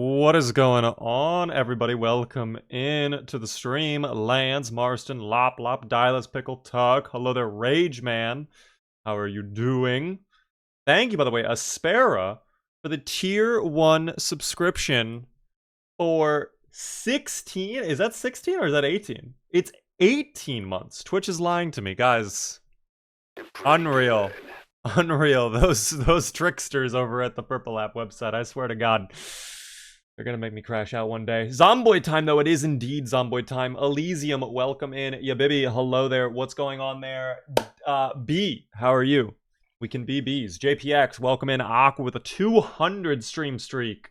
What is going on, everybody? Welcome in to the stream. Lance, Marston, Lop, Dilus, Pickle, Tug. Hello there, Rage Man. How are you doing? Thank you, by the way, Aspera, for the tier 1 subscription for 16. Is that 16 or is that 18? It's 18 months. Twitch is lying to me, guys. Unreal. Unreal. Those tricksters over at the Purple App website, I swear to God. They're gonna make me crash out one day. Zomboid time, though. It is indeed Zomboid time. Elysium, welcome in. Yabibi, hello there. What's going on there? B, how are you? We can be Bs. JPX, welcome in. Aqua with a 200 stream streak.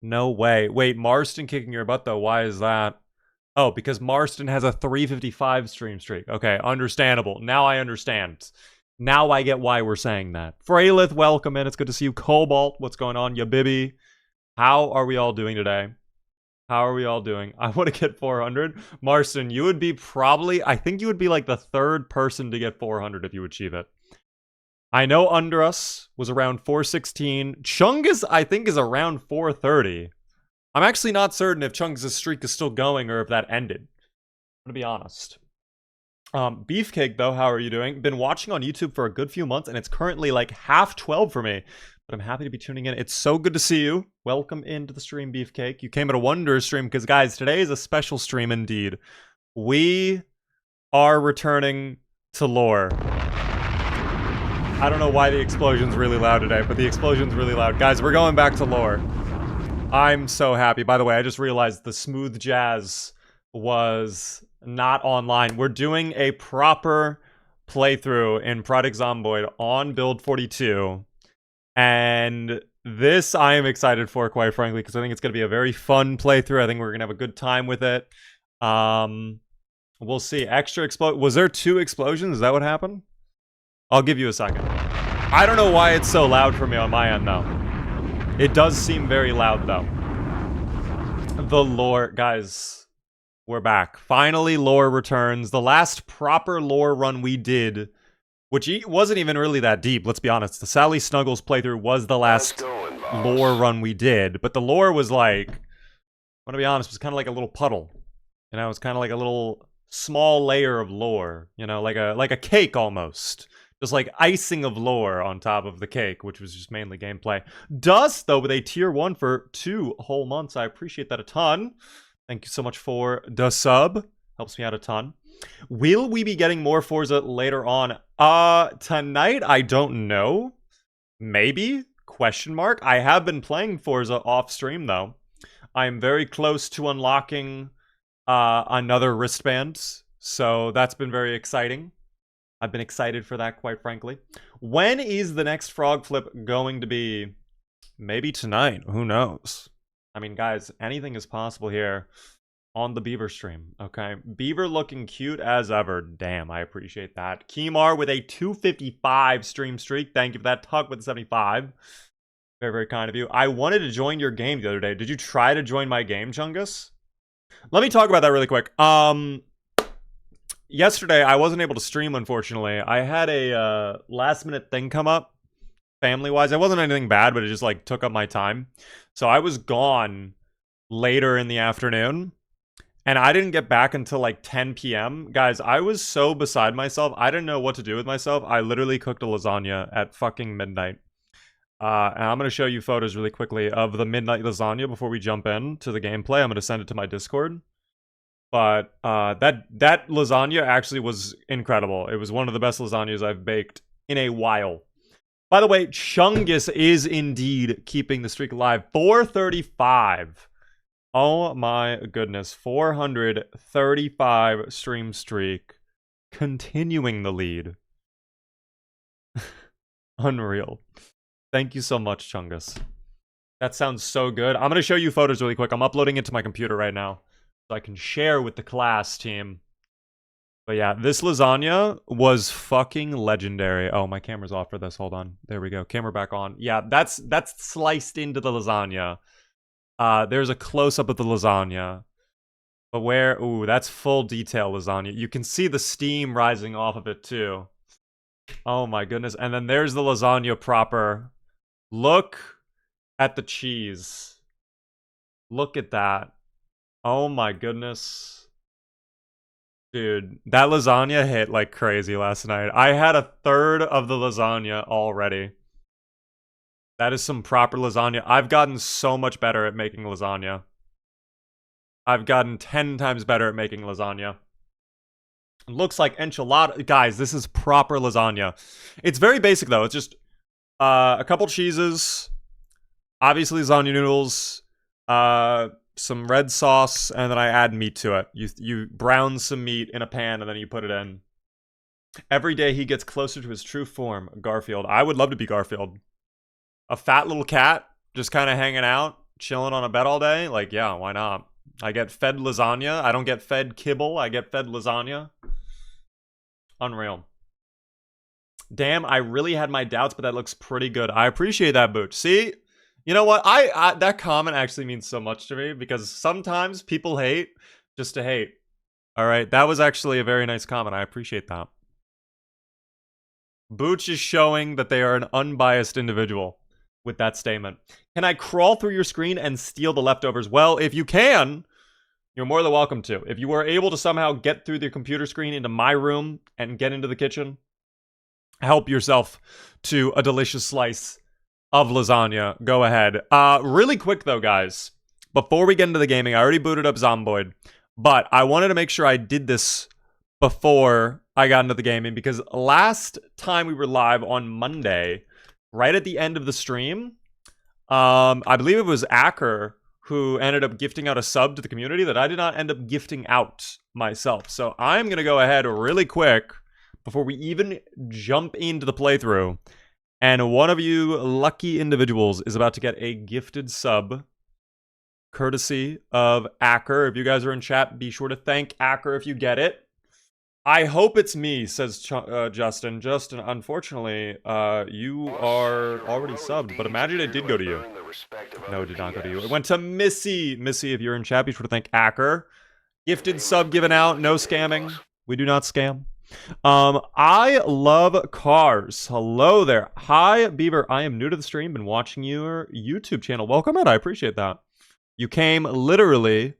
No way. Wait, Marston kicking your butt, though. Why is that? Oh, because Marston has a 355 stream streak. Okay, understandable. Now I understand. Now I get why we're saying that. Freylith, welcome in. It's good to see you. Cobalt, what's going on? Yabibi. How are we all doing today? How are we all doing? I want to get 400. Marston, you would be probably, I think you would be like the third person to get 400 if you achieve it. I know Under Us was around 416. Chungus, I think, is around 430. I'm actually not certain if Chungus' streak is still going or if that ended. I'm going to be honest. Beefcake, though, how are you doing? Been watching on YouTube for a good few months, and it's currently like half 12 for me. But I'm happy to be tuning in. It's so good to see you. Welcome into the stream, Beefcake. You came at a wonder stream because, guys, today is a special stream indeed. We are returning to lore. I don't know why the explosion's really loud today, but the explosion's really loud. Guys, we're going back to lore. I'm so happy. By the way, I just realized the smooth jazz was not online. We're doing a proper playthrough in Project Zomboid on build 42. And this I am excited for, quite frankly, because I think it's going to be a very fun playthrough. I think we're going to have a good time with it. We'll see. Extra was there 2 explosions? Is that what happened? I'll give you a second. I don't know why it's so loud for me on my end, though. It does seem very loud, though. The lore, guys, we're back. Finally, lore returns. The last proper lore run we did, which wasn't even really that deep, let's be honest. The Sally Snuggles playthrough was the last lore run we did. But the lore was like, I'm gonna be honest, it was kind of like a little puddle. You know, it was kind of like a little small layer of lore. You know, like a cake almost. Just like icing of lore on top of the cake, which was just mainly gameplay. Dust, though, with a tier 1 for 2 whole months. I appreciate that a ton. Thank you so much for the sub. Helps me out a ton. Will we be getting more Forza later on? Tonight, I don't know. Maybe? Question mark. I have been playing Forza off stream, though. I am very close to unlocking another wristband, so that's been very exciting. I've been excited for that, quite frankly. When is the next frog flip going to be? Maybe tonight. Who knows? I mean, guys, anything is possible here on the Beaver stream, okay? Beaver looking cute as ever. Damn, I appreciate that. Kimar with a 255 stream streak. Thank you for that. Tuck with 75. Very, very kind of you. I wanted to join your game the other day. Did you try to join my game, Chungus? Let me talk about that really quick. Yesterday, I wasn't able to stream, unfortunately. I had a last-minute thing come up, family-wise. It wasn't anything bad, but it just, like, took up my time. So I was gone later in the afternoon, and I didn't get back until, like, 10 p.m. Guys, I was so beside myself. I didn't know what to do with myself. I literally cooked a lasagna at fucking midnight. And I'm going to show you photos really quickly of the midnight lasagna before we jump in to the gameplay. I'm going to send it to my Discord. But that lasagna actually was incredible. It was one of the best lasagnas I've baked in a while. By the way, Chungus is indeed keeping the streak alive. 435. Oh my goodness. 435 stream streak. Continuing the lead. Unreal. Thank you so much, Chungus. That sounds so good. I'm going to show you photos really quick. I'm uploading it to my computer right now, so I can share with the class team. But yeah, this lasagna was fucking legendary. Oh, my camera's off for this. Hold on. There we go. Camera back on. Yeah, that's sliced into the lasagna. There's a close-up of the lasagna. But where... Ooh, that's full detail lasagna. You can see the steam rising off of it, too. Oh, my goodness. And then there's the lasagna proper. Look at the cheese. Look at that. Oh my goodness. Dude, that lasagna hit like crazy last night. I had a third of the lasagna already. That is some proper lasagna. I've gotten so much better at making lasagna. I've gotten 10 times better at making lasagna. Looks like enchilada. Guys, this is proper lasagna. It's very basic though. It's just a couple cheeses, obviously lasagna noodles, some red sauce, and then I add meat to it. You brown some meat in a pan and then you put it in. Every day he gets closer to his true form, Garfield. I would love to be Garfield. A fat little cat just kind of hanging out, chilling on a bed all day. Like, yeah, why not? I get fed lasagna. I don't get fed kibble. I get fed lasagna. Unreal. Damn, I really had my doubts, but that looks pretty good. I appreciate that, Booch. See? You know what? I that comment actually means so much to me because sometimes people hate just to hate. All right, that was actually a very nice comment. I appreciate that. Booch is showing that they are an unbiased individual with that statement. Can I crawl through your screen and steal the leftovers? Well, if you can, you're more than welcome to. If you were able to somehow get through the computer screen into my room and get into the kitchen, help yourself to a delicious slice of lasagna. Go ahead. Really quick though, guys. Before we get into the gaming, I already booted up Zomboid, but I wanted to make sure I did this before I got into the gaming because last time we were live on Monday, right at the end of the stream, I believe it was Acker who ended up gifting out a sub to the community that I did not end up gifting out myself. So I'm going to go ahead really quick before we even jump into the playthrough. And one of you lucky individuals is about to get a gifted sub courtesy of Acker. If you guys are in chat, be sure to thank Acker if you get it. I hope it's me, says Justin. Justin, unfortunately, you are already subbed, but imagine it did go to you. No, it did not go to you. It went to Missy. Missy, if you're in chat, be sure to thank Acker. Gifted sub given out, no scamming. We do not scam. I love cars. Hello there. Hi, Beaver. I am new to the stream. Been watching your YouTube channel. Welcome in. I appreciate that. You came literally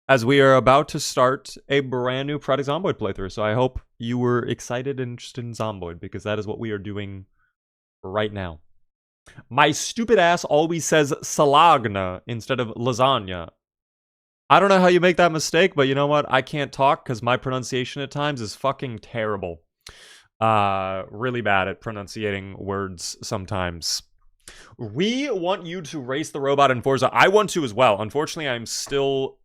as we are about to start a brand new Project Zomboid playthrough. So I hope you were excited and interested in Zomboid because that is what we are doing right now. My stupid ass always says salagna instead of lasagna. I don't know how you make that mistake, but you know what? I can't talk because my pronunciation at times is fucking terrible. Really bad at pronunciating words sometimes. We want you to race the robot in Forza. I want to as well. Unfortunately, I'm still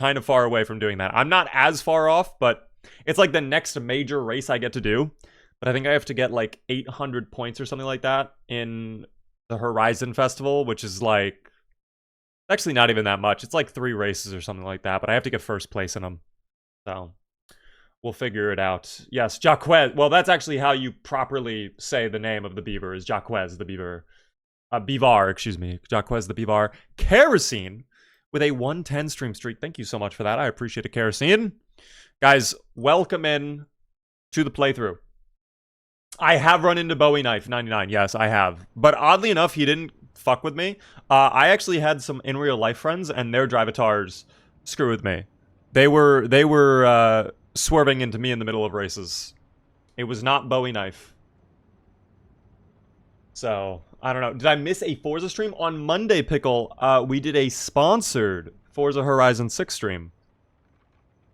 kind of far away from doing that. I'm not as far off, but it's like the next major race I get to do. But I think I have to get like 800 points or something like that in the Horizon Festival, which is like actually not even that much. It's like 3 races or something like that, but I have to get first place in them. So we'll figure it out. Yes, Jaquez. Well, that's actually how you properly say the name of the beaver is Jaquez the beaver. Beavar, excuse me. Jaquez the beavar. Kerosene with a 110 stream streak. Thank you so much for that. I appreciate it, Kerosene. Guys, welcome in to the playthrough. I have run into Bowie Knife 99. Yes, I have. But oddly enough, he didn't fuck with me. I actually had some in real life friends and their drivatars screw with me. They were swerving into me in the middle of races. It was not Bowie Knife. So, I don't know. Did I miss a Forza stream? On Monday, Pickle, we did a sponsored Forza Horizon 6 stream.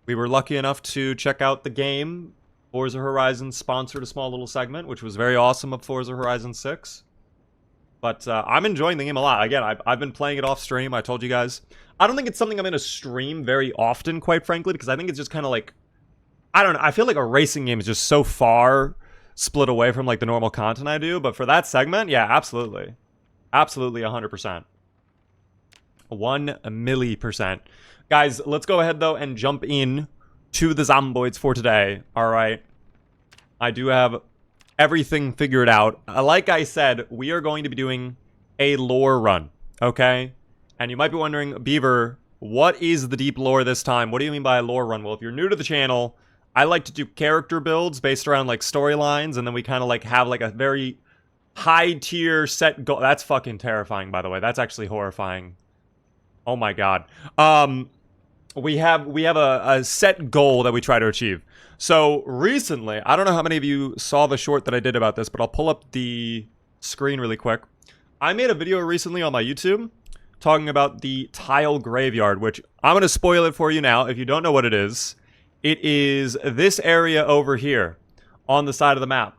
We were lucky enough to check out the game. Forza Horizon sponsored a small little segment, which was very awesome of Forza Horizon 6. But I'm enjoying the game a lot. Again, I've been playing it off stream. I told you guys. I don't think it's something I'm going to stream very often, quite frankly, because I think it's just kind of like, I don't know. I feel like a racing game is just so far split away from like the normal content I do. But for that segment, yeah, absolutely. Absolutely 100%. 1,000,000%. Guys, let's go ahead, though, and jump in to the Zomboids for today. All right. I do have everything figured out. Like I said, we are going to be doing a lore run, okay? And you might be wondering, Beaver, what is the deep lore this time? What do you mean by a lore run? Well, if you're new to the channel, I like to do character builds based around like storylines, and then we kind of like have like a very high tier set goal. That's fucking terrifying, by the way. That's actually horrifying. Oh my god. We have a set goal that we try to achieve. So recently, I don't know how many of you saw the short that I did about this, but I'll pull up the screen really quick. I made a video recently on my YouTube talking about the tile graveyard, which I'm going to spoil it for you now if you don't know what it is. It is this area over here on the side of the map.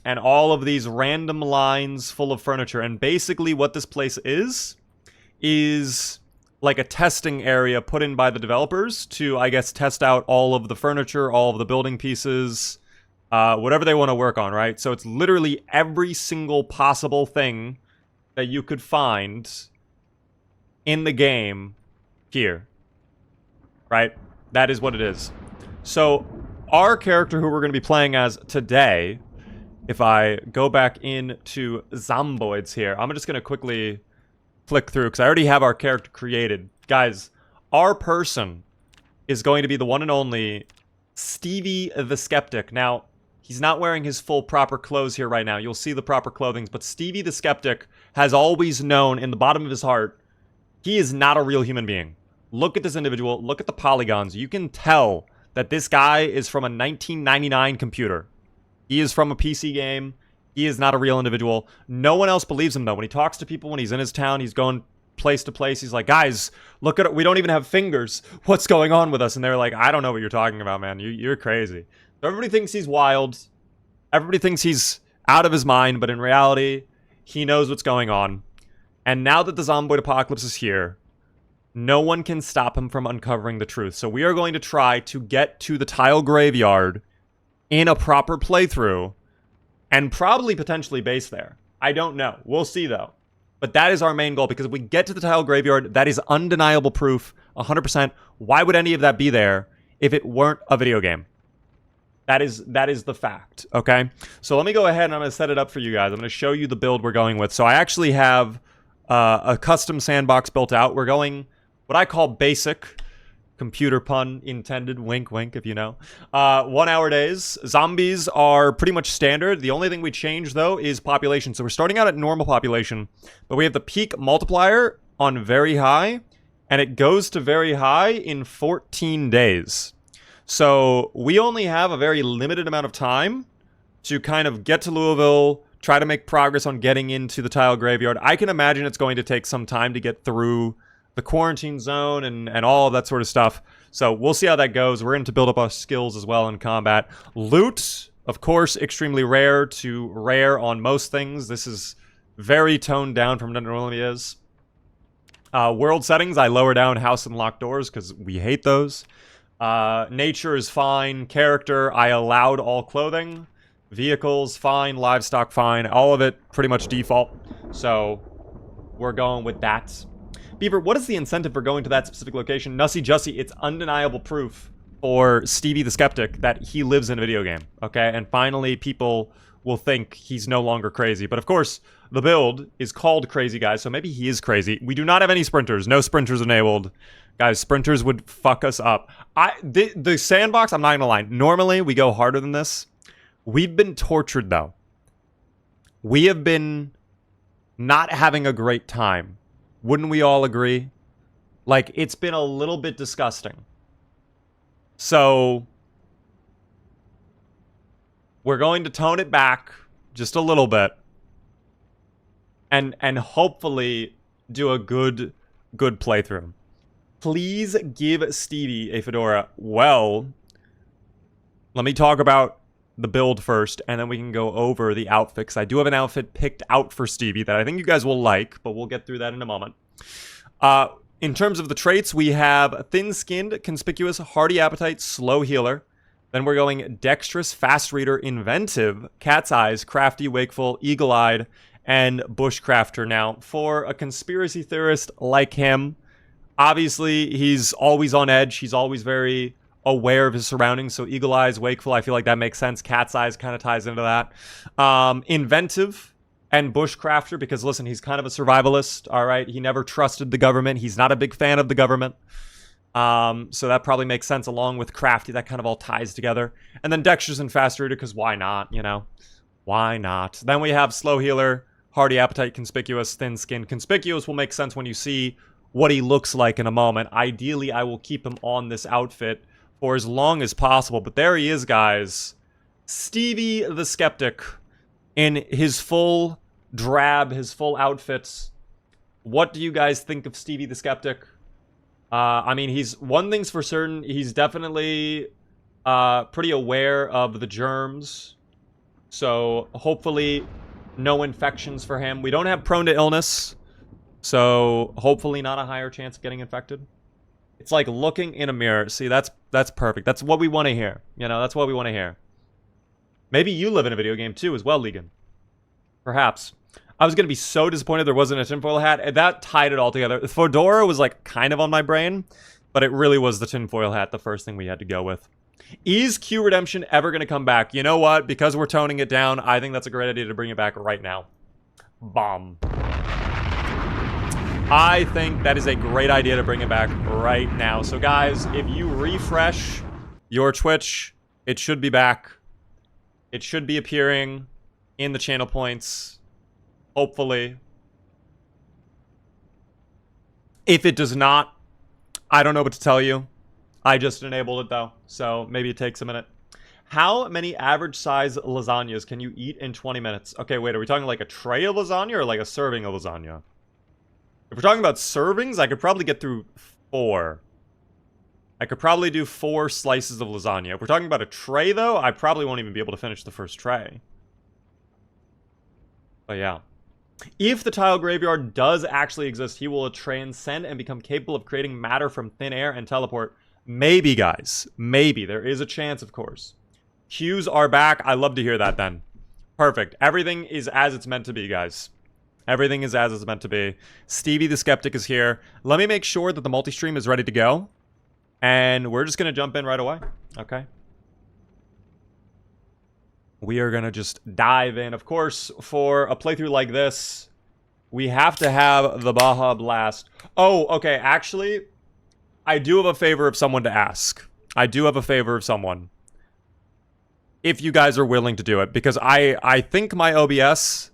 And all of these random lines full of furniture. And basically what this place is like a testing area put in by the developers to, I guess, test out all of the furniture, all of the building pieces, whatever they want to work on, right? So it's literally every single possible thing that you could find in the game here, right? That is what it is. So our character who we're going to be playing as today, if I go back into Zomboids here, I'm just going to quickly flick through because I already have our character created. Guys, our person is going to be the one and only Stevie the Skeptic. Now, he's not wearing his full proper clothes here right now. You'll see the proper clothing, but Stevie the Skeptic has always known in the bottom of his heart he is not a real human being. Look at this individual. Look at the polygons. You can tell that this guy is from a 1999 computer. He is from a PC game. He is not a real individual. No one else believes him, though. When he talks to people, when he's in his town, he's going place to place. He's like, guys, look at it. We don't even have fingers. What's going on with us? And they're like, I don't know what you're talking about, man. You're crazy. So everybody thinks he's wild. Everybody thinks he's out of his mind. But in reality, he knows what's going on. And now that the Zomboid apocalypse is here, no one can stop him from uncovering the truth. So we are going to try to get to the tile graveyard in a proper playthrough and probably potentially base there. I don't know. We'll see, though. But that is our main goal, because if we get to the tile graveyard, that is undeniable proof, 100%. Why would any of that be there if it weren't a video game? That is the fact, okay? So let me go ahead and I'm going to set it up for you guys. I'm going to show you the build we're going with. So I actually have a custom sandbox built out. We're going what I call basic. Computer pun intended, wink wink if you know. 1 hour days. Zombies are pretty much standard. The only thing we change though is population. So we're starting out at normal population, but we have the peak multiplier on very high, and it goes to very high in 14 days. So we only have a very limited amount of time to kind of get to Louisville, try to make progress on getting into the tile graveyard. I can imagine it's going to take some time to get through the quarantine zone and all of that sort of stuff. So we'll see how that goes. We're going to build up our skills as well in combat. Loot, of course, extremely rare to rare on most things. This is very toned down from what it normally is. World settings, I lower down house and locked doors because we hate those. Nature is fine. Character, I allowed all clothing. Vehicles, fine. Livestock, fine. All of it pretty much default. So we're going with that. Beaver, what is the incentive for going to that specific location? Nussy Jussy, it's undeniable proof for Stevie the Skeptic that he lives in a video game, okay? And finally, people will think he's no longer crazy. But of course, the build is called Crazy Guys, so maybe he is crazy. We do not have any sprinters. No sprinters enabled. Guys, sprinters would fuck us up. The sandbox, I'm not gonna lie. Normally, we go harder than this. We've been tortured, though. We have been not having a great time. Wouldn't we all agree? Like, it's been a little bit disgusting. So, we're going to tone it back just a little bit. And hopefully do a good playthrough. Please give Stevie a fedora. Well, let me talk about the build first, and then we can go over the outfits. I do have an outfit picked out for Stevie that I think you guys will like, but we'll get through that in a moment. In terms of the traits, we have thin-skinned, conspicuous, hearty appetite, slow healer. Then we're going dexterous, fast reader, inventive, cat's eyes, crafty, wakeful, eagle-eyed, and bushcrafter. Now, for a conspiracy theorist like him, obviously he's always on edge. He's always very aware of his surroundings, so eagle eyes, wakeful, I feel like that makes sense. Cat's eyes kind of ties into that. Inventive and bushcrafter, because listen, he's kind of a survivalist, all right? He never trusted the government. He's not a big fan of the government. So that probably makes sense, along with crafty. That kind of all ties together. And then dexterous and fast reader, because why not, you know? Why not? Then we have slow healer, hearty appetite, conspicuous, thin skin. Conspicuous will make sense when you see what he looks like in a moment. Ideally, I will keep him on this outfit for as long as possible. But there he is, guys. Stevie the Skeptic in his full drab, his full outfits. What do you guys think of Stevie the Skeptic? I mean, one thing's for certain. He's definitely pretty aware of the germs. So hopefully no infections for him. We don't have prone to illness. So hopefully not a higher chance of getting infected. It's like looking in a mirror. See, that's perfect. That's what we want to hear. You know, that's what we want to hear. Maybe you live in a video game too as well, Legan. Perhaps. I was going to be so disappointed there wasn't a tinfoil hat. And that tied it all together. The fedora was like kind of on my brain. But it really was the tinfoil hat, the first thing we had to go with. Is Q Redemption ever going to come back? You know what? Because we're toning it down, I think that's a great idea to bring it back right now. Bomb. I think that is a great idea to bring it back right now. So guys, if you refresh your Twitch, it should be back. It should be appearing in the channel points. Hopefully. If it does not, I don't know what to tell you. I just enabled it though, so maybe it takes a minute. How many average size lasagnas can you eat in 20 minutes? Okay, wait, are we talking like a tray of lasagna or like a serving of lasagna? If we're talking about servings, I could probably get through 4. I could probably do 4 slices of lasagna. If we're talking about a tray though, I probably won't even be able to finish the first tray. But yeah. If the tile graveyard does actually exist, he will transcend and become capable of creating matter from thin air and teleport. Maybe, guys. Maybe. There is a chance, of course. Cues are back. I love to hear that then. Perfect. Everything is as it's meant to be, guys. Everything is as it's meant to be. Stevie the Skeptic is here. Let me make sure that the multi-stream is ready to go. And we're just going to jump in right away. Okay. We are going to just dive in. Of course, for a playthrough like this, we have to have the Baja Blast. Oh, okay. Actually, I do have a favor of someone to ask. I do have a favor of someone. If you guys are willing to do it. Because I think my OBS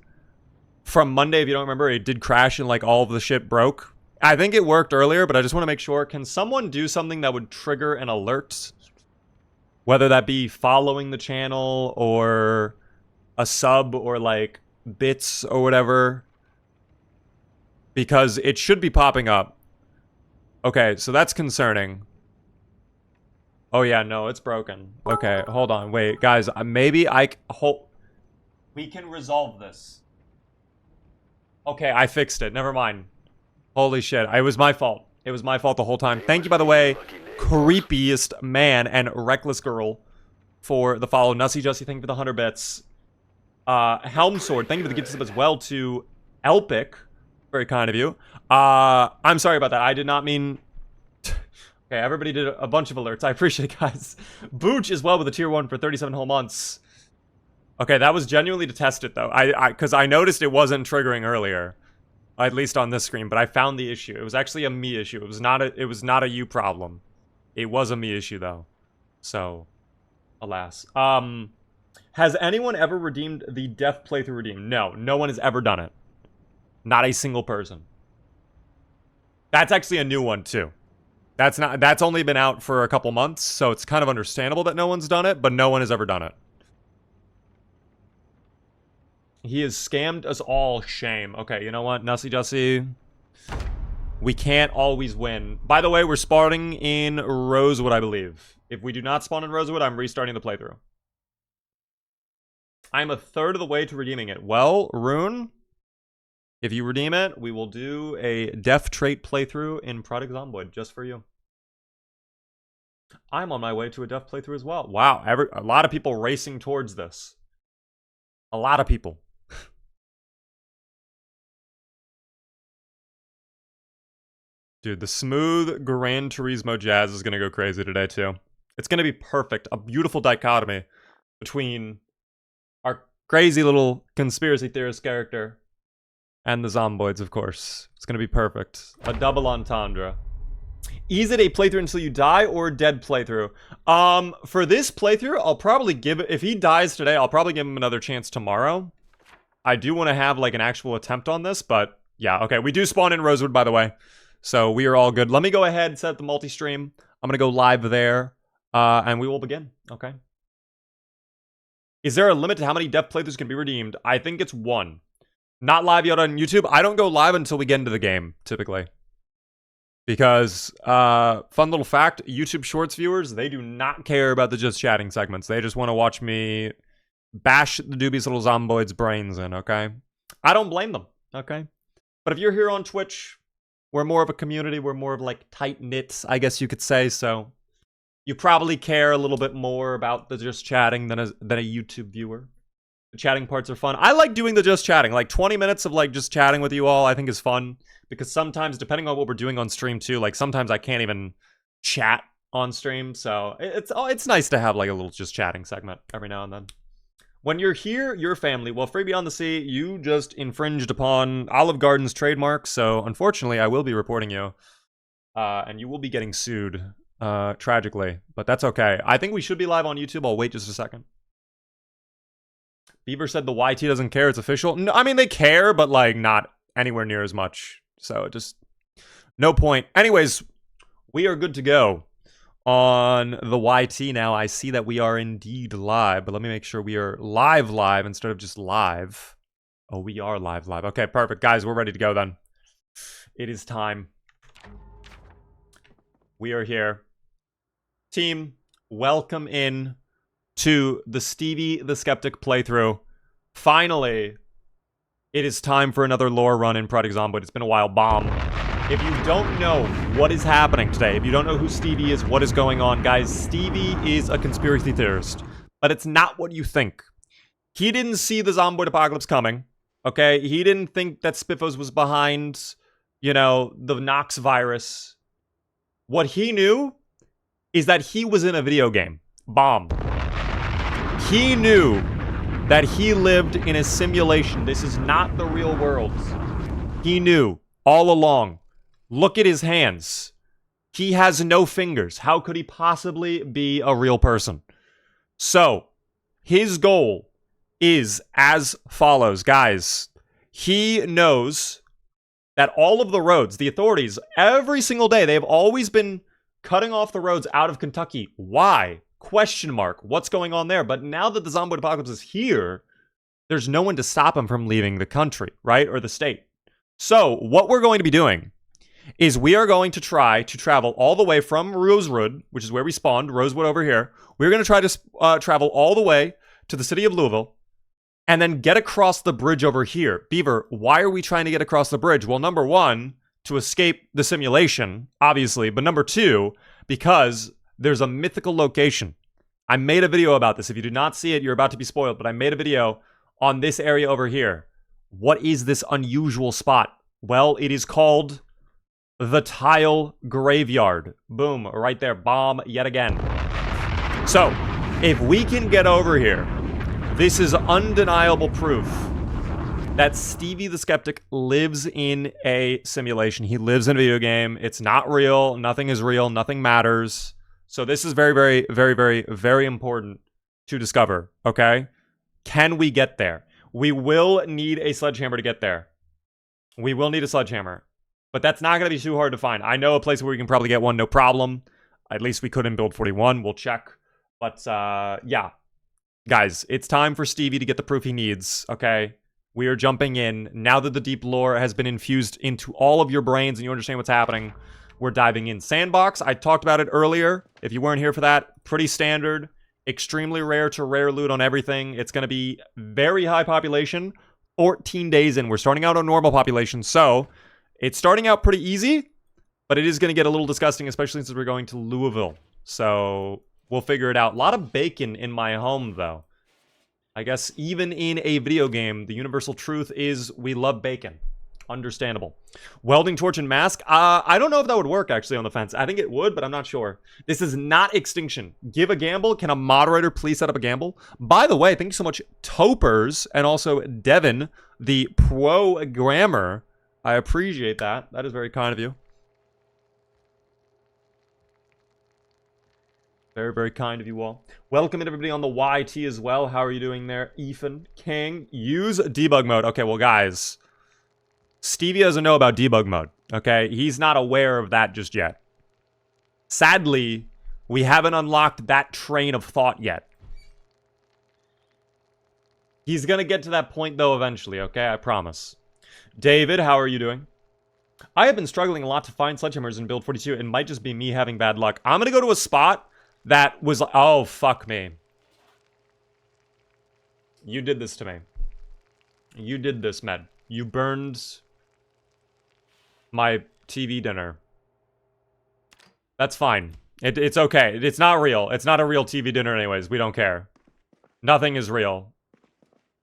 from Monday, if you don't remember, it did crash and like all of the shit broke. I think it worked earlier, but I just want to make sure. Can someone do something that would trigger an alert? Whether that be following the channel or a sub or like bits or whatever. Because it should be popping up. Okay, so that's concerning. Oh yeah, no, it's broken. Okay, hold on. Wait, guys, maybe we can resolve this. Okay, I fixed it. Never mind. Holy shit, it was my fault. It was my fault the whole time. Thank you, by the way, creepiest man and reckless girl for the follow. Nussy Jussie, thank you for the 100 bits. Helm Sword, thank you for the gift sub as well to Elpic. Very kind of you. I'm sorry about that. I did not mean... Okay, everybody did a bunch of alerts. I appreciate it, guys. Booch as well with a tier 1 for 37 whole months. Okay, that was genuinely to test it, though. Because I noticed it wasn't triggering earlier. At least on this screen, but I found the issue. It was actually a me issue. It was not a you problem. It was a me issue, though. So, alas. Has anyone ever redeemed the Death playthrough redeem? No, no one has ever done it. Not a single person. That's actually a new one, too. That's only been out for a couple months, so it's kind of understandable that no one's done it, but no one has ever done it. He has scammed us all. Shame. Okay, you know what? Nussy Jussie. We can't always win. By the way, we're spawning in Rosewood, I believe. If we do not spawn in Rosewood, I'm restarting the playthrough. I'm a third of the way to redeeming it. Well, Rune, if you redeem it, we will do a Death Trait playthrough in Project Zomboid just for you. I'm on my way to a Death playthrough as well. Wow, a lot of people racing towards this. A lot of people. Dude, the smooth Gran Turismo jazz is going to go crazy today, too. It's going to be perfect. A beautiful dichotomy between our crazy little conspiracy theorist character and the Zomboids, of course. It's going to be perfect. A double entendre. Is it a playthrough until you die or a dead playthrough? For this playthrough, I'll probably give it... If he dies today, I'll probably give him another chance tomorrow. I do want to have, like, an actual attempt on this, but... Yeah, okay. We do spawn in Rosewood, by the way. So we are all good. Let me go ahead and set up the multi-stream. I'm going to go live there, and we will begin. Okay. Is there a limit to how many death playthroughs can be redeemed? I think it's 1. Not live yet on YouTube. I don't go live until we get into the game, typically. Because, fun little fact, YouTube Shorts viewers, they do not care about the just chatting segments. They just want to watch me bash the dubious little zomboid's brains in, okay? I don't blame them, okay? But if you're here on Twitch, we're more of a community. We're more of, like, tight-knit, I guess you could say, so you probably care a little bit more about the just chatting than a YouTube viewer. The chatting parts are fun. I like doing the just chatting. Like, 20 minutes of, like, just chatting with you all, I think is fun. Because sometimes, depending on what we're doing on stream, too, like, sometimes I can't even chat on stream. So, it's nice to have, like, a little just chatting segment every now and then. When you're here, your family. Well, Free Beyond the Sea, you just infringed upon Olive Garden's trademark. So, unfortunately, I will be reporting you. And you will be getting sued, tragically. But that's okay. I think we should be live on YouTube. I'll wait just a second. Beaver said the YT doesn't care. It's official. No, I mean, they care, but, like, not anywhere near as much. So, just no point. Anyways, we are good to go on the YT now. I see that we are indeed live, but let me make sure we are live instead of just live. Oh, we are live. Okay, perfect. Guys, we're ready to go then. It is time. We are here. Team, welcome in to the Stevie the Skeptic playthrough. Finally, it is time for another lore run in Project Zomboid. It's been a while. Bomb. If you don't know what is happening today, if you don't know who Stevie is, what is going on, guys, Stevie is a conspiracy theorist. But it's not what you think. He didn't see the Zomboid apocalypse coming, okay? He didn't think that Spiffos was behind, you know, the Knox virus. What he knew is that he was in a video game. Bomb. He knew that he lived in a simulation. This is not the real world. He knew all along. Look at his hands. He has no fingers. How could he possibly be a real person? So, his goal is as follows. Guys, he knows that all of the roads, the authorities, every single day, they've always been cutting off the roads out of Kentucky. Why? Question mark. What's going on there? But now that the Zomboid apocalypse is here, there's no one to stop him from leaving the country, right? Or the state. So what we're going to be doing is we are going to try to travel all the way from Rosewood, which is where we spawned, Rosewood over here. We're going to try to travel all the way to the city of Louisville and then get across the bridge over here. Beaver, why are we trying to get across the bridge? Well, number one, to escape the simulation, obviously. But number two, because there's a mythical location. I made a video about this. If you did not see it, you're about to be spoiled. But I made a video on this area over here. What is this unusual spot? Well, it is called the Tile Graveyard. Boom, right there. Bomb yet again. So, if we can get over here, this is undeniable proof that Stevie the Skeptic lives in a simulation. He lives in a video game. It's not real. Nothing is real. Nothing matters. So this is very, very, very, very, very important to discover, okay? Can we get there? We will need a sledgehammer to get there. We will need a sledgehammer. But that's not going to be too hard to find. I know a place where we can probably get one, no problem. At least we could in Build 41. We'll check. But, yeah. Guys, it's time for Stevie to get the proof he needs, okay? We are jumping in. Now that the deep lore has been infused into all of your brains and you understand what's happening, we're diving in. Sandbox, I talked about it earlier. If you weren't here for that, pretty standard. Extremely rare to rare loot on everything. It's going to be very high population. 14 days in. We're starting out on normal population, so it's starting out pretty easy, but it is going to get a little disgusting, especially since we're going to Louisville. So we'll figure it out. A lot of bacon in my home, though. I guess even in a video game, the universal truth is we love bacon. Understandable. Welding torch and mask. I don't know if that would work, actually, on the fence. I think it would, but I'm not sure. This is not extinction. Give a gamble. Can a moderator please set up a gamble? By the way, thank you so much, Topers, and also Devin, the programmer. I appreciate that. That is very kind of you. Very, very kind of you all. Welcome everybody on the YT as well. How are you doing there? Ethan, King, use debug mode. Okay, well, guys, Stevie doesn't know about debug mode. Okay? He's not aware of that just yet. Sadly, we haven't unlocked that train of thought yet. He's gonna get to that point, though, eventually, okay? I promise. David, how are you doing? I have been struggling a lot to find sledgehammers in build 42. It might just be me having bad luck. I'm gonna go to a spot that was... Oh, fuck me. You did this to me. You did this, Med. You burned my TV dinner. That's fine. It's okay. It's not real. It's not a real TV dinner anyways. We don't care. Nothing is real.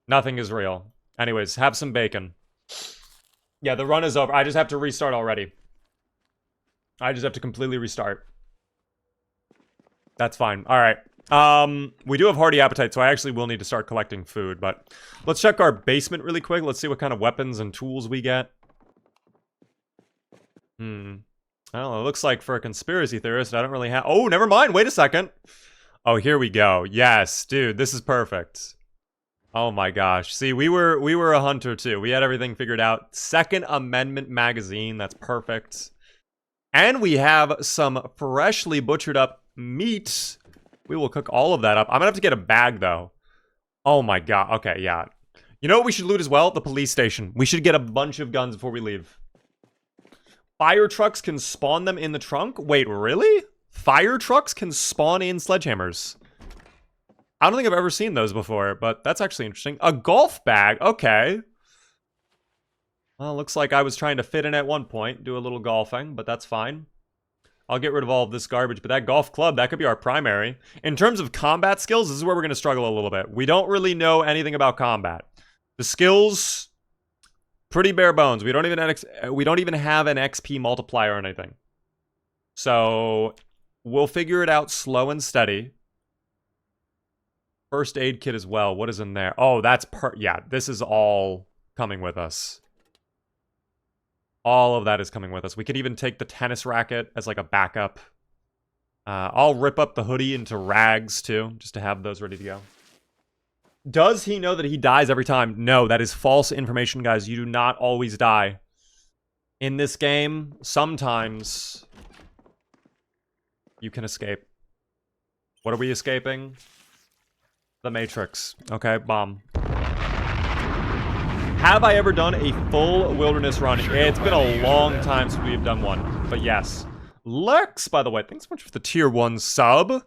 Nothing is real. Anyways, have some bacon. Yeah, the run is over. I just have to restart already. I just have to completely restart. That's fine. All right. We do have hearty appetite, so I actually will need to start collecting food, but let's check our basement really quick. Let's see what kind of weapons and tools we get. I don't know. It looks like for a conspiracy theorist, I don't really have... Oh, never mind. Wait a second. Oh, here we go. Yes, dude, this is perfect. Oh my gosh. See, we were a hunter too. We had everything figured out. Second Amendment magazine. That's perfect. And we have some freshly butchered up meat. We will cook all of that up. I'm gonna have to get a bag though. Oh my god. Okay, yeah. You know what we should loot as well? The police station. We should get a bunch of guns before we leave. Fire trucks can spawn them in the trunk? Wait, really? Fire trucks can spawn in sledgehammers. I don't think I've ever seen those before, but that's actually interesting. A golf bag, okay. Well, looks like I was trying to fit in at one point, do a little golfing, but that's fine. I'll get rid of all of this garbage, but that golf club, that could be our primary. In terms of combat skills, this is where we're going to struggle a little bit. We don't really know anything about combat. The skills, pretty bare bones. We don't even have an XP multiplier or anything. So, we'll figure it out slow and steady. First aid kit as well. What is in there? Oh, that's yeah, this is all coming with us. All of that is coming with us. We could even take the tennis racket as like a backup. I'll rip up the hoodie into rags too, just to have those ready to go. Does he know that he dies every time? No, that is false information, guys. You do not always die. In this game, sometimes you can escape. What are we escaping? The Matrix. Okay, bomb. Have I ever done a full wilderness run? It's been a long time since we've done one, but yes. Lex, by the way, thanks so much for the tier 1 sub.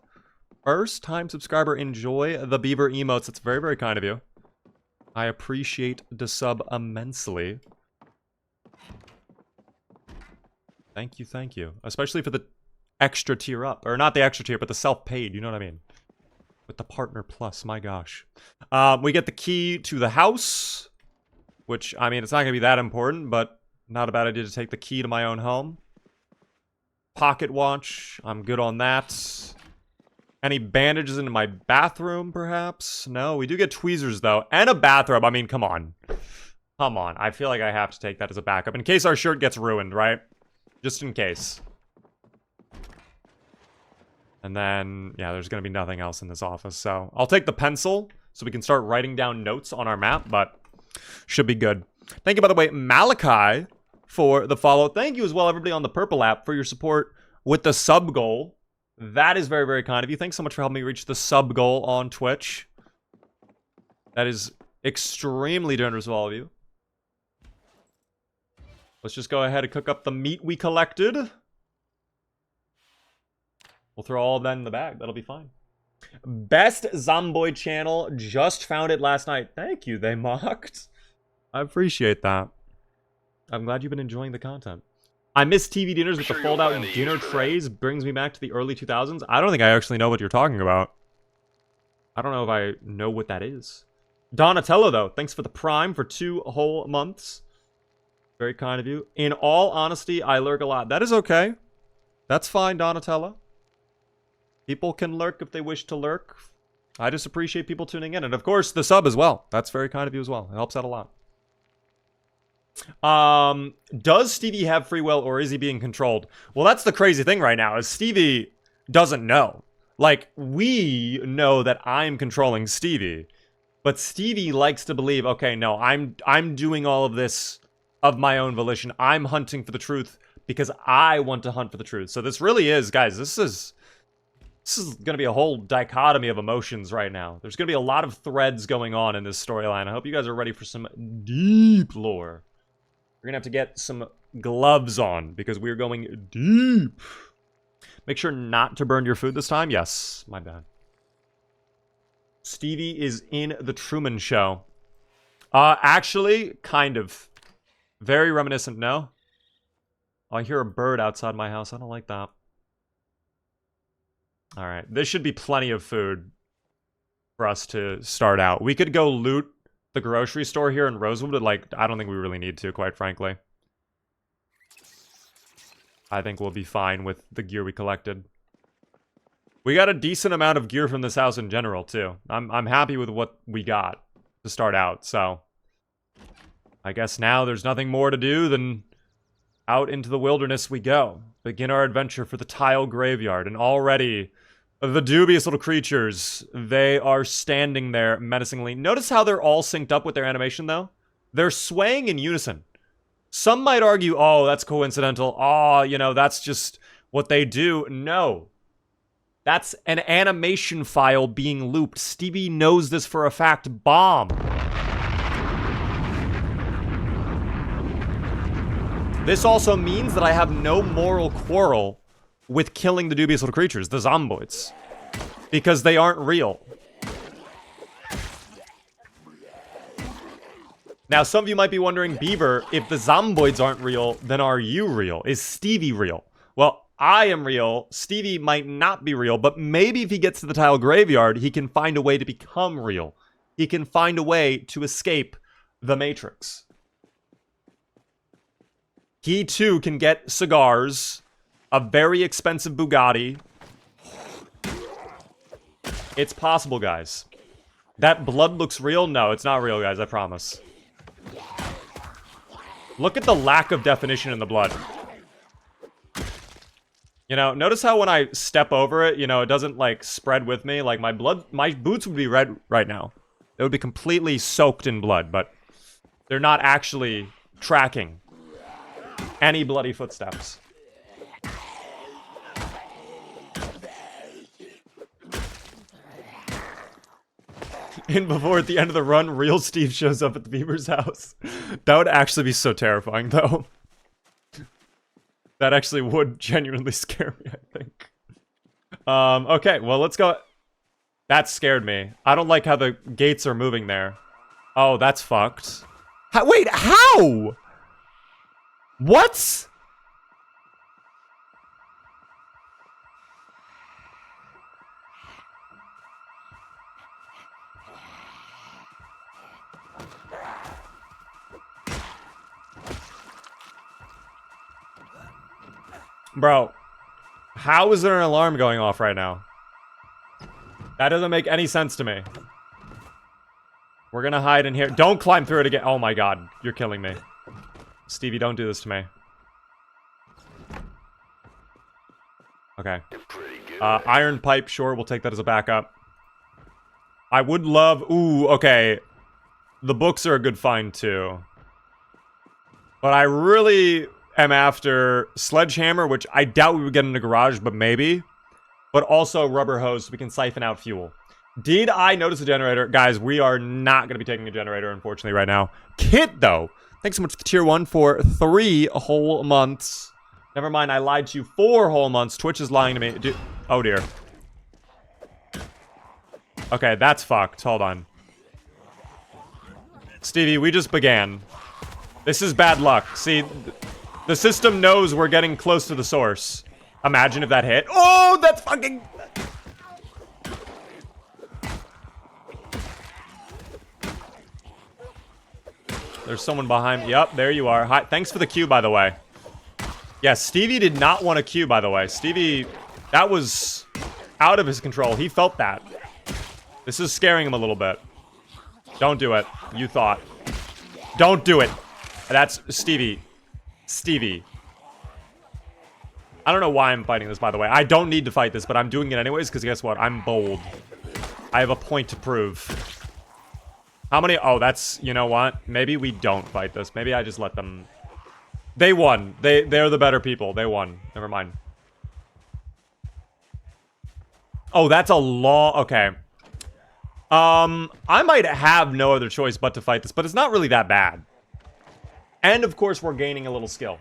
First time subscriber, enjoy the beaver emotes. It's very, very kind of you. I appreciate the sub immensely. Thank you, thank you. Especially for the extra tier up. Or not the extra tier, but the self-paid, you know what I mean? With the partner plus, my gosh. We get the key to the house. Which, I mean, it's not going to be that important, but not a bad idea to take the key to my own home. Pocket watch. I'm good on that. Any bandages in my bathroom, perhaps? No, we do get tweezers, though. And a bathrobe. I mean, come on. Come on. I feel like I have to take that as a backup. In case our shirt gets ruined, right? Just in case. And then, yeah, there's going to be nothing else in this office. So I'll take the pencil so we can start writing down notes on our map, but should be good. Thank you, by the way, Malachi, for the follow. Thank you as well, everybody on the Purple app, for your support with the sub goal. That is very, very kind of you. Thanks so much for helping me reach the sub goal on Twitch. That is extremely generous of all of you. Let's just go ahead and cook up the meat we collected. We'll throw all of that in the bag. That'll be fine. Best Zomboid channel. Just found it last night. Thank you, they mocked. I appreciate that. I'm glad you've been enjoying the content. I miss TV dinners with the fold-out dinner trays. Brings me back to the early 2000s. I don't think I actually know what you're talking about. I don't know if I know what that is. Donatello, though. Thanks for the Prime for 2 whole months. Very kind of you. In all honesty, I lurk a lot. That is okay. That's fine, Donatello. People can lurk if they wish to lurk. I just appreciate people tuning in. And of course, the sub as well. That's very kind of you as well. It helps out a lot. Does Stevie have free will or is he being controlled? Well, that's the crazy thing right now is Stevie doesn't know. Like, we know that I'm controlling Stevie. But Stevie likes to believe, okay, no, I'm doing all of this of my own volition. I'm hunting for the truth because I want to hunt for the truth. So this really is, guys, this is going to be a whole dichotomy of emotions right now. There's going to be a lot of threads going on in this storyline. I hope you guys are ready for some deep lore. We're going to have to get some gloves on because we're going deep. Make sure not to burn your food this time. Yes, my bad. Stevie is in the Truman Show. Actually, kind of. Very reminiscent, no? Oh, I hear a bird outside my house. I don't like that. Alright, this should be plenty of food for us to start out. We could go loot the grocery store here in Rosewood, but, like, I don't think we really need to, quite frankly. I think we'll be fine with the gear we collected. We got a decent amount of gear from this house in general, too. I'm happy with what we got to start out, so... I guess now there's nothing more to do than out into the wilderness we go. Begin our adventure for the tile graveyard, and already... the dubious little creatures, they are standing there menacingly. Notice how they're all synced up with their animation, though? They're swaying in unison. Some might argue, oh, that's coincidental. Oh, you know, that's just what they do. No. That's an animation file being looped. Stevie knows this for a fact. Bomb. This also means that I have no moral quarrel with killing the dubious little creatures, the zomboids, because they aren't real. Now, some of you might be wondering, Beaver, if the zomboids aren't real, then are you real? Is Stevie real? Well, I am real. Stevie might not be real, but maybe if he gets to the tile graveyard, he can find a way to become real. He can find a way to escape the Matrix. He, too, can get cigars, a very expensive Bugatti. It's possible, guys. That blood looks real? No, it's not real, guys, I promise. Look at the lack of definition in the blood. You know, notice how when I step over it, you know, it doesn't, like, spread with me. Like, my boots would be red right now. They would be completely soaked in blood, but they're not actually tracking any bloody footsteps. And before, at the end of the run, real Steve shows up at the Beaver's house. That would actually be so terrifying, though. That actually would genuinely scare me, I think. Okay, well, let's go. That scared me. I don't like how the gates are moving there. Oh, that's fucked. Wait, how? What? Bro, how is there an alarm going off right now? That doesn't make any sense to me. We're gonna hide in here. Don't climb through it again. Oh my god, you're killing me. Stevie, don't do this to me. Okay. Iron pipe, sure, we'll take that as a backup. I would love... Ooh, okay. The books are a good find, too. But I really am after Sledgehammer, which I doubt we would get in the garage, but maybe. But also rubber hose, so we can siphon out fuel. Did I notice a generator? Guys, we are not going to be taking a generator, unfortunately, right now. Kit, though. Thanks so much for the tier 1 for 3 whole months. Never mind, I lied to you 4 whole months. Twitch is lying to me. Dude, oh, dear. Okay, that's fucked. Hold on. Stevie, we just began. This is bad luck. See, the system knows we're getting close to the source. Imagine if that hit. Oh, that's fucking... There's someone behind me. Yep, there you are. Hi. Thanks for the cue, by the way. Yeah, Stevie did not want a cue, by the way. Stevie, that was out of his control. He felt that. This is scaring him a little bit. Don't do it. You thought. Don't do it. That's Stevie. Stevie. I don't know why I'm fighting this, by the way. I don't need to fight this, but I'm doing it anyways, because guess what? I'm bold. I have a point to prove. How many? Oh, that's, you know what? Maybe we don't fight this. Maybe I just let them. They won. They're the better people. They won. Never mind. Oh, that's a long. Okay. I might have no other choice but to fight this, but it's not really that bad. And of course, we're gaining a little skill.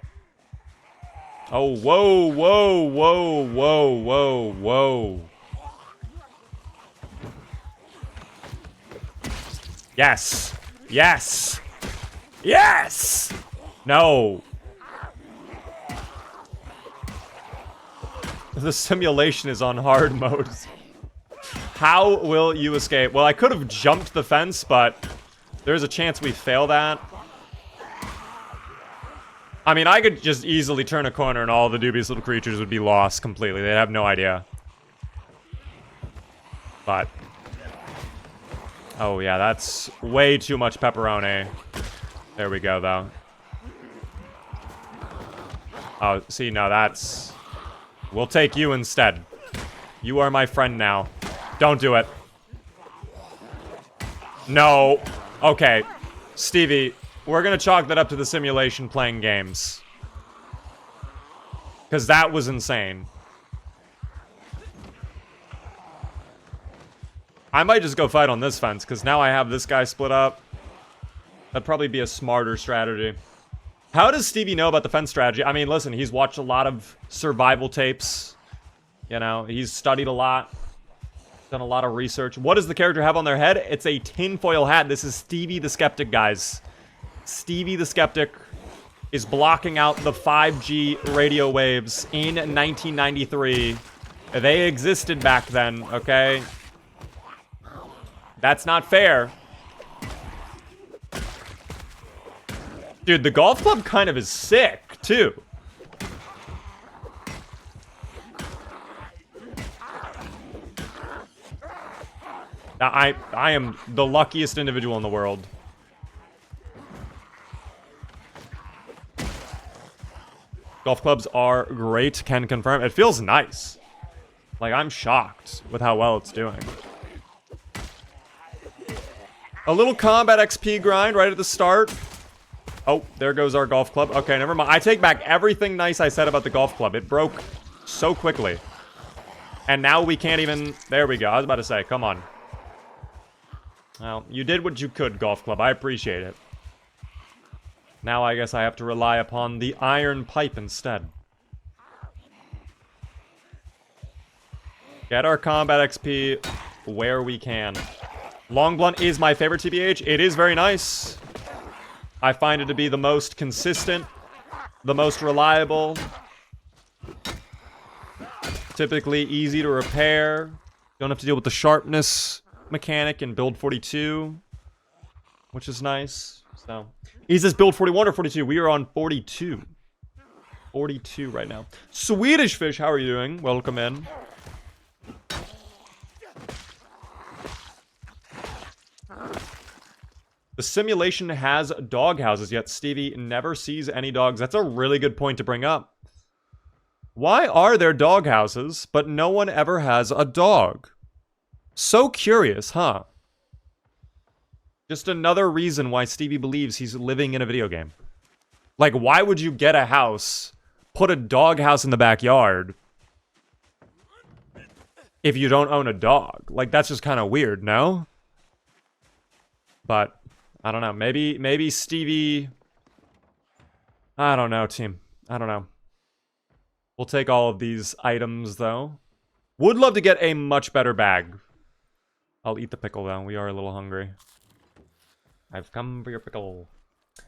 Oh, whoa, whoa, whoa, whoa, whoa, whoa. Yes. Yes. Yes! No. The simulation is on hard mode. How will you escape? Well, I could have jumped the fence, but there's a chance we fail that. I mean, I could just easily turn a corner and all the dubious little creatures would be lost completely. They'd have no idea. But... oh, yeah, that's way too much pepperoni. There we go, though. Oh, see, no, that's... we'll take you instead. You are my friend now. Don't do it. No. Okay. Stevie, we're gonna chalk that up to the simulation playing games. Because that was insane. I might just go fight on this fence, because now I have this guy split up. That'd probably be a smarter strategy. How does Stevie know about the fence strategy? I mean, listen, he's watched a lot of survival tapes. You know, he's studied a lot. Done a lot of research. What does the character have on their head? It's a tinfoil hat. This is Stevie the Skeptic, guys. Stevie the Skeptic is blocking out the 5G radio waves in 1993. They existed back then, okay? That's not fair. Dude, the golf club kind of is sick, too. Now, I am the luckiest individual in the world. Golf clubs are great, can confirm. It feels nice. Like, I'm shocked with how well it's doing. A little combat XP grind right at the start. Oh, there goes our golf club. Okay, never mind. I take back everything nice I said about the golf club. It broke so quickly. And now we can't even... there we go. I was about to say, come on. Well, you did what you could, golf club. I appreciate it. Now I guess I have to rely upon the iron pipe instead. Get our combat XP where we can. Long blunt is my favorite TBH. It is very nice. I find it to be the most consistent, the most reliable. Typically easy to repair. Don't have to deal with the sharpness mechanic in build 42, which is nice. So, is this build 41 or 42? We are on 42. 42 right now. Swedish Fish, how are you doing? Welcome in. The simulation has dog houses, yet Stevie never sees any dogs. That's a really good point to bring up. Why are there dog houses, but no one ever has a dog? So curious, huh? Just another reason why Stevie believes he's living in a video game. Like, why would you get a house, put a dog house in the backyard, if you don't own a dog? Like, that's just kind of weird, no? But, I don't know. Maybe Stevie... I don't know, team. I don't know. We'll take all of these items, though. Would love to get a much better bag. I'll eat the pickle, though. We are a little hungry. I've come for your pickle.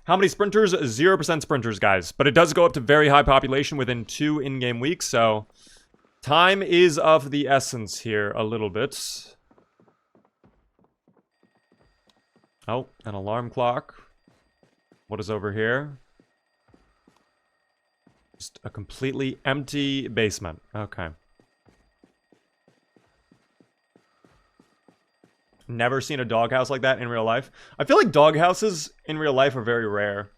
How many sprinters? 0% sprinters, guys. But it does go up to very high population within 2 in-game weeks, so... time is of the essence here a little bit. Oh, an alarm clock. What is over here? Just a completely empty basement. Okay. Never seen a doghouse like that in real life. I feel like doghouses in real life are very rare.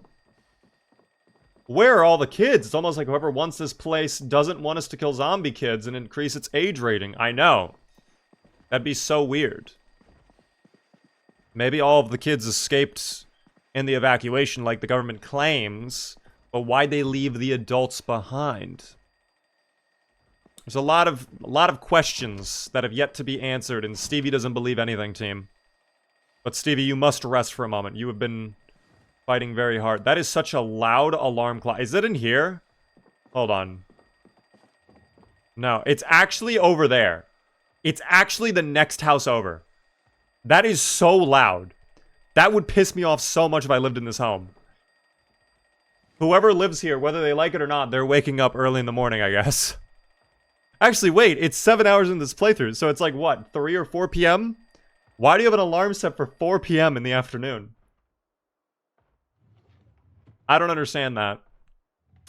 Where are all the kids? It's almost like whoever wants this place doesn't want us to kill zombie kids and increase its age rating. I know. That'd be so weird. Maybe all of the kids escaped in the evacuation like the government claims, but why'd they leave the adults behind? There's a lot of questions that have yet to be answered, and Stevie doesn't believe anything, team. But Stevie, you must rest for a moment. You have been fighting very hard. That is such a loud alarm clock. Is it in here? Hold on. No, it's actually over there. It's actually the next house over. That is so loud. That would piss me off so much if I lived in this home. Whoever lives here, whether they like it or not, they're waking up early in the morning, I guess. Actually, wait, it's 7 hours in this playthrough, so it's like, what, 3 or 4 p.m.? Why do you have an alarm set for 4 p.m. in the afternoon? I don't understand that.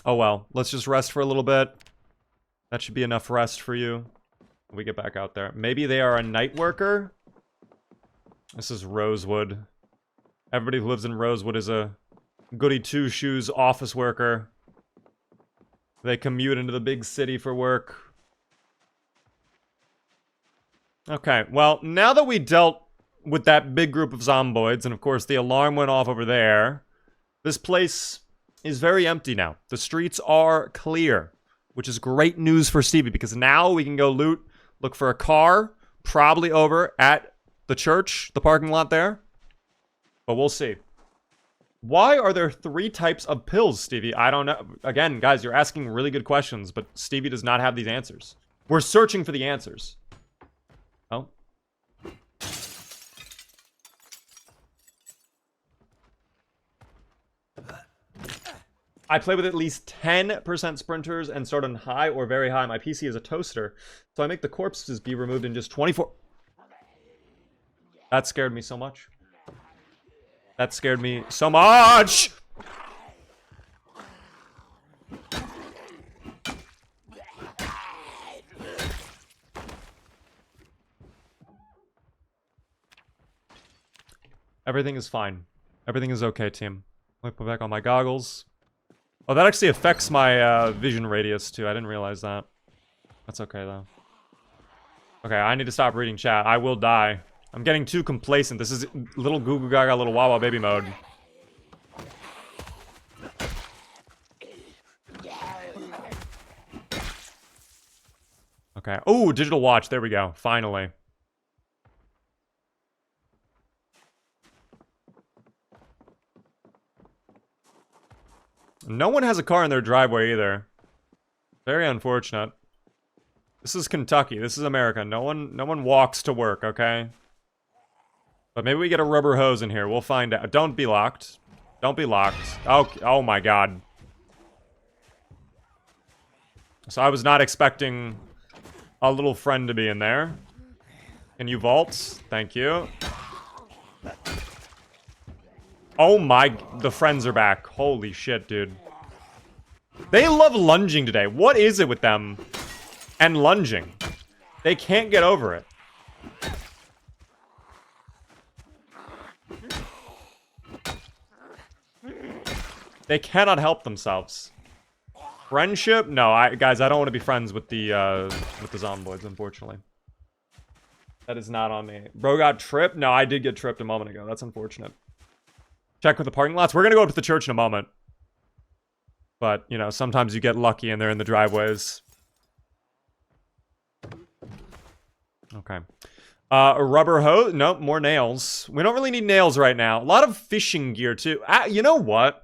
Oh well, let's just rest for a little bit. That should be enough rest for you. We get back out there. Maybe they are a night worker? This is Rosewood. Everybody who lives in Rosewood is a goody two-shoes office worker. They commute into the big city for work. Okay, well, now that we dealt with that big group of zomboids, and of course the alarm went off over there, this place is very empty now. The streets are clear, which is great news for Stevie, because now we can go loot, look for a car, probably over at the church, the parking lot there. But we'll see. Why are there 3 types of pills, Stevie? I don't know. Again, guys, you're asking really good questions, but Stevie does not have these answers. We're searching for the answers. Oh. I play with at least 10% sprinters and start on high or very high. My PC is a toaster, so I make the corpses be removed in just 24... That scared me so much. That scared me so much! Everything is fine. Everything is okay, team. Let me put back on my goggles. Oh, that actually affects my vision radius, too. I didn't realize that. That's okay, though. Okay, I need to stop reading chat. I will die. I'm getting too complacent. This is little goo goo gaga, little wawa baby mode. Okay. Oh, digital watch. There we go. Finally. No one has a car in their driveway either. Very unfortunate. This is Kentucky. This is America. No one walks to work, okay? But maybe we get a rubber hose in here. We'll find out. Don't be locked. Don't be locked. Oh my god. So I was not expecting a little friend to be in there. Can you vault? Thank you. Oh my... The friends are back. Holy shit, dude. They love lunging today. What is it with them and lunging? They can't get over it. They cannot help themselves. Friendship? No, guys, I don't want to be friends with the zomboids, unfortunately. That is not on me. Bro got tripped? No, I did get tripped a moment ago. That's unfortunate. Check with the parking lots. We're gonna go up to the church in a moment. But, you know, sometimes you get lucky and they're in the driveways. Okay. A rubber hose? Nope, more nails. We don't really need nails right now. A lot of fishing gear, too. You know what?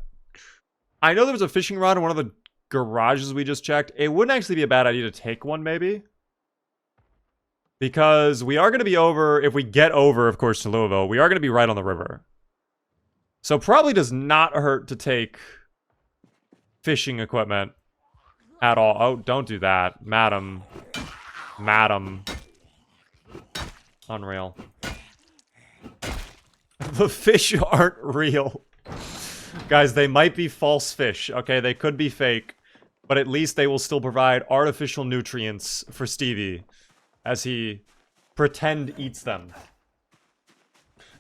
I know there was a fishing rod in one of the garages we just checked. It wouldn't actually be a bad idea to take one, maybe. Because we are going to be over, if we get over, of course, to Louisville, we are going to be right on the river. So probably does not hurt to take fishing equipment at all. Oh, don't do that. Madam. Madam. Unreal. The fish aren't real. Guys, they might be false fish, okay? They could be fake, but at least they will still provide artificial nutrients for Stevie as he pretend eats them.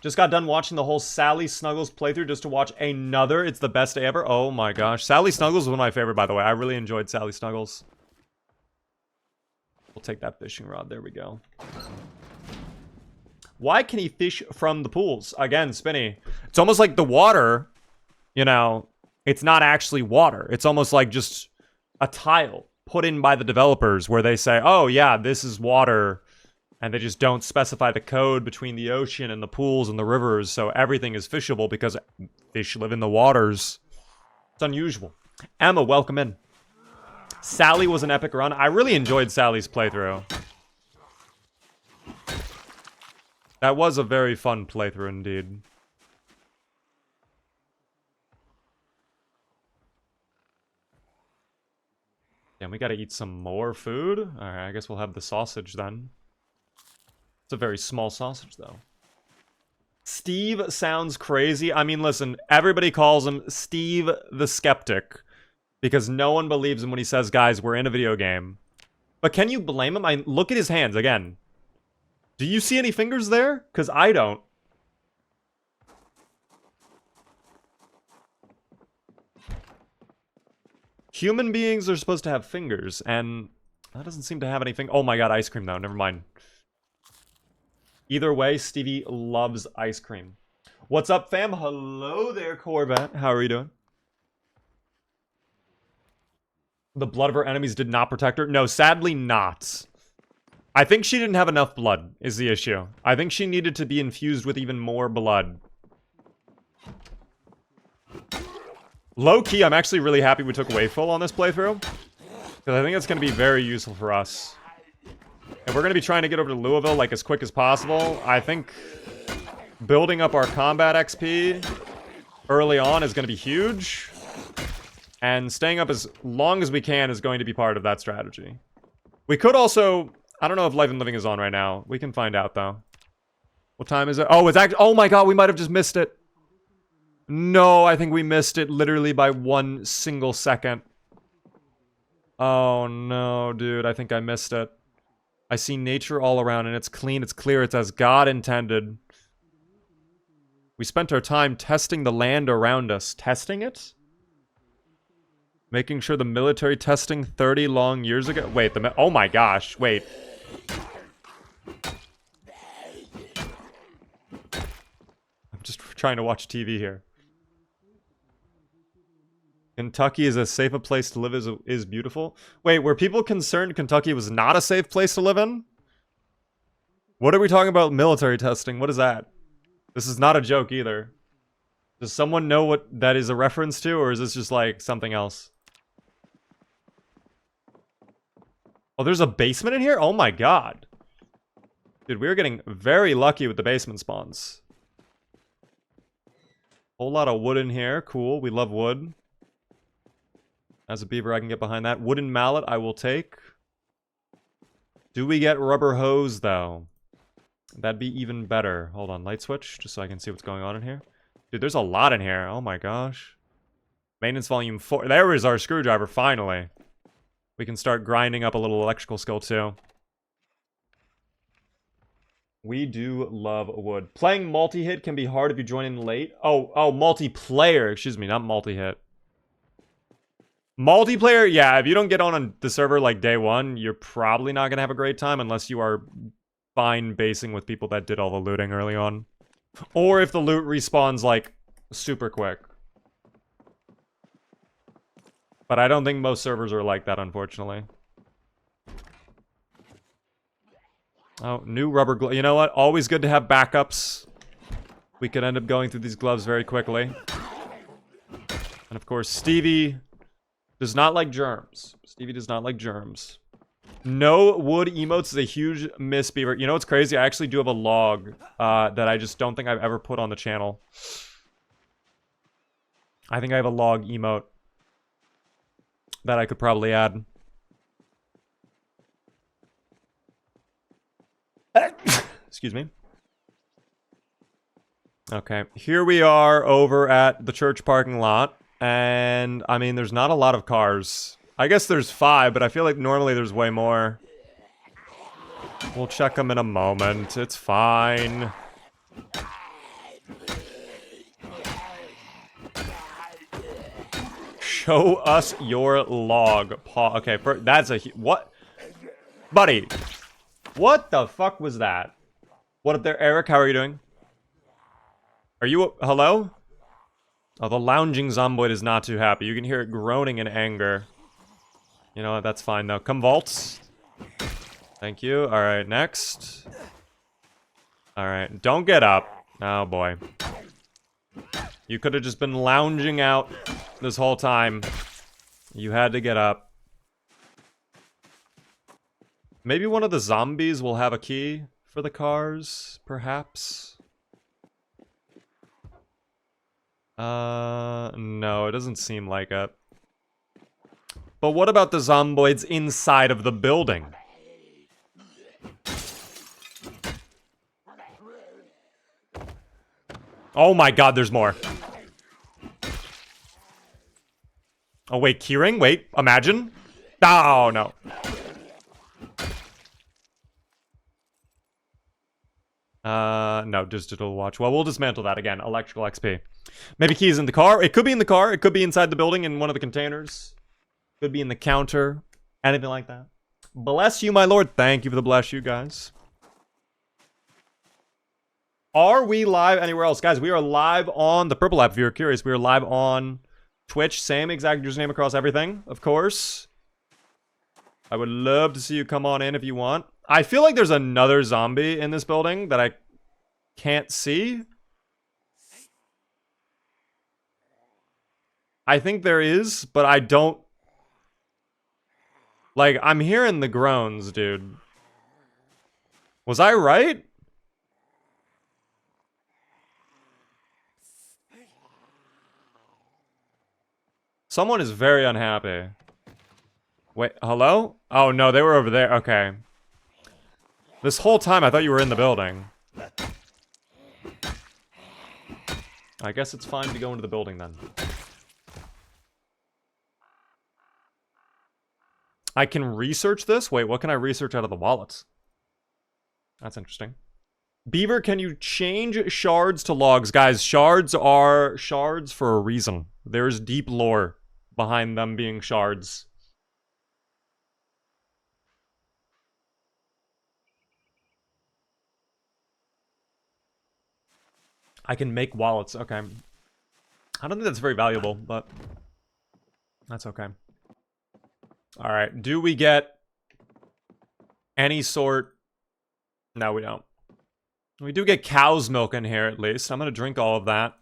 Just got done watching the whole Sally Snuggles playthrough just to watch another. It's the best day ever. Oh my gosh. Sally Snuggles was one of my favorite, by the way. I really enjoyed Sally Snuggles. We'll take that fishing rod. There we go. Why can he fish from the pools? Again, Spinny. It's almost like the water, you know, it's not actually water. It's almost like just a tile put in by the developers where they say, oh yeah, this is water. And they just don't specify the code between the ocean and the pools and the rivers. So everything is fishable because fish live in the waters. It's unusual. Emma, welcome in. Sally was an epic run. I really enjoyed Sally's playthrough. That was a very fun playthrough indeed. Damn, we gotta eat some more food? Alright, I guess we'll have the sausage then. It's a very small sausage, though. Steve sounds crazy. I mean, listen, everybody calls him Steve the Skeptic. Because no one believes him when he says, guys, we're in a video game. But can you blame him? Look at his hands, again. Do you see any fingers there? Because I don't. Human beings are supposed to have fingers, and that doesn't seem to have anything. Oh my god, ice cream, though. Never mind. Either way, Stevie loves ice cream. What's up, fam? Hello there, Corvette. How are you doing? The blood of her enemies did not protect her? No, sadly not. I think she didn't have enough blood, is the issue. I think she needed to be infused with even more blood. Low-key, I'm actually really happy we took Wayful on this playthrough. Because I think it's going to be very useful for us. If we're going to be trying to get over to Louisville, like, as quick as possible, I think building up our combat XP early on is going to be huge. And staying up as long as we can is going to be part of that strategy. We could also... I don't know if Life and Living is on right now. We can find out, though. What time is it? Oh, it's actually... Oh my god, we might have just missed it. No, I think we missed it literally by 1 single second. Oh no, dude. I think I missed it. I see nature all around, and it's clean, it's clear, it's as God intended. We spent our time testing the land around us. Testing it? Making sure the military testing 30 long years ago? Wait, oh my gosh, wait. I'm just trying to watch TV here. Kentucky is as safe a place to live as is beautiful. Wait, were people concerned Kentucky was not a safe place to live in? What are we talking about military testing? What is that? This is not a joke either. Does someone know what that is a reference to, or is this just like something else? Oh, there's a basement in here? Oh my god. Dude, we're getting very lucky with the basement spawns. Whole lot of wood in here. Cool, we love wood. As a beaver, I can get behind that. Wooden mallet, I will take. Do we get rubber hose, though? That'd be even better. Hold on, light switch, just so I can see what's going on in here. Dude, there's a lot in here. Oh my gosh. Maintenance volume 4. There is our screwdriver, finally. We can start grinding up a little electrical skill, too. We do love wood. Playing multi-hit can be hard if you join in late. Oh, multiplayer. Excuse me, not multi-hit. Multiplayer, yeah, if you don't get on the server like day one, you're probably not going to have a great time unless you are fine basing with people that did all the looting early on. Or if the loot respawns, like, super quick. But I don't think most servers are like that, unfortunately. Oh, new rubber glove. You know what? Always good to have backups. We could end up going through these gloves very quickly. And of course, Stevie does not like germs. Stevie does not like germs. No wood emotes is a huge miss, Beaver. You know what's crazy? I actually do have a log that I just don't think I've ever put on the channel. I think I have a log emote that I could probably add. Excuse me. Okay, here we are over at the church parking lot. And, I mean, there's not a lot of cars. I guess there's 5, but I feel like normally there's way more. We'll check them in a moment. It's fine. Show us your log. Okay, that's a... What? Buddy. What the fuck was that? What up there, Eric? How are you doing? Are you... hello? Oh, the lounging Zomboid is not too happy. You can hear it groaning in anger. You know what? That's fine, though. Come vaults. Thank you. Alright, next. Alright, don't get up. Oh, boy. You could have just been lounging out this whole time. You had to get up. Maybe one of the zombies will have a key for the cars, perhaps? No, it doesn't seem like it. But what about the zomboids inside of the building? Oh my god, there's more. Oh wait, keyring? Wait, imagine? Oh no. No, digital watch. Well, we'll dismantle that again. Electrical XP. Maybe keys in the car. It could be in the car. It could be inside the building in one of the containers. Could be in the counter. Anything like that. Bless you, my lord. Thank you for the bless you, guys. Are we live anywhere else? Guys, we are live on the Purple app, if you're curious. We are live on Twitch. Same exact username across everything, of course. I would love to see you come on in if you want. I feel like there's another zombie in this building that I can't see. I think there is, but I don't... like, I'm hearing the groans, dude. Was I right? Someone is very unhappy. Wait, hello? Oh, no, they were over there. Okay. This whole time, I thought you were in the building. I guess it's fine to go into the building, then. I can research this? Wait, what can I research out of the wallets? That's interesting. Beaver, can you change shards to logs? Guys, shards are shards for a reason. There's deep lore behind them being shards. I can make wallets. Okay. I don't think that's very valuable, but that's okay. All right. Do we get any sort? No, we don't. We do get cow's milk in here, at least. I'm going to drink all of that.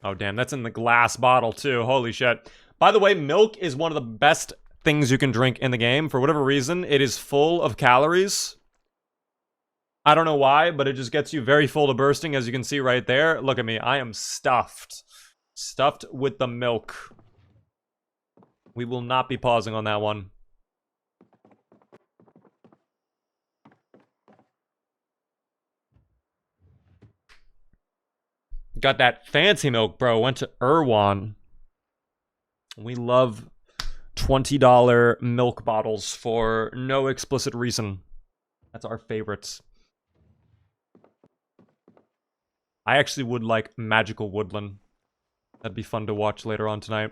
Oh, damn. That's in the glass bottle, too. Holy shit. By the way, milk is one of the best things you can drink in the game. For whatever reason, it is full of calories. I don't know why, but it just gets you very full to bursting, as you can see right there. Look at me. I am stuffed. Stuffed with the milk. We will not be pausing on that one. Got that fancy milk, bro. Went to Erewhon. We love $20 milk bottles for no explicit reason. That's our favorites. I actually would like Magical Woodland. That'd be fun to watch later on tonight.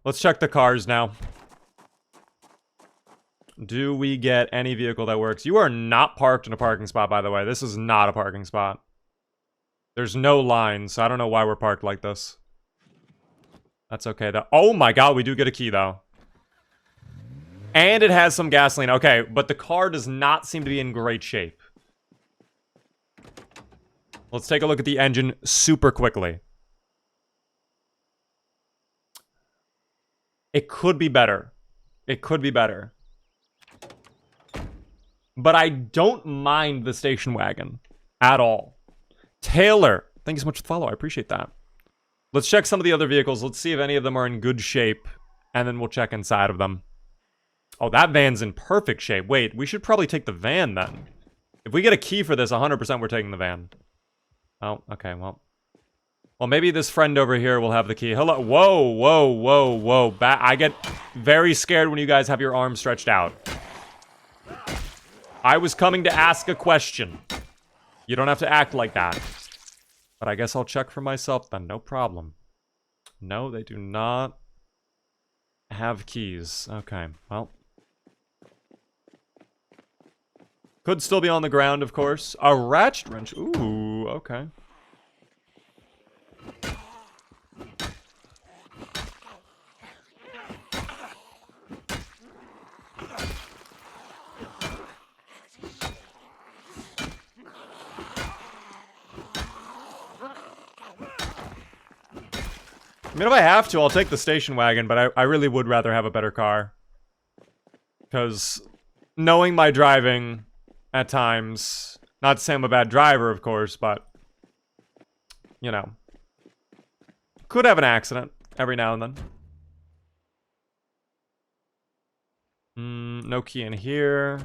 Let's check the cars now. Do we get any vehicle that works? You are not parked in a parking spot, by the way. This is not a parking spot. There's no lines, so I don't know why we're parked like this. That's okay, though. Oh my god, we do get a key, though. And it has some gasoline. Okay, but the car does not seem to be in great shape. Let's take a look at the engine super quickly. It could be better. It could be better. But I don't mind the station wagon at all. Taylor, thank you so much for the follow. I appreciate that. Let's check some of the other vehicles. Let's see if any of them are in good shape. And then we'll check inside of them. Oh, that van's in perfect shape. Wait, we should probably take the van then. If we get a key for this, 100% we're taking the van. Oh, okay, well. Well, maybe this friend over here will have the key. Hello. Whoa, whoa, whoa, whoa. I get very scared when you guys have your arms stretched out. I was coming to ask a question. You don't have to act like that. But I guess I'll check for myself then. No problem. No, they do not have keys. Okay, well. Could still be on the ground, of course. A ratchet wrench. Ooh, okay. I mean, if I have to, I'll take the station wagon, but I really would rather have a better car. Because knowing my driving at times, not to say I'm a bad driver, of course, but, you know, could have an accident every now and then. No key in here.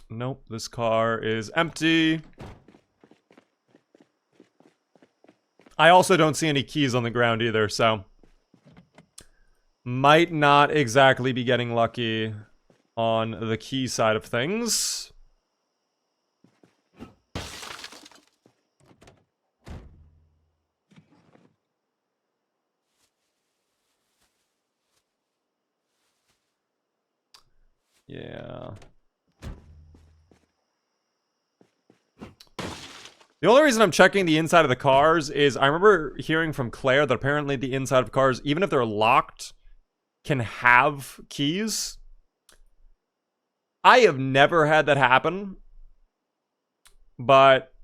Nope, this car is empty. I also don't see any keys on the ground either, so might not exactly be getting lucky on the key side of things. Yeah. The only reason I'm checking the inside of the cars is I remember hearing from Claire that apparently the inside of cars, even if they're locked, can have keys. I have never had that happen, but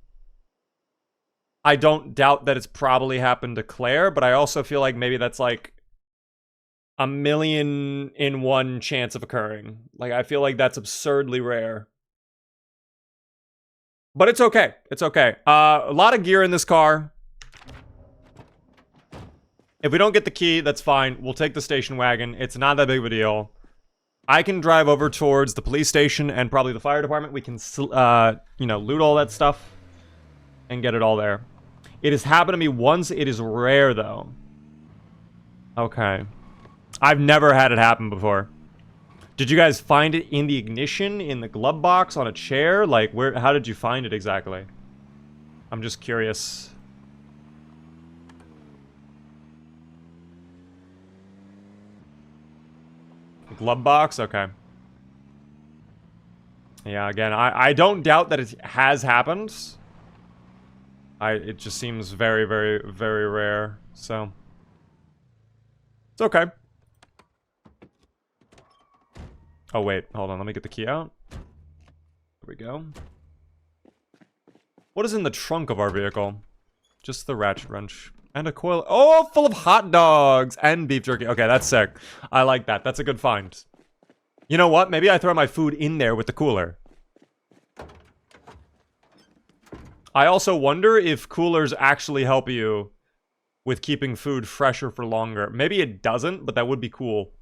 I don't doubt that it's probably happened to Claire, but I also feel like maybe that's like a 1,000,000 chance of occurring. Like, I feel like that's absurdly rare. But it's okay. It's okay. A lot of gear in this car. If we don't get the key, that's fine. We'll take the station wagon. It's not that big of a deal. I can drive over towards the police station and probably the fire department. We can, you know, loot all that stuff and get it all there. It has happened to me once. It is rare, though. Okay. I've never had it happen before. Did you guys find it in the ignition, in the glove box, on a chair? Like, where? How did you find it exactly? I'm just curious. The glove box? Okay. Yeah, again, I don't doubt that it has happened. It just seems very, very, very rare, so. It's okay. Oh, wait. Hold on. Let me get the key out. There we go. What is in the trunk of our vehicle? Just the ratchet wrench. And a coil. Oh, full of hot dogs and beef jerky. Okay, that's sick. I like that. That's a good find. You know what? Maybe I throw my food in there with the cooler. I also wonder if coolers actually help you with keeping food fresher for longer. Maybe it doesn't, but that would be cool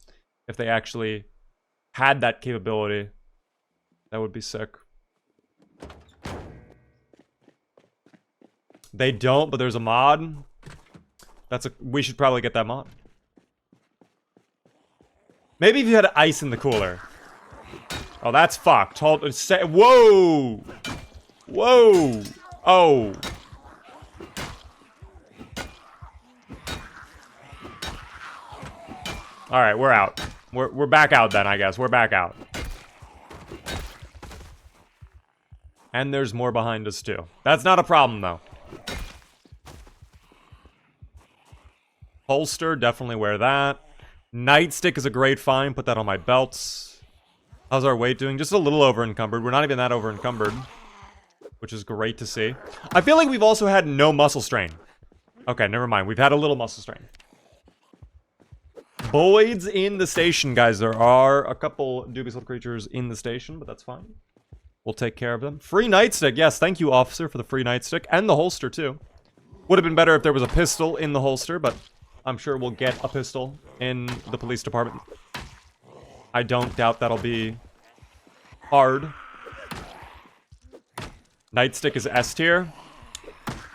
if they actually had that capability. That would be sick. They don't, but there's a mod. We should probably get that mod. Maybe if you had ice in the cooler. Oh, that's fucked. Whoa! Whoa! Oh. Alright, we're out. We're back out then, I guess. We're back out. And there's more behind us, too. That's not a problem, though. Holster, definitely wear that. Nightstick is a great find. Put that on my belts. How's our weight doing? Just a little over-encumbered. We're not even that over-encumbered, which is great to see. I feel like we've also had no muscle strain. Okay, never mind. We've had a little muscle strain. Boyd's in the station, guys. There are a couple dubious little creatures in the station, but that's fine. We'll take care of them. Free nightstick. Yes, thank you, officer, for the free nightstick. And the holster, too. Would have been better if there was a pistol in the holster, but I'm sure we'll get a pistol in the police department. I don't doubt that'll be hard. Nightstick is S tier.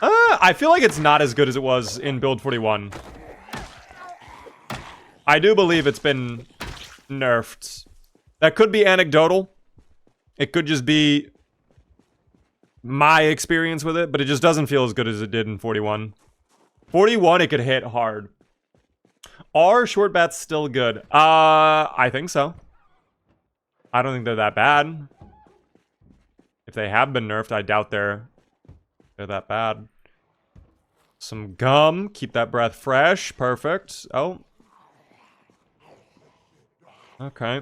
I feel like it's not as good as it was in Build 41. I do believe it's been nerfed. That could be anecdotal. It could just be my experience with it, but it just doesn't feel as good as it did in 41. 41, it could hit hard. Are short bats still good? I think so. I don't think they're that bad. If they have been nerfed, I doubt they're that bad. Some gum. Keep that breath fresh. Perfect. Oh. Okay.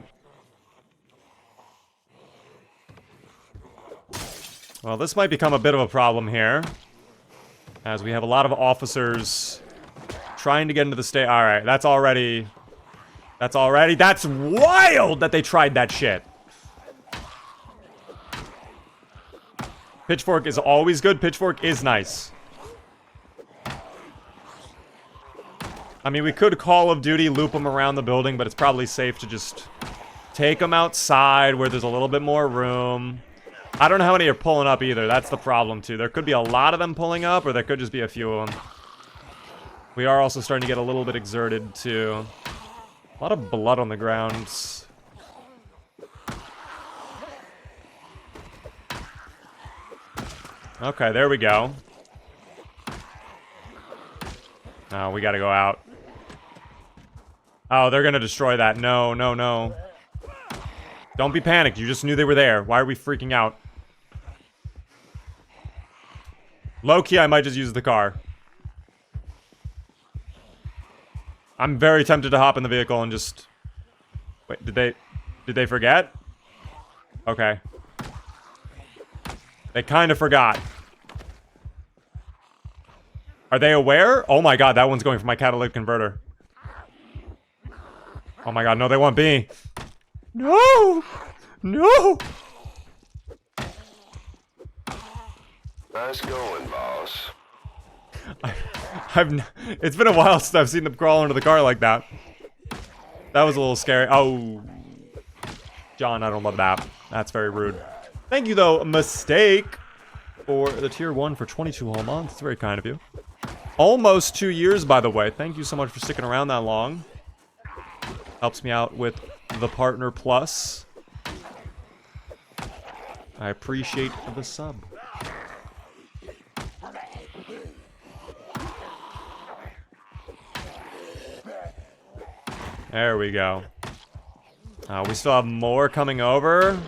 Well, this might become a bit of a problem here, as we have a lot of officers trying to get into the state. All right, that's wild that they tried that shit. Pitchfork is always good. Pitchfork is nice. I mean, we could Call of Duty loop them around the building, but it's probably safe to just take them outside where there's a little bit more room. I don't know how many are pulling up either. That's the problem, too. There could be a lot of them pulling up, or there could just be a few of them. We are also starting to get a little bit exerted, too. A lot of blood on the ground. Okay, there we go. Oh, we gotta go out. Oh, they're gonna destroy that. No, no, no. Don't be panicked. You just knew they were there. Why are we freaking out? Low-key, I might just use the car. I'm very tempted to hop in the vehicle and just... Wait, did they forget? Okay. They kind of forgot. Are they aware? Oh my god, that one's going for my catalytic converter. Oh my god, no, they want B. No! No! Nice going, boss. It's been a while since I've seen them crawl into the car like that. That was a little scary. Oh. John, I don't love that. That's very rude. Thank you, though, Mistake, for the tier 1 for 22 whole months. It's very kind of you. Almost 2 years, by the way. Thank you so much for sticking around that long. Helps me out with the Partner Plus. I appreciate the sub. There we go. We still have more coming over.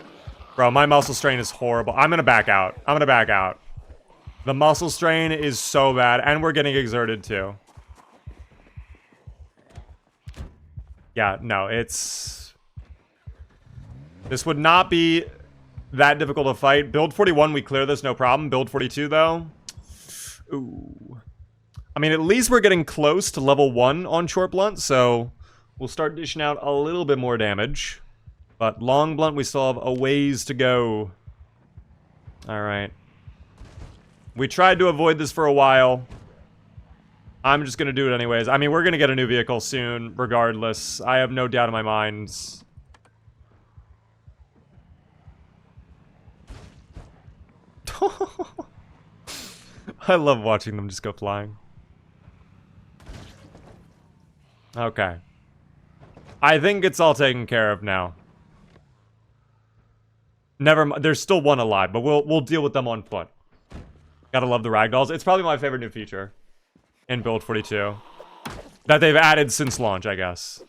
Bro, my muscle strain is horrible. I'm gonna back out. I'm gonna back out. The muscle strain is so bad, and we're getting exerted too. Yeah, no, it's... This would not be that difficult to fight. Build 41, we clear this, no problem. Build 42, though. Ooh. I mean, at least we're getting close to level 1 on short blunt, so we'll start dishing out a little bit more damage. But long blunt, we still have a ways to go. Alright. We tried to avoid this for a while. I'm just gonna do it anyways. I mean, we're gonna get a new vehicle soon, regardless. I have no doubt in my mind. I love watching them just go flying. Okay. I think it's all taken care of now. Never mind. There's still one alive, but we'll deal with them on foot. Gotta love the ragdolls. It's probably my favorite new feature in Build 42 that they've added since launch, I guess.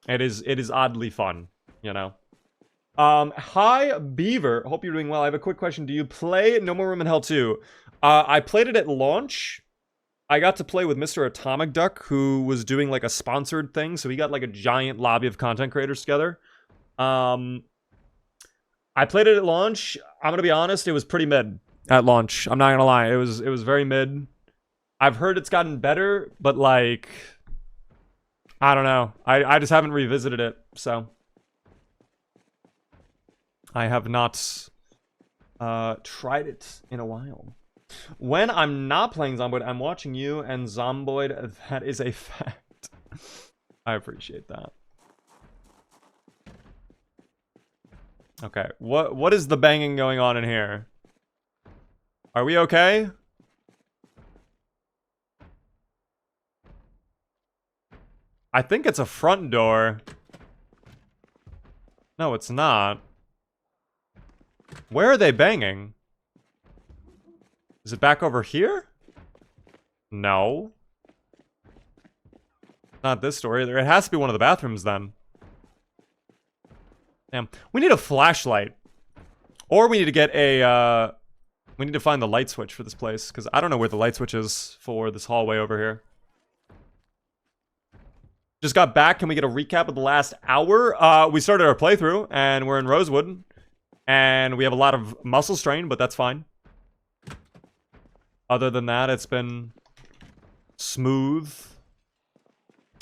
It is oddly fun, you know. Hi, Beaver. Hope you're doing well. I have a quick question. Do you play No More Room in Hell 2? I played it at launch. I got to play with Mr. Atomic Duck, who was doing, like, a sponsored thing. So he got, like, a giant lobby of content creators together. I played it at launch. I'm gonna be honest, it was pretty mid at launch. I'm not gonna lie. It was very mid. I've heard it's gotten better, but, like... I don't know. I just haven't revisited it, so... I have not tried it in a while. When I'm not playing Zomboid, I'm watching you and Zomboid. That is a fact. I appreciate that. Okay, what is the banging going on in here? Are we okay? I think it's a front door. No, it's not. Where are they banging? Is it back over here? No. Not this door either. It has to be one of the bathrooms then. Damn. We need a flashlight. Or we need to get a, we need to find the light switch for this place. Because I don't know where the light switch is for this hallway over here. Just got back. Can we get a recap of the last hour? We started our playthrough, and we're in Rosewood. And we have a lot of muscle strain, but that's fine. Other than that, it's been smooth.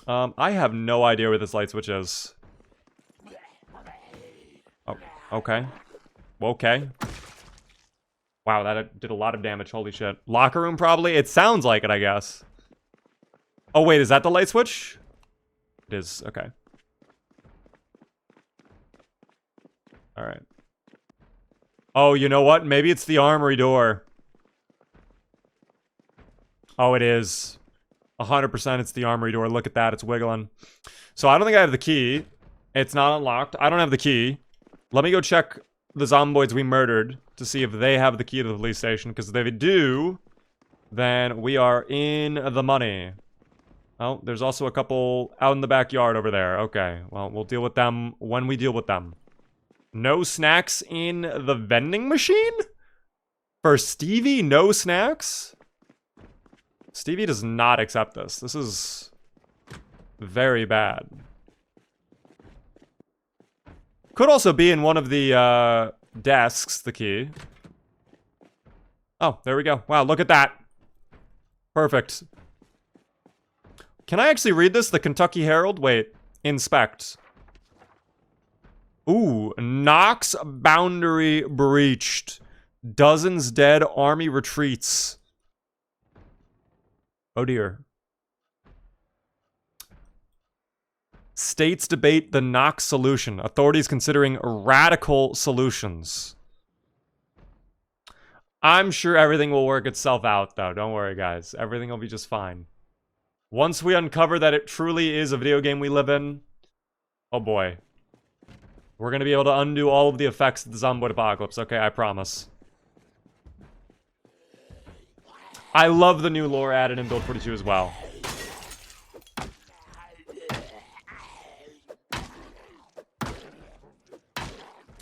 I have no idea where this light switch is. Oh, okay. Okay. Wow, that did a lot of damage. Holy shit. Locker room, probably? It sounds like it, I guess. Oh, wait, is that the light switch? It is. Okay. Alright. Oh, you know what? Maybe it's the armory door. Oh, it is. 100% it's the armory door. Look at that. It's wiggling. So I don't think I have the key. It's not unlocked. I don't have the key. Let me go check the zomboids we murdered to see if they have the key to the police station. Because if they do, then we are in the money. Oh, there's also a couple out in the backyard over there. Okay, well, we'll deal with them when we deal with them. No snacks in the vending machine? For Stevie, no snacks? Stevie does not accept this. This is very bad. Could also be in one of the desks, the key. Oh, there we go. Wow, look at that. Perfect. Can I actually read this? The Kentucky Herald? Wait. Inspect. Ooh. Knox boundary breached. Dozens dead. Army retreats. Oh dear. States debate the Knox solution. Authorities considering radical solutions. I'm sure everything will work itself out, though. Don't worry, guys. Everything will be just fine. Once we uncover that it truly is a video game we live in, oh boy. We're going to be able to undo all of the effects of the Zomboid apocalypse. Okay, I promise. I love the new lore added in Build 42 as well.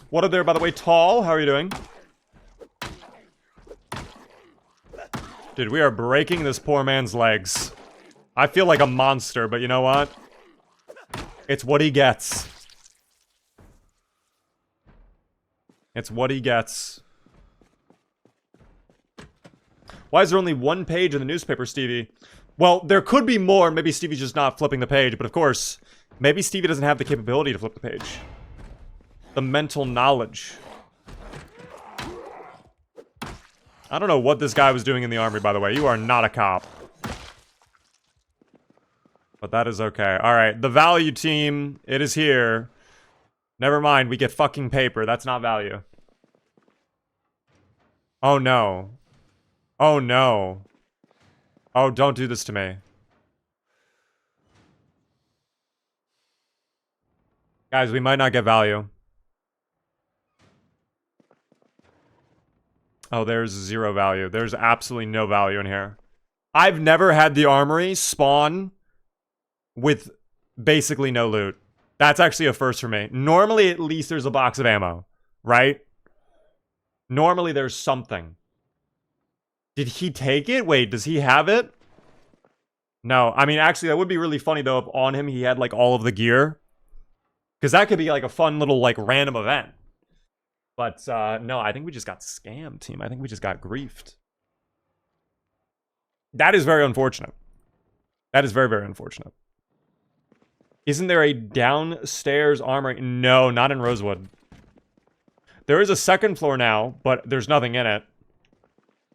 What are there, by the way? Tall, how are you doing? Dude, we are breaking this poor man's legs. I feel like a monster, but you know what? It's what he gets. It's what he gets. Why is there only one page in the newspaper, Stevie? Well, there could be more. Maybe Stevie's just not flipping the page, but of course, maybe Stevie doesn't have the capability to flip the page. The mental knowledge. I don't know what this guy was doing in the army, by the way. You are not a cop. But that is okay. Alright, the value team, it is here. Never mind, we get fucking paper. That's not value. Oh no. Oh no. Oh, don't do this to me. Guys, we might not get value. Oh, there's 0 value. There's absolutely no value in here. I've never had the armory spawn with basically no loot. That's actually a first for me. Normally, at least there's a box of ammo, right? Normally, there's something. Did he take it? Wait, does he have it? No, I mean, actually, that would be really funny, though, if on him he had, like, all of the gear. Because that could be, like, a fun little, like, random event. But, no, I think we just got scammed, team. I think we just got griefed. That is very unfortunate. That is very, very unfortunate. Isn't there a downstairs armory? No, not in Rosewood. There is a second floor now, but there's nothing in it.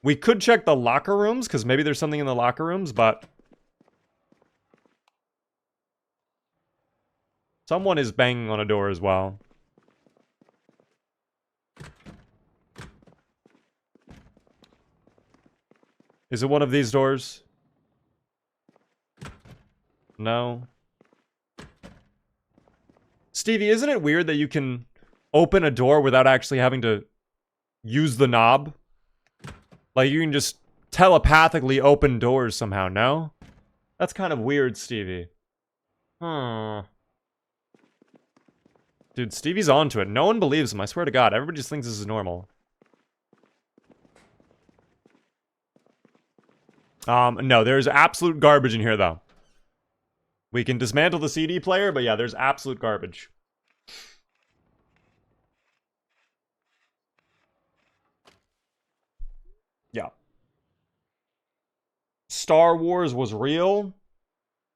We could check the locker rooms, because maybe there's something in the locker rooms, but... someone is banging on a door as well. Is it one of these doors? No. Stevie, isn't it weird that you can open a door without actually having to use the knob? Like, you can just telepathically open doors somehow, no? That's kind of weird, Stevie. Hmm. Dude, Stevie's onto it. No one believes him, I swear to God. Everybody just thinks this is normal. No, there's absolute garbage in here, though. We can dismantle the CD player, but yeah, there's absolute garbage. Yeah. Star Wars was real.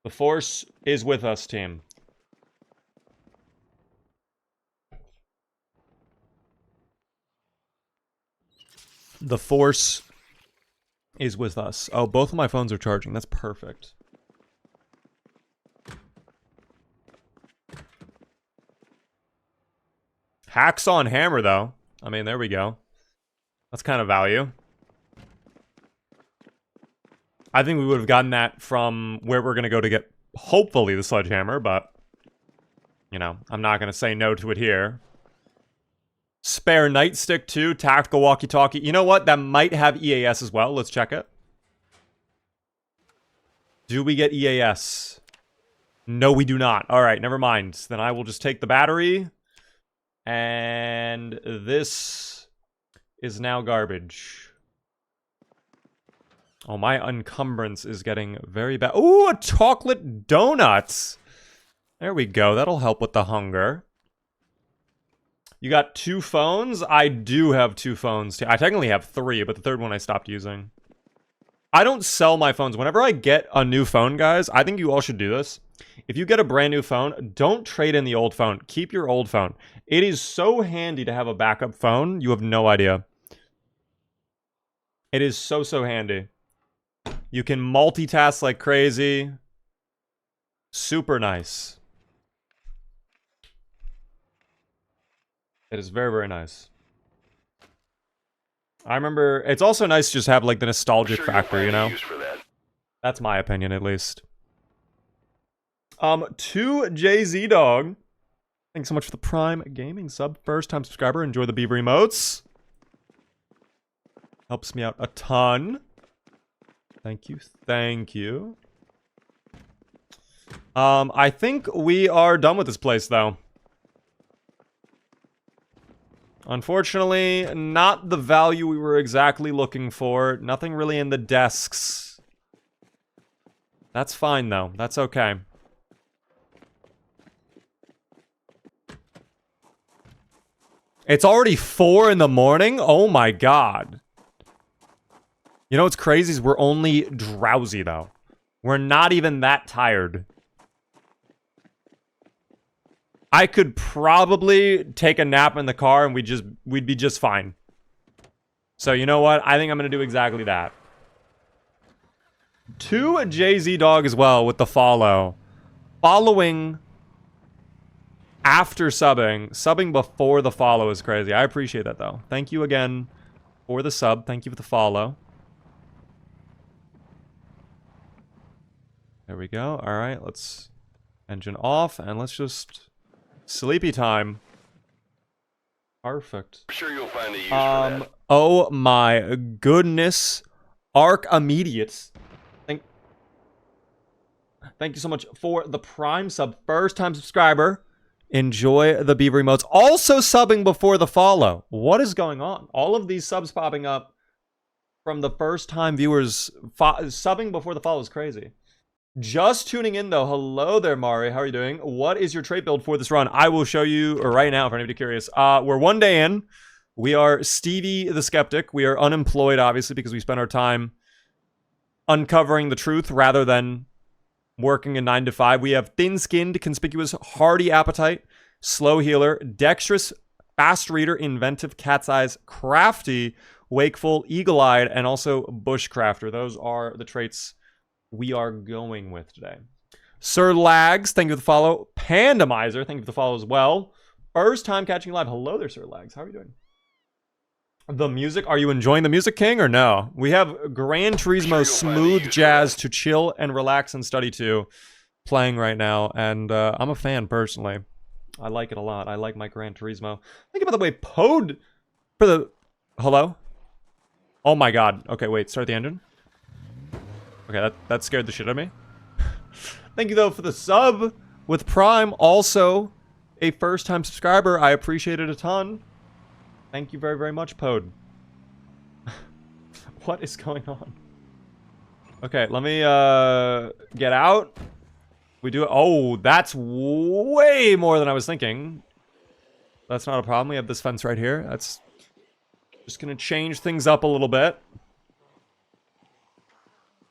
The Force is with us, team. The Force is with us. Oh, both of my phones are charging. That's perfect. Hacksaw and hammer, though. I mean, there we go. That's kind of value. I think we would have gotten that from where we're going to go to get, hopefully, the sledgehammer, but, you know, I'm not going to say no to it here. Spare nightstick, too. Tactical walkie-talkie. You know what? That might have EAS as well. Let's check it. Do we get EAS? No, we do not. All right, never mind. Then I will just take the battery. And this is now garbage. Oh, my encumbrance is getting very bad. Ooh, a chocolate donut. There we go. That'll help with the hunger. You got 2 phones? I do have 2 phones. I technically have 3, but the third one I stopped using. I don't sell my phones. Whenever I get a new phone, guys, I think you all should do this. If you get a brand new phone, don't trade in the old phone. Keep your old phone. It is so handy to have a backup phone. You have no idea. It is so, so handy. You can multitask like crazy. Super nice. It is very, very nice. I remember, it's also nice to just have like the nostalgic factor, you know? That's my opinion, at least. To Jay-Z Dog. Thanks so much for the Prime Gaming sub. First time subscriber. Enjoy the Beaver emotes. Helps me out a ton. Thank you. Thank you. I think we are done with this place, though. Unfortunately, not the value we were exactly looking for. Nothing really in the desks. That's fine, though. That's okay. It's already 4 in the morning? Oh my god. You know what's crazy is we're only drowsy, though. We're not even that tired. I could probably take a nap in the car and we'd be just fine. So you know what? I think I'm going to do exactly that. To Jay-Z Dog as well with the follow. Following after subbing. Subbing before the follow is crazy. I appreciate that, though. Thank you again for the sub. Thank you for the follow. There we go. All right, let's engine off and let's just sleepy time. Perfect. I'm sure you'll find a use for that. Oh my goodness. Arc Immediate. Thank you so much for the Prime sub. First time subscriber. Enjoy the Beaver emotes. Also subbing before the follow. What is going on? All of these subs popping up from the first time viewers. Subbing before the follow is crazy. Just tuning in, though. Hello there, Mari. How are you doing? What is your trait build for this run? I will show you right now for anybody curious. We're 1 day in. We are Stevie the Skeptic. We are unemployed, obviously, because we spent our time uncovering the truth rather than working a 9 to 5. We have thin-skinned, conspicuous, hardy appetite, slow healer, dexterous, fast reader, inventive, cat's eyes, crafty, wakeful, eagle-eyed, and also bushcrafter. Those are the traits we are going with today. Sir Lags, thank you for the follow. Pandemizer, thank you for the follow as well. First time catching live. Hello there, Sir Lags. How are you doing? The music, are you enjoying the music, King, or no? We have Gran Turismo smooth jazz to chill and relax and study to playing right now, and I'm a fan personally. I like it a lot. I like my Gran Turismo. Think about the way Pod for the... Hello? Oh my god. Okay, wait, start the engine. Okay, that scared the shit out of me. Thank you, though, for the sub. with Prime. Also, a first-time subscriber. I appreciate it a ton. Thank you very, very much, Pod. What is going on? Okay, let me get out. We do it. Oh, that's way more than I was thinking. That's not a problem. We have this fence right here. That's just gonna change things up a little bit.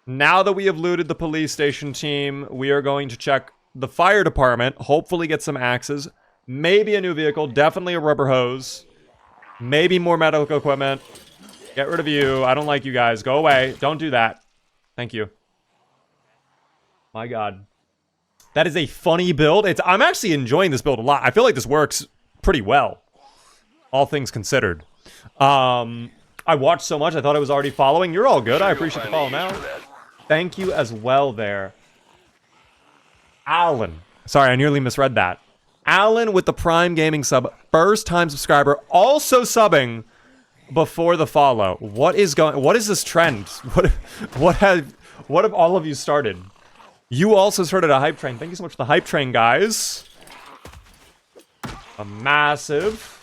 Now that we have looted the police station team, we are going to check the fire department. Hopefully get some axes. Maybe a new vehicle. Definitely a rubber hose. Maybe more medical equipment. Get rid of you. I don't like you guys. Go away. Don't do that. Thank you. My God. That is a funny build. I'm actually enjoying this build a lot. I feel like this works pretty well, all things considered. I watched so much, I thought I was already following. You're all good. I appreciate the follow now. Thank you as well there. Alan. Sorry, I nearly misread that. Alan with the Prime Gaming sub. First time subscriber. Also subbing before the follow. What is this trend? What have all of you started? You also started a hype train. Thank you so much for the hype train, guys. A massive.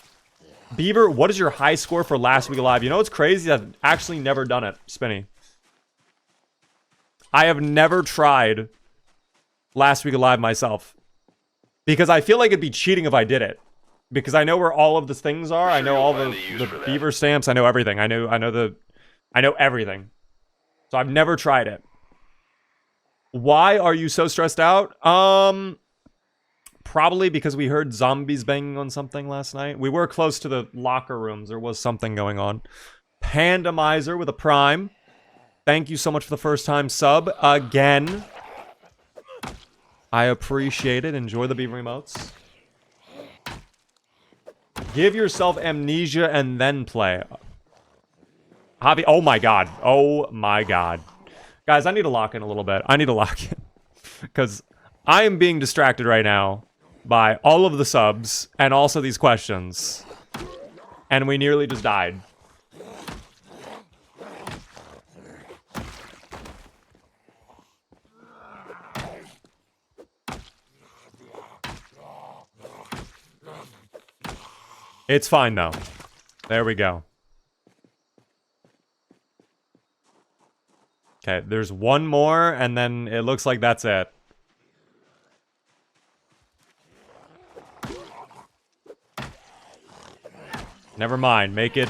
Beaver, what is your high score for last week alive? You know what's crazy? I've actually never done it, Spinny. I have never tried last week alive myself. Because I feel like it'd be cheating if I did it. Because I know where all of the things are. I know all the beaver stamps. I know everything. I know everything. So I've never tried it. Why are you so stressed out? Probably because we heard zombies banging on something last night. We were close to the locker rooms. There was something going on. Pandamizer with a Prime. Thank you so much for the first time sub. Again. I appreciate it. Enjoy the beaver emotes. Give yourself amnesia and then play. Javi, oh my God. Oh my God. Guys, I need to lock in a little bit. I need to lock in. Because I am being distracted right now by all of the subs and also these questions. And we nearly just died. It's fine, though. There we go. Okay, there's one more, and then it looks like that's it. Never mind. Make it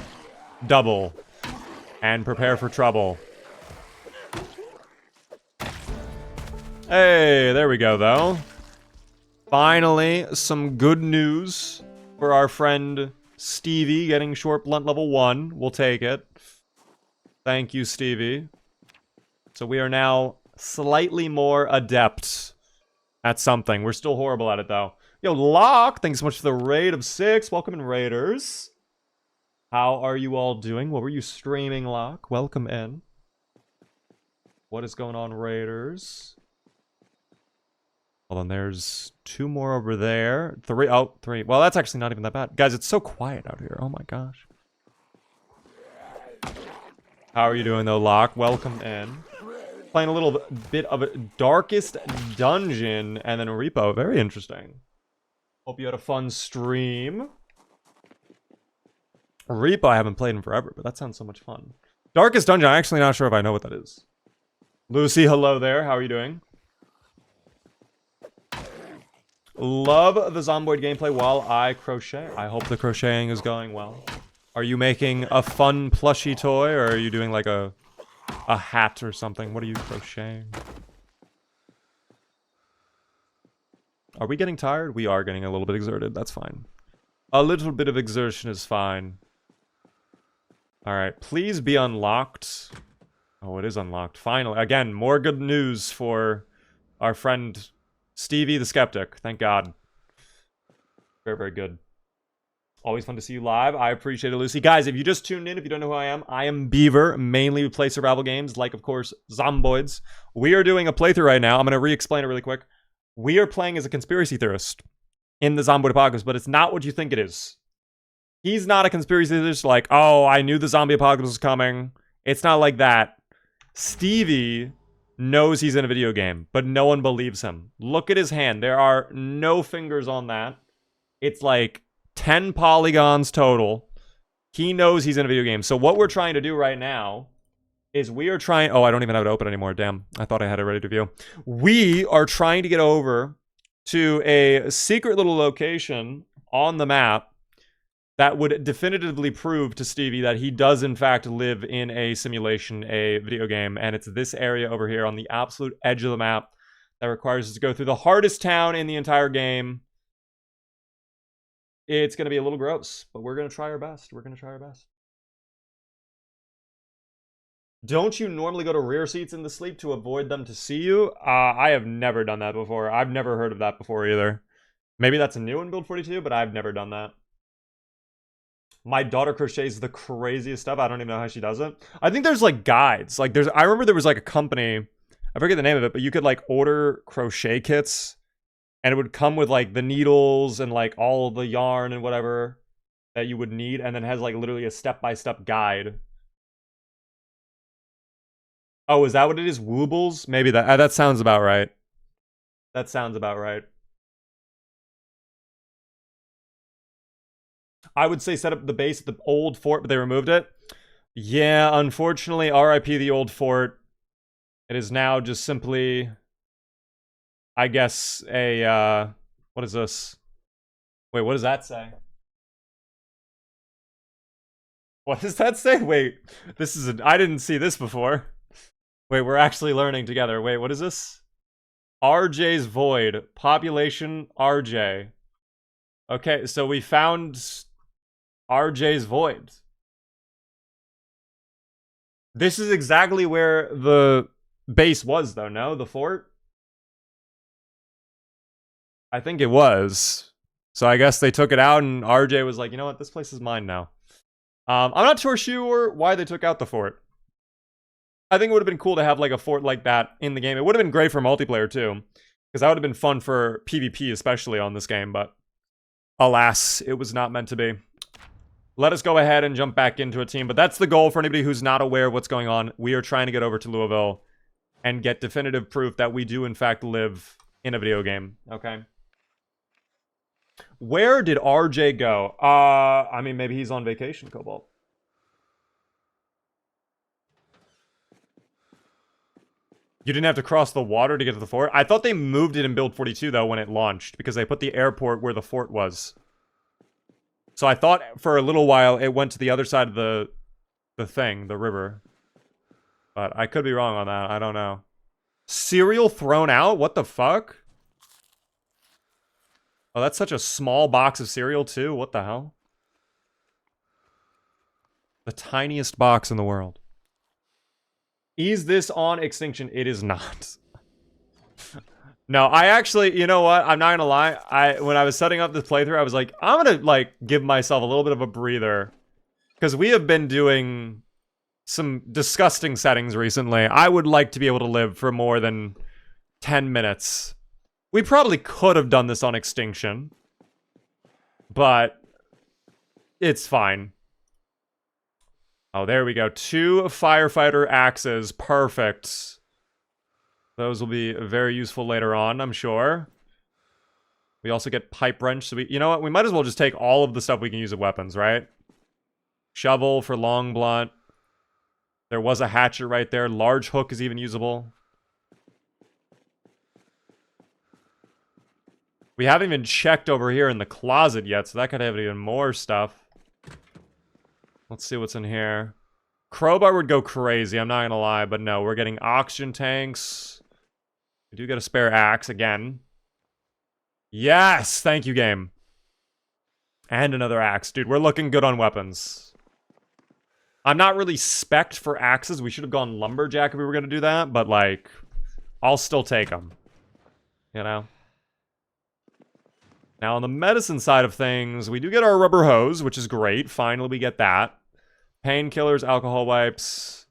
double. And prepare for trouble. Hey, there we go, though. Finally, some good news for our friend Stevie getting short blunt level 1. We'll take it. Thank you, Stevie. So we are now slightly more adept at something. We're still horrible at it, though. Yo, Locke, thanks so much for the raid of 6. Welcome in, Raiders. How are you all doing? What were you streaming, Locke? Welcome in. What is going on, Raiders? Hold on, there's 2 more over there. 3. Oh, 3. Well, that's actually not even that bad. Guys, it's so quiet out here. Oh my gosh. How are you doing, though, Locke? Welcome in. Playing a little bit of a Darkest Dungeon and then Repo. Very interesting. Hope you had a fun stream. Repo I haven't played in forever, but that sounds so much fun. Darkest Dungeon, I'm actually not sure if I know what that is. Lucy, hello there. How are you doing? Love the Zomboid gameplay while I crochet. I hope the crocheting is going well. Are you making a fun plushie toy, or are you doing like a hat or something? What are you crocheting? Are we getting tired? We are getting a little bit exerted. That's fine. A little bit of exertion is fine. Alright, please be unlocked. Oh, it is unlocked. Finally. Again, more good news for our friend Stevie the Skeptic. Thank God. Very, very good. Always fun to see you live. I appreciate it, Lucy. Guys, if you just tuned in, if you don't know who I am Beaver. Mainly we play survival games, like, of course, Zomboids. We are doing a playthrough right now. I'm going to re-explain it really quick. We are playing as a conspiracy theorist in the Zomboid apocalypse, but it's not what you think it is. He's not a conspiracy theorist like, oh, I knew the zombie apocalypse was coming. It's not like that. Stevie knows he's in a video game, but no one believes him. Look at his hand. There are no fingers on that. It's like 10 polygons total. He knows he's in a video game. So what we're trying to do right now is we are trying... Oh, I don't even have it open anymore. Damn. I thought I had it ready to view. We are trying to get over to a secret little location on the map that would definitively prove to Stevie that he does in fact live in a simulation, a video game, and it's this area over here on the absolute edge of the map that requires us to go through the hardest town in the entire game. It's going to be a little gross, but we're going to try our best. We're going to try our best. Don't you normally go to rear seats in the sleep to avoid them to see you? I have never done that before. I've never heard of that before either. Maybe that's new in Build 42, but I've never done that. My daughter crochets the craziest stuff. I don't even know how she does it. I think there's like guides. Like I remember there was like a company, I forget the name of it, but you could like order crochet kits and it would come with like the needles and like all the yarn and whatever that you would need, and then has like literally a step-by-step guide. Oh, is that what it is? Woobles? Maybe that sounds about right. That sounds about right. I would say set up the base at the old fort, but they removed it. Yeah, unfortunately, RIP the old fort. It is now just simply, I guess, a, what is this? Wait, what does that say? What does that say? Wait, this is I didn't see this before. Wait, we're actually learning together. Wait, what is this? RJ's Void. Population RJ. Okay, so we found RJ's Void. This is exactly where the base was, though, no? The fort? I think it was. So I guess they took it out, and RJ was like, you know what? This place is mine now. I'm not sure why they took out the fort. I think it would have been cool to have like a fort like that in the game. It would have been great for multiplayer, too. Because that would have been fun for PvP, especially on this game, but alas, it was not meant to be. Let us go ahead and jump back into a team. But that's the goal for anybody who's not aware of what's going on. We are trying to get over to Louisville and get definitive proof that we do, in fact, live in a video game. Okay. Where did RJ go? I mean, maybe he's on vacation, Cobalt. You didn't have to cross the water to get to the fort? I thought they moved it in Build 42, though, when it launched, because they put the airport where the fort was. So I thought for a little while it went to the other side of the river. But I could be wrong on that. I don't know. Cereal thrown out? What the fuck? Oh, that's such a small box of cereal, too. What the hell? The tiniest box in the world. Is this on extinction? It is not. No, I actually, you know what? I'm not gonna lie. When I was setting up this playthrough, I was like, I'm gonna, like, give myself a little bit of a breather. Because we have been doing some disgusting settings recently. I would like to be able to live for more than 10 minutes. We probably could have done this on extinction. But it's fine. Oh, there we go. 2 firefighter axes. Perfect. Those will be very useful later on, I'm sure. We also get pipe wrench. So you know what? We might as well just take all of the stuff we can use as weapons, right? Shovel for long blunt. There was a hatchet right there. Large hook is even usable. We haven't even checked over here in the closet yet, so that could have even more stuff. Let's see what's in here. Crowbar would go crazy, I'm not gonna lie, but no, we're getting oxygen tanks. We do get a spare axe again. Yes! Thank you, game. And another axe. Dude, we're looking good on weapons. I'm not really spec'd for axes. We should have gone lumberjack if we were gonna do that, but, like, I'll still take them. You know? Now, on the medicine side of things, we do get our rubber hose, which is great. Finally, we get that. Painkillers, alcohol wipes.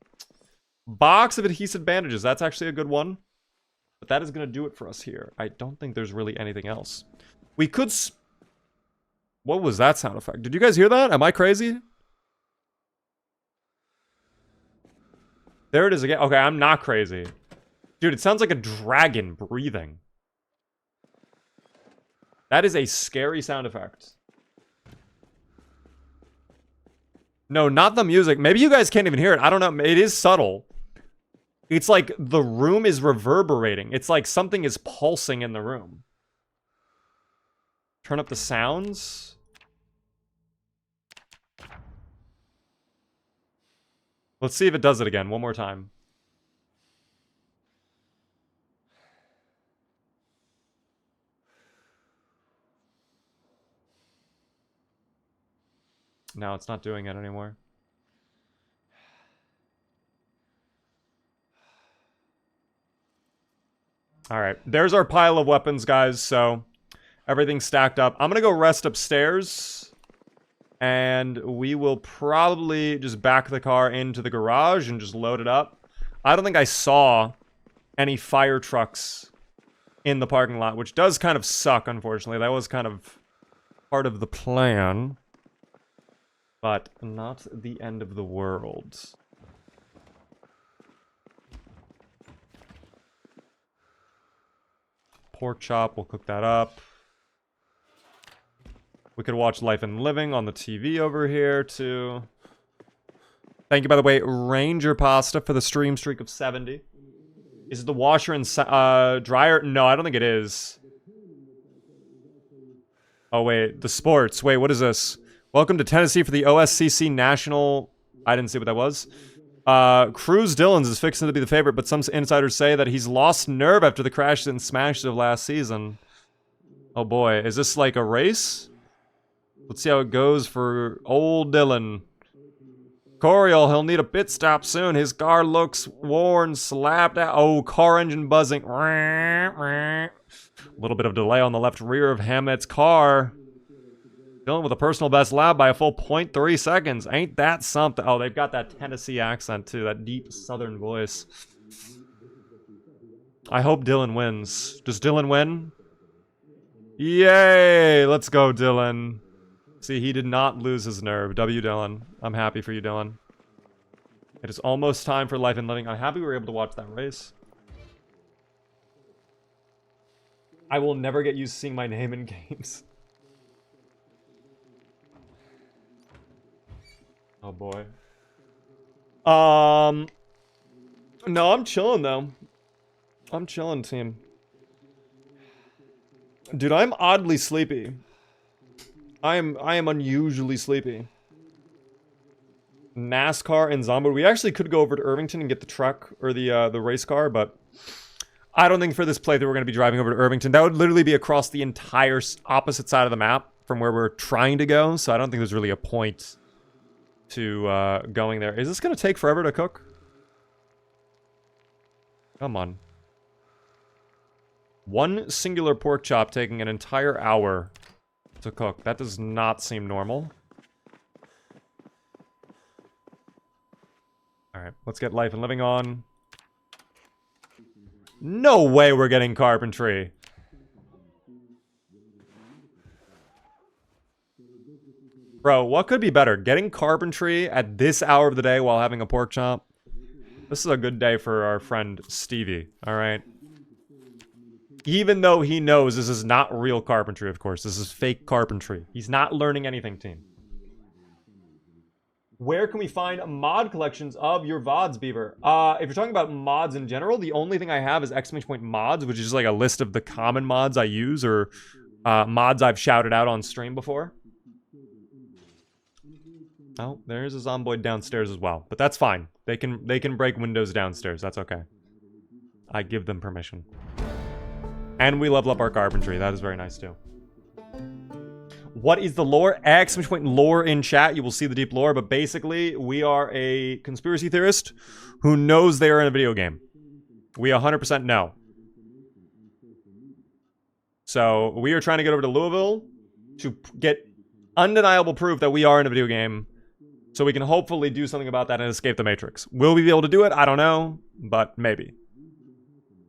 Box of adhesive bandages. That's actually a good one. But that is going to do it for us here. I don't think there's really anything else. We could... What was that sound effect? Did you guys hear that? Am I crazy? There it is again. Okay, I'm not crazy. Dude, it sounds like a dragon breathing. That is a scary sound effect. No, not the music. Maybe you guys can't even hear it. I don't know. It is subtle. It's like the room is reverberating. It's like something is pulsing in the room. Turn up the sounds. Let's see if it does it again. One more time. No, it's not doing it anymore. Alright, there's our pile of weapons, guys, so everything's stacked up. I'm gonna go rest upstairs, and we will probably just back the car into the garage and just load it up. I don't think I saw any fire trucks in the parking lot, which does kind of suck, unfortunately. That was kind of part of the plan. But not the end of the world. Pork chop, we'll cook that up. We could watch Life and Living on the TV over here, too. Thank you, by the way, Ranger Pasta for the stream streak of 70. Is it the washer and dryer? No, I don't think it is. Oh, wait, the sports. Wait, what is this? Welcome to Tennessee for the OSCC National... I didn't see what that was. Cruz Dillons is fixing to be the favorite, but some insiders say that he's lost nerve after the crashes and smashes of last season. Oh boy, is this like a race? Let's see how it goes for old Dillon. Coriol, he'll need a pit stop soon. His car looks worn, slapped out. Oh, car engine buzzing. A little bit of delay on the left rear of Hamlet's car. Dillon with a personal best lap by a full 0.3 seconds. Ain't that something? Oh, they've got that Tennessee accent, too. That deep southern voice. I hope Dillon wins. Does Dillon win? Yay! Let's go, Dillon. See, he did not lose his nerve. W, Dillon. I'm happy for you, Dillon. It is almost time for Life and Living. I'm happy we were able to watch that race. I will never get used to seeing my name in games. Oh boy. No, I'm chilling though. I'm chilling, team. Dude, I'm oddly sleepy. I am unusually sleepy. NASCAR and Zomboid. We actually could go over to Irvington and get the truck or the race car, but I don't think for this playthrough we're going to be driving over to Irvington. That would literally be across the entire opposite side of the map from where we're trying to go, so I don't think there's really a point to going there. Is this going to take forever to cook? Come on. One singular pork chop taking an entire hour to cook. That does not seem normal. Alright, let's get Life and Living on. No way we're getting carpentry. Bro, what could be better? Getting carpentry at this hour of the day while having a pork chop? This is a good day for our friend Stevie, alright? Even though he knows this is not real carpentry, of course. This is fake carpentry. He's not learning anything, team. Where can we find mod collections of your VODs, Beaver? If you're talking about mods in general, the only thing I have is !mods, which is like a list of the common mods I use or mods I've shouted out on stream before. Oh, there's a Zomboid downstairs as well. But that's fine. They can break windows downstairs. That's okay. I give them permission. And we level up our carpentry. That is very nice too. What is the lore? !lore in chat. You will see the deep lore. But basically, we are a conspiracy theorist who knows they are in a video game. We 100% know. So we are trying to get over to Louisville to get undeniable proof that we are in a video game. So we can hopefully do something about that and escape the Matrix. Will we be able to do it? I don't know. But maybe.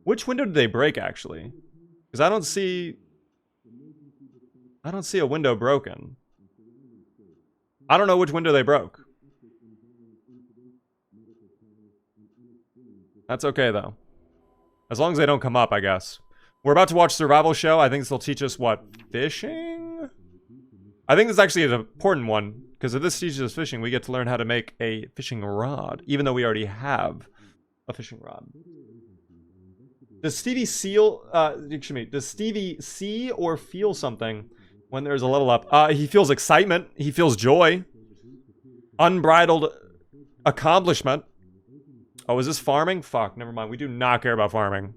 Which window did they break, actually? Because I don't see a window broken. I don't know which window they broke. That's okay, though. As long as they don't come up, I guess. We're about to watch Survival Show. I think this will teach us what? Fishing? I think this is actually an important one. Because if this teaches us fishing, we get to learn how to make a fishing rod. Even though we already have a fishing rod. Does Stevie does Stevie see or feel something when there's a level up? He feels excitement. He feels joy. Unbridled accomplishment. Oh, is this farming? Fuck, never mind. We do not care about farming.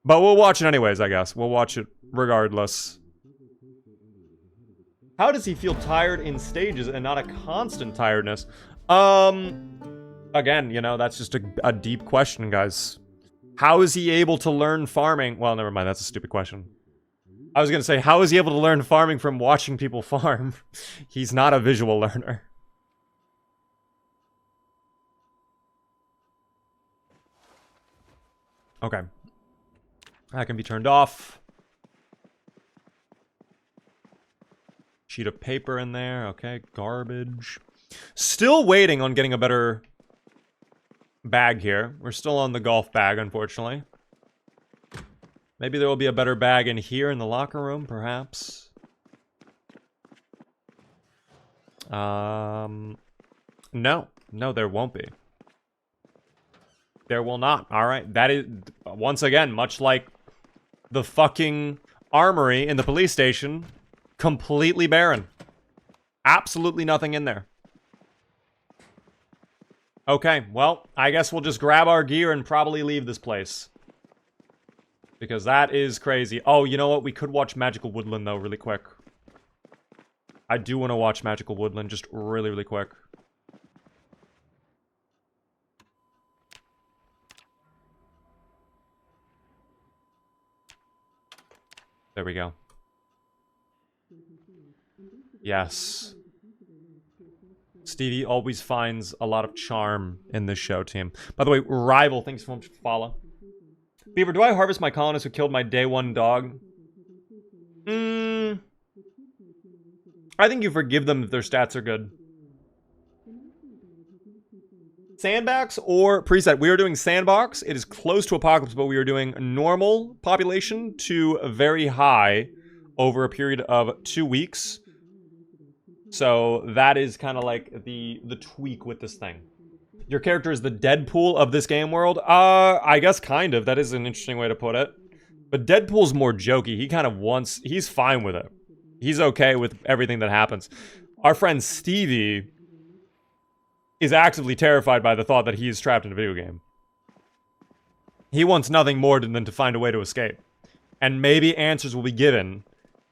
But we'll watch it anyways, I guess. We'll watch it regardless. How does he feel tired in stages and not a constant tiredness? Again, you know, that's just a deep question, guys. How is he able to learn farming? Well, never mind. That's a stupid question. I was going to say, how is he able to learn farming from watching people farm? He's not a visual learner. Okay. That can be turned off. Sheet of paper in there. Okay, garbage. Still waiting on getting a better bag here. We're still on the golf bag, unfortunately. Maybe there will be a better bag in here in the locker room, perhaps. No. No, there won't be. There will not. Alright, that is, once again, much like the fucking armory in the police station, completely barren. Absolutely nothing in there. Okay, well, I guess we'll just grab our gear and probably leave this place. Because that is crazy. Oh, you know what? We could watch Magical Woodland, though, really quick. I do want to watch Magical Woodland just really, really quick. There we go. Yes. Stevie always finds a lot of charm in this show, team. By the way, Rival, thanks so much for follow. Beaver, do I harvest my colonists who killed my day one dog? I think you forgive them if their stats are good. Sandbox or preset? We are doing sandbox. It is close to apocalypse, but we are doing normal population to very high over a period of 2 weeks. So that is kind of like the tweak with this thing. Your character is the Deadpool of this game world? I guess kind of. That is an interesting way to put it. But Deadpool's more jokey. He kind of wants... He's fine with it. He's okay with everything that happens. Our friend Stevie is actively terrified by the thought that he is trapped in a video game. He wants nothing more than to find a way to escape. And maybe answers will be given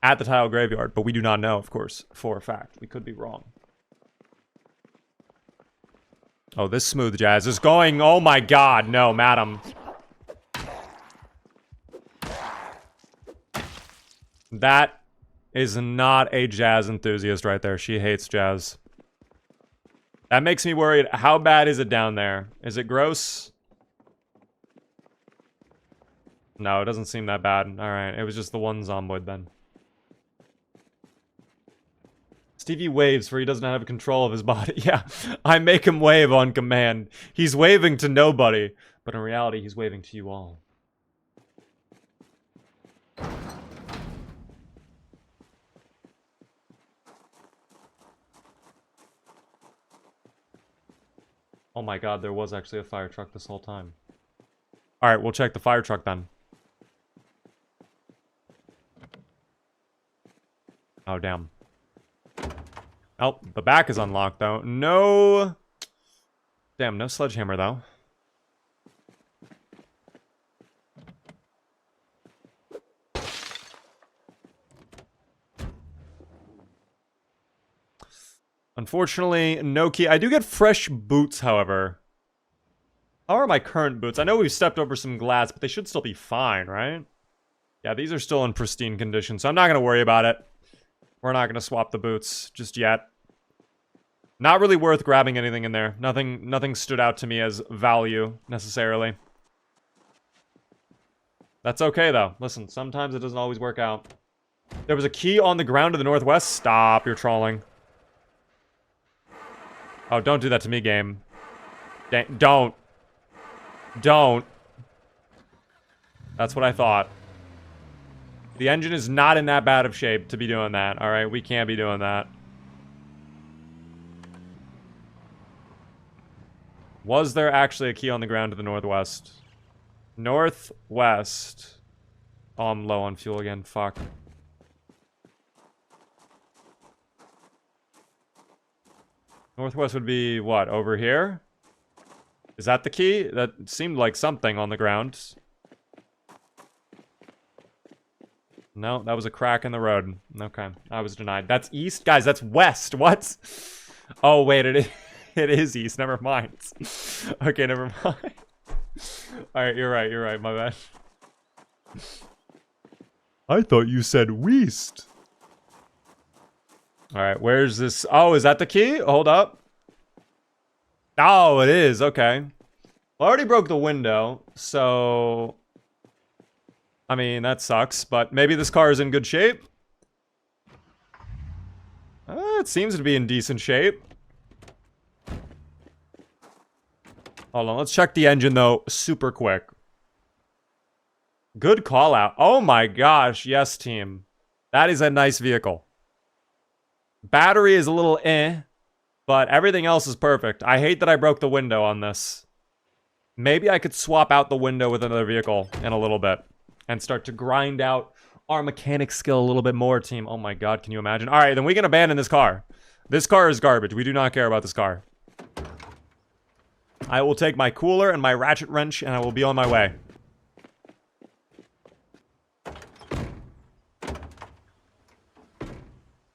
at the tile graveyard, but we do not know, of course, for a fact. We could be wrong. Oh, this smooth jazz is going... Oh my god, no, madam. That is not a jazz enthusiast right there. She hates jazz. That makes me worried. How bad is it down there? Is it gross? No, it doesn't seem that bad. Alright, it was just the one zomboid then. Stevie waves for he doesn't have control of his body. Yeah, I make him wave on command. He's waving to nobody, but in reality, he's waving to you all. Oh my god, there was actually a fire truck this whole time. Alright, we'll check the fire truck then. Oh, damn. Oh, the back is unlocked, though. No... Damn, no sledgehammer, though. Unfortunately, no key. I do get fresh boots, however. How are my current boots? I know we've stepped over some glass, but they should still be fine, right? Yeah, these are still in pristine condition, so I'm not going to worry about it. We're not going to swap the boots just yet. Not really worth grabbing anything in there. Nothing stood out to me as value, necessarily. That's okay, though. Listen, sometimes it doesn't always work out. There was a key on the ground to the northwest. Stop, you're trolling. Oh, don't do that to me, game. Don't. Don't. That's what I thought. The engine is not in that bad of shape to be doing that. All right, we can't be doing that. Was there actually a key on the ground to the northwest? Northwest. Oh, I'm low on fuel again. Fuck. Northwest would be what? Over here? Is that the key? That seemed like something on the ground. No, that was a crack in the road. Okay, I was denied. That's east? Guys, that's west. What? Oh, wait, it is east. Never mind. Okay, never mind. Alright, you're right, my bad. I thought you said west. Alright, where's this? Oh, is that the key? Hold up. Oh, it is. Okay. I already broke the window, so... I mean, that sucks, but maybe this car is in good shape? It seems to be in decent shape. Hold on, let's check the engine, though, super quick. Good call out. Oh my gosh, yes, team. That is a nice vehicle. Battery is a little but everything else is perfect. I hate that I broke the window on this. Maybe I could swap out the window with another vehicle in a little bit and start to grind out our mechanic skill a little bit more, team. Oh my god, can you imagine? All right, then we can abandon this car. This car is garbage. We do not care about this car. I will take my cooler and my ratchet wrench, and I will be on my way.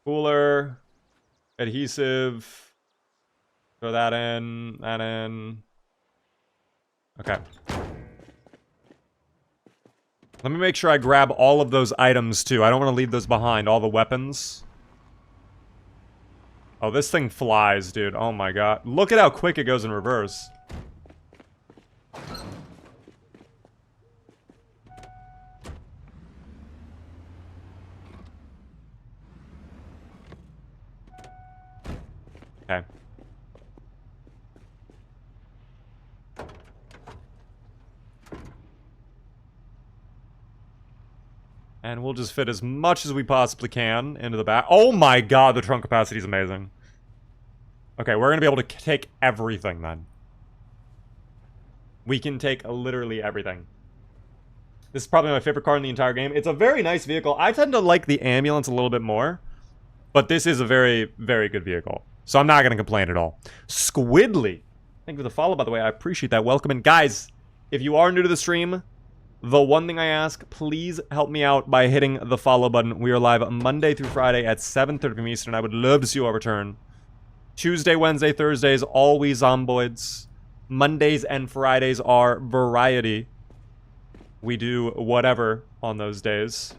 Cooler, adhesive, throw that in. Okay. Let me make sure I grab all of those items, too. I don't want to leave those behind, all the weapons. Oh, this thing flies, dude. Oh my god. Look at how quick it goes in reverse. Okay. And we'll just fit as much as we possibly can into the back. Oh my god, the trunk capacity is amazing. Okay, we're gonna be able to take everything then. We can take literally everything. This is probably my favorite car in the entire game. It's a very nice vehicle. I tend to like the ambulance a little bit more. But this is a very, very good vehicle. So I'm not gonna complain at all. Squidly. Thank you for the follow, by the way. I appreciate that. Welcome. And guys, if you are new to the stream, the one thing I ask, please help me out by hitting the follow button. We are live Monday through Friday at 7:30 p.m. Eastern. I would love to see you all return. Tuesday, Wednesday, Thursdays, always Zomboids. Mondays and Fridays are variety. We do whatever on those days.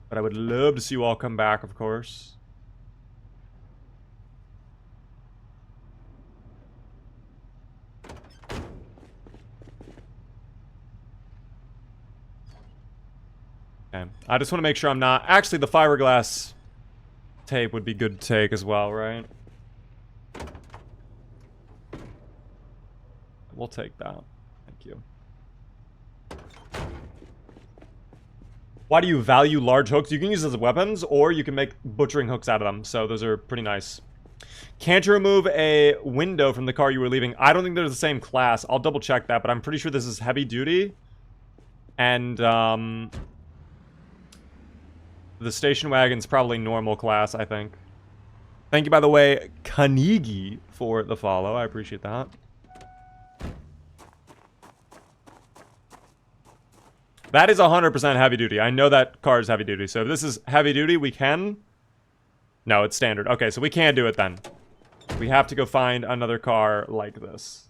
But I would love to see you all come back, of course. Okay. I just want to make sure I'm not... Actually, the fiberglass tape would be good to take as well, right? We'll take that. Thank you. Why do you value large hooks? You can use those as weapons, or you can make butchering hooks out of them. So those are pretty nice. Can't you remove a window from the car you were leaving? I don't think they're the same class. I'll double check that, but I'm pretty sure this is heavy duty. And, the station wagon's probably normal class, I think. Thank you, by the way, Kanigi, for the follow. I appreciate that. That is 100% heavy duty. I know that car is heavy duty. So if this is heavy duty, we can... No, it's standard. Okay, so we can't do it then. We have to go find another car like this.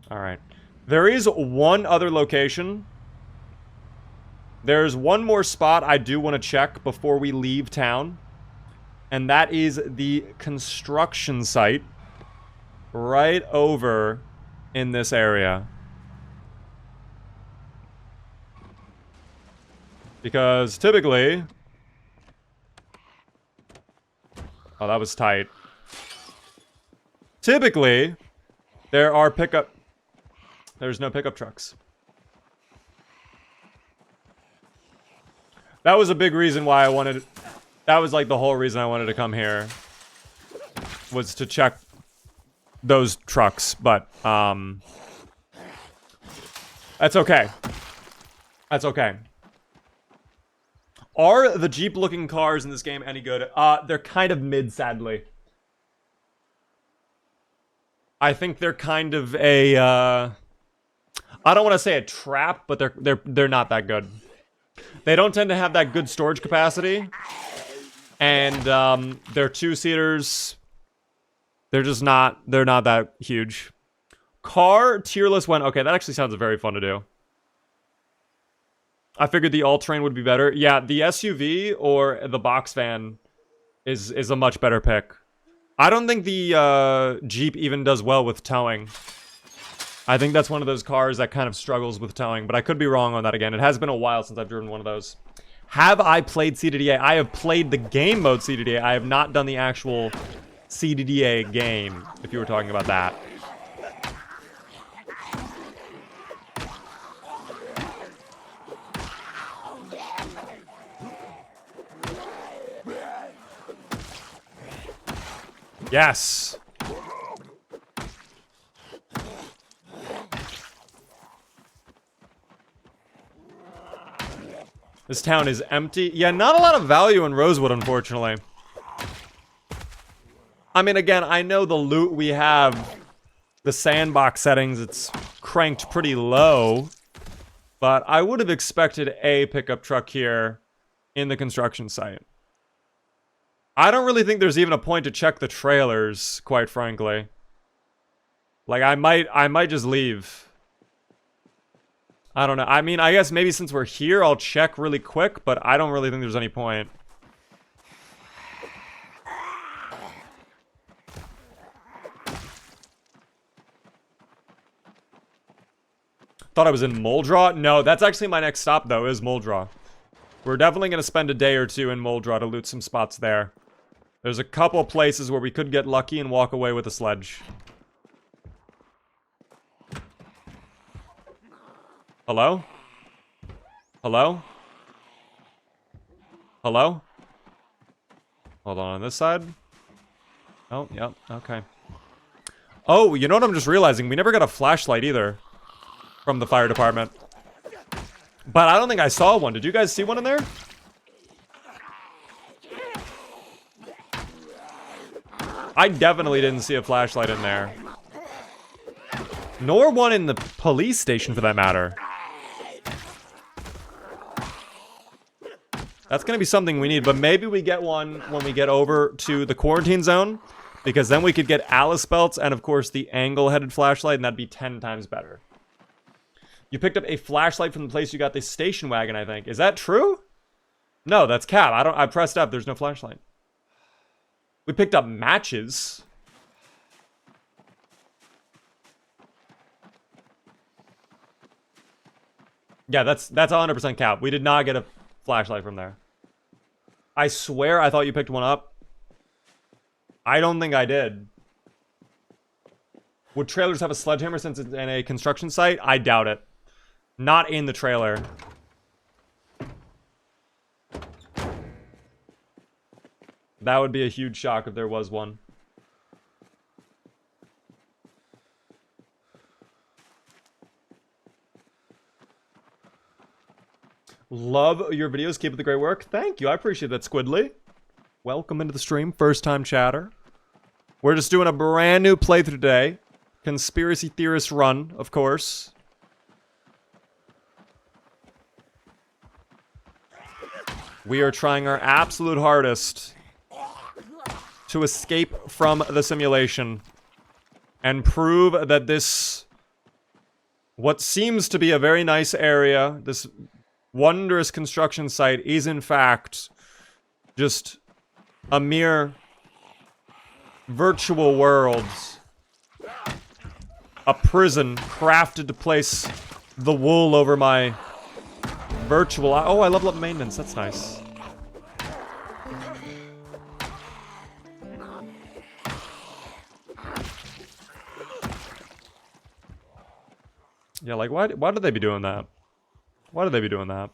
Alright. There is one other location. There's one more spot I do want to check before we leave town. And that is the construction site. Right over in this area. Because typically... Oh, that was tight. Typically, there are There's no pickup trucks. That was a big reason why I wanted... That was like the whole reason I wanted to come here. Was to check those trucks, but, that's okay. That's okay. Are the Jeep-looking cars in this game any good? They're kind of mid, sadly. I think they're kind of a, I don't want to say a trap, but they're not that good. They don't tend to have that good storage capacity. And, they're two-seaters. They're just not, they're not that huge. Car tier list went, okay, that actually sounds very fun to do. I figured the all-terrain would be better. Yeah, the SUV or the box van is a much better pick. I don't think the Jeep even does well with towing. I think that's one of those cars that kind of struggles with towing, but I could be wrong on that again. It has been a while since I've driven one of those. Have I played CDDA? I have played the game mode CDDA. I have not done the actual CDDA game, if you were talking about that. Yes. This town is empty. Yeah, not a lot of value in Rosewood, unfortunately. I mean, again, I know the loot we have, the sandbox settings, it's cranked pretty low. But I would have expected a pickup truck here in the construction site. I don't really think there's even a point to check the trailers, quite frankly. Like, I might just leave. I don't know. I mean, I guess maybe since we're here, I'll check really quick, but I don't really think there's any point. Thought I was in Muldraw? No, that's actually my next stop, though, is Muldraw. We're definitely going to spend a day or two in Muldraw to loot some spots there. There's a couple places where we could get lucky and walk away with a sledge. Hello? Hello? Hello? Hold on this side. Oh, yep, okay. Oh, you know what I'm just realizing? We never got a flashlight either. From the fire department. But I don't think I saw one. Did you guys see one in there? I definitely didn't see a flashlight in there. Nor one in the police station, for that matter. That's going to be something we need, but maybe we get one when we get over to the quarantine zone, because then we could get Alice belts and, of course, the angle-headed flashlight, and that'd be 10 times better. You picked up a flashlight from the place you got the station wagon, I think. Is that true? No, that's cap. I pressed up. There's no flashlight. We picked up matches. Yeah, that's 100% cap. We did not get a flashlight from there. I swear I thought you picked one up. I don't think I did. Would trailers have a sledgehammer since it's in a construction site? I doubt it. Not in the trailer. That would be a huge shock if there was one. Love your videos. Keep up the great work. Thank you. I appreciate that, Squidly. Welcome into the stream. First time chatter. We're just doing a brand new playthrough today. Conspiracy theorist run, of course. We are trying our absolute hardest to escape from the simulation and prove that this, what seems to be a very nice area, this wondrous construction site, is in fact just a mere virtual world. A prison crafted to place the wool over my virtual... Oh, I level up maintenance. That's nice. Yeah, like, why did they be doing that? Why did they be doing that?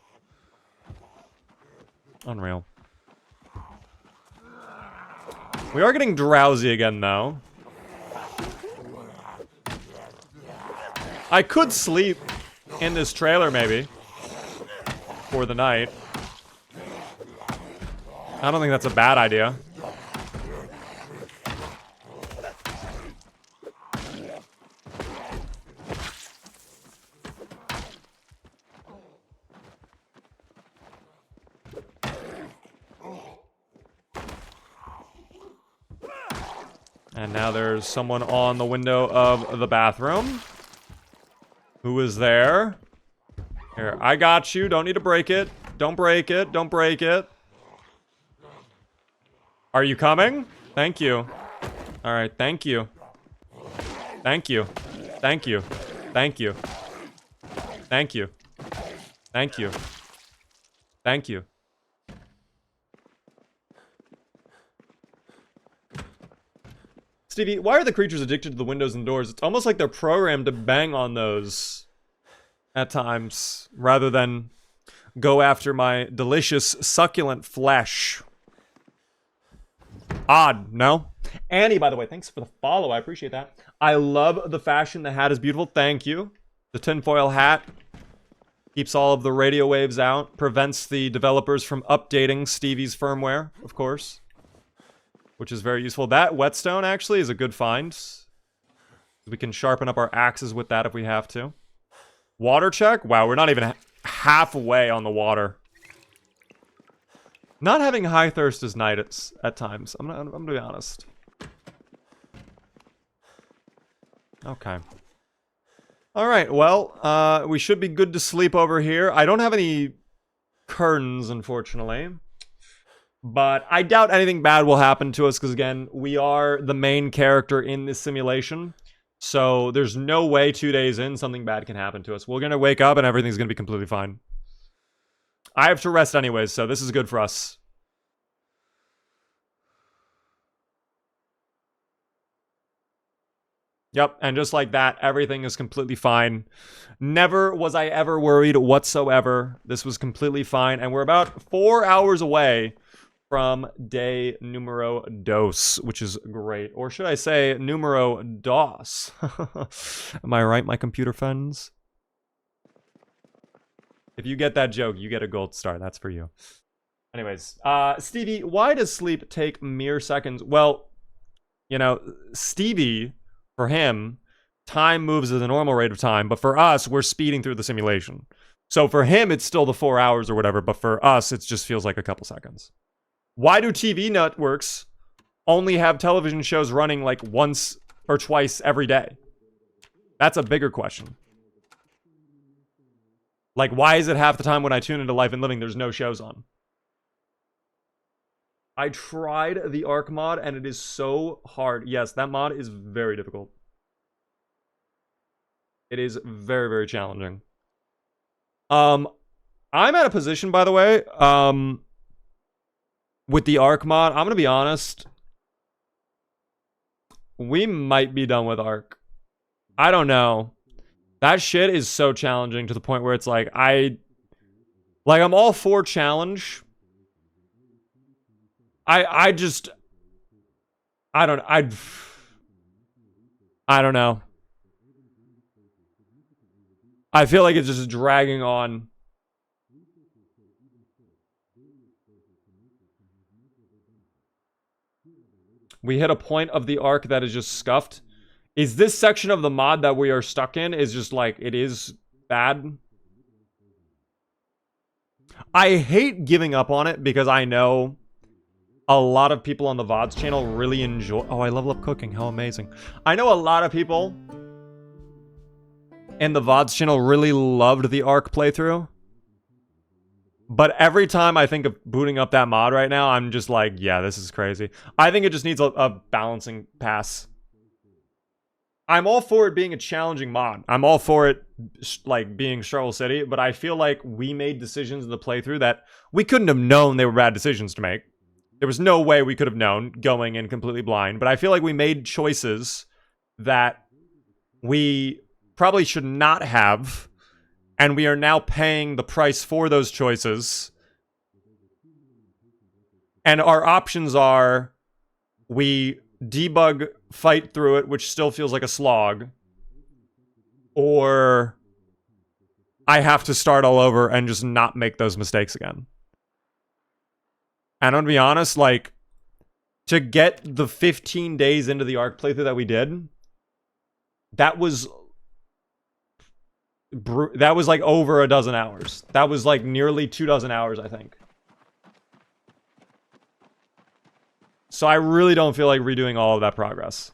Unreal. We are getting drowsy again, though. I could sleep in this trailer, maybe. For the night. I don't think that's a bad idea. And now there's someone on the window of the bathroom. Who is there? Here, I got you. Don't need to break it. Don't break it. Don't break it. Are you coming? Thank you. Alright, thank you. Thank you. Thank you. Thank you. Thank you. Thank you. Thank you. Stevie, why are the creatures addicted to the windows and doors? It's almost like they're programmed to bang on those at times, rather than go after my delicious, succulent flesh. Odd, no? Annie, by the way, thanks for the follow. I appreciate that. I love the fashion. The hat is beautiful. Thank you. The tinfoil hat keeps all of the radio waves out, prevents the developers from updating Stevie's firmware, of course. Which is very useful. That whetstone, actually, is a good find. We can sharpen up our axes with that if we have to. Water check? Wow, we're not even halfway on the water. Not having high thirst is nice at times. I'm gonna be honest. Okay. Alright, well, we should be good to sleep over here. I don't have any curtains, unfortunately. But I doubt anything bad will happen to us because, again, we are the main character in this simulation. So there's no way 2 days in something bad can happen to us. We're going to wake up and everything's going to be completely fine. I have to rest anyways, so this is good for us. Yep, and just like that, everything is completely fine. Never was I ever worried whatsoever. This was completely fine, and we're about 4 hours away from day numero dos, which is great. Or should I say numero dos? Am I right, my computer friends? If you get that joke, you get a gold star. That's for you. Anyways, Stevie, why does sleep take mere seconds? Well, you know, Stevie, for him, time moves at the normal rate of time, but for us, we're speeding through the simulation. So for him, it's still the 4 hours or whatever, but for us, it just feels like a couple seconds. Why do TV networks only have television shows running like once or twice every day? That's a bigger question. Like, why is it half the time when I tune into Life and Living, there's no shows on? I tried the Arc mod, and it is so hard. Yes, that mod is very difficult. It is very, very challenging. I'm at a position, by the way, with the Arc mod, I'm gonna be honest. We might be done with Arc. I don't know. That shit is so challenging to the point where it's like, I'm all for challenge. I don't know. I feel like it's just dragging on. We hit a point of the arc that is just scuffed. Is this section of the mod that we are stuck in is just like, it is bad? I hate giving up on it because I know a lot of people on the VODs channel really enjoy... Oh, I level up cooking. How amazing. I know a lot of people in the VODs channel really loved the Arc playthrough. But every time I think of booting up that mod right now, I'm just like, yeah, this is crazy. I think it just needs a balancing pass. I'm all for it being a challenging mod. I'm all for it, like, being Shovel City, but I feel like we made decisions in the playthrough that we couldn't have known they were bad decisions to make. There was no way we could have known going in completely blind, but I feel like we made choices that we probably should not have, and we are now paying the price for those choices. And our options are, we debug, fight through it, which still feels like a slog, or I have to start all over and just not make those mistakes again. And I'm gonna be honest, like, to get the 15 days into the Ark playthrough that we did, that was like over a dozen hours. That was like nearly 24 hours, I think. So I really don't feel like redoing all of that progress.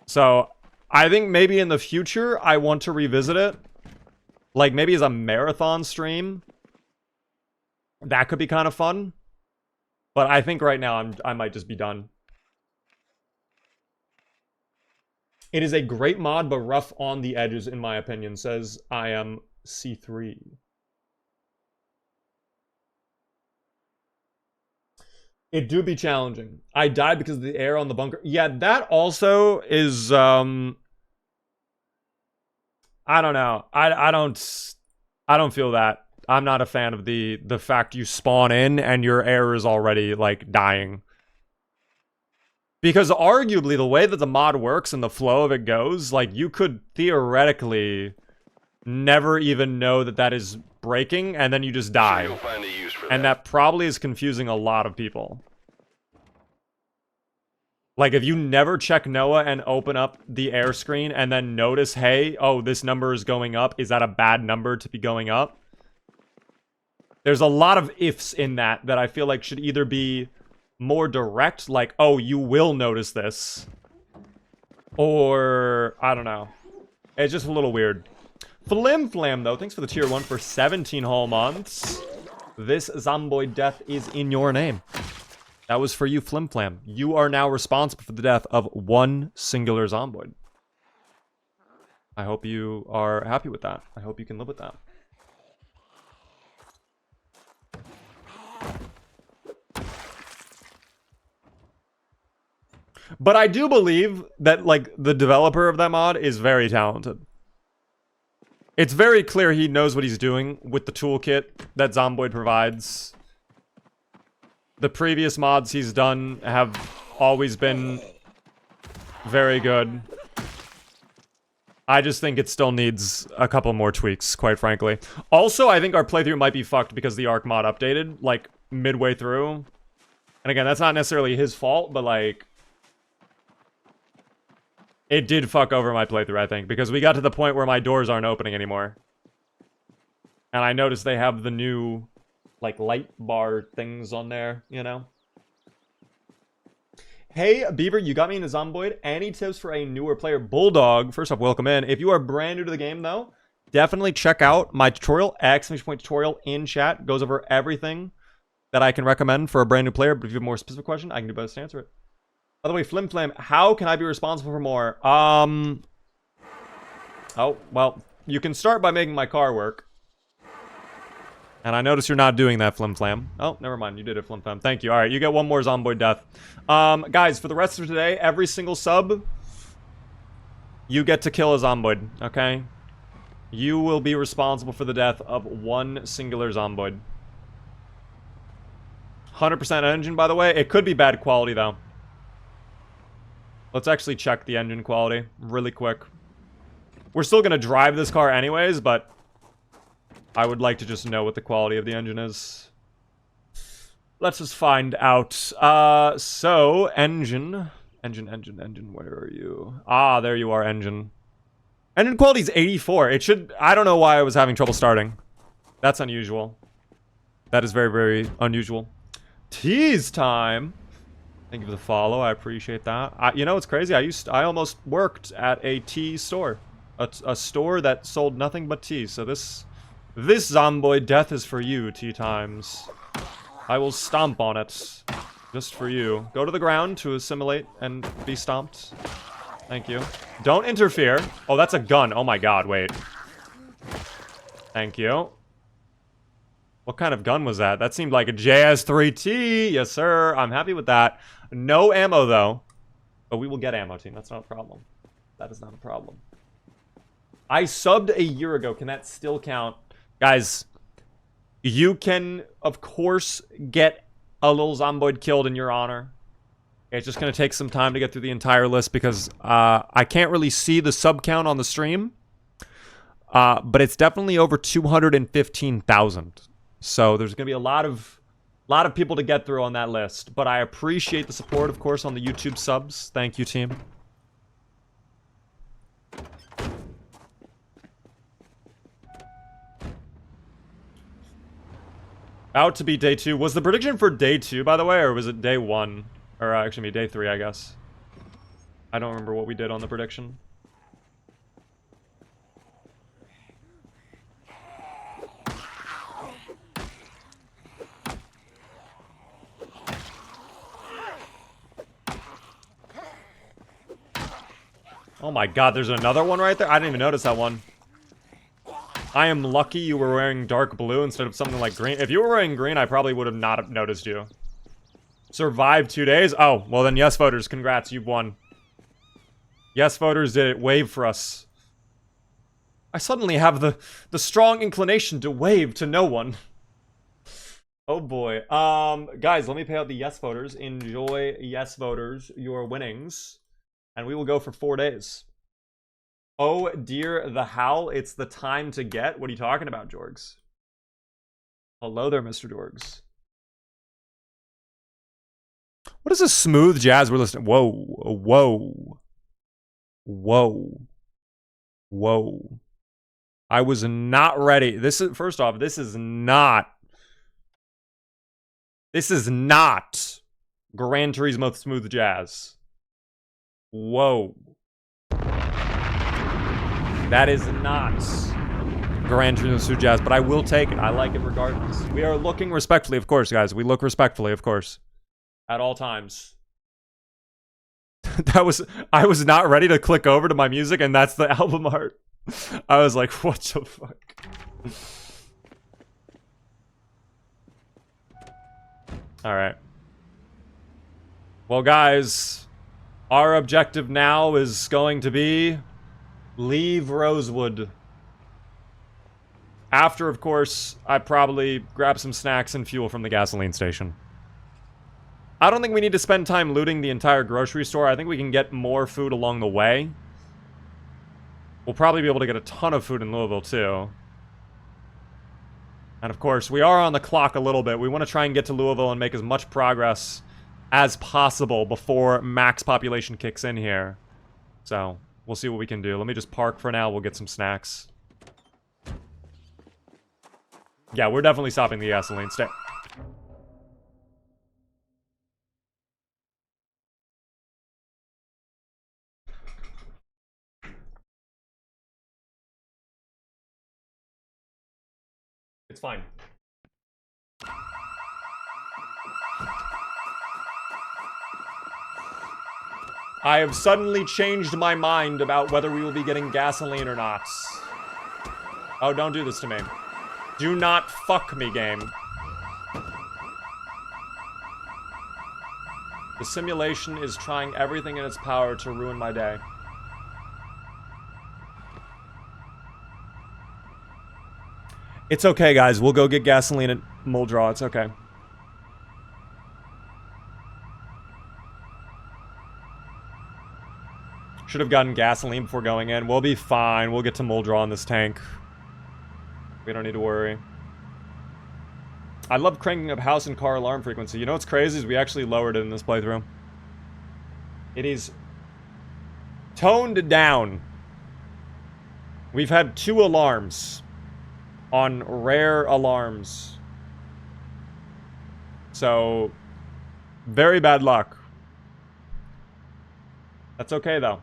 So I think maybe in the future, I want to revisit it. Like maybe as a marathon stream. That could be kind of fun. But I think right now I might just be done. It is a great mod, but rough on the edges, in my opinion, says I am C3. It do be challenging. I died because of the air on the bunker. Yeah, that also is, I don't know. I don't feel that. I'm not a fan of the fact you spawn in and your air is already, like, dying. Because arguably, the way that the mod works and the flow of it goes, like, you could theoretically never even know that that is breaking, and then you just die. Sure, find a use for and that probably is confusing a lot of people. Like, if you never check Noah and open up the air screen and then notice, hey, oh, this number is going up, is that a bad number to be going up? There's a lot of ifs in that I feel like should either be more direct, like, oh, you will notice this. Or, I don't know. It's just a little weird. Flim Flam, though, thanks for the tier 1 for 17 whole months. This Zomboid death is in your name. That was for you, Flim Flam. You are now responsible for the death of one singular Zomboid. I hope you are happy with that. I hope you can live with that. But I do believe that, like, the developer of that mod is very talented. It's very clear he knows what he's doing with the toolkit that Zomboid provides. The previous mods he's done have always been very good. I just think it still needs a couple more tweaks, quite frankly. Also, I think our playthrough might be fucked because the Ark mod updated, like, midway through. And again, that's not necessarily his fault, but, like, it did fuck over my playthrough, I think, because we got to the point where my doors aren't opening anymore. And I noticed they have the new, like, light bar things on there, you know? Hey, Beaver, you got me into Zomboid. Any tips for a newer player? Bulldog, first off, welcome in. If you are brand new to the game, though, definitely check out my tutorial, exclamation tutorial in chat. Goes over everything that I can recommend for a brand new player. But if you have a more specific question, I can do best to answer it. By the way, Flim Flam, how can I be responsible for more? Oh, well, you can start by making my car work. And I notice you're not doing that, Flim Flam. Oh, never mind. You did it, Flim Flam. Thank you. All right, you get one more Zomboid death. Guys, for the rest of today, every single sub, you get to kill a Zomboid, okay? You will be responsible for the death of one singular Zomboid. 100% engine, by the way. It could be bad quality, though. Let's actually check the engine quality really quick. We're still going to drive this car anyways, but I would like to just know what the quality of the engine is. Let's just find out. So, engine. Engine, where are you? Ah, there you are, engine. Engine quality is 84. It should... I don't know why I was having trouble starting. That's unusual. That is very, very unusual. Tease time. Thank you for the follow. I appreciate that. You know what's crazy? I almost worked at a tea store. A store that sold nothing but tea. So this Zomboid death is for you, tea times. I will stomp on it. Just for you. Go to the ground to assimilate and be stomped. Thank you. Don't interfere. Oh, that's a gun. Oh my god, wait. Thank you. What kind of gun was that? That seemed like a JS3T. Yes, sir. I'm happy with that. No ammo, though. But we will get ammo, team. That's not a problem. That is not a problem. I subbed a year ago. Can that still count? Guys, you can, of course, get a little Zomboid killed in your honor. It's just going to take some time to get through the entire list because I can't really see the sub count on the stream. But it's definitely over 215,000. So there's going to be a lot of people to get through on that list. But I appreciate the support, of course, on the YouTube subs. Thank you, team. Out to be day 2. Was the prediction for day 2, by the way, or was it day 1? Or actually, day 3, I guess. I don't remember what we did on the prediction. Oh my god, there's another one right there? I didn't even notice that one. I am lucky you were wearing dark blue instead of something like green. If you were wearing green, I probably would have not noticed you. Survived 2 days? Oh, well then yes, voters. Congrats, you've won. Yes, voters did it. Wave for us. I suddenly have the strong inclination to wave to no one. Oh boy. Guys, let me pay out the yes voters. Enjoy, yes voters, your winnings. And we will go for 4 days. Oh dear, the howl. It's the time to get. What are you talking about, Jorgs? Hello there, Mr. Jorgs. What is this smooth jazz we're listening? Whoa, whoa, whoa, whoa. I was not ready. This is, first off, this is not Gran Turismo smooth jazz. Whoa. That is not Gran Turismo smooth jazz, but I will take it. I like it regardless. We are looking respectfully, of course, guys. We look respectfully, of course. At all times. I was not ready to click over to my music, and that's the album art. I was like, what the fuck? Alright. Well, guys, our objective now is going to be leave Rosewood. After, of course, I probably grab some snacks and fuel from the gasoline station. I don't think we need to spend time looting the entire grocery store. I think we can get more food along the way. We'll probably be able to get a ton of food in Louisville, too. And of course, we are on the clock a little bit. We want to try and get to Louisville and make as much progress as possible before max population kicks in here. So, we'll see what we can do. Let me just park for now. We'll get some snacks. Yeah, we're definitely stopping the gasoline station. It's fine. I have suddenly changed my mind about whether we will be getting gasoline or not. Oh, don't do this to me. Do not fuck me, game. The simulation is trying everything in its power to ruin my day. It's okay, guys. We'll go get gasoline at Muldraw. It's okay. Should have gotten gasoline before going in. We'll be fine. We'll get to Muldraw in this tank. We don't need to worry. I love cranking up house and car alarm frequency. You know what's crazy is we actually lowered it in this playthrough. It is toned down. We've had 2 alarms on rare alarms. So, very bad luck. That's okay, though.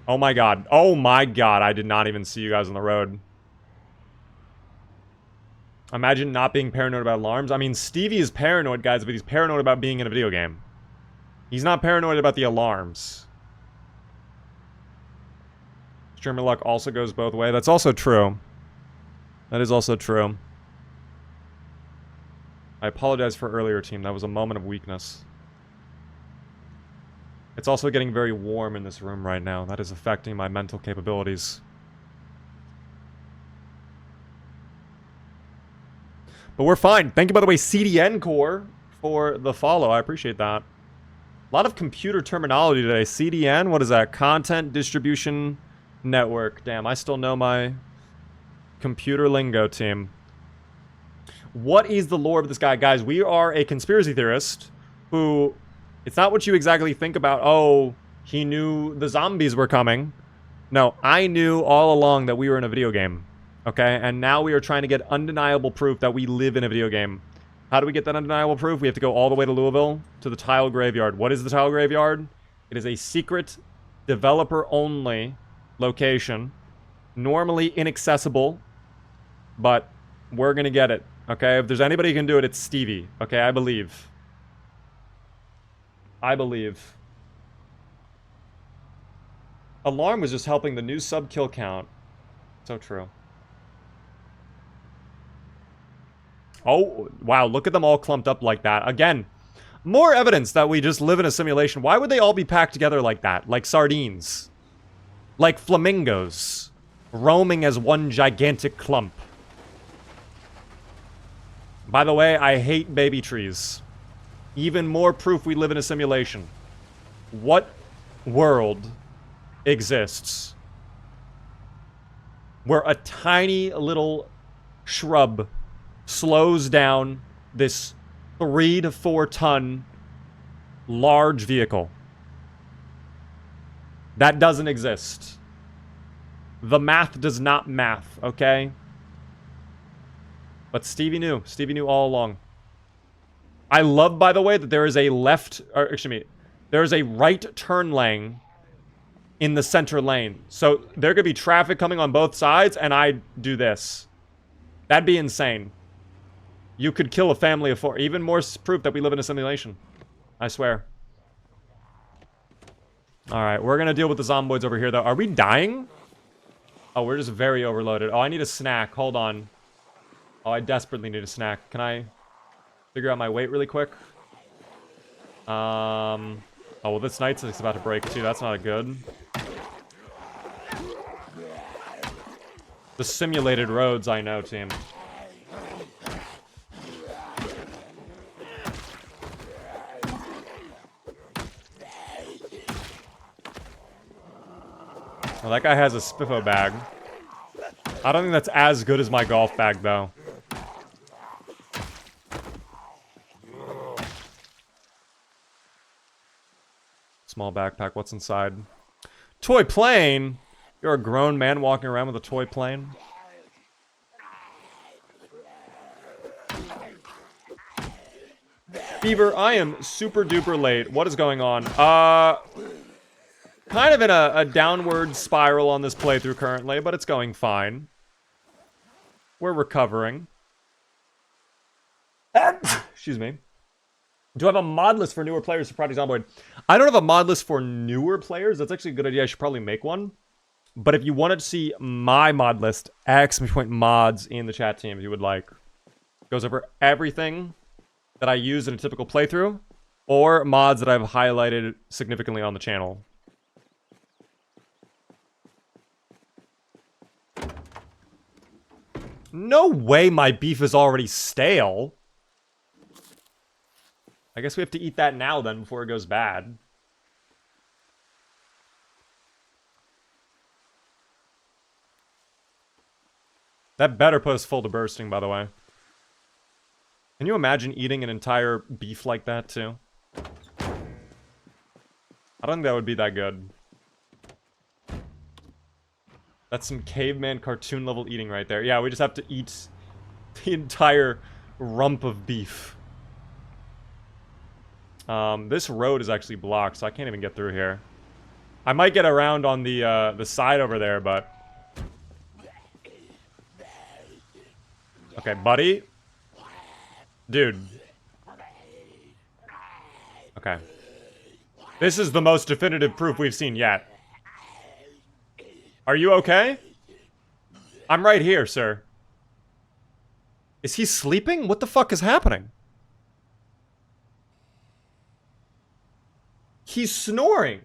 Oh my god. Oh my god, I did not even see you guys on the road. Imagine not being paranoid about alarms. I mean, Stevie is paranoid, guys, but he's paranoid about being in a video game. He's not paranoid about the alarms. Streamer luck also goes both ways. That's also true. That is also true. I apologize for earlier, team. That was a moment of weakness. It's also getting very warm in this room right now. That is affecting my mental capabilities. But we're fine. Thank you, by the way, CDN Core, for the follow. I appreciate that. A lot of computer terminology today. CDN, what is that? Content Distribution Network. Damn, I still know my computer lingo, team. What is the lore of this guy? Guys, we are a conspiracy theorist who... It's not what you exactly think about, oh, he knew the zombies were coming. No, I knew all along that we were in a video game. Okay? And now we are trying to get undeniable proof that we live in a video game. How do we get that undeniable proof? We have to go all the way to Louisville, to the Tile Graveyard. What is the Tile Graveyard? It is a secret, developer-only location. Normally inaccessible, but we're gonna get it. Okay? If there's anybody who can do it, it's Stevie. Okay? I believe. I believe. Alarm was just helping the new sub kill count. So true. Oh, wow, look at them all clumped up like that. Again, more evidence that we just live in a simulation. Why would they all be packed together like that? Like sardines. Like flamingos. Roaming as one gigantic clump. By the way, I hate baby trees. Even more proof we live in a simulation. What world exists where a tiny little shrub slows down this 3 to 4 ton large vehicle? That doesn't exist. The math does not math, okay? But Stevie knew. Stevie knew all along. I love, by the way, that there is a left, or excuse me, there is a right turn lane in the center lane. So there could be traffic coming on both sides, and I do this. That'd be insane. You could kill a family of 4. Even more proof that we live in a simulation. I swear. Alright, we're gonna deal with the zomboids over here, though. Are we dying? Oh, we're just very overloaded. Oh, I need a snack. Hold on. Oh, I desperately need a snack. Can I figure out my weight really quick? Oh, well, this night's about to break, too. That's not good. The simulated roads, I know, team. Well, that guy has a Spiffo bag. I don't think that's as good as my golf bag, though. Small backpack, what's inside? Toy plane? You're a grown man walking around with a toy plane? Beaver, I am super duper late. What is going on? Kind of in a downward spiral on this playthrough currently, but it's going fine. We're recovering. Excuse me. Do I have a mod list for newer players for Project Zomboid? I don't have a mod list for newer players. That's actually a good idea. I should probably make one. But if you wanted to see my mod list, !mods in the chat team if you would like. Goes over everything that I use in a typical playthrough, or mods that I've highlighted significantly on the channel. No way my beef is already stale. I guess we have to eat that now then before it goes bad. That better put us full to bursting, by the way. Can you imagine eating an entire beef like that, too? I don't think that would be that good. That's some caveman cartoon level eating right there. Yeah, we just have to eat the entire rump of beef. This road is actually blocked, so I can't even get through here. I might get around on the side over there, but... Okay, buddy. Dude. Okay. This is the most definitive proof we've seen yet. Are you okay? I'm right here, sir. Is he sleeping? What the fuck is happening? He's snoring.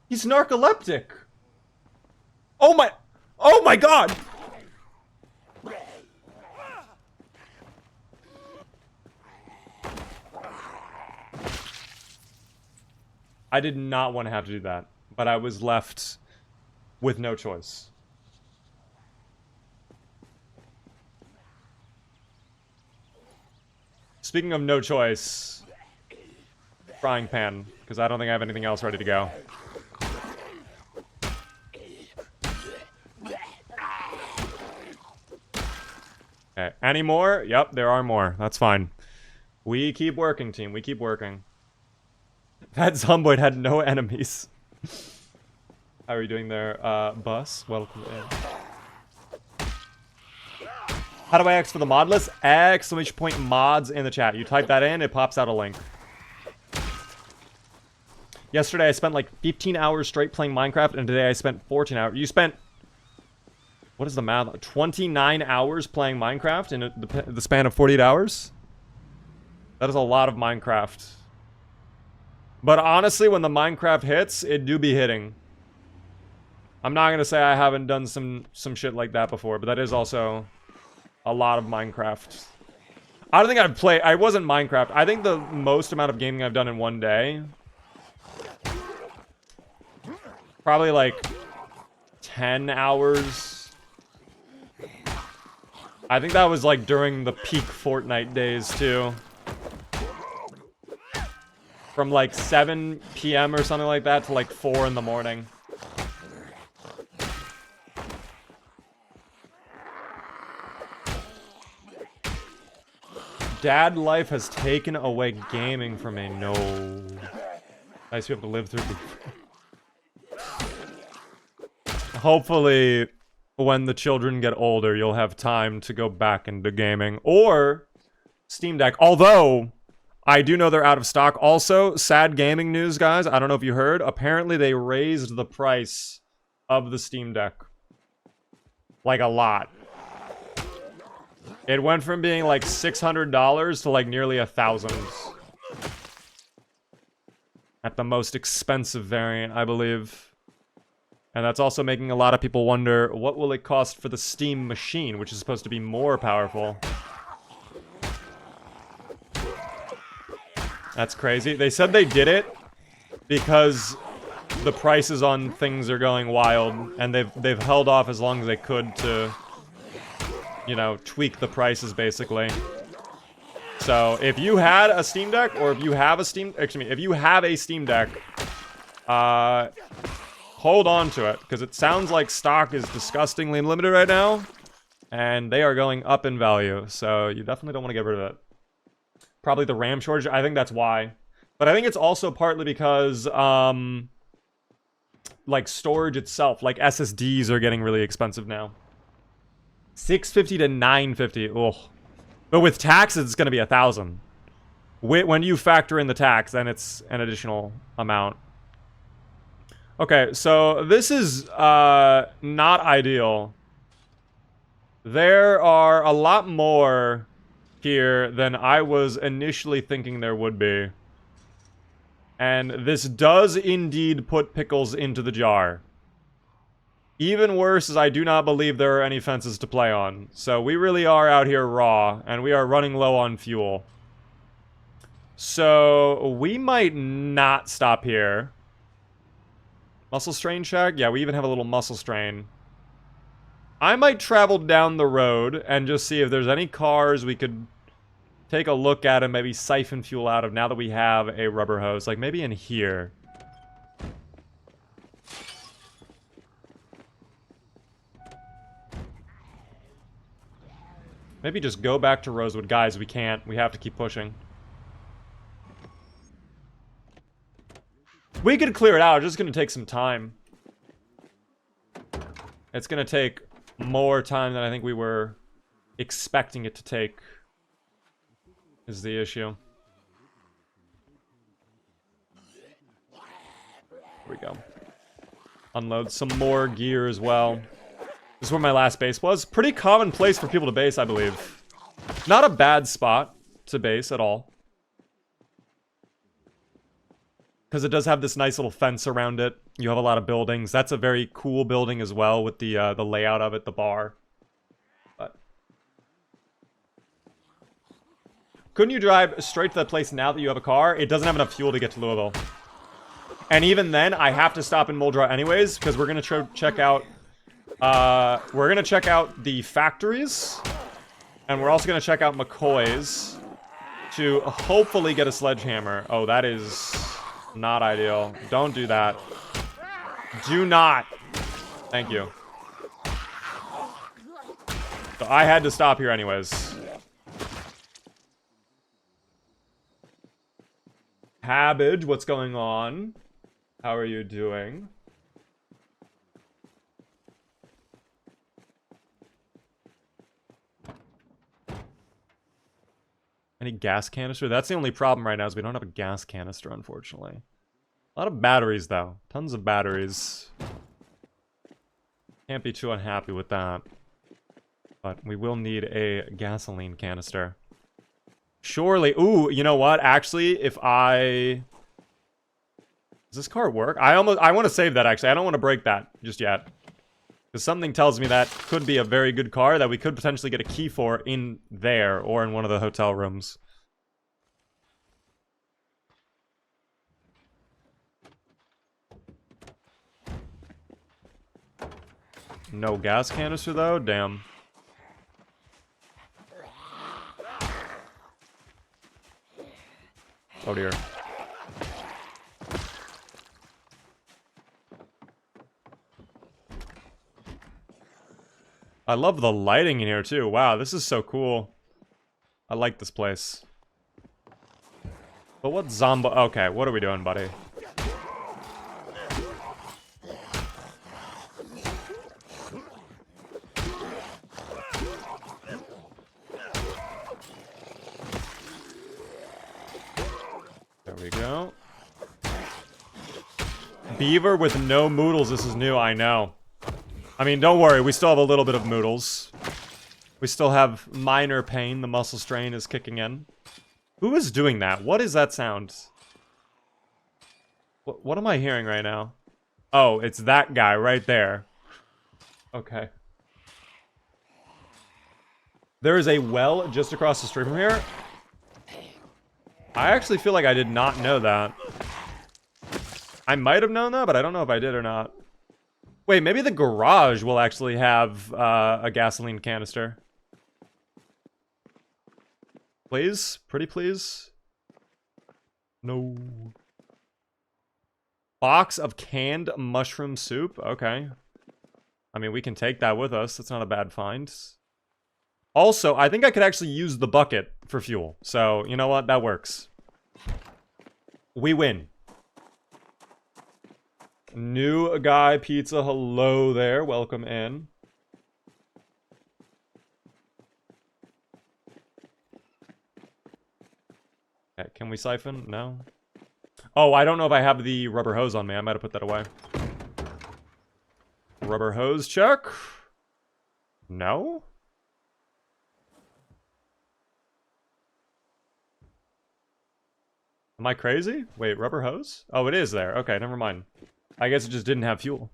He's narcoleptic. Oh my god. I did not want to have to do that, but I was left with no choice. Speaking of no choice, frying pan, because I don't think I have anything else ready to go. Okay, any more? Yep, there are more. That's fine. We keep working, team. We keep working. That Zomboid had no enemies. How are you doing there, Bus? Welcome in. How do I X for the mod list? Exclamation point mods in the chat. You type that in, it pops out a link. Yesterday I spent like 15 hours straight playing Minecraft, and today I spent 14 hours. You spent... What is the math? 29 hours playing Minecraft in the span of 48 hours? That is a lot of Minecraft. But honestly, when the Minecraft hits, it do be hitting. I'm not gonna say I haven't done some shit like that before, but that is also a lot of Minecraft. I don't think I've played... I wasn't Minecraft. I think the most amount of gaming I've done in one day... Probably like 10 hours. I think that was like during the peak Fortnite days too. From like 7 p.m. or something like that to like 4 in the morning. Dad life has taken away gaming from me. No. Nice to be able to live through. Hopefully, when the children get older, you'll have time to go back into gaming. Or Steam Deck. Although, I do know they're out of stock. Also, sad gaming news, guys. I don't know if you heard. Apparently, they raised the price of the Steam Deck. Like, a lot. It went from being like $600 to like nearly $1,000. At the most expensive variant, I believe. And that's also making a lot of people wonder, what will it cost for the Steam machine, which is supposed to be more powerful? That's crazy. They said they did it because the prices on things are going wild, and they've held off as long as they could to, you know, tweak the prices, basically. So, if you had a Steam Deck, or if you have a Steam... Excuse me, if you have a Steam Deck, hold on to it, because it sounds like stock is disgustingly limited right now, and they are going up in value, so you definitely don't want to get rid of it. Probably the RAM shortage, I think that's why. But I think it's also partly because, like, storage itself, like SSDs are getting really expensive now. $650 to $950, ugh. But with taxes, it's going to be $1,000. When you factor in the tax, then it's an additional amount. Okay, so this is not ideal. There are a lot more here than I was initially thinking there would be. And this does indeed put pickles into the jar. Even worse is I do not believe there are any fences to play on. So we really are out here raw, and we are running low on fuel. So we might not stop here. Muscle strain check? Yeah, we even have a little muscle strain. I might travel down the road and just see if there's any cars we could take a look at and maybe siphon fuel out of now that we have a rubber hose. Like, maybe in here. Maybe just go back to Rosewood. Guys, we can't. We have to keep pushing. We could clear it out. It's just going to take some time. It's going to take more time than I think we were expecting it to take. Is the issue. Here we go. Unload some more gear as well. This is where my last base was. Pretty common place for people to base, I believe. Not a bad spot to base at all. Because it does have this nice little fence around it. You have a lot of buildings. That's a very cool building as well with the layout of it, the bar. But couldn't you drive straight to that place now that you have a car? It doesn't have enough fuel to get to Louisville. And even then, I have to stop in Muldraugh anyways, because we're going to check out... we're going to check out the factories. And we're also going to check out McCoy's to hopefully get a sledgehammer. Oh, that is not ideal. Don't do that. Do not. Thank you. So I had to stop here anyways. Cabbage, what's going on? How are you doing? Any gas canister? That's the only problem right now is we don't have a gas canister, unfortunately. A lot of batteries, though. Tons of batteries. Can't be too unhappy with that. But we will need a gasoline canister. Surely. Ooh, you know what? Actually, if I... Does this car work? I want to save that, actually. I don't want to break that just yet. Because something tells me that could be a very good car that we could potentially get a key for in there or in one of the hotel rooms. No gas canister, though? Damn. Oh, dear. I love the lighting in here, too. Wow, this is so cool. I like this place. But what zombie... Okay, what are we doing, buddy? There we go. Beaver with no moodles. This is new, I know. I mean, don't worry, we still have a little bit of moodles. We still have minor pain, the muscle strain is kicking in. Who is doing that? What is that sound? What am I hearing right now? Oh, it's that guy right there. Okay. There is a well just across the street from here. I actually feel like I did not know that. I might have known that, but I don't know if I did or not. Wait, maybe the garage will actually have a gasoline canister. Please? Pretty please? No. Box of canned mushroom soup? Okay. I mean, we can take that with us. That's not a bad find. Also, I think I could actually use the bucket for fuel. So, you know what? That works. We win. New guy pizza, hello there, welcome in. Okay, can we siphon? No. Oh, I don't know if I have the rubber hose on me. I might have put that away. Rubber hose check. No? Am I crazy? Wait, rubber hose? Oh, it is there. Okay, never mind. I guess it just didn't have fuel.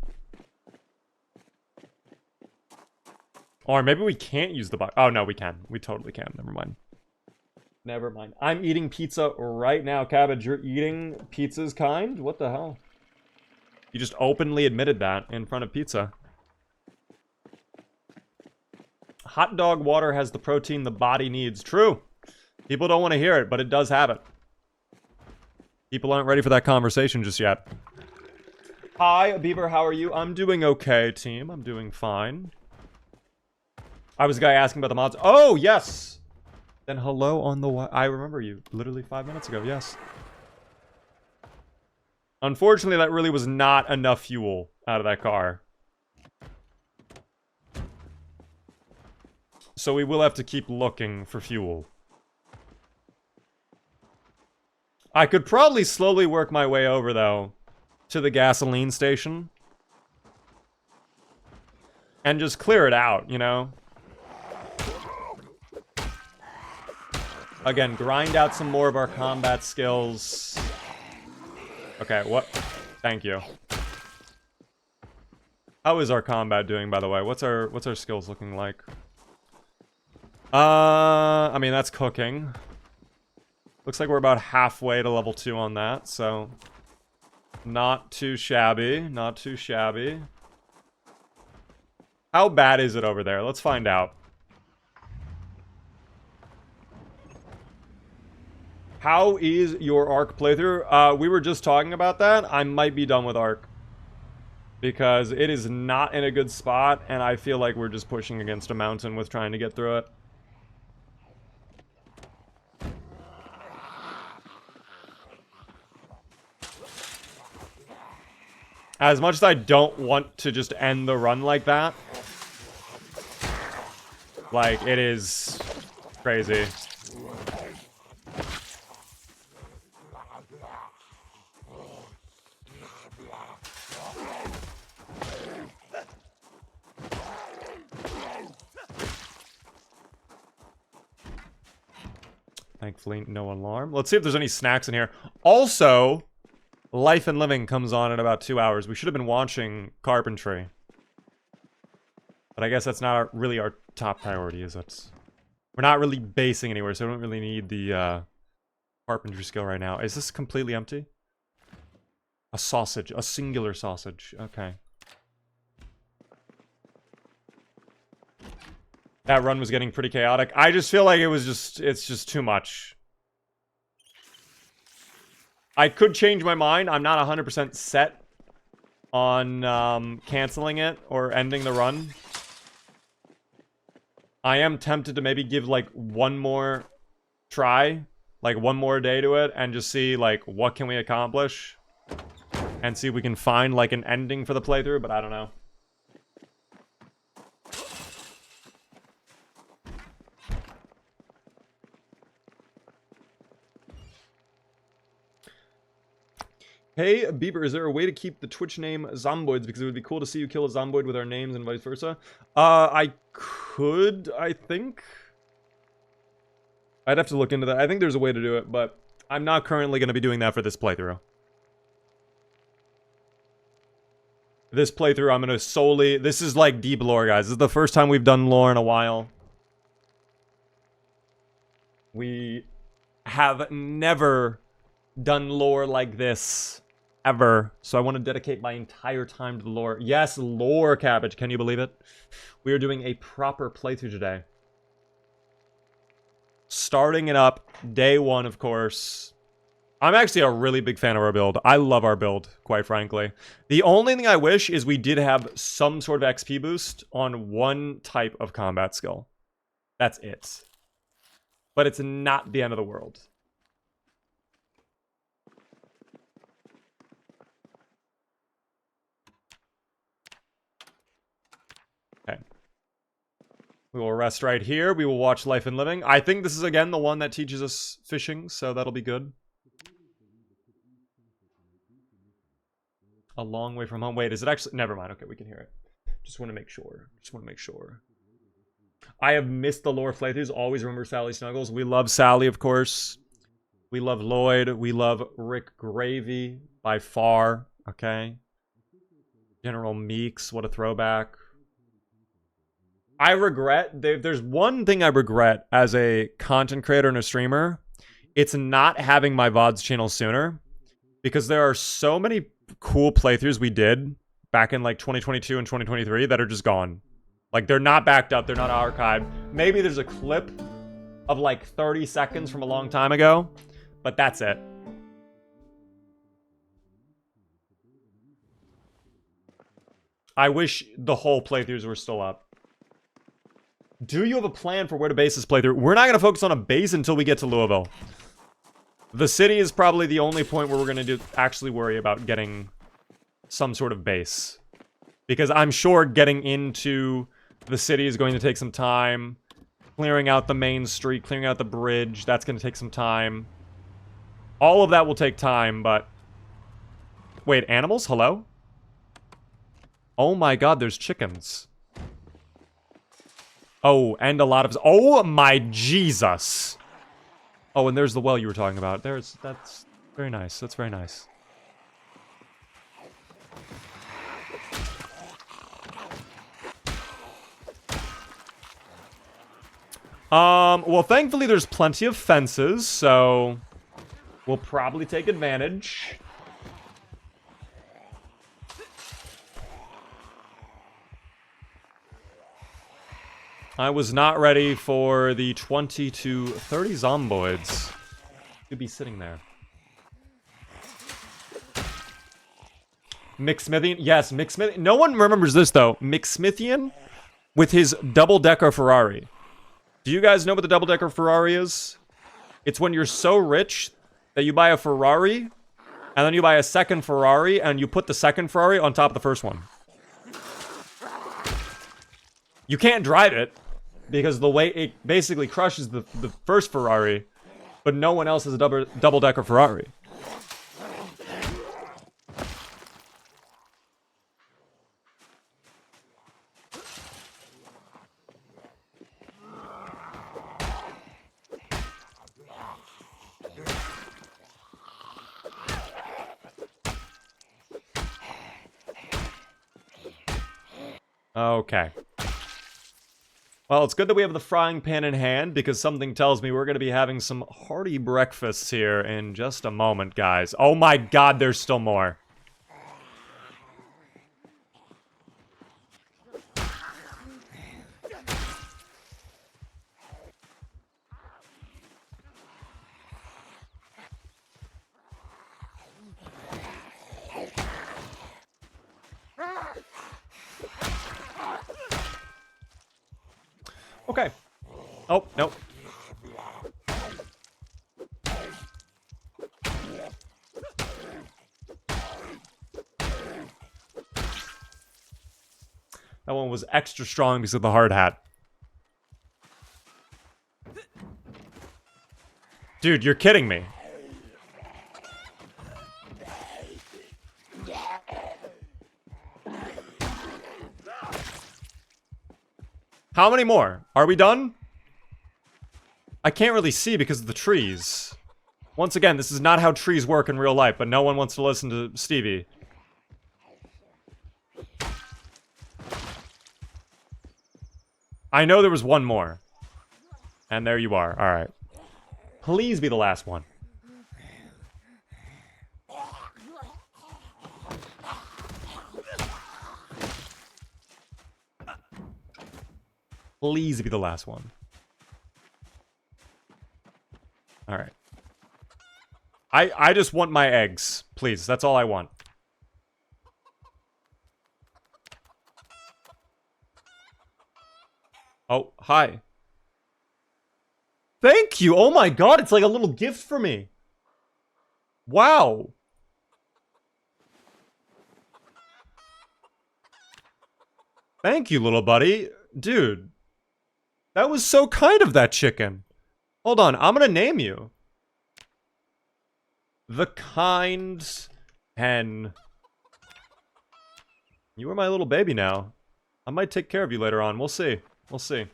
Or maybe we can't use the box. Oh, no, we can. We totally can. Never mind. Never mind. I'm eating pizza right now, Cabbage. You're eating pizza's kind? What the hell? You just openly admitted that in front of pizza. Hot dog water has the protein the body needs. True. People don't want to hear it, but it does have it. People aren't ready for that conversation just yet. Hi, Beaver, how are you? I'm doing okay, team. I'm doing fine. I was a guy asking about the mods. Oh, yes! Then hello on the... I remember you. Literally 5 minutes ago, yes. Unfortunately, that really was not enough fuel out of that car. So we will have to keep looking for fuel. I could probably slowly work my way over, though, to the gasoline station. and just clear it out, you know? Again, grind out some more of our combat skills. Okay, what? Thank you. How is our combat doing, by the way? What's our skills looking like? I mean, that's cooking. Looks like we're about halfway to level 2 on that, so... Not too shabby, not too shabby. How bad is it over there? Let's find out. How is your Ark playthrough? We were just talking about that. I might be done with Ark. Because it is not in a good spot, and I feel like we're just pushing against a mountain with trying to get through it. As much as I don't want to just end the run like that, like, it is crazy. Thankfully, no alarm. Let's see if there's any snacks in here. Also, Life and Living comes on in about 2 hours. We should have been watching Carpentry. But I guess that's not really our top priority, is it? We're not really basing anywhere, so I don't really need the Carpentry skill right now. Is this completely empty? A sausage. A singular sausage. Okay. That run was getting pretty chaotic. I just feel like it's just too much. I could change my mind. I'm not 100% set on canceling it or ending the run. I am tempted to maybe give, like, one more try. Like, one more day to it and just see, like, what can we accomplish. And see if we can find, like, an ending for the playthrough, but I don't know. Hey, Bieber, is there a way to keep the Twitch name Zomboids? Because it would be cool to see you kill a Zomboid with our names and vice versa. I could, I think. I'd have to look into that. I think there's a way to do it, but I'm not currently going to be doing that for this playthrough. This playthrough, I'm going to solely... This is like deep lore, guys. This is the first time we've done lore in a while. We have never done lore like this. Ever. So I want to dedicate my entire time to the lore. Yes, lore cabbage. Can you believe it? We are doing a proper playthrough today. Starting it up. Day 1, of course. I'm actually a really big fan of our build. I love our build, quite frankly. The only thing I wish is we did have some sort of XP boost on one type of combat skill. That's it. But it's not the end of the world. Okay. We will rest right here. We will watch Life and Living. I think this is, again, the one that teaches us fishing, so that'll be good. A long way from home. Wait, is it actually... Never mind. Okay, we can hear it. Just want to make sure. Just want to make sure. I have missed the lore playthroughs. Always remember Sally Snuggles. We love Sally, of course. We love Lloyd. We love Rick Gravy by far. Okay. General Meeks. What a throwback. I regret... There's one thing I regret as a content creator and a streamer. It's not having my VODs channel sooner. Because there are so many cool playthroughs we did back in like 2022 and 2023 that are just gone. Like, they're not backed up. They're not archived. Maybe there's a clip of like 30 seconds from a long time ago. But that's it. I wish the whole playthroughs were still up. Do you have a plan for where to base this playthrough? We're not going to focus on a base until we get to Louisville. The city is probably the only point where we're going to actually worry about getting some sort of base. Because I'm sure getting into the city is going to take some time. Clearing out the main street, clearing out the bridge, that's going to take some time. All of that will take time, but... Wait, animals? Hello? Oh my god, there's chickens. Oh, and a lot of... Oh, my Jesus. Oh, and there's the well you were talking about. That's very nice. That's very nice. Well, thankfully there's plenty of fences, so we'll probably take advantage. I was not ready for the 20 to 30 zomboids to be sitting there. McSmithian? Yes, McSmithian. No one remembers this, though. McSmithian with his double-decker Ferrari. Do you guys know what the double-decker Ferrari is? It's when you're so rich that you buy a Ferrari, and then you buy a second Ferrari, and you put the second Ferrari on top of the first one. You can't drive it, because the way it basically crushes the first Ferrari, but no one else has a double-decker Ferrari. Okay. Well, it's good that we have the frying pan in hand, because something tells me we're going to be having some hearty breakfasts here in just a moment, guys. Oh my god, there's still more. Okay. Oh, nope. That one was extra strong because of the hard hat. Dude, you're kidding me. How many more? Are we done? I can't really see because of the trees. Once again, this is not how trees work in real life, but no one wants to listen to Stevie. I know there was one more. And there you are. Alright. Please be the last one. Please be the last one. Alright. I just want my eggs. Please, that's all I want. Oh, hi. Thank you! Oh my god, it's like a little gift for me. Wow. Thank you, little buddy. Dude. That was so kind of that chicken. Hold on, I'm gonna name you. The Kind Hen. You are my little baby now. I might take care of you later on. We'll see. We'll see.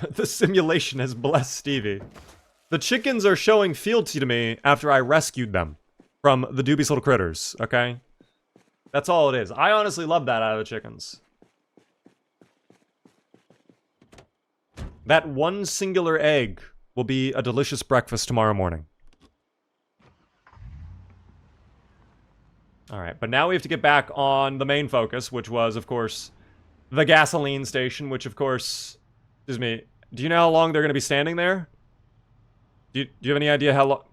The simulation has blessed Stevie. The chickens are showing fealty to me after I rescued them from the dubious little critters, okay? That's all it is. I honestly love that out of the chickens. That one singular egg will be a delicious breakfast tomorrow morning. Alright, but now we have to get back on the main focus, which was, of course, the gasoline station, which, of course... Excuse me. Do you know how long they're going to be standing there? Do you have any idea how long...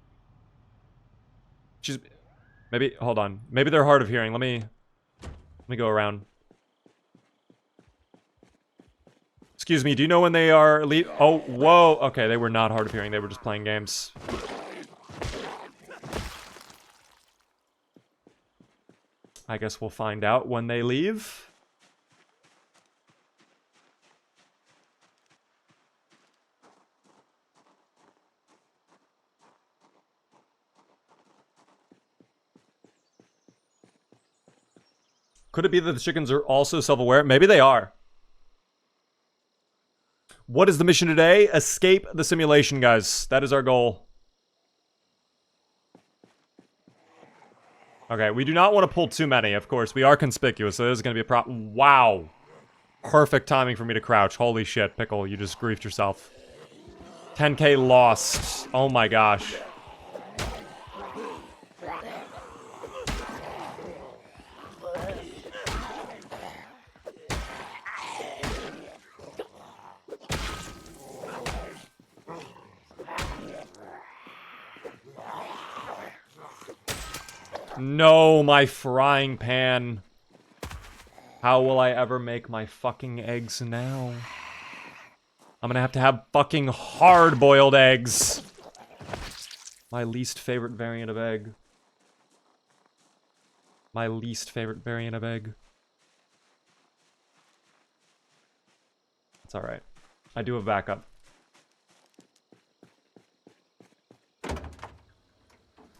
Maybe... Hold on. Maybe they're hard of hearing. Let me go around. Excuse me, do you know when they are oh, whoa. Okay, they were not hard of hearing. They were just playing games. I guess we'll find out when they leave. Could it be that the chickens are also self-aware? Maybe they are. What is the mission today? Escape the simulation, guys. That is our goal. Okay, we do not want to pull too many, of course. We are conspicuous, so there's going to be a problem. Wow. Perfect timing for me to crouch. Holy shit, Pickle, you just griefed yourself. 10k lost. Oh my gosh. No, my frying pan. How will I ever make my fucking eggs now? I'm gonna have to have fucking hard-boiled eggs. My least favorite variant of egg. My least favorite variant of egg. It's alright. I do have backup.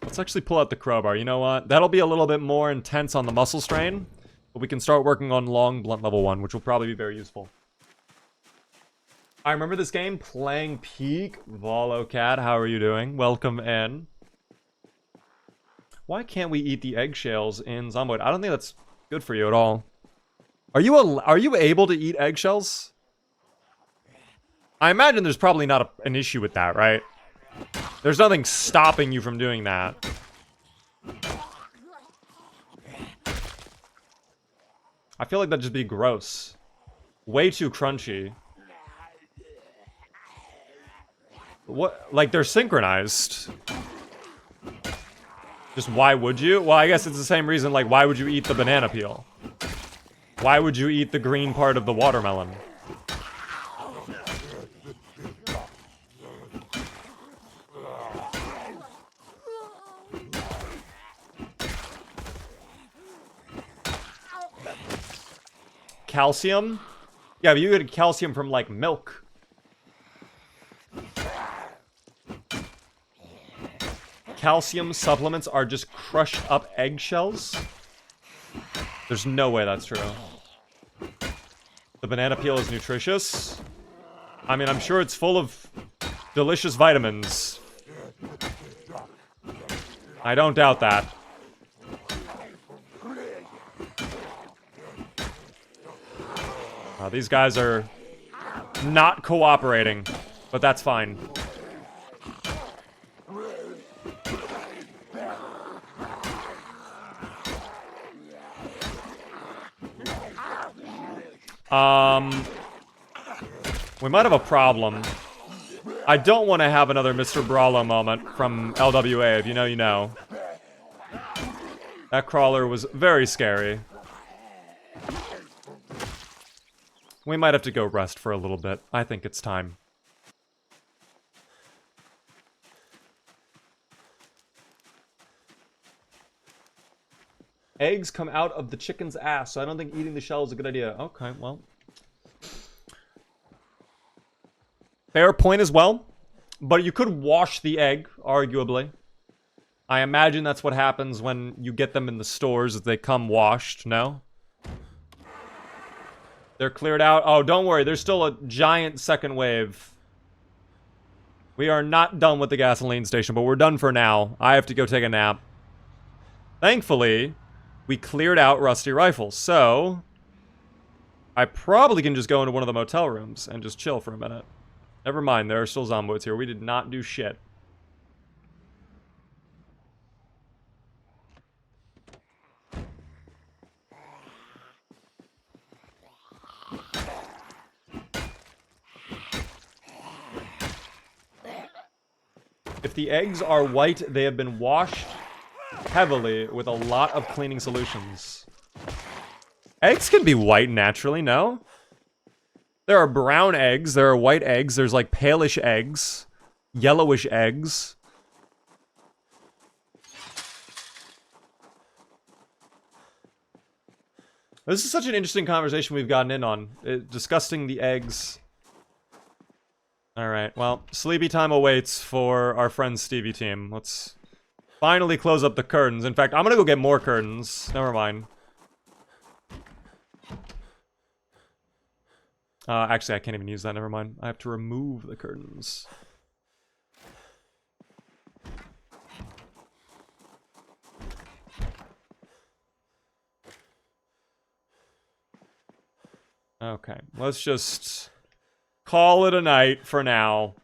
Let's actually pull out the crowbar. You know what? That'll be a little bit more intense on the muscle strain. But we can start working on long blunt level 1, which will probably be very useful. I remember this game, playing Peak. Volocat, how are you doing? Welcome in. Why can't we eat the eggshells in Zomboid? I don't think that's good for you at all. Are you able to eat eggshells? I imagine there's probably not an issue with that, right? There's nothing stopping you from doing that. I feel like that'd just be gross. Way too crunchy. What? Like, they're synchronized. Just why would you? Well, I guess it's the same reason, like, why would you eat the banana peel? Why would you eat the green part of the watermelon? Calcium? Yeah, but you get calcium from, like, milk. Calcium supplements are just crushed up eggshells? There's no way that's true. The banana peel is nutritious. I mean, I'm sure it's full of delicious vitamins. I don't doubt that. These guys are not cooperating, but that's fine. We might have a problem. I don't want to have another Mr. Brawlo moment from LWA. If you know, you know. That crawler was very scary. We might have to go rest for a little bit. I think it's time. Eggs come out of the chicken's ass, so I don't think eating the shell is a good idea. Okay, well. Fair point as well. But you could wash the egg, arguably. I imagine that's what happens when you get them in the stores, that they come washed, no? They're cleared out. Oh, don't worry. There's still a giant second wave. We are not done with the gasoline station, but we're done for now. I have to go take a nap. Thankfully, we cleared out rusty rifles, so I probably can just go into one of the motel rooms and just chill for a minute. Never mind, there are still zomboids here. We did not do shit. If the eggs are white, they have been washed heavily with a lot of cleaning solutions. Eggs can be white naturally, no? There are brown eggs, there are white eggs, there's like palish eggs, yellowish eggs. This is such an interesting conversation we've gotten in on, discussing the eggs. Alright, well, sleepy time awaits for our friend Stevie team. Let's finally close up the curtains. In fact, I'm gonna go get more curtains. Never mind. Actually, I can't even use that. Never mind. I have to remove the curtains. Okay, let's just call it a night for now.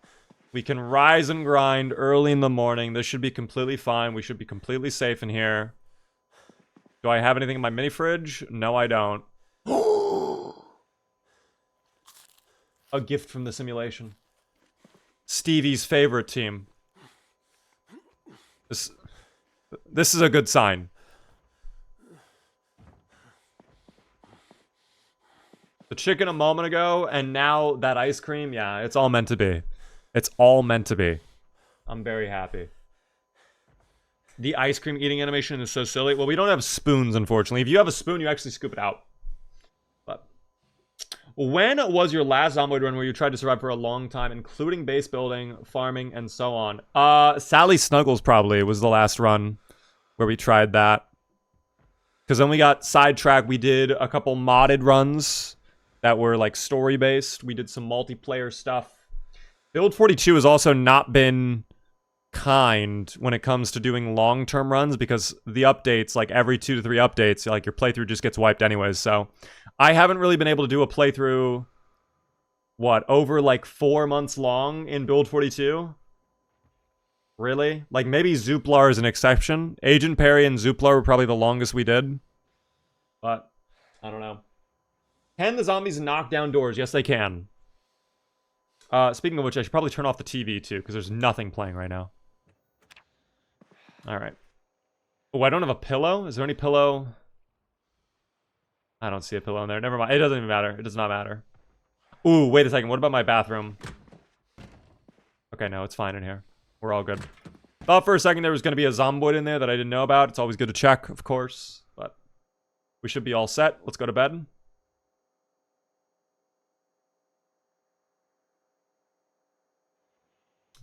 We can rise and grind early in the morning. This should be completely fine. We should be completely safe in here. Do I have anything in my mini fridge? No, I don't. A gift from the simulation. Stevie's favorite team. This is a good sign. The chicken a moment ago, and now that ice cream, yeah, it's all meant to be. It's all meant to be. I'm very happy. The ice cream eating animation is so silly. Well, we don't have spoons, unfortunately. If you have a spoon, you actually scoop it out. But when was your last Zomboid run where you tried to survive for a long time, including base building, farming, and so on? Sally Snuggles probably was the last run where we tried that. Because then we got sidetracked. We did a couple modded runs that were like story-based. We did some multiplayer stuff. Build 42 has also not been kind when it comes to doing long-term runs because the updates, like every 2 to 3 updates, like your playthrough just gets wiped anyways. So I haven't really been able to do a playthrough, over like 4 months long in Build 42? Really? Like maybe Zooplar is an exception. Agent Perry and Zooplar were probably the longest we did. But I don't know. Can the zombies knock down doors? Yes, they can. Speaking of which, I should probably turn off the TV too, because there's nothing playing right now. Alright. Oh, I don't have a pillow? Is there any pillow? I don't see a pillow in there. Never mind. It doesn't even matter. It does not matter. Ooh, wait a second. What about my bathroom? Okay, no, it's fine in here. We're all good. Thought for a second there was going to be a Zomboid in there that I didn't know about. It's always good to check, of course. But we should be all set. Let's go to bed.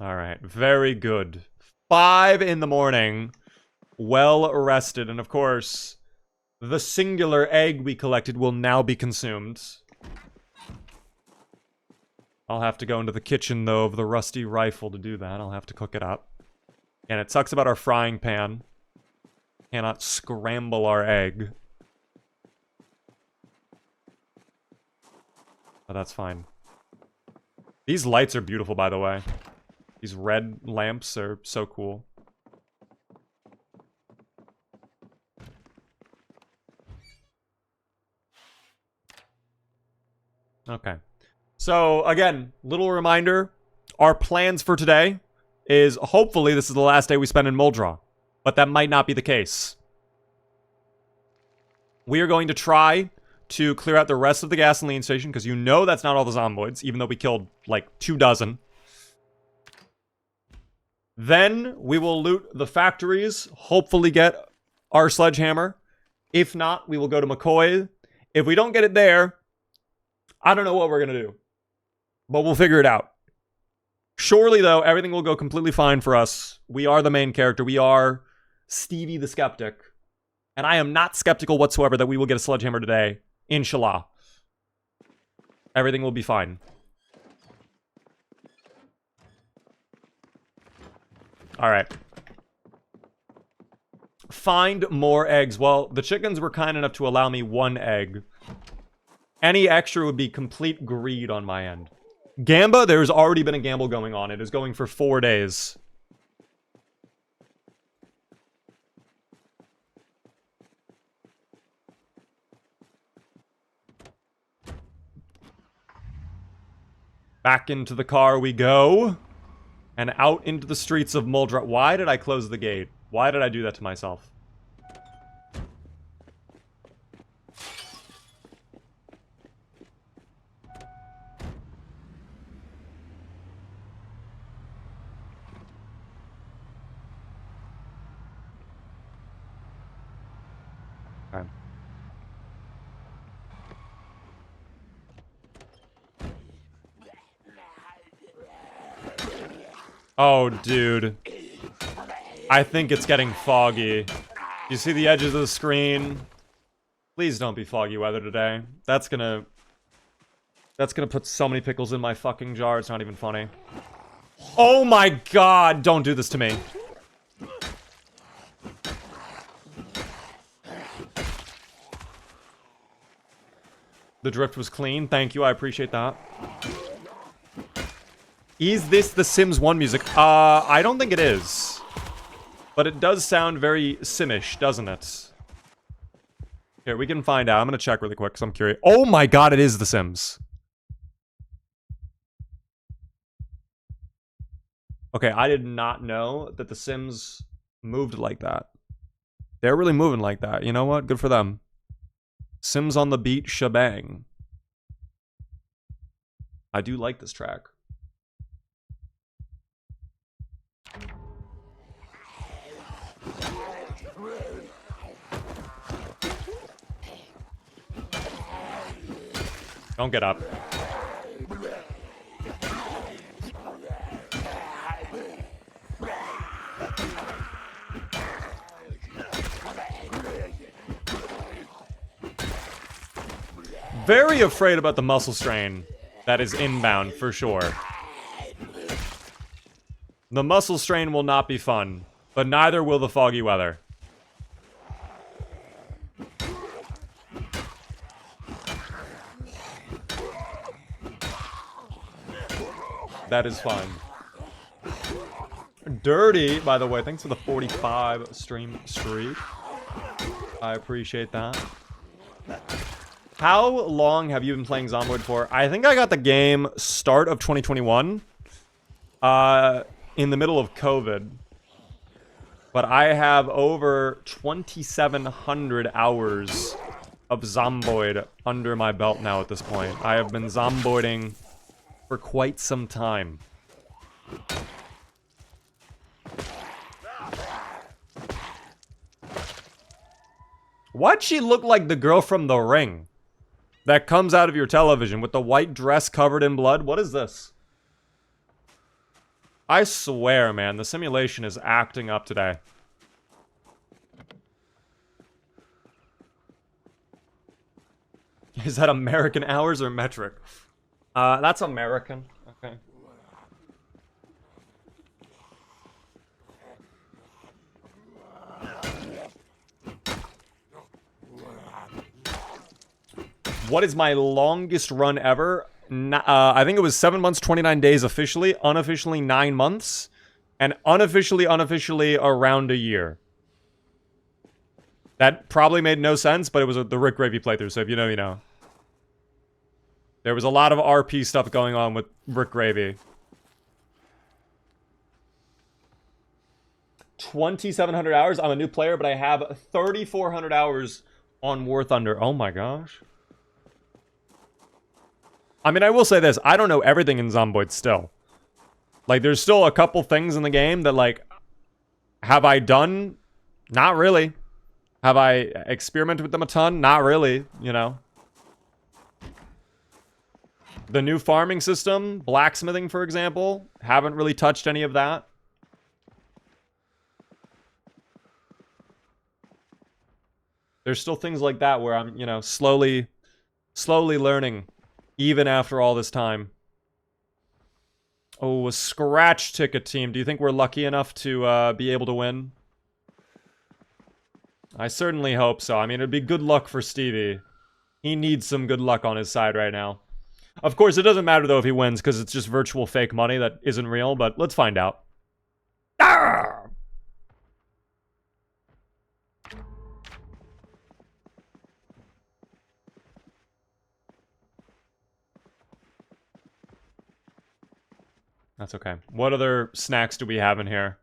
Alright, very good. 5 in the morning. Well rested. And of course, the singular egg we collected will now be consumed. I'll have to go into the kitchen, though, of the rusty rifle to do that. I'll have to cook it up. And it sucks about our frying pan. Cannot scramble our egg. But that's fine. These lights are beautiful, by the way. These red lamps are so cool. Okay. So, again, little reminder. Our plans for today is hopefully this is the last day we spend in Muldra. But that might not be the case. We are going to try to clear out the rest of the gasoline station, because you know that's not all the Zomboids, even though we killed, like, 2 dozen. Then we will loot the factories, hopefully get our sledgehammer. If not, we will go to McCoy. If we don't get it there, I don't know what we're going to do. But we'll figure it out. Surely, though, everything will go completely fine for us. We are the main character. We are Stevie the Skeptic. And I am not skeptical whatsoever that we will get a sledgehammer today. Inshallah. Everything will be fine. Alright. Find more eggs. Well, the chickens were kind enough to allow me 1 egg. Any extra would be complete greed on my end. Gamba, there's already been a gamble going on. It is going for 4 days. Back into the car we go. And out into the streets of Muldra. Why did I close the gate? Why did I do that to myself? Okay. Oh, dude. I think it's getting foggy. You see the edges of the screen? Please don't be foggy weather today. That's gonna That's gonna put so many pickles in my fucking jar, it's not even funny. Oh my god, don't do this to me. The drift was clean, thank you, I appreciate that. Is this the Sims 1 music? I don't think it is. But it does sound very Simish, doesn't it? Here, we can find out. I'm gonna check really quick, because I'm curious. Oh my god, it is The Sims. Okay, I did not know that The Sims moved like that. They're really moving like that. You know what? Good for them. Sims on the beat, shebang. I do like this track. Don't get up. Very afraid about the muscle strain that is inbound, for sure. The muscle strain will not be fun, but neither will the foggy weather. That is fine. Dirty, by the way, thanks for the 45 stream streak. I appreciate that. How long have you been playing Zomboid for? I think I got the game start of 2021. In the middle of COVID. But I have over 2,700 hours of Zomboid under my belt now at this point. I have been Zomboiding for quite some time. Why'd she look like the girl from The Ring? That comes out of your television with the white dress covered in blood? What is this? I swear, man, the simulation is acting up today. Is that American hours or metric? That's American. Okay. What is my longest run ever? I think it was 7 months, 29 days officially, unofficially 9 months, and unofficially around a year. That probably made no sense, but it was the Rick Gravy playthrough, so if you know, you know. There was a lot of RP stuff going on with Rick Gravy. 2,700 hours. I'm a new player, but I have 3,400 hours on War Thunder. Oh my gosh. I mean, I will say this. I don't know everything in Zomboid still. Like, there's still a couple things in the game that, like, have I done? Not really. Have I experimented with them a ton? Not really, you know. The new farming system, blacksmithing, for example, haven't really touched any of that. There's still things like that where I'm, you know, slowly learning, even after all this time. Oh, a scratch ticket team. Do you think we're lucky enough to be able to win? I certainly hope so. I mean, it'd be good luck for Stevie. He needs some good luck on his side right now. Of course, it doesn't matter, though, if he wins, because it's just virtual fake money that isn't real, but let's find out. Arrgh! That's okay. What other snacks do we have in here?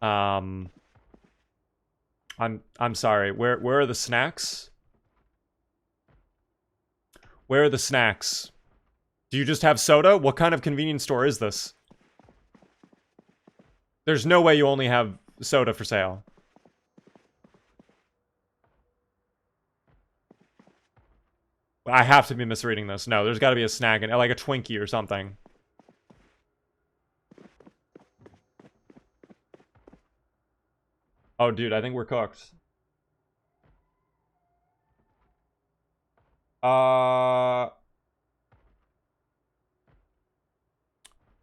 I'm sorry. Where are the snacks? Where are the snacks? Do you just have soda? What kind of convenience store is this? There's no way you only have soda for sale. I have to be misreading this. No, there's got to be a snack in it, like a Twinkie or something. Oh, dude, I think we're cooked.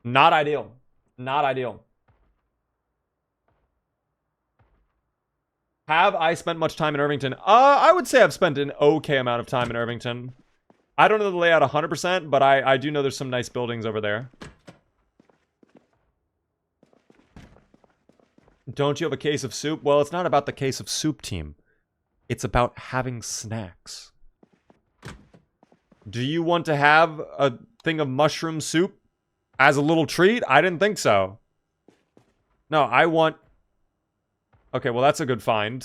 Not ideal. Not ideal. Have I spent much time in Irvington? I would say I've spent an okay amount of time in Irvington. I don't know the layout 100%, but I do know there's some nice buildings over there. Don't you have a case of soup? Well, it's not about the case of soup, team. It's about having snacks. Do you want to have a thing of mushroom soup as a little treat? I didn't think so. No, I want... Okay, well, that's a good find.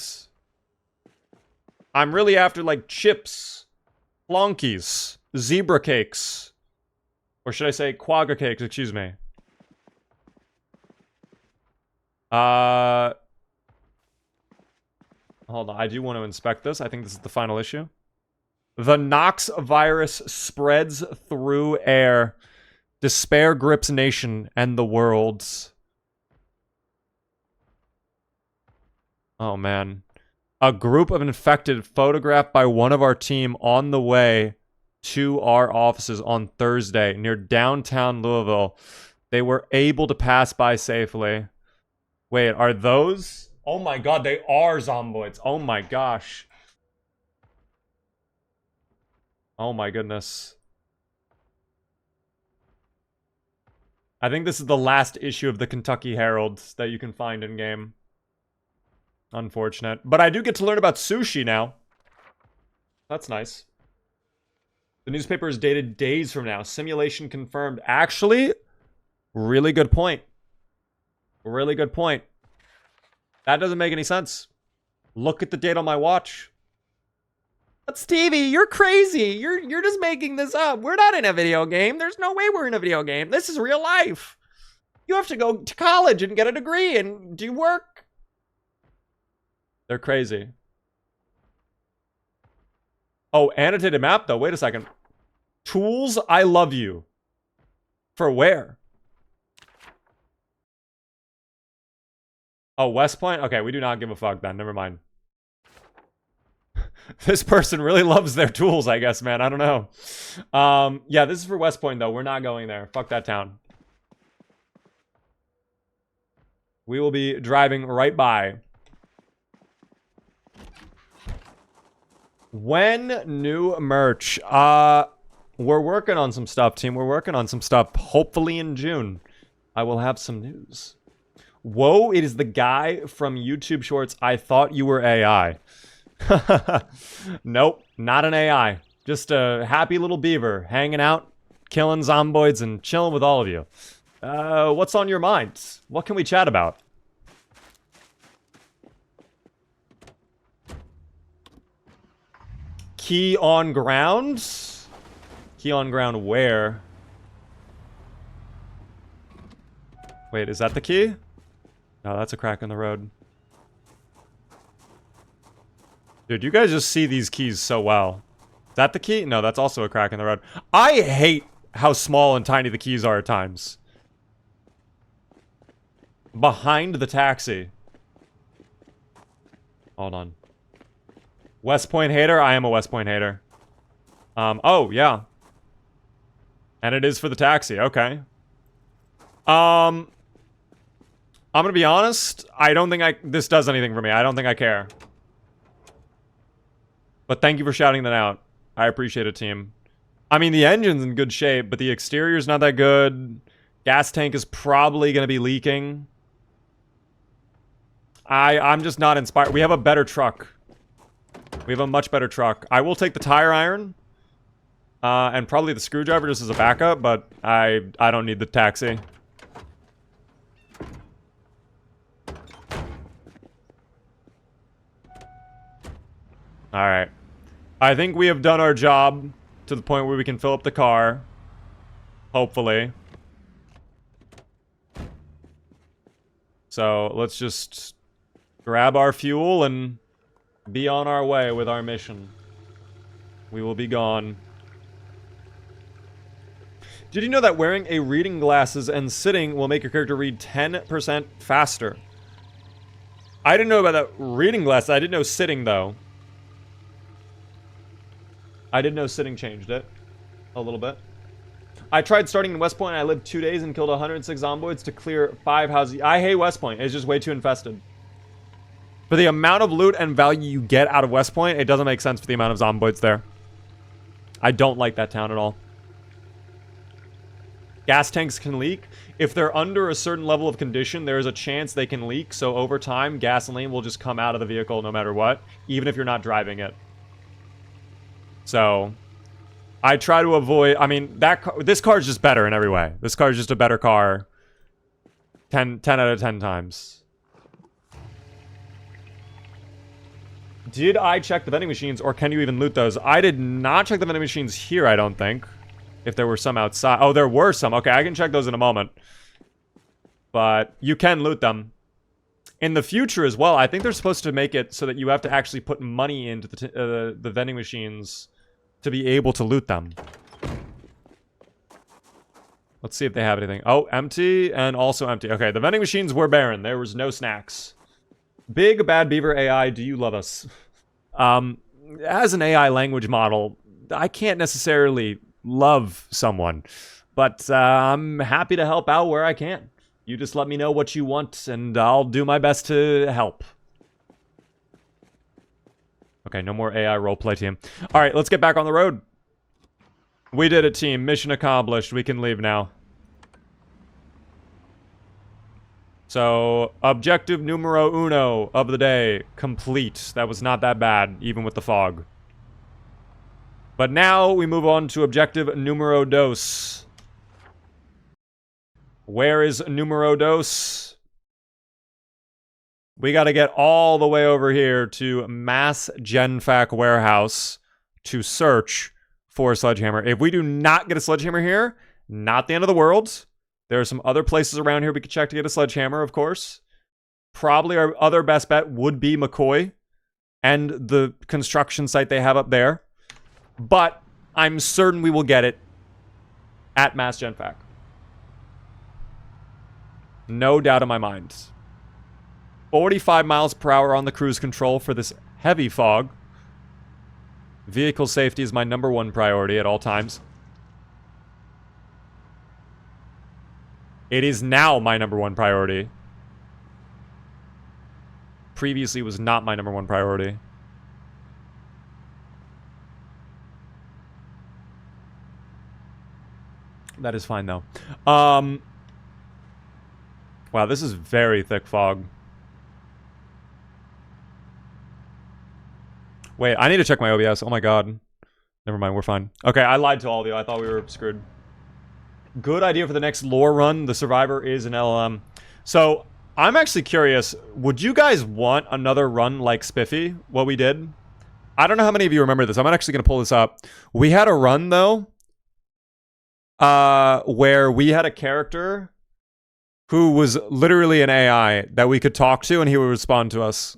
I'm really after, like, chips, flonkies, zebra cakes. Or should I say quagga cakes, excuse me. Hold on, I do want to inspect this. I think this is the final issue. The Knox virus spreads through air. Despair grips nation and the worlds. Oh, man. A group of infected photographed by one of our team on the way to our offices on Thursday near downtown Louisville. They were able to pass by safely. Wait, are those? Oh my god, they are zomboids. Oh my gosh. Oh my goodness. I think this is the last issue of the Kentucky Herald that you can find in game. Unfortunate. But I do get to learn about sushi now. That's nice. The newspaper is dated days from now. Simulation confirmed. Actually, really good point. Really good point. That doesn't make any sense. Look at the date on my watch. But Stevie, you're crazy. You're just making this up. We're not in a video game. There's no way we're in a video game. This is real life. You have to go to college and get a degree and do work. They're crazy. Oh, annotated map though. Wait a second. Tools, I love you. For where? Oh, West Point? Okay, we do not give a fuck then. Never mind. This person really loves their tools, I guess, man. I don't know. Yeah, this is for West Point, though. We're not going there. Fuck that town. We will be driving right by. When new merch? We're working on some stuff, team. We're working on some stuff. Hopefully in June, I will have some news. Whoa, it is the guy from YouTube Shorts. I thought you were AI. Nope, not an AI. Just a happy little beaver hanging out, killing zomboids, and chilling with all of you. What's on your mind? What can we chat about? Key on ground? Key on ground where? Wait, is that the key? No, that's a crack in the road. Dude, you guys just see these keys so well. Is that the key? No, that's also a crack in the road. I hate how small and tiny the keys are at times. Behind the taxi. Hold on. West Point hater? I am a West Point hater. Oh, yeah. And it is for the taxi. Okay. I'm gonna be honest. I don't think this does anything for me. I don't think I care. But thank you for shouting that out. I appreciate it, team. I mean, the engine's in good shape, but the exterior's not that good. Gas tank is probably going to be leaking. I'm just not inspired. We have a better truck. We have a much better truck. I will take the tire iron. And probably the screwdriver just as a backup, but I don't need the taxi. Alright. I think we have done our job to the point where we can fill up the car. Hopefully. So, let's just grab our fuel and be on our way with our mission. We will be gone. Did you know that wearing a reading glasses and sitting will make your character read 10% faster? I didn't know about that reading glasses. I didn't know sitting, though. I didn't know sitting changed it. A little bit. I tried starting in West Point. I lived 2 days and killed 106 zomboids to clear 5 houses. I hate West Point. It's just way too infested. For the amount of loot and value you get out of West Point, it doesn't make sense for the amount of zomboids there. I don't like that town at all. Gas tanks can leak. If they're under a certain level of condition, there is a chance they can leak. So over time, gasoline will just come out of the vehicle no matter what, even if you're not driving it. So I try to avoid... I mean, this car is just better in every way. This car is just a better car 10 out of 10 times. Did I check the vending machines, or can you even loot those? I did not check the vending machines here, I don't think. If there were some outside. Oh, there were some. Okay, I can check those in a moment. But you can loot them. In the future as well, I think they're supposed to make it so that you have to actually put money into the vending machines to be able to loot them. Let's see if they have anything. Oh, empty and also empty. Okay, the vending machines were barren. There was no snacks. Big Bad Beaver AI, do you love us? As an AI language model, I can't necessarily love someone, but I'm happy to help out where I can. You just let me know what you want, and I'll do my best to help. Okay, no more AI roleplay team. All right, let's get back on the road. We did it, team. Mission accomplished. We can leave now. So, objective numero uno of the day, complete. That was not that bad, even with the fog. But now we move on to objective numero dos. Where is numero dos? We got to get all the way over here to Mass Genfac Warehouse to search for a sledgehammer. If we do not get a sledgehammer here, not the end of the world. There are some other places around here we could check to get a sledgehammer, of course. Probably our other best bet would be McCoy and the construction site they have up there. But I'm certain we will get it at Mass Genfac. No doubt in my mind. 45 miles per hour on the cruise control for this heavy fog. Vehicle safety is my #1 priority at all times. It is now my #1 priority. Previously was not my #1 priority. That is fine, though. Wow, this is very thick fog. Wait, I need to check my OBS. Oh my god. Never mind, we're fine. Okay, I lied to all of you. I thought we were screwed. Good idea for the next lore run. The survivor is an LLM. So, I'm actually curious. Would you guys want another run like Spiffy? What we did? I don't know how many of you remember this. I'm actually going to pull this up. We had a run, though, where we had a character who was literally an AI that we could talk to and he would respond to us.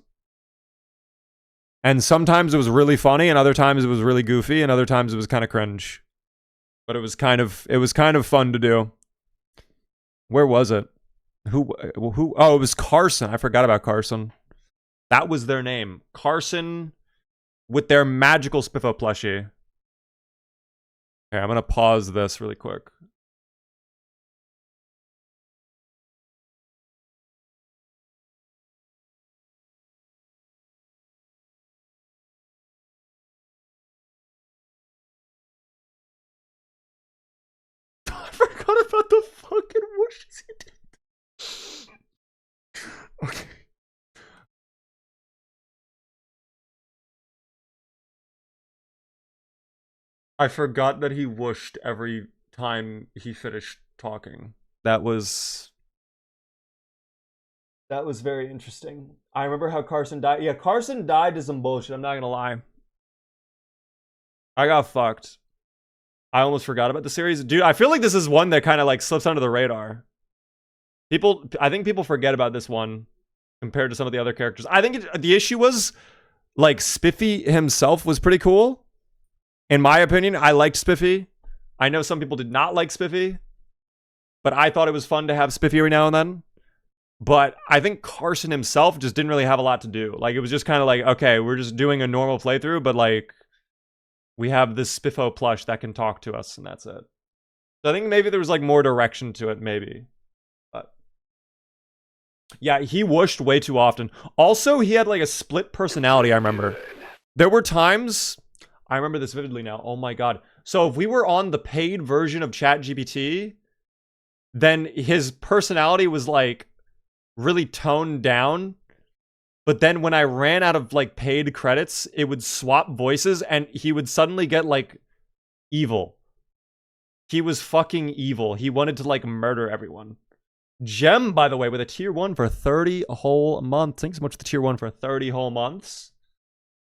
And sometimes it was really funny, and other times it was really goofy, and other times it was kind of cringe. But it was kind of fun to do. Where was it? Who? Oh, it was Carson. I forgot about Carson. That was their name. Carson with their magical Spiffo plushie. Okay, I'm going to pause this really quick. I forgot about the fucking whooshes he did. Okay. I forgot that he whooshed every time he finished talking. That was very interesting. I remember how Carson died. Yeah, Carson died to some bullshit. I'm not gonna lie. I got fucked. I almost forgot about the series. Dude, I feel like this is one that kind of like slips under the radar. I think people forget about this one compared to some of the other characters. I think the issue was, like, Spiffy himself was pretty cool. In my opinion, I liked Spiffy. I know some people did not like Spiffy, but I thought it was fun to have Spiffy every now and then. But I think Carson himself just didn't really have a lot to do. Like, it was just kind of like, okay, we're just doing a normal playthrough, but like, we have this Spiffo plush that can talk to us, and that's it. So I think maybe there was like more direction to it, maybe. But yeah, he whooshed way too often. Also, he had like a split personality, I remember. There were times, I remember this vividly now, oh my god. So if we were on the paid version of ChatGPT, then his personality was like really toned down. But then when I ran out of like paid credits, it would swap voices and he would suddenly get like evil. He was fucking evil. He wanted to like murder everyone. Gem, by the way, with a tier 1 for 30 whole months. Thanks so much for the tier 1 for 30 whole months.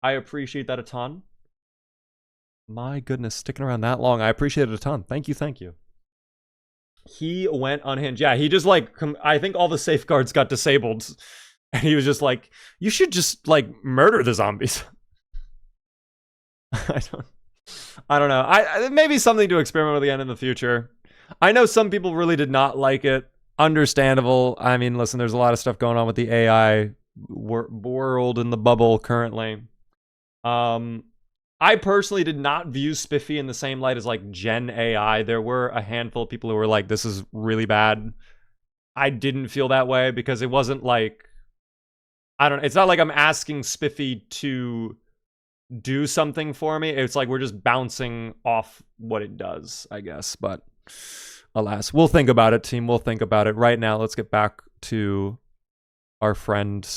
I appreciate that a ton. My goodness, sticking around that long. I appreciate it a ton. Thank you, thank you. He went unhinged. Yeah, he just like, I think all the safeguards got disabled. And he was just like, you should just like murder the zombies. I don't know. It may be something to experiment with again in the future. I know some people really did not like it. Understandable. I mean, listen, there's a lot of stuff going on with the AI world in the bubble currently. I personally did not view Spiffy in the same light as like Gen AI. There were a handful of people who were like, this is really bad. I didn't feel that way because it wasn't like, I don't know. It's not like I'm asking Spiffy to do something for me. It's like we're just bouncing off what it does, I guess. But alas, we'll think about it, team. We'll think about it. Right now, let's get back to our friend,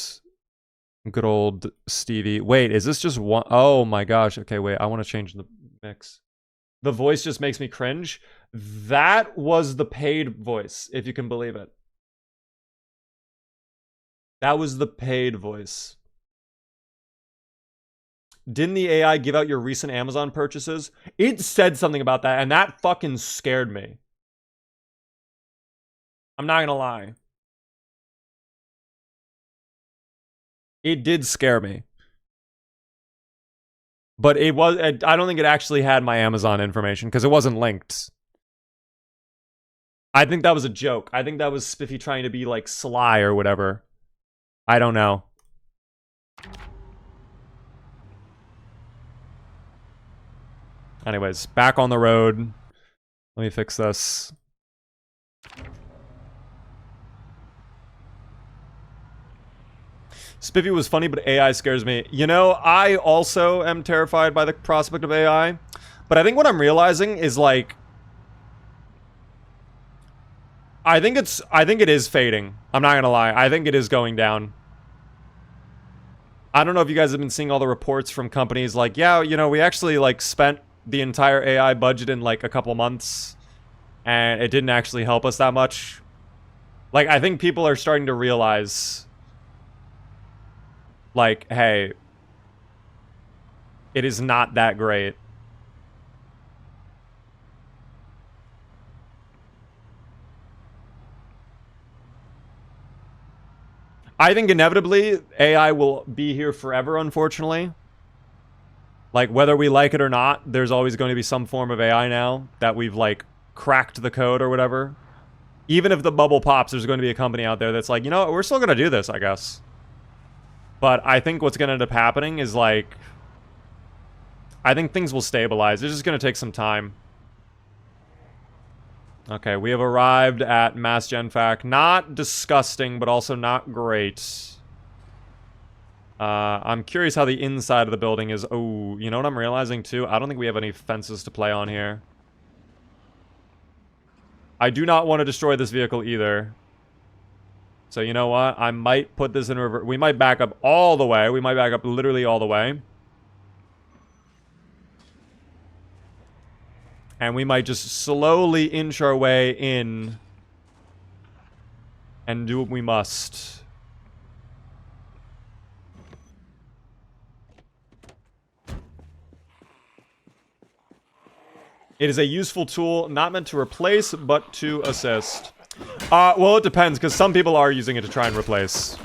good old Stevie. Wait, is this just one? Oh my gosh. Okay, wait. I want to change the mix. The voice just makes me cringe. That was the paid voice, if you can believe it. That was the paid voice. Didn't the AI give out your recent Amazon purchases? It said something about that, and that fucking scared me. I'm not gonna lie. It did scare me. But it was, I don't think it actually had my Amazon information, because it wasn't linked. I think that was a joke. I think that was Spiffy trying to be, like, sly or whatever. I don't know. Anyways, back on the road. Let me fix this. Spiffy was funny, but AI scares me. You know, I also am terrified by the prospect of AI. But I think what I'm realizing is, like, I think it is fading. I'm not gonna lie. I think it is going down. I don't know if you guys have been seeing all the reports from companies like, yeah, you know, we actually, like, spent the entire AI budget in, like, a couple months. And it didn't actually help us that much. Like, I think people are starting to realize, like, hey, it is not that great. I think inevitably AI will be here forever, unfortunately. Like, whether we like it or not, there's always going to be some form of AI now that we've, like, cracked the code or whatever. Even if the bubble pops, there's going to be a company out there that's like, you know what, we're still going to do this, I guess. But I think what's going to end up happening is, like, I think things will stabilize. It's just going to take some time. Okay, we have arrived at Mass Gen Fac. Not disgusting, but also not great. I'm curious how the inside of the building is. Oh, you know what I'm realizing, too? I don't think we have any fences to play on here. I do not want to destroy this vehicle either. So, you know what? I might put this in reverse. We might back up all the way. We might back up literally all the way. And we might just slowly inch our way in and do what we must. It is a useful tool, not meant to replace, but to assist. Well, it depends, because some people are using it to try and replace.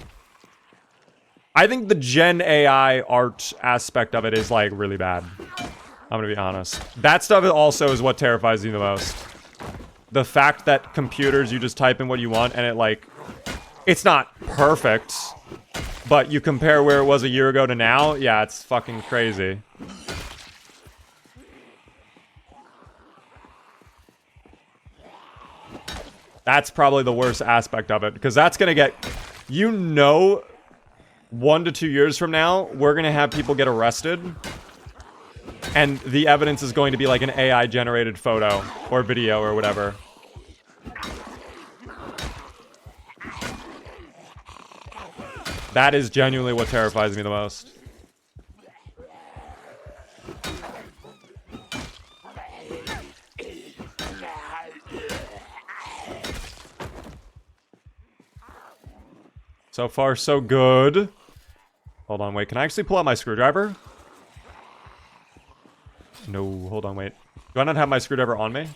I think the Gen AI art aspect of it is, like, really bad. I'm gonna be honest. That stuff also is what terrifies me the most. The fact that computers, you just type in what you want, and it, like... It's not perfect, but you compare where it was a year ago to now, yeah, it's fucking crazy. That's probably the worst aspect of it, because that's gonna get, 1 to 2 years from now, we're gonna have people get arrested, and the evidence is going to be like an AI generated photo or video or whatever. That is genuinely what terrifies me the most. So far, so good. Hold on, wait. Can I actually pull out my screwdriver? No, hold on, wait. Do I not have my screwdriver on me?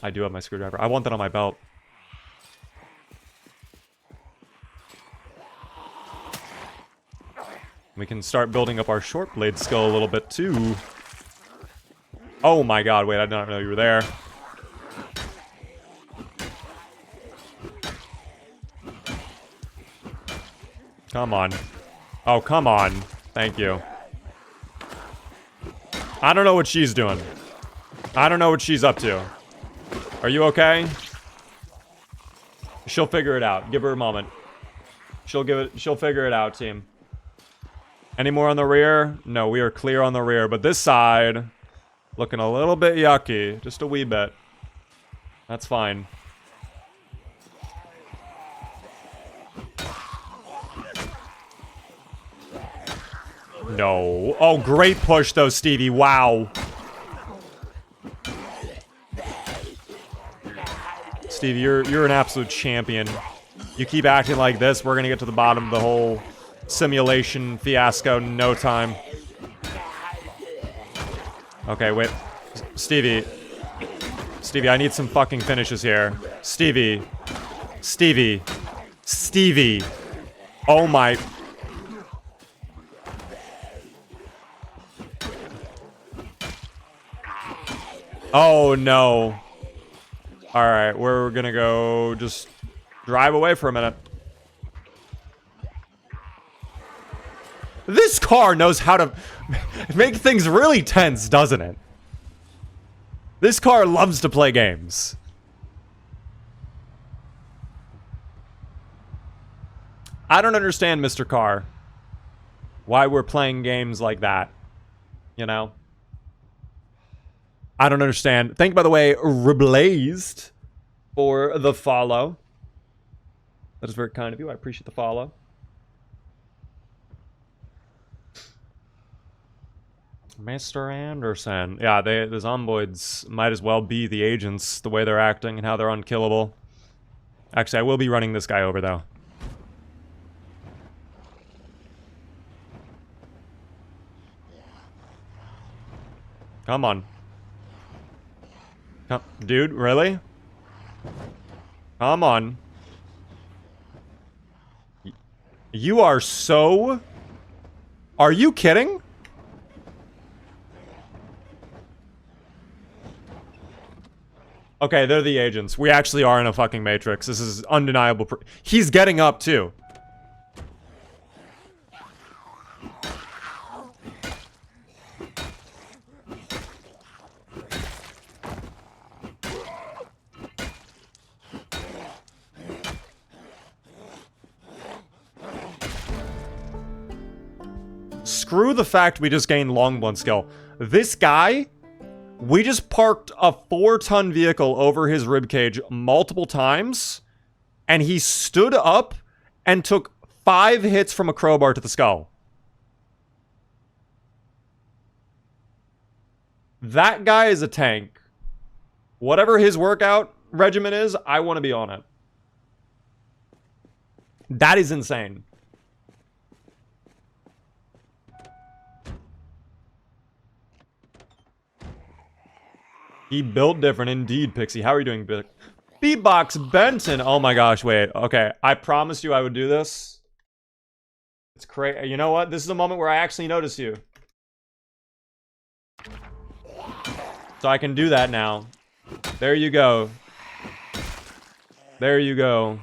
I do have my screwdriver. I want that on my belt. We can start building up our short blade skill a little bit, too. Oh my god, wait, I did not know you were there. Come on. Oh, come on. Thank you. I don't know what she's doing. I don't know what she's up to. Are you okay? She'll figure it out. Give her a moment. She'll figure it out, team. Any more on the rear? No, we are clear on the rear, but this side looking a little bit yucky. Just a wee bit. That's fine. No. Oh, great push though, Stevie. Wow. Stevie, you're an absolute champion. You keep acting like this, we're gonna get to the bottom of the whole simulation fiasco in no time. Okay, wait. Stevie. Stevie, I need some fucking finishes here. Stevie. Stevie. Stevie. Oh my... Oh, no. Alright, we're gonna go just drive away for a minute. This car knows how to make things really tense, doesn't it? This car loves to play games. I don't understand, Mr. Car, why we're playing games like that. You know? I don't understand. Thank you, by the way, Reblazed, for the follow. That is very kind of you. I appreciate the follow. Mr. Anderson. Yeah, the Zomboids might as well be the agents, the way they're acting and how they're unkillable. Actually, I will be running this guy over, though. Come on. Dude, really? Come on. You are so... Are you kidding? Okay, they're the agents. We actually are in a fucking Matrix. This is undeniable. He's getting up, too. Screw the fact we just gained long blunt skill. This guy, we just parked a 4-ton vehicle over his ribcage multiple times, and he stood up and took 5 hits from a crowbar to the skull. That guy is a tank. Whatever his workout regimen is, I want to be on it. That is insane. He built different indeed, Pixie. How are you doing, Beatbox Benton? Oh my gosh, wait. Okay, I promised you I would do this. It's crazy. You know what? This is a moment where I actually notice you. So I can do that now. There you go. There you go.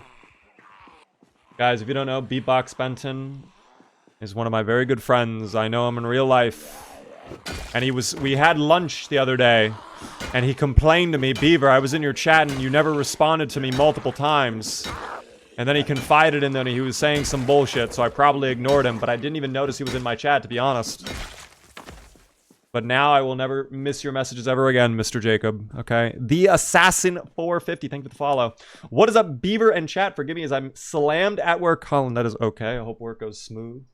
Guys, if you don't know, Beatbox Benton is one of my very good friends. I know him in real life. And we had lunch the other day. And he complained to me, Beaver, I was in your chat and you never responded to me multiple times. And then he confided in that he was saying some bullshit, so I probably ignored him, but I didn't even notice he was in my chat, to be honest. But now I will never miss your messages ever again, Mr. Jacob, okay? The Assassin 450, thank you for the follow. What is up, Beaver and chat? Forgive me as I'm slammed at work. Colin, that is okay. I hope work goes smooth.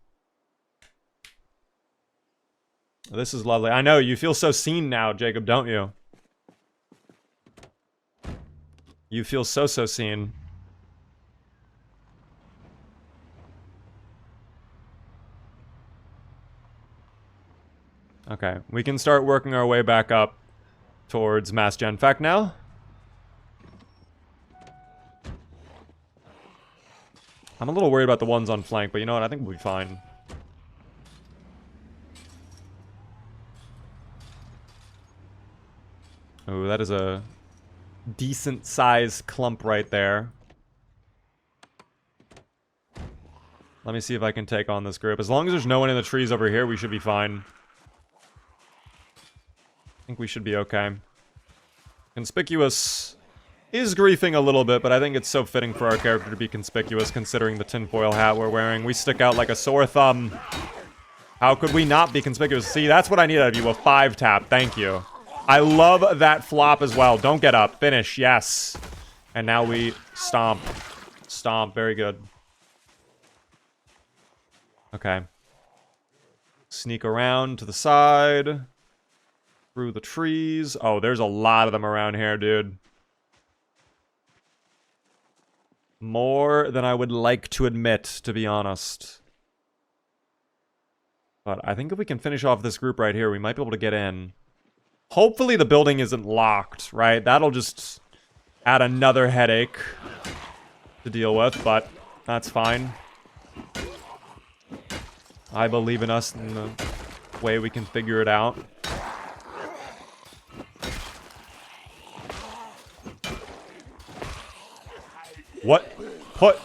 This is lovely. I know, you feel so seen now, Jacob, don't you? You feel so seen. Okay, we can start working our way back up towards Mass Gen Fact now. I'm a little worried about the ones on flank, but you know what? I think we'll be fine. Oh, that is a decent size clump right there. Let me see if I can take on this group. As long as there's no one in the trees over here, we should be fine. I think we should be okay. Conspicuous is griefing a little bit, but I think it's so fitting for our character to be conspicuous considering the tinfoil hat we're wearing. We stick out like a sore thumb. How could we not be conspicuous? See, that's what I need out of you, a 5-tap. Thank you. I love that flop as well. Don't get up. Finish. Yes. And now we stomp. Stomp. Very good. Okay. Sneak around to the side. Through the trees. Oh, there's a lot of them around here, dude. More than I would like to admit, to be honest. But I think if we can finish off this group right here, we might be able to get in. Hopefully the building isn't locked, right? That'll just add another headache to deal with, but that's fine. I believe in us in the way we can figure it out. What? Put?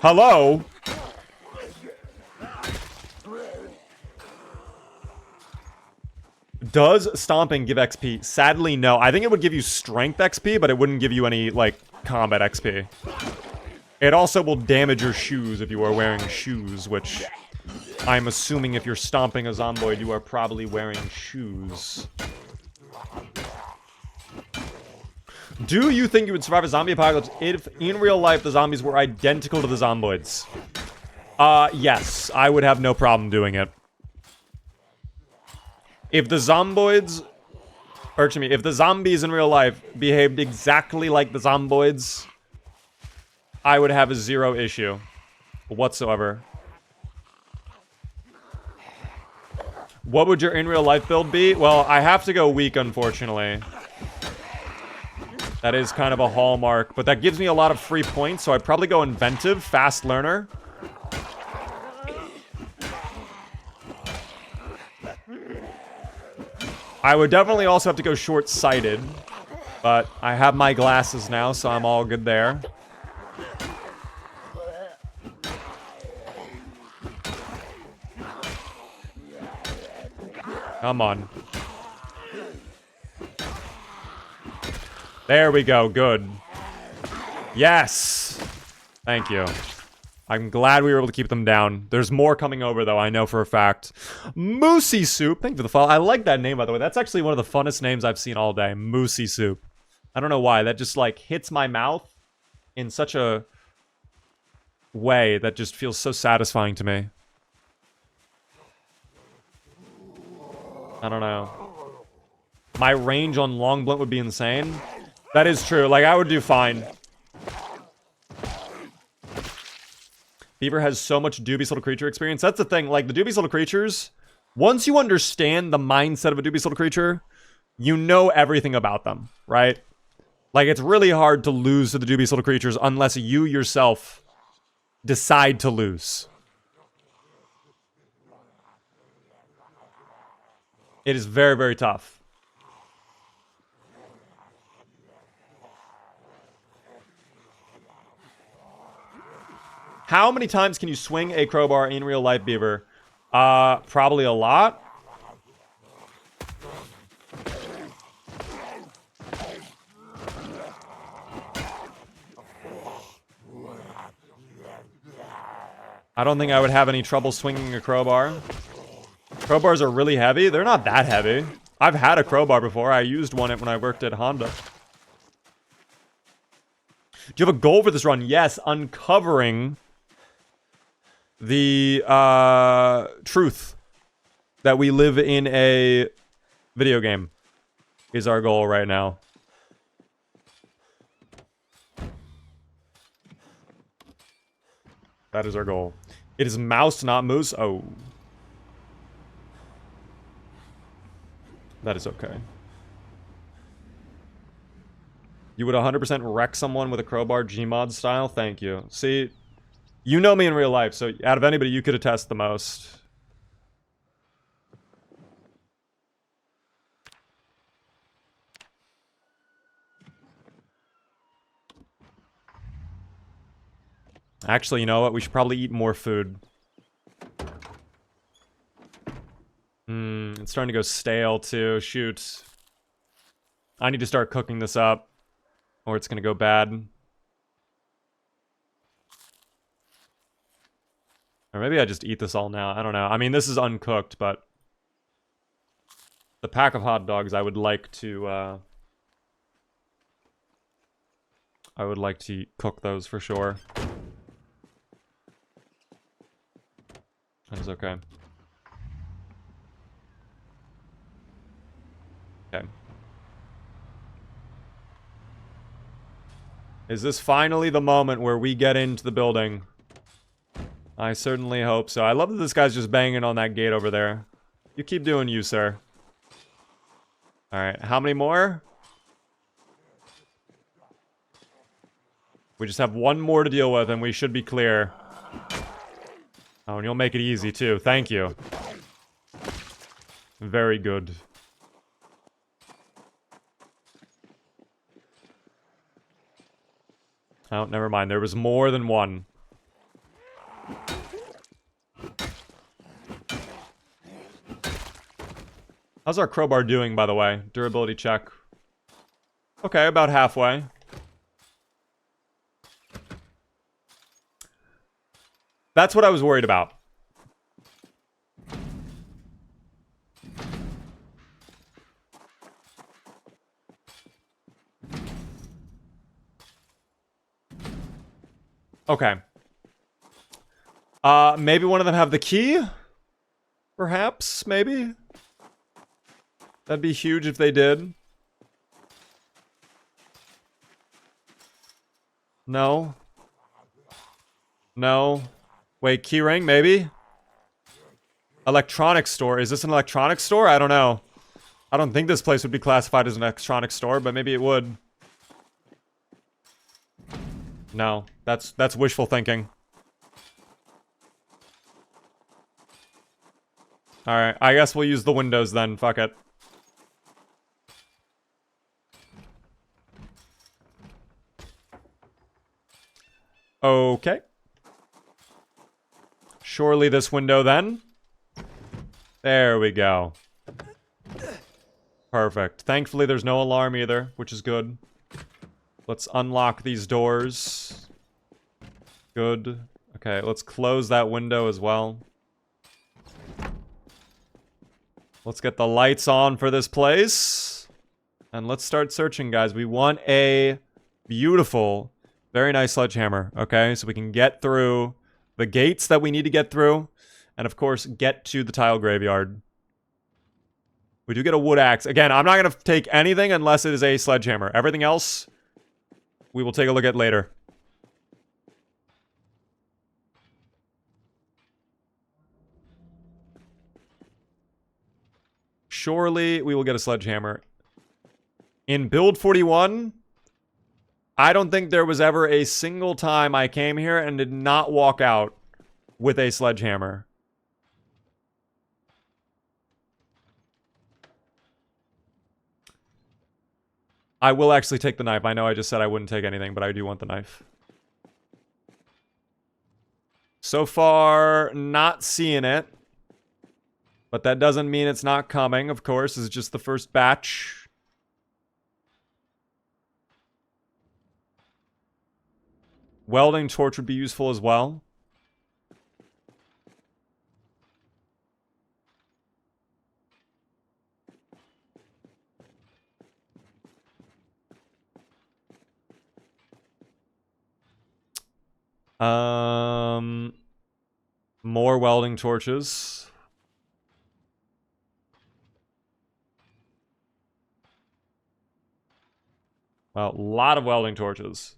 Hello? Does stomping give XP? Sadly, no. I think it would give you strength XP, but it wouldn't give you any, like, combat XP. It also will damage your shoes if you are wearing shoes, which I'm assuming if you're stomping a zomboid, you are probably wearing shoes. Do you think you would survive a zombie apocalypse if in real life the zombies were identical to the zomboids? Yes. I would have no problem doing it. If the zomboids... Or, excuse me, if the zombies in real life behaved exactly like the zomboids, I would have a zero issue whatsoever. What would your in real life build be? Well, I have to go weak, unfortunately. That is kind of a hallmark, but that gives me a lot of free points, so I'd probably go inventive, fast learner. I would definitely also have to go short-sighted, but I have my glasses now, so I'm all good there. Come on. There we go. Good. Yes. Thank you. I'm glad we were able to keep them down. There's more coming over, though. I know for a fact. Moosey Soup. Thank you for the follow. I like that name, by the way. That's actually one of the funnest names I've seen all day. Moosey Soup. I don't know why. That just, like, hits my mouth in such a way that just feels so satisfying to me. I don't know. My range on long blunt would be insane. That is true. Like, I would do fine. Beaver has so much dubious little creature experience. That's the thing. Like, the dubious little creatures, once you understand the mindset of a dubious little creature, you know everything about them, right? Like, it's really hard to lose to the dubious little creatures unless you yourself decide to lose. It is very, very tough. How many times can you swing a crowbar in real life, Beaver? Probably a lot. I don't think I would have any trouble swinging a crowbar. Crowbars are really heavy. They're not that heavy. I've had a crowbar before. I used one when I worked at Honda. Do you have a goal for this run? Yes, uncovering the truth that we live in a video game is our goal right now. That is our goal. It is mouse, not moose. Oh. That is okay. You would 100% wreck someone with a crowbar, Gmod style? Thank you. See, you know me in real life, so out of anybody, you could attest the most. Actually, you know what? We should probably eat more food. It's starting to go stale, too. Shoot. I need to start cooking this up, or it's gonna go bad. Or maybe I just eat this all now. I don't know. I mean, this is uncooked, but the pack of hot dogs I would like to cook those for sure. That is okay. Okay. Is this finally the moment where we get into the building? I certainly hope so. I love that this guy's just banging on that gate over there. You keep doing you, sir. Alright, how many more? We just have one more to deal with and we should be clear. Oh, and you'll make it easy too. Thank you. Very good. Oh, never mind. There was more than one. How's our crowbar doing, by the way? Durability check. Okay, about halfway. That's what I was worried about. Okay. Maybe one of them have the key? Perhaps, maybe? That'd be huge if they did. No. No. Wait, keyring, maybe? Electronics store. Is this an electronics store? I don't know. I don't think this place would be classified as an electronics store, but maybe it would. No, that's wishful thinking. Alright, I guess we'll use the windows then. Fuck it. Okay. Surely this window then. There we go. Perfect. Thankfully there's no alarm either, which is good. Let's unlock these doors. Good. Okay, let's close that window as well. Let's get the lights on for this place. And let's start searching, guys. We want a beautiful, very nice sledgehammer, okay? So we can get through the gates that we need to get through. And, of course, get to the tile graveyard. We do get a wood axe. Again, I'm not going to take anything unless it is a sledgehammer. Everything else, we will take a look at later. Surely we will get a sledgehammer. In build 41, I don't think there was ever a single time I came here and did not walk out with a sledgehammer. I will actually take the knife. I know I just said I wouldn't take anything, but I do want the knife. So far, not seeing it. But that doesn't mean it's not coming, of course. It's just the first batch. Welding torch would be useful as well. More welding torches. Well, a lot of welding torches.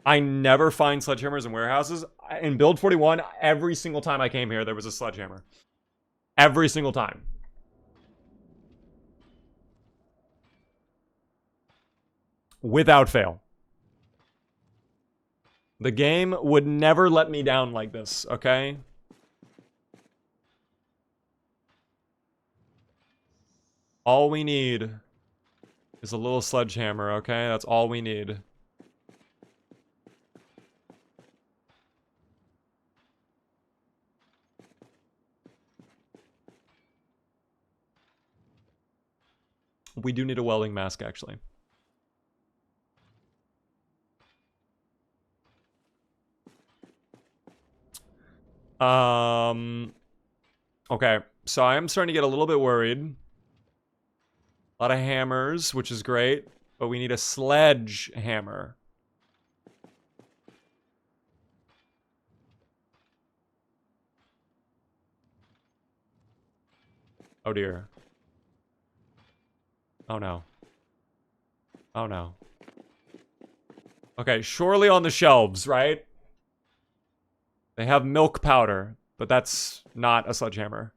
I never find sledgehammers in warehouses. In Build 41, every single time I came here, there was a sledgehammer. Every single time. Without fail. The game would never let me down like this, okay? All we need is a little sledgehammer, okay? That's all we need. We do need a welding mask, actually. Okay, so I am starting to get a little bit worried. A lot of hammers, which is great, but we need a sledgehammer. Oh dear. Oh no. Oh no. Okay, surely on the shelves, right? They have milk powder, but that's not a sledgehammer.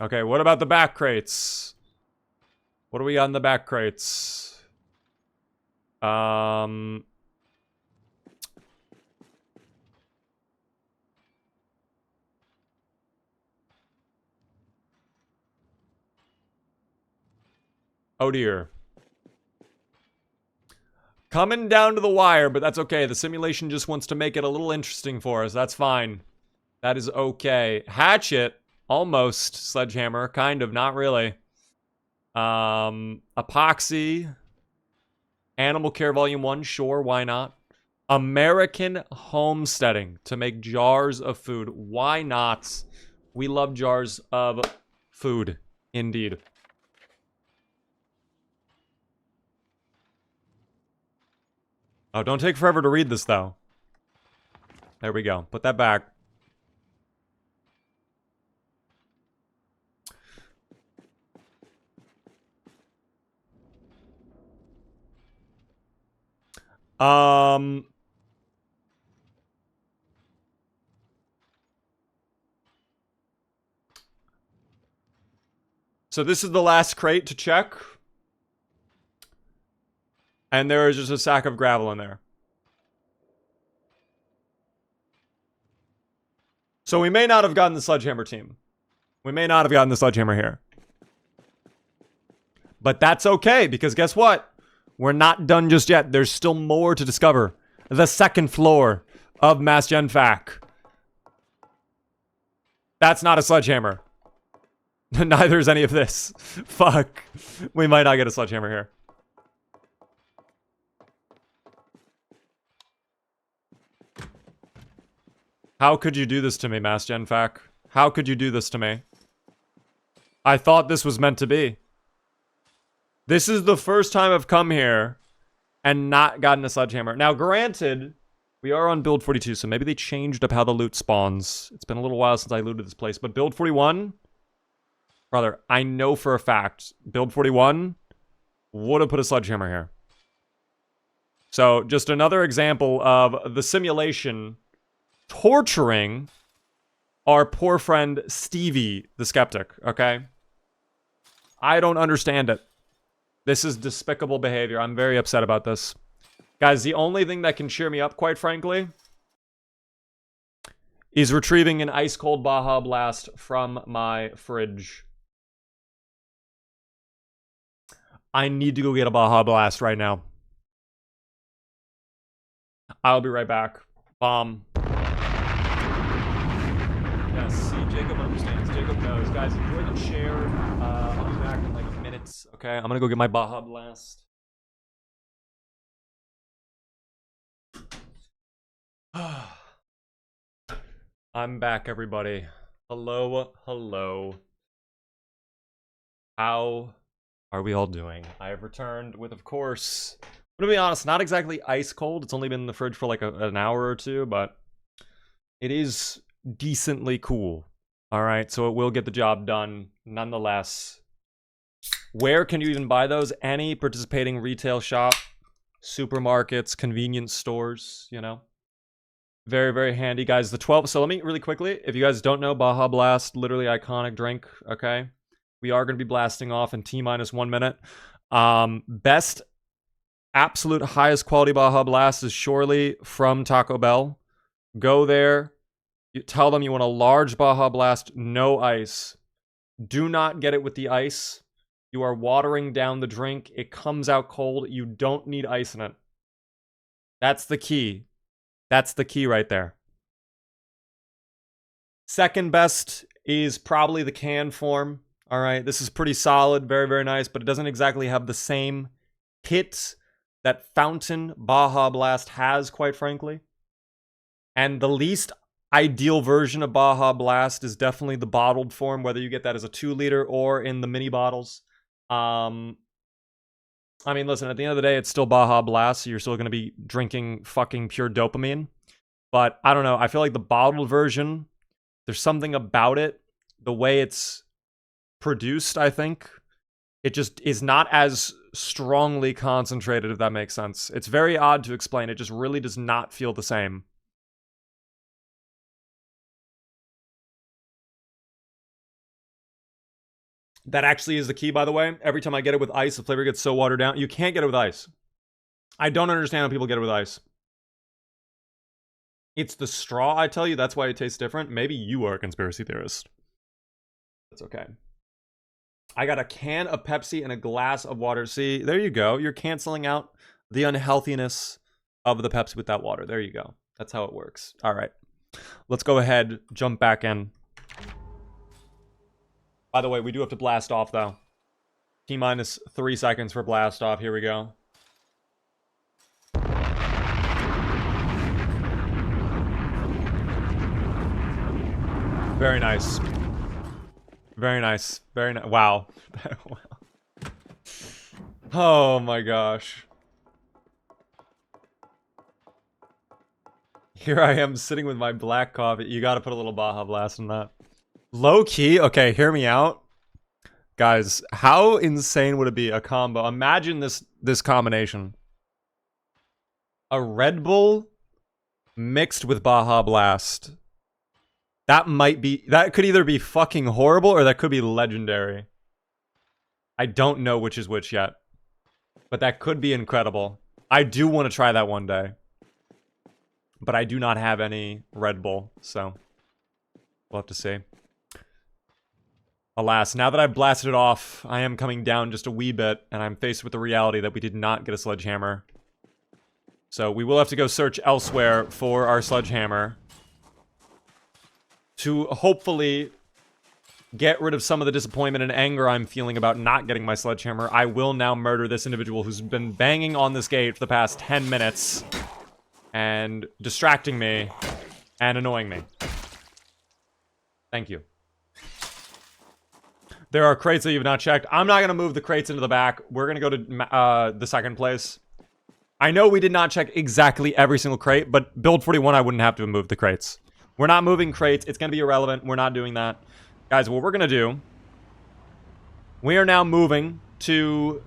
Okay, what about the back crates? What do we got in the back crates? Oh dear. Coming down to the wire, but that's okay. The simulation just wants to make it a little interesting for us. That's fine. That is okay. Hatchet. Almost. Sledgehammer. Kind of. Not really. Epoxy. Animal Care Volume 1. Sure, why not? American homesteading to make jars of food. Why not? We love jars of food. Indeed. Oh, don't take forever to read this, though. There we go. Put that back. So this is the last crate to check. And there is just a sack of gravel in there. So we may not have gotten the sledgehammer team. We may not have gotten the sledgehammer here. But that's okay, because guess what? We're not done just yet. There's still more to discover. The second floor of Mass Gen Fac. That's not a sledgehammer. Neither is any of this. Fuck. We might not get a sledgehammer here. How could you do this to me, Mass Gen Fac? How could you do this to me? I thought this was meant to be. This is the first time I've come here and not gotten a sledgehammer. Now, granted, we are on Build 42, so maybe they changed up how the loot spawns. It's been a little while since I looted this place, but Build 41, brother, I know for a fact, Build 41 would have put a sledgehammer here. So, just another example of the simulation torturing our poor friend Stevie the Skeptic, okay? I don't understand it. This is despicable behavior. I'm very upset about this. Guys, the only thing that can cheer me up, quite frankly, is retrieving an ice-cold Baja Blast from my fridge. I need to go get a Baja Blast right now. I'll be right back. Bomb. Yes, see, Jacob understands. Jacob knows. Guys, enjoy the chair. I'll be back in like minutes. Okay, I'm gonna go get my Baja Blast. I'm back, everybody. Hello, hello. How are we all doing? I have returned with, of course, I'm gonna be honest, not exactly ice cold. It's only been in the fridge for like an hour or two, but it is decently cool. All right, so it will get the job done nonetheless. Where can you even buy those? Any participating retail shop, supermarkets, convenience stores, you know? Very, very handy, guys. The 12, so let me really quickly, if you guys don't know, Baja Blast, literally iconic drink, okay? We are going to be blasting off in T-minus 1 minute. Best, absolute highest quality Baja Blast is surely from Taco Bell. Go there. You tell them you want a large Baja Blast, no ice. Do not get it with the ice. You are watering down the drink. It comes out cold. You don't need ice in it. That's the key. That's the key right there. Second best is probably the can form. All right, this is pretty solid, very, very nice, but it doesn't exactly have the same hit that Fountain Baja Blast has, quite frankly. And the least ideal version of Baja Blast is definitely the bottled form, whether you get that as a 2-liter or in the mini bottles. I mean, listen, at the end of the day, it's still Baja Blast, so you're still going to be drinking fucking pure dopamine. But I don't know, I feel like the bottled version, there's something about it, the way it's produced, I think. It just is not as strongly concentrated, if that makes sense. It's very odd to explain. It just really does not feel the same. That actually is the key, by the way. Every time I get it with ice, the flavor gets so watered down. You can't get it with ice. I don't understand how people get it with ice. It's the straw, I tell you. That's why it tastes different. Maybe you are a conspiracy theorist. That's okay. I got a can of Pepsi and a glass of water. See, there you go. You're canceling out the unhealthiness of the Pepsi with that water. There you go. That's how it works. All right. Let's go ahead, jump back in. By the way, we do have to blast off, though. T-minus 3 seconds for blast off. Here we go. Very nice. Very nice. Very nice. Wow. Oh my gosh. Here I am sitting with my black coffee. You gotta put a little Baja Blast in that. Low key, okay, hear me out. Guys, how insane would it be, a combo? Imagine this combination. A Red Bull mixed with Baja Blast. That could either be fucking horrible or that could be legendary. I don't know which is which yet. But that could be incredible. I do want to try that one day. But I do not have any Red Bull, so we'll have to see. Alas, now that I've blasted it off, I am coming down just a wee bit, and I'm faced with the reality that we did not get a sledgehammer. So we will have to go search elsewhere for our sledgehammer to hopefully get rid of some of the disappointment and anger I'm feeling about not getting my sledgehammer. I will now murder this individual who's been banging on this gate for the past 10 minutes and distracting me and annoying me. Thank you. There are crates that you've not checked. I'm not going to move the crates into the back. We're going to go to the second place. I know we did not check exactly every single crate, but build 41, I wouldn't have to move the crates. We're not moving crates. It's going to be irrelevant. We're not doing that. Guys, what we're going to do, we are now moving to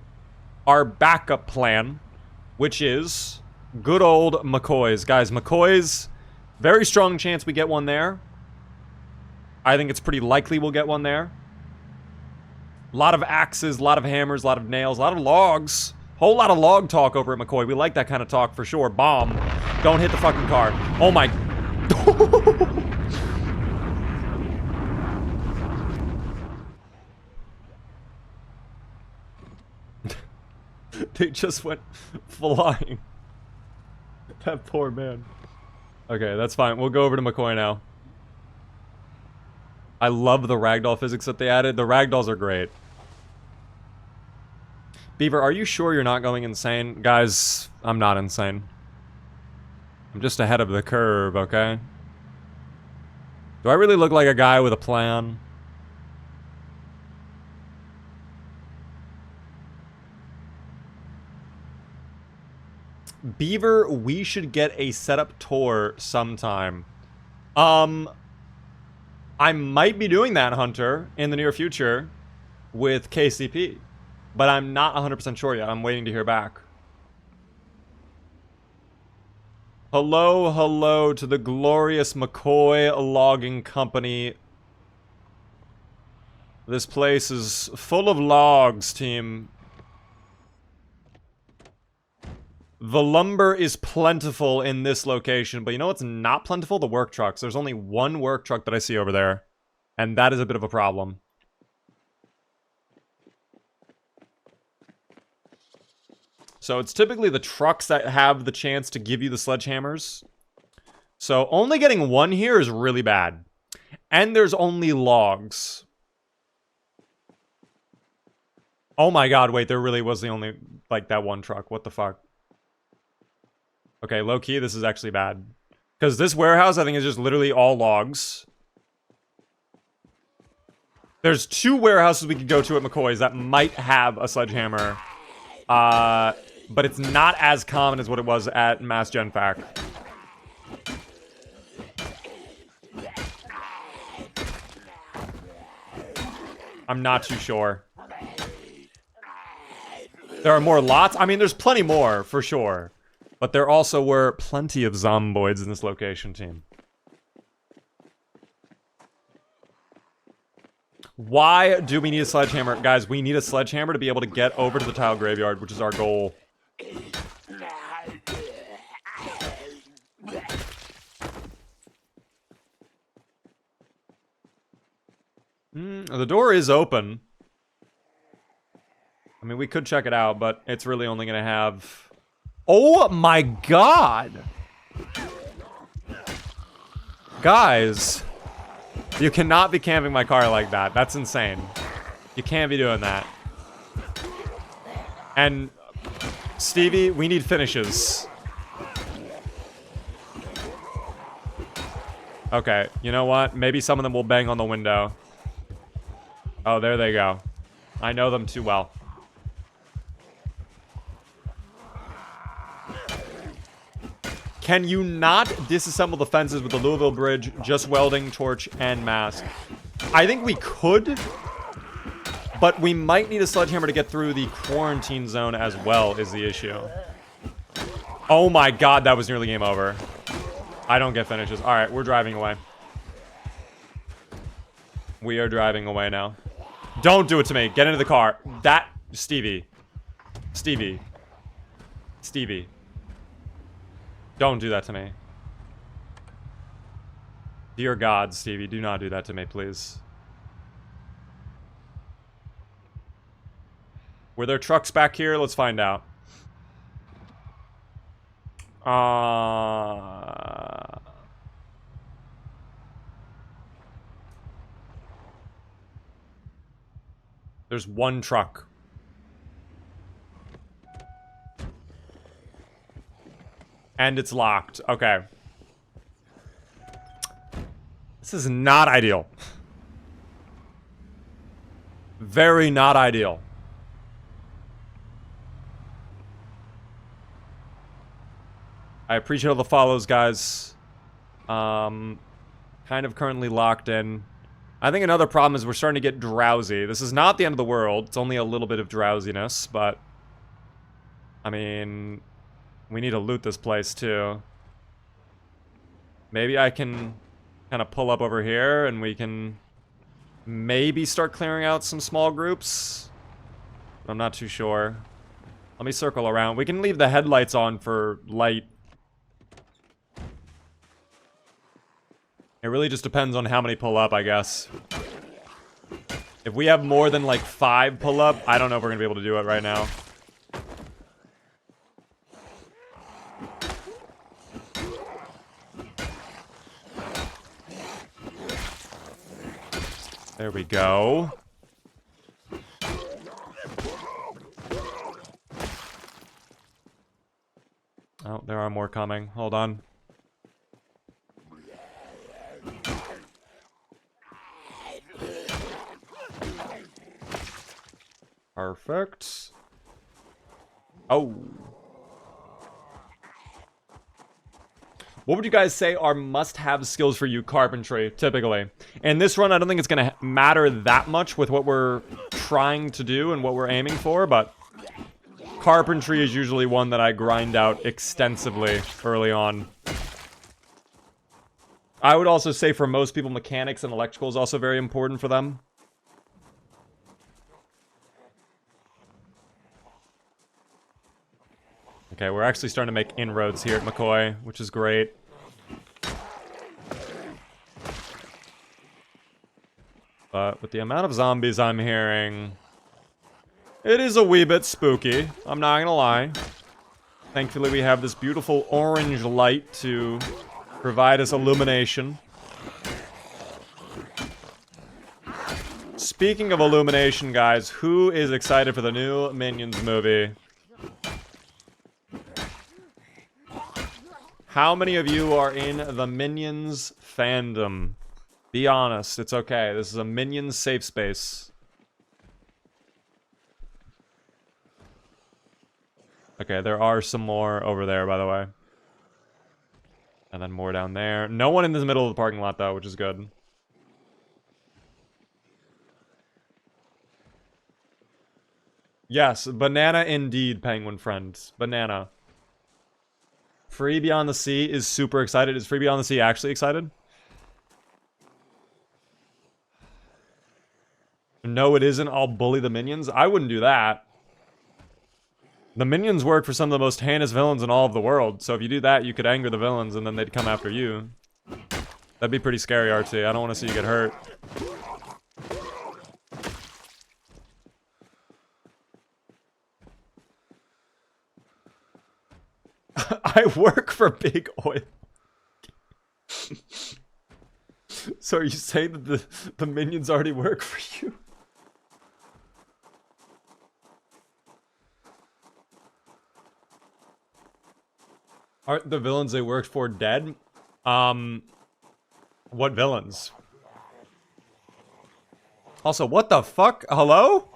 our backup plan, which is good old McCoy's. Guys, McCoy's, very strong chance we get one there. I think it's pretty likely we'll get one there. A lot of axes, a lot of hammers, a lot of nails, a lot of logs. Whole lot of log talk over at McCoy. We like that kind of talk for sure. Bomb. Don't hit the fucking car. Oh my... They just went flying. That poor man. Okay, that's fine. We'll go over to McCoy now. I love the ragdoll physics that they added. The ragdolls are great. Beaver, are you sure you're not going insane? Guys, I'm not insane. I'm just ahead of the curve, okay? Do I really look like a guy with a plan? Beaver, we should get a setup tour sometime. I might be doing that, Hunter, in the near future with KCP. But I'm not 100% sure yet. I'm waiting to hear back. Hello, hello to the glorious McCoy Logging Company. This place is full of logs, team. The lumber is plentiful in this location, but you know what's not plentiful? The work trucks. There's only one work truck that I see over there, and that is a bit of a problem. So it's typically the trucks that have the chance to give you the sledgehammers. So only getting one here is really bad. And there's only logs. Oh my god, wait, there really was the only, like, that one truck. What the fuck? Okay, low-key, this is actually bad. Because this warehouse, I think, is just literally all logs. There's 2 warehouses we could go to at McCoy's that might have a sledgehammer. But it's not as common as what it was at Mass Gen Fac. I'm not too sure. There are more lots? I mean, there's plenty more, for sure. But there also were plenty of zomboids in this location, team. Why do we need a sledgehammer? Guys, we need a sledgehammer to be able to get over to the tile graveyard, which is our goal. The door is open. I mean, we could check it out, but it's really only going to have... Oh my god! Guys, you cannot be camping my car like that. That's insane. You can't be doing that. And, Stevie, we need finishes. Okay, you know what? Maybe some of them will bang on the window. Oh, there they go. I know them too well. Can you not disassemble the fences with the Louisville bridge, just welding, torch, and mask? I think we could, but we might need a sledgehammer to get through the quarantine zone as well, is the issue. Oh my god, that was nearly game over. I don't get finishes. Alright, we're driving away. We are driving away now. Don't do it to me. Get into the car. That... Stevie. Stevie. Stevie. Don't do that to me. Dear God, Stevie, do not do that to me, please. Were there trucks back here? Let's find out. There's one truck. And it's locked. Okay. This is not ideal. Very not ideal. I appreciate all the follows, guys. Kind of currently locked in. I think another problem is we're starting to get drowsy. This is not the end of the world. It's only a little bit of drowsiness, but... I mean... We need to loot this place, too. Maybe I can kind of pull up over here, and we can maybe start clearing out some small groups. I'm not too sure. Let me circle around. We can leave the headlights on for light. It really just depends on how many pull up, I guess. If we have more than, like, 5 pull up, I don't know if we're gonna be able to do it right now. There we go. Oh, there are more coming. Hold on. Perfect. Oh. What would you guys say are must-have skills for you? Carpentry, typically. And this run, I don't think it's going to matter that much with what we're trying to do and what we're aiming for, but carpentry is usually one that I grind out extensively early on. I would also say for most people, mechanics and electrical is also very important for them. Okay, we're actually starting to make inroads here at McCoy, which is great. But with the amount of zombies I'm hearing, it is a wee bit spooky. I'm not gonna lie. Thankfully, we have this beautiful orange light to provide us illumination. Speaking of illumination, guys, who is excited for the new Minions movie? How many of you are in the Minions fandom? Be honest, it's okay. This is a Minions safe space. Okay, there are some more over there, by the way. And then more down there. No one in the middle of the parking lot, though, which is good. Yes, banana indeed, penguin friend. Banana. Free Beyond the Sea is super excited. Is Free Beyond the Sea actually excited? No, it isn't. I'll bully the minions. I wouldn't do that. The minions work for some of the most heinous villains in all of the world. So if you do that, you could anger the villains and then they'd come after you. That'd be pretty scary, RT. I don't want to see you get hurt. I work for Big Oil. So are you saying that the minions already work for you? Aren't the villains they worked for dead? What villains? Also, what the fuck? Hello?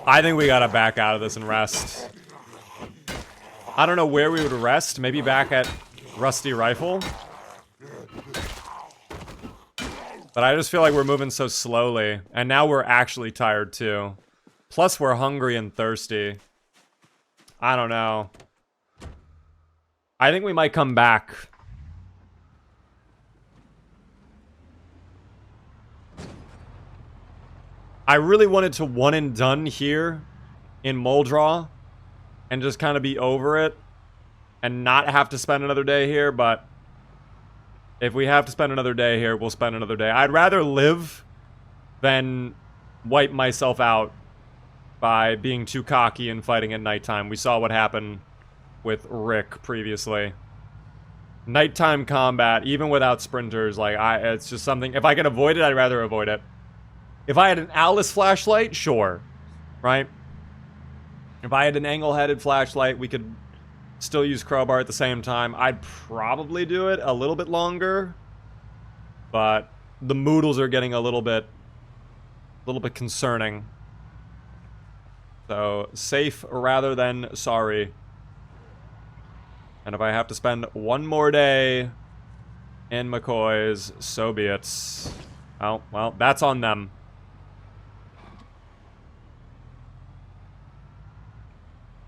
I think we gotta back out of this and rest. I don't know where we would rest. Maybe back at Rusty Rifle. But I just feel like we're moving so slowly. And now we're actually tired too. Plus we're hungry and thirsty. I don't know. I think we might come back. I really wanted to one and done here in Moldraw and just kind of be over it and not have to spend another day here, but if we have to spend another day here, we'll spend another day. I'd rather live than wipe myself out by being too cocky and fighting at nighttime. We saw what happened with Rick previously. Nighttime combat, even without sprinters, like, it's just something, if I can avoid it, I'd rather avoid it. If I had an Alice flashlight, sure, right? If I had an angle-headed flashlight, we could still use crowbar at the same time. I'd probably do it a little bit longer, but the moodles are getting a little bit concerning. So, safe rather than sorry. And if I have to spend one more day in McCoy's, so be it. Oh, well, that's on them.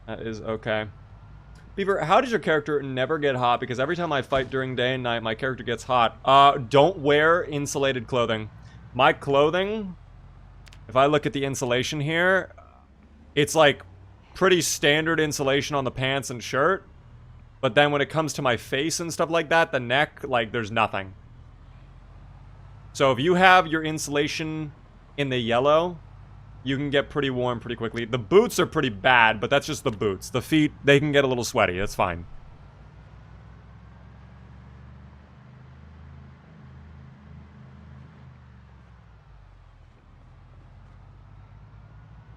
That is okay. Beaver, how does your character never get hot? Because every time I fight during day and night, my character gets hot. Don't wear insulated clothing. My clothing, if I look at the insulation here, it's like pretty standard insulation on the pants and shirt. But then when it comes to my face and stuff like that, the neck, like, there's nothing. So if you have your insulation in the yellow, you can get pretty warm pretty quickly. The boots are pretty bad, but that's just the boots. The feet, they can get a little sweaty. That's fine.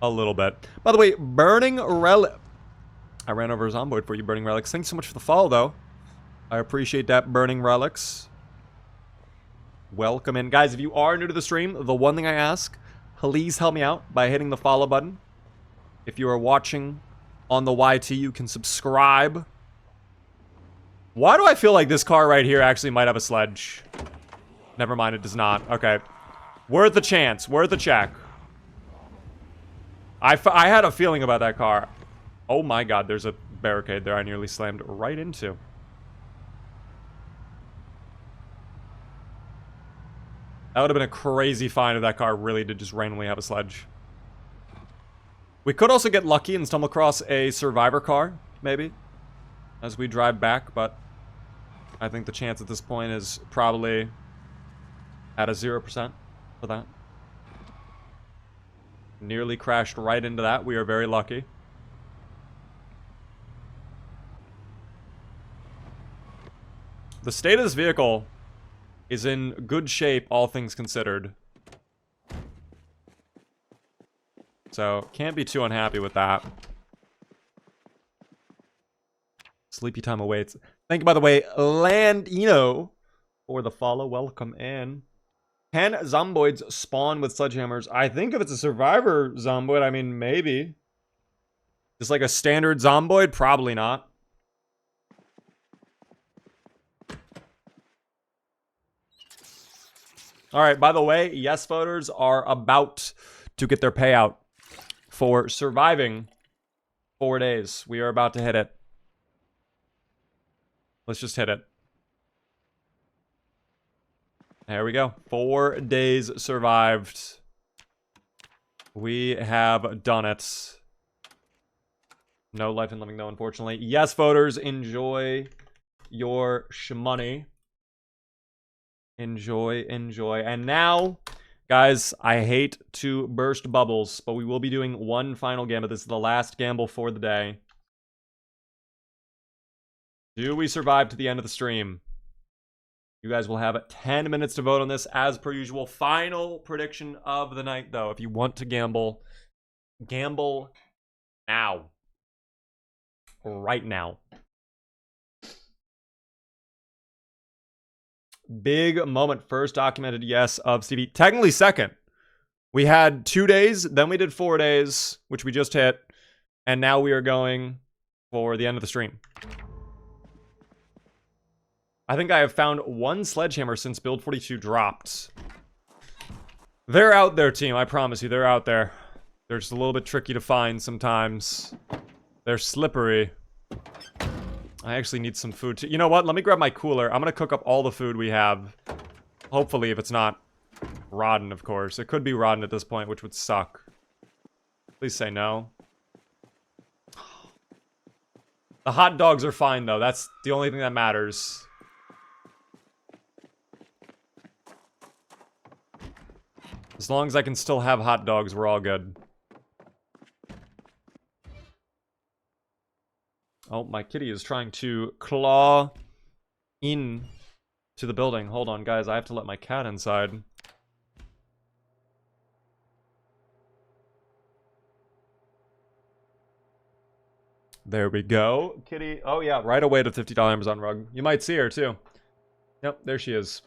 A little bit. By the way, Burning Relic. I ran over a Zomboid for you, Burning Relics. Thanks so much for the follow, though. I appreciate that, Burning Relics. Welcome in. Guys, if you are new to the stream, the one thing I ask, please help me out by hitting the follow button. If you are watching on the YT, you can subscribe. Why do I feel like this car right here actually might have a sledge? Never mind, it does not. Okay. Worth a chance. Worth a check. I had a feeling about that car. Oh my god, there's a barricade there I nearly slammed right into. That would have been a crazy find if that car really did just randomly have a sledge. We could also get lucky and stumble across a survivor car, maybe, as we drive back, but I think the chance at this point is probably at a 0% for that. Nearly crashed right into that. We are very lucky. The state of this vehicle is in good shape, all things considered. So, can't be too unhappy with that. Sleepy time awaits. Thank you, by the way, Landino, for the follow. Welcome in. Can Zomboids spawn with sledgehammers? I think if it's a survivor Zomboid, I mean, maybe. Just like a standard Zomboid? Probably not. Alright, by the way, yes voters are about to get their payout for surviving 4 days. We are about to hit it. Let's just hit it. There we go. 4 days survived. We have done it. No life in living, though, unfortunately. Yes, voters, enjoy your shmoney. Enjoy, enjoy. And now, guys, I hate to burst bubbles, but we will be doing one final gamble. This is the last gamble for the day. Do we survive to the end of the stream? You guys will have 10 minutes to vote on this, as per usual. Final prediction of the night, though. If you want to gamble, gamble now. Right now. Big moment. First documented yes of Stevie. Technically second. We had 2 days, then we did 4 days, which we just hit. And now we are going for the end of the stream. I think I have found one sledgehammer since Build 42 dropped. They're out there, team. I promise you, they're out there. They're just a little bit tricky to find sometimes. They're slippery. I actually need some food too. You know what? Let me grab my cooler. I'm gonna cook up all the food we have. Hopefully, if it's not rotten, of course. It could be rotten at this point, which would suck. Please say no. The hot dogs are fine, though. That's the only thing that matters. As long as I can still have hot dogs, we're all good. Oh, my kitty is trying to claw in to the building. Hold on, guys. I have to let my cat inside. There we go. Kitty. Oh, yeah. Right away to $50 Amazon rug. You might see her, too. Yep, there she is.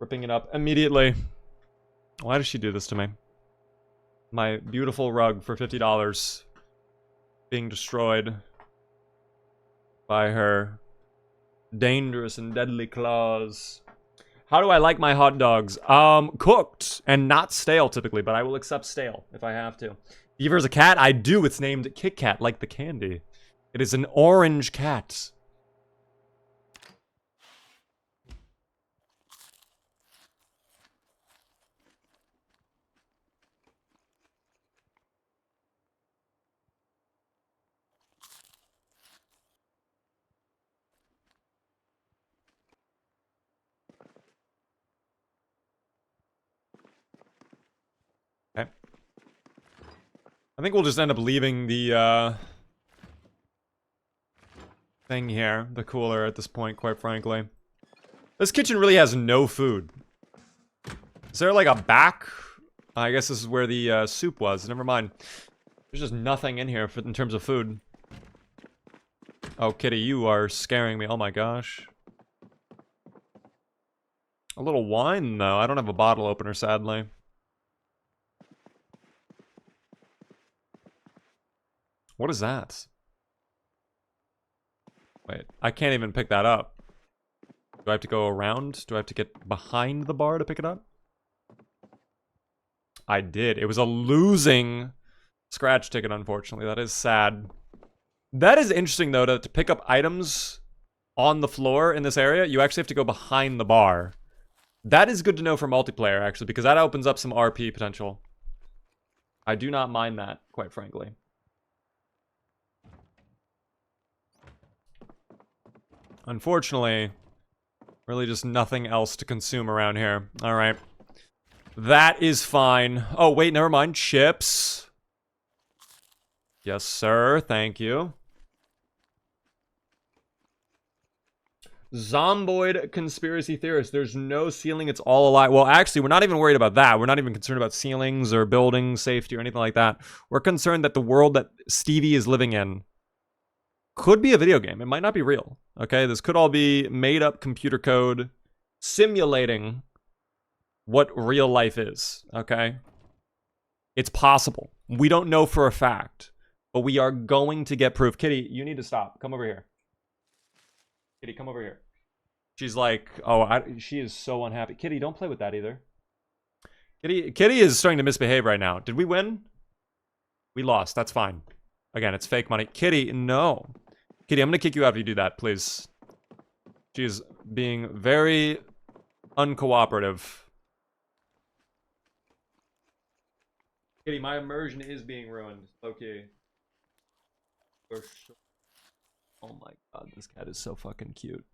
Ripping it up immediately. Why does she do this to me? My beautiful rug for $50 being destroyed by her dangerous and deadly claws. How do I like my hot dogs? Cooked and not stale typically, but I will accept stale if I have to. Beaver's a cat? I do. It's named Kit Kat, like the candy. It is an orange cat. Okay. I think we'll just end up leaving the, thing here, the cooler at this point, quite frankly. This kitchen really has no food. Is there like a back I guess this is where the soup was. Never mind. There's just nothing in here in terms of food. Oh, kitty, you are scaring me. Oh my gosh. A little wine, though. I don't have a bottle opener, sadly. What is that? Wait, I can't even pick that up. Do I have to go around? Do I have to get behind the bar to pick it up? I did. It was a losing scratch ticket, unfortunately. That is sad. That is interesting, though, to pick up items on the floor in this area, you actually have to go behind the bar. That is good to know for multiplayer, actually, because that opens up some RP potential. I do not mind that, quite frankly. Unfortunately, really just nothing else to consume around here. Alright. That is fine. Oh, wait, never mind. Chips. Yes, sir. Thank you. Zomboid conspiracy theorist. There's no ceiling. It's all alive. Well, actually, we're not even worried about that. We're not even concerned about ceilings or building safety or anything like that. We're concerned that the world that Stevie is living in could be a video game. It might not be real. Okay, this could all be made up computer code simulating what real life is. Okay, it's possible. We don't know for a fact, but we are going to get proof. Kitty, you need to stop. Come over here. Kitty, come over here. She's like, oh, she is so unhappy. Kitty, don't play with that either. Kitty is starting to misbehave right now. Did we win? We lost. That's fine. Again, it's fake money. Kitty, no. Kitty, I'm going to kick you out if you do that, please. She is being very uncooperative. Kitty, my immersion is being ruined. Okay. Oh my god, this cat is so fucking cute.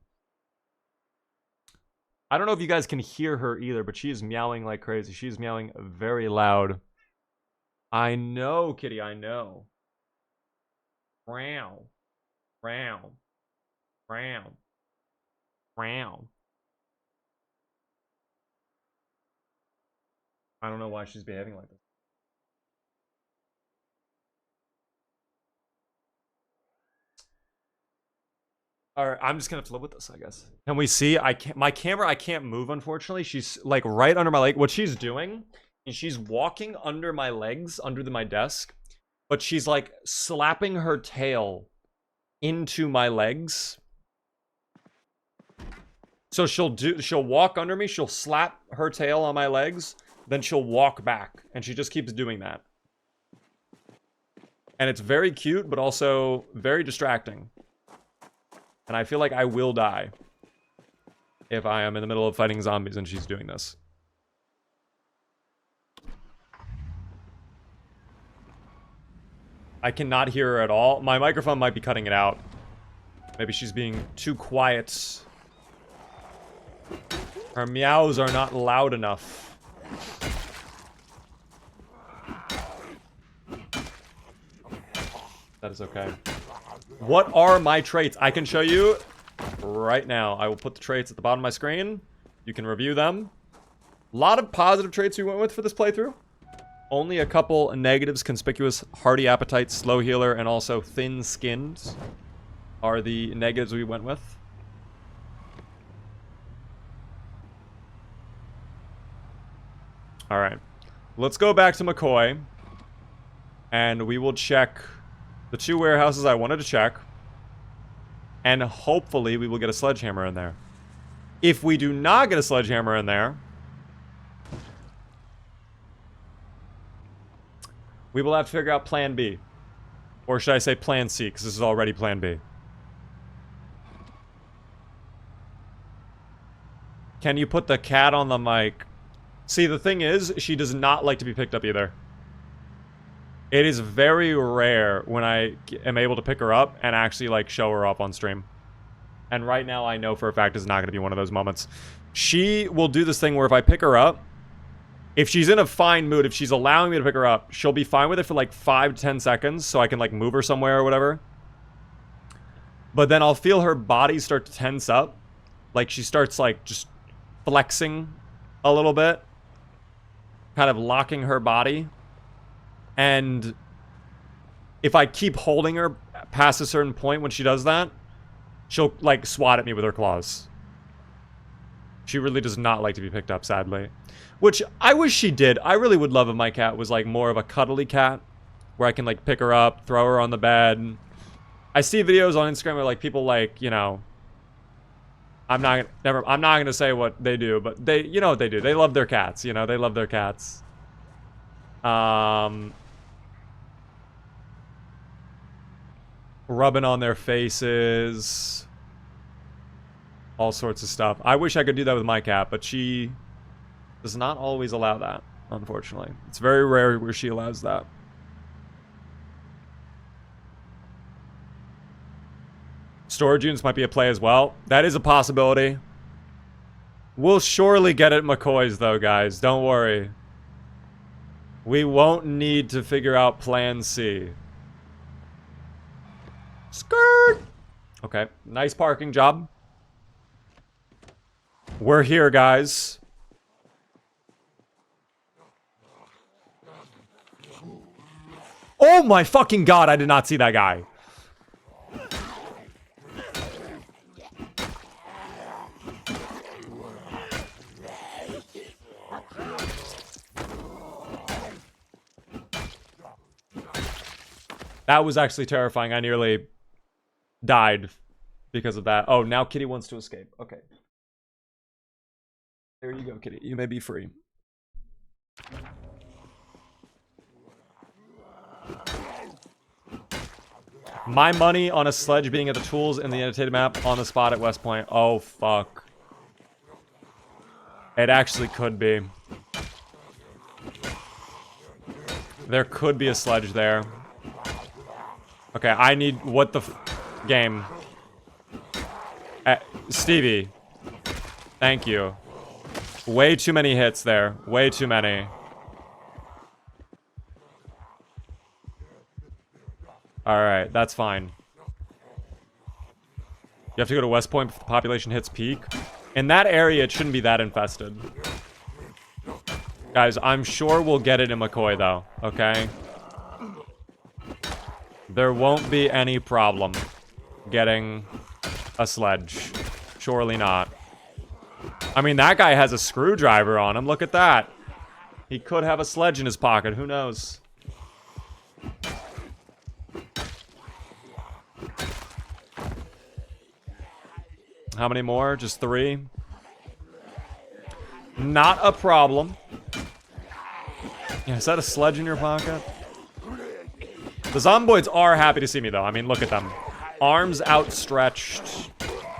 I don't know if you guys can hear her either, but she is meowing like crazy. She's meowing very loud. I know, Kitty, I know. Meow. Meow. Meow. Meow. I don't know why she's behaving like this. Alright, I'm just gonna have to live with this, I guess. Can we see? My camera, I can't move, unfortunately. She's like right under my leg. What she's doing is she's walking under my legs, under my desk, but she's like slapping her tail into my legs. So she'll walk under me, she'll slap her tail on my legs, then she'll walk back, and she just keeps doing that. And it's very cute, but also very distracting. And I feel like I will die if I am in the middle of fighting zombies and she's doing this. I cannot hear her at all. My microphone might be cutting it out. Maybe she's being too quiet. Her meows are not loud enough. That is okay. What are my traits? I can show you right now. I will put the traits at the bottom of my screen. You can review them. A lot of positive traits we went with for this playthrough. Only a couple negatives: conspicuous, hearty appetite, slow healer, and also thin-skinned are the negatives we went with. Alright. Let's go back to McCoy. And we will check the 2 warehouses I wanted to check. And hopefully we will get a sledgehammer in there. If we do not get a sledgehammer in there, we will have to figure out plan B. Or should I say plan C, because this is already plan B. Can you put the cat on the mic? See, the thing is, she does not like to be picked up either. It is very rare when I am able to pick her up and actually, like, show her up on stream. And right now, I know for a fact it's not going to be one of those moments. She will do this thing where if I pick her up, if she's in a fine mood, if she's allowing me to pick her up, she'll be fine with it for, like, 5 to 10 seconds so I can, like, move her somewhere or whatever. But then I'll feel her body start to tense up. Like, she starts, like, just flexing a little bit. kind of locking her body. And if I keep holding her past a certain point when she does that, she'll, like, swat at me with her claws. She really does not like to be picked up, sadly. Which, I wish she did. I really would love if my cat was, like, more of a cuddly cat. Where I can, like, pick her up, throw her on the bed. I see videos on Instagram where, like, people, like, you know... I'm not gonna say what they do, but they... You know what they do. They love their cats, you know? They love their cats. Rubbing on their faces... all sorts of stuff. I wish I could do that with my cat, but she does not always allow that, unfortunately. It's very rare where she allows that. Storage units might be a play as well. That is a possibility. We'll surely get it McCoy's, though, guys. Don't worry. We won't need to figure out Plan C. Skirt! Okay, nice parking job. We're here, guys. Oh my fucking god, I did not see that guy. That was actually terrifying. I nearly died because of that. Oh, now Kitty wants to escape. Okay. There you go, Kitty. You may be free. My money on a sledge being at the tools in the annotated map on the spot at West Point. Oh, fuck. It actually could be. There could be a sledge there. Okay, I need... What the... Game. Stevie. Thank you. Way too many hits there. Way too many. Alright, that's fine. You have to go to West Point if the population hits peak. In that area, it shouldn't be that infested. Guys, I'm sure we'll get it in McCoy, though. Okay? There won't be any problem getting a sledge. Surely not. I mean, that guy has a screwdriver on him. Look at that. He could have a sledge in his pocket. Who knows? How many more? Just 3? Not a problem. Yeah, is that a sledge in your pocket? The Zomboids are happy to see me, though. I mean, look at them. Arms outstretched.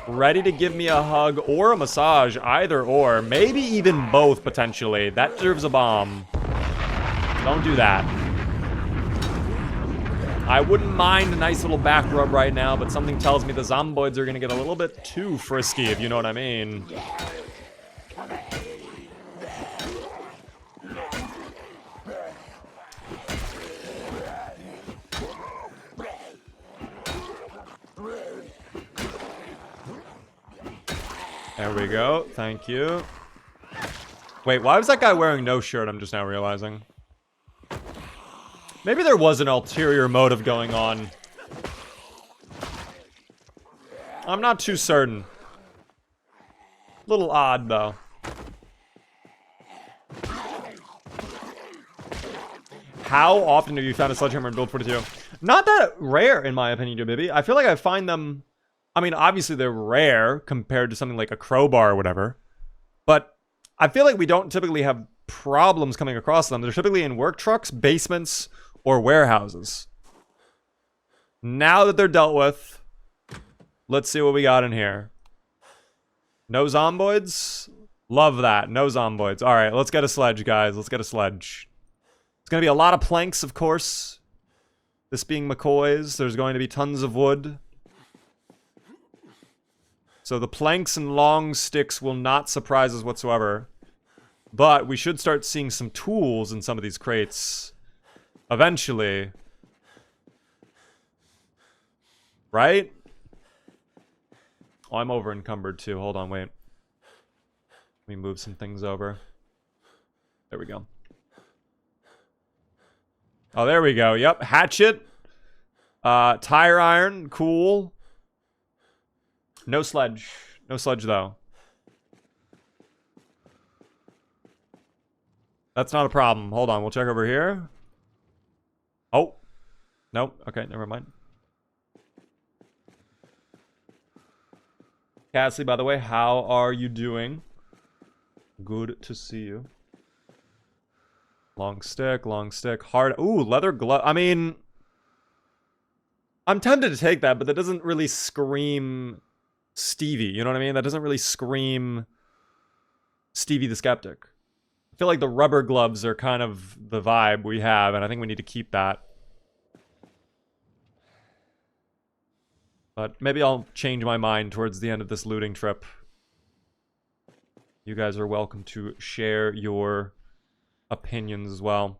Ready to give me a hug or a massage. Either or. Maybe even both, potentially. That deserves a bomb. Don't do that. I wouldn't mind a nice little back rub right now, but something tells me the Zomboids are going to get a little bit too frisky, if you know what I mean. There we go. Thank you. Wait, why was that guy wearing no shirt? I'm just now realizing. Maybe there was an ulterior motive going on. I'm not too certain. Little odd, though. How often have you found a sledgehammer in Build 42? Not that rare, in my opinion, Joe Bibi. I feel like I find them... I mean, obviously they're rare compared to something like a crowbar or whatever. But I feel like we don't typically have problems coming across them. They're typically in work trucks, basements, or warehouses. Now that they're dealt with, let's see what we got in here. No Zomboids? Love that. No Zomboids. All right, let's get a sledge, guys. Let's get a sledge. It's going to be a lot of planks, of course. This being McCoy's. There's going to be tons of wood. So the planks and long sticks will not surprise us whatsoever. But we should start seeing some tools in some of these crates. Eventually. Right? Oh, I'm over encumbered too. Hold on, wait. Let me move some things over. There we go. Oh, there we go. Yep, hatchet. Tire iron, cool. No sledge. No sledge, though. That's not a problem. Hold on, we'll check over here. Oh. Nope. Okay, never mind. Cassie, by the way, how are you doing? Good to see you. Long stick, hard. Ooh, leather glove. I mean, I'm tempted to take that, but that doesn't really scream Stevie. You know what I mean? That doesn't really scream Stevie the Skeptic. I feel like the rubber gloves are kind of the vibe we have, and I think we need to keep that. But maybe I'll change my mind towards the end of this looting trip. You guys are welcome to share your opinions as well.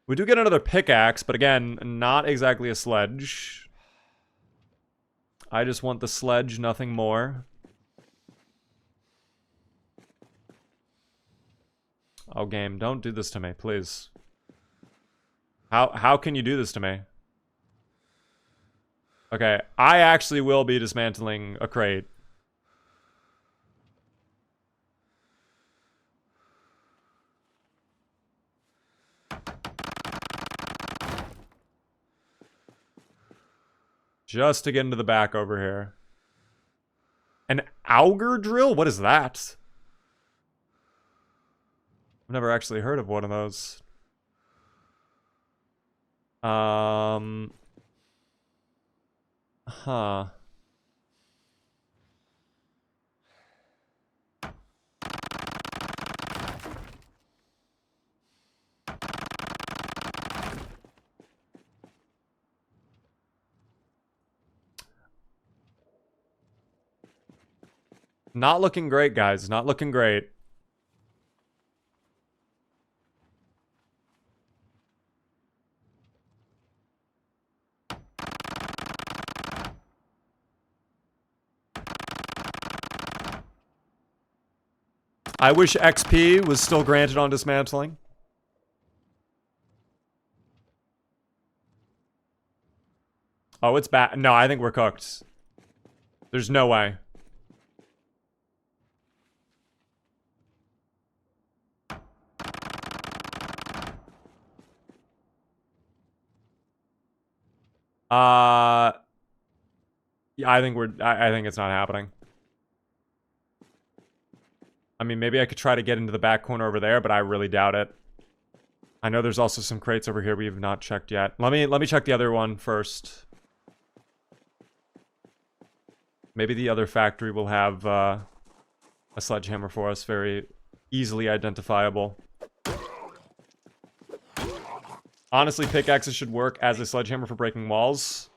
We do get another pickaxe, but again, not exactly a sledge. I just want the sledge, nothing more. Oh, game, don't do this to me, please. How can you do this to me? Okay, I actually will be dismantling a crate. Just to get into the back over here. An auger drill? What is that? I've never actually heard of one of those. Huh. Not looking great, guys. Not looking great. I wish XP was still granted on dismantling. Oh, it's bad. No, I think we're cooked. There's no way. Yeah, I think I think it's not happening. I mean, maybe I could try to get into the back corner over there, but I really doubt it. I know there's also some crates over here we have not checked yet. Let me check the other one first. Maybe the other factory will have a sledgehammer for us, very easily identifiable. Honestly, pickaxes should work as a sledgehammer for breaking walls.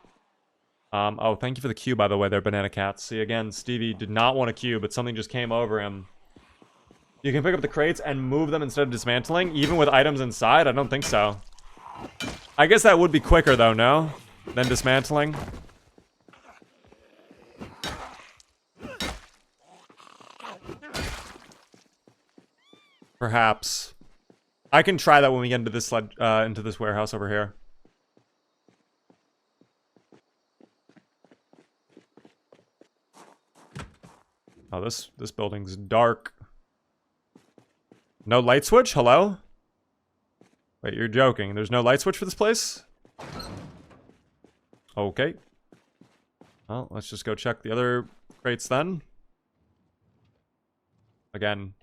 Oh, thank you for the cue, by the way, there, Banana Cats. See, again, Stevie did not want a cue, but something just came over him. You can pick up the crates and move them instead of dismantling, even with items inside? I don't think so. I guess that would be quicker, though, no? Than dismantling. Perhaps. I can try that when we get into this warehouse over here. Oh, this building's dark. No light switch? Hello? Wait, you're joking. There's no light switch for this place? Okay. Well, let's just go check the other crates then. Again,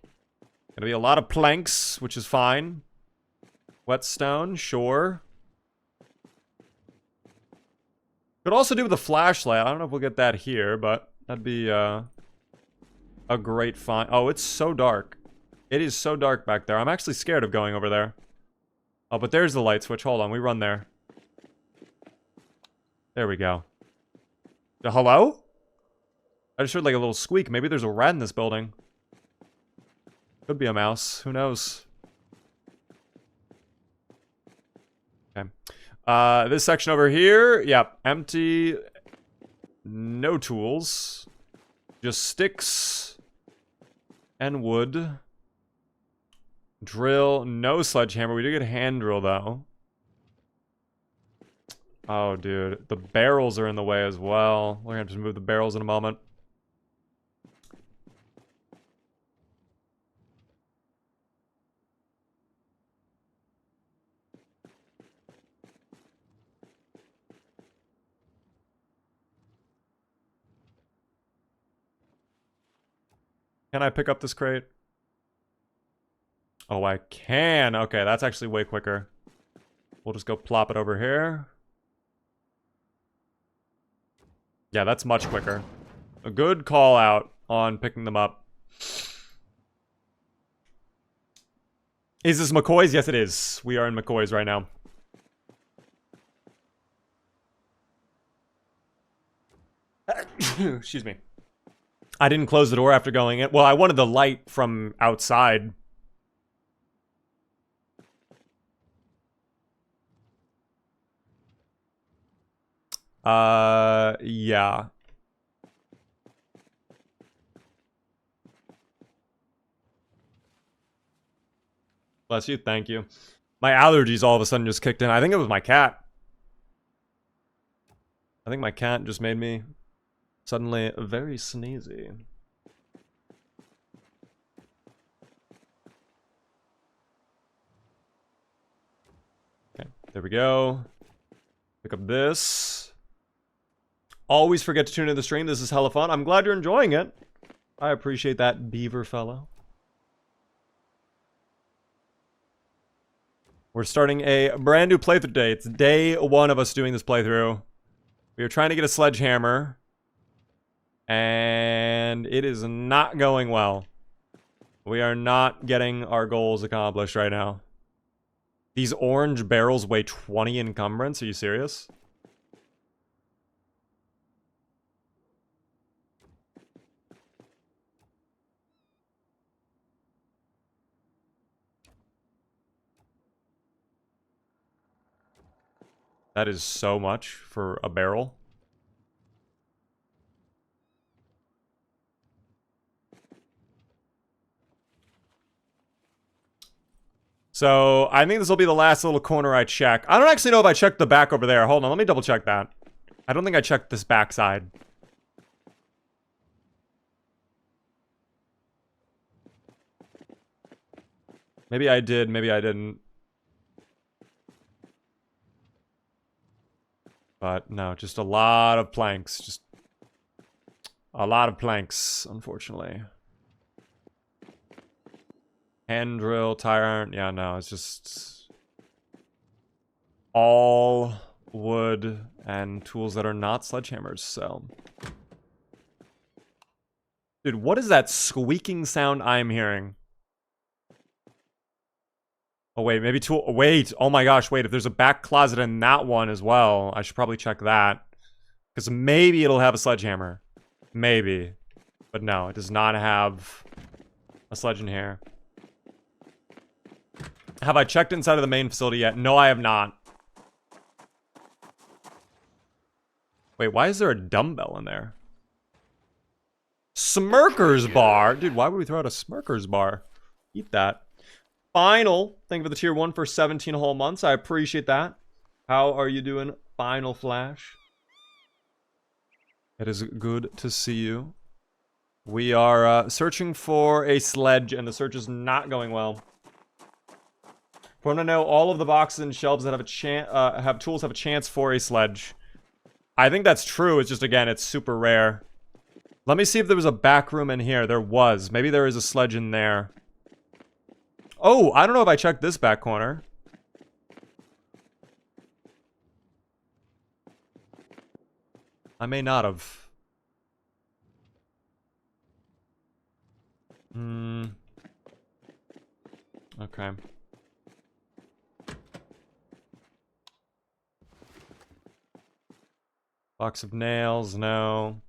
gonna be a lot of planks, which is fine. Whetstone, sure. Could also do with a flashlight. I don't know if we'll get that here, but that'd be a great find. Oh, it's so dark. It is so dark back there. I'm actually scared of going over there. Oh, but there's the light switch. Hold on, we run there. There we go. Hello? I just heard like a little squeak. Maybe there's a rat in this building. Could be a mouse. Who knows? Okay. This section over here. Yep. Empty. No tools. Just sticks. And wood. Drill. No sledgehammer. We do get a hand drill, though. Oh, dude. The barrels are in the way as well. We're gonna have to move the barrels in a moment. Can I pick up this crate? Oh, I can. Okay, that's actually way quicker. We'll just go plop it over here. Yeah, that's much quicker. A good call out on picking them up. Is this McCoy's? Yes, it is. We are in McCoy's right now. Excuse me. I didn't close the door after going in. Well, I wanted the light from outside. Yeah. Bless you, thank you. My allergies all of a sudden just kicked in. I think it was my cat. I think my cat just made me suddenly very sneezy. Okay, there we go. Pick up this. Always forget to tune in the stream. This is hella fun. I'm glad you're enjoying it. I appreciate that, beaver fellow. We're starting a brand new playthrough today. It's day one of us doing this playthrough. We are trying to get a sledgehammer. And it is not going well. We are not getting our goals accomplished right now. These orange barrels weigh 20 encumbrance. Are you serious? That is so much for a barrel. So, I think this will be the last little corner I check. I don't actually know if I checked the back over there. Hold on, let me double check that. I don't think I checked this back side. Maybe I did, maybe I didn't. But no, just a lot of planks. Just a lot of planks, unfortunately. Hand drill, tire iron. Yeah, no, it's just all wood and tools that are not sledgehammers, so. Dude, what is that squeaking sound I'm hearing? Oh, wait, maybe tool. Wait, oh my gosh, wait. If there's a back closet in that one as well, I should probably check that. Because maybe it'll have a sledgehammer. Maybe. But no, it does not have a sledge in here. Have I checked inside of the main facility yet? No, I have not. Wait, why is there a dumbbell in there? Smirker's bar? Dude, why would we throw out a Smirker's bar? Eat that. Final. Thank you for the tier 1 for 17 whole months. I appreciate that. How are you doing, Final Flash? It is good to see you. We are searching for a sledge, and the search is not going well. I want to know all of the boxes and shelves that have a chance, have tools have a chance for a sledge. I think that's true. It's just, again, it's super rare. Let me see if there was a back room in here. There was. Maybe there is a sledge in there. Oh, I don't know if I checked this back corner. I may not have. Okay. Box of nails, no.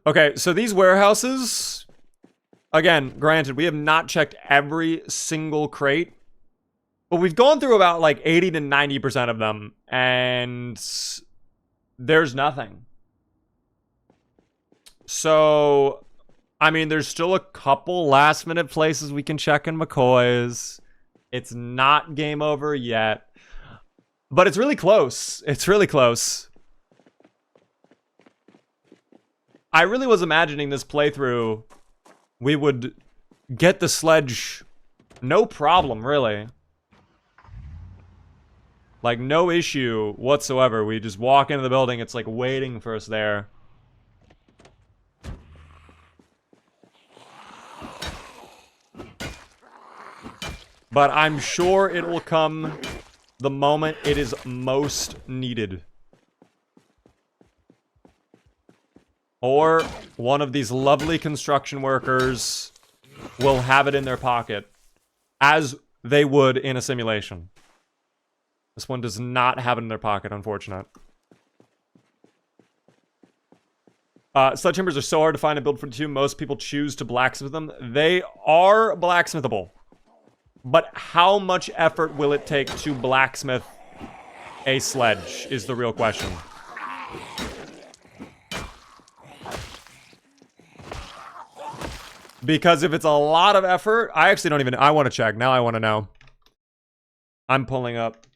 Okay, so these warehouses, again, granted, we have not checked every single crate, but we've gone through about like 80 to 90% of them, and there's nothing. So, I mean, there's still a couple last minute places we can check in McCoy's. It's not game over yet. But it's really close. It's really close. I really was imagining this playthrough, we would get the sledge no problem, really. Like, no issue whatsoever. We just walk into the building, it's like waiting for us there. But I'm sure it will come the moment it is most needed. Or one of these lovely construction workers will have it in their pocket, as they would in a simulation. This one does not have it in their pocket, unfortunate. Sledgehammers are so hard to find and build for the 2. Most people choose to blacksmith them. They are blacksmithable. But how much effort will it take to blacksmith a sledge is the real question. Because if it's a lot of effort, I actually don't even... I want to check. Now I want to know. I'm pulling up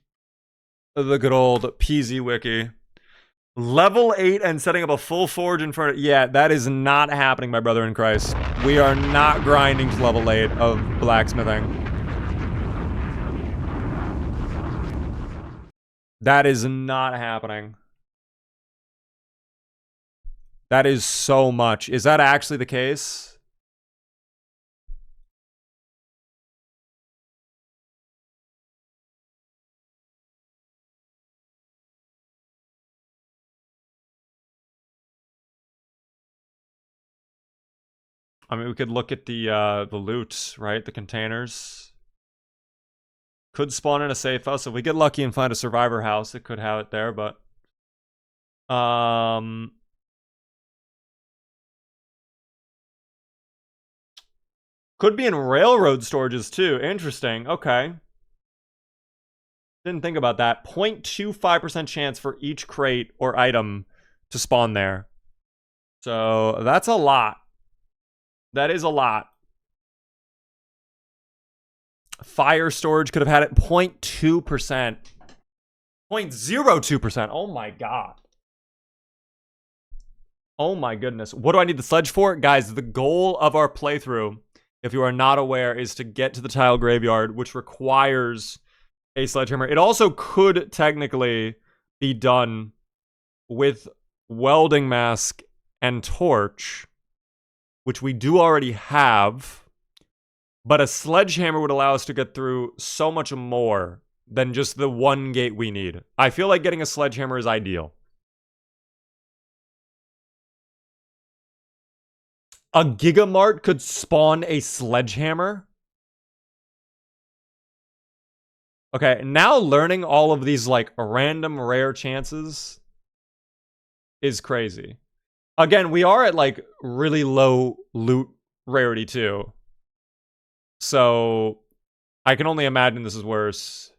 the good old PZ Wiki. Level 8 and setting up a full forge in front of... Yeah, that is not happening, my brother in Christ. We are not grinding to level 8 of blacksmithing. That is not happening. That is so much. Is that actually the case? I mean, we could look at the loot, right? The containers. Could spawn in a safe house. If we get lucky and find a survivor house, it could have it there, but... Could be in railroad storages, too. Interesting. Okay. Didn't think about that. 0.25% chance for each crate or item to spawn there. So, that's a lot. That is a lot. Fire storage could have had it 0.2%. 0.02%. Oh my god. Oh my goodness. What do I need the sledge for? Guys, the goal of our playthrough, if you are not aware, is to get to the tile graveyard, which requires a sledgehammer. It also could technically be done with welding mask and torch, which we do already have. But a sledgehammer would allow us to get through so much more than just the one gate we need. I feel like getting a sledgehammer is ideal. A Gigamart could spawn a sledgehammer? Okay, now learning all of these, like, random rare chances is crazy. Again, we are at, like, really low loot rarity, too. So, I can only imagine this is worse.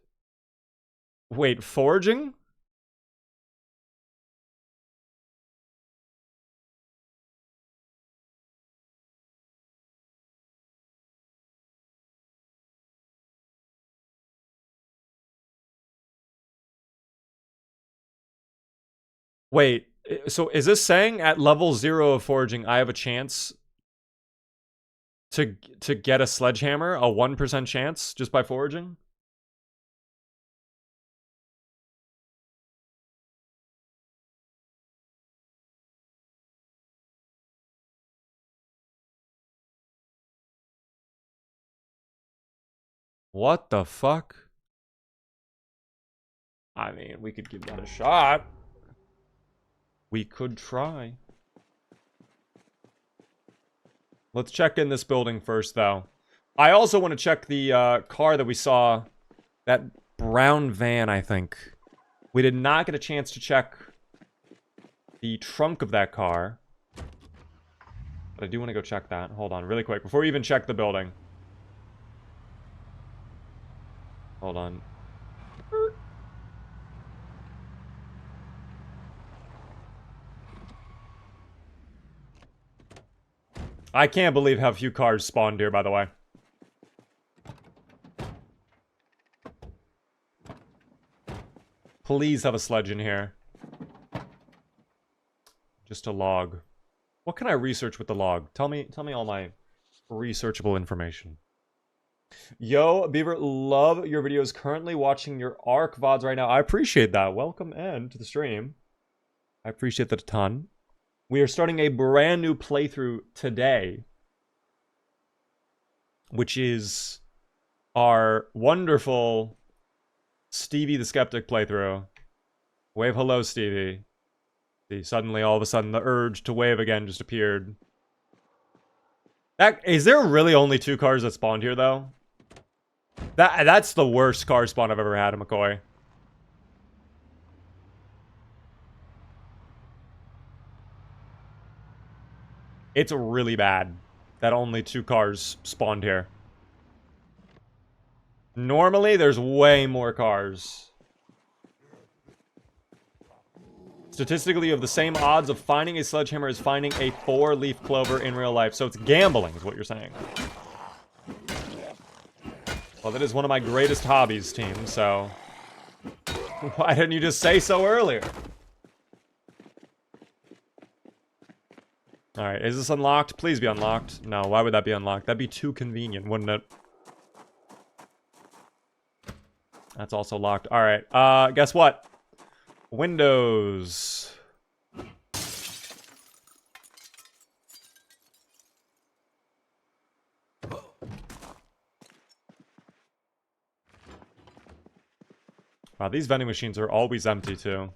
Wait, foraging? Wait, so is this saying at level 0 of foraging, I have a chance to get a sledgehammer? A 1% chance just by foraging? What the fuck? I mean, we could give that a shot. We could try. Let's check in this building first, though. I also want to check the car that we saw. That brown van, I think. We did not get a chance to check the trunk of that car. But I do want to go check that. Hold on, really quick. Before we even check the building. Hold on. I can't believe how few cars spawned here, by the way. Please have a sledge in here. Just a log. What can I research with the log? Tell me all my researchable information. Yo, Beaver, love your videos. Currently watching your ARC VODs right now. I appreciate that. Welcome in to the stream. I appreciate that a ton. We are starting a brand new playthrough today, which is our wonderful Stevie the Skeptic playthrough. Wave hello, Stevie. See, suddenly, all of a sudden, the urge to wave again just appeared. Is there really only 2 cars that spawned here, though? That's the worst car spawn I've ever had in McCoy. It's really bad that only 2 cars spawned here. Normally, there's way more cars. Statistically, you have the same odds of finding a sledgehammer as finding a 4-leaf clover in real life. So it's gambling, is what you're saying. Well, that is one of my greatest hobbies, team, so... Why didn't you just say so earlier? Alright, is this unlocked? Please be unlocked. No, why would that be unlocked? That'd be too convenient, wouldn't it? That's also locked. Alright, guess what? Windows. Wow, these vending machines are always empty, too.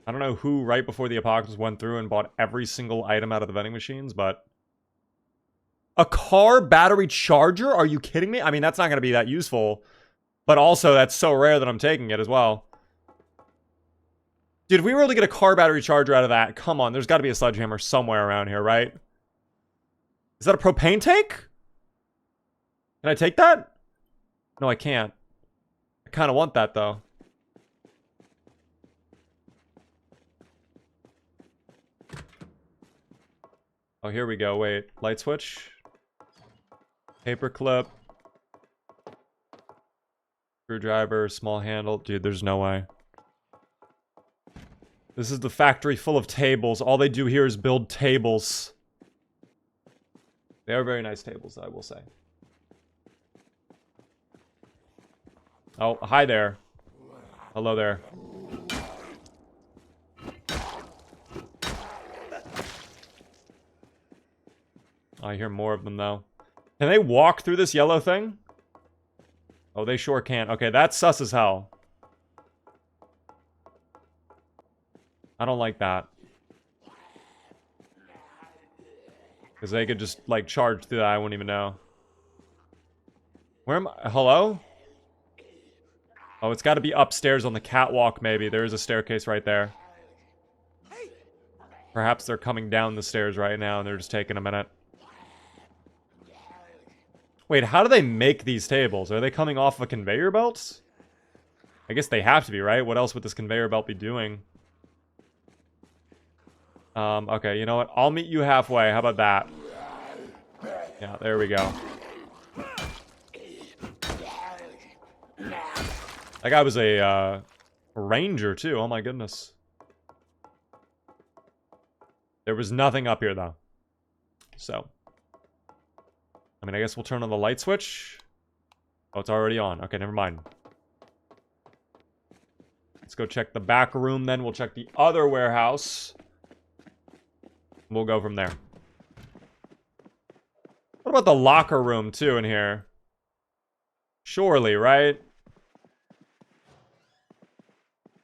I don't know who right before the apocalypse went through and bought every single item out of the vending machines, but... A car battery charger? Are you kidding me? I mean, that's not going to be that useful. But also, that's so rare that I'm taking it as well. Dude, if we were able to get a car battery charger out of that, come on, there's got to be a sledgehammer somewhere around here, right? Is that a propane tank? Can I take that? No, I can't. I kind of want that, though. Oh, here we go. Wait. Light switch. Paperclip. Screwdriver. Small handle. Dude, there's no way. This is the factory full of tables. All they do here is build tables. They are very nice tables, I will say. Oh, hi there. Hello there. I hear more of them, though. Can they walk through this yellow thing? Oh, they sure can. Okay, that's sus as hell. I don't like that. Because they could just, like, charge through that. I wouldn't even know. Where am I? Hello? Oh, it's got to be upstairs on the catwalk, maybe. There is a staircase right there. Perhaps they're coming down the stairs right now and they're just taking a minute. Wait, how do they make these tables? Are they coming off of conveyor belts? I guess they have to be, right? What else would this conveyor belt be doing? Okay, you know what? I'll meet you halfway. How about that? Yeah, there we go. That guy was a ranger, too. Oh, my goodness. There was nothing up here, though. So. I mean, I guess we'll turn on the light switch. Oh, it's already on. Okay, never mind. Let's go check the back room, then. We'll check the other warehouse. We'll go from there. What about the locker room, too, in here? Surely, right?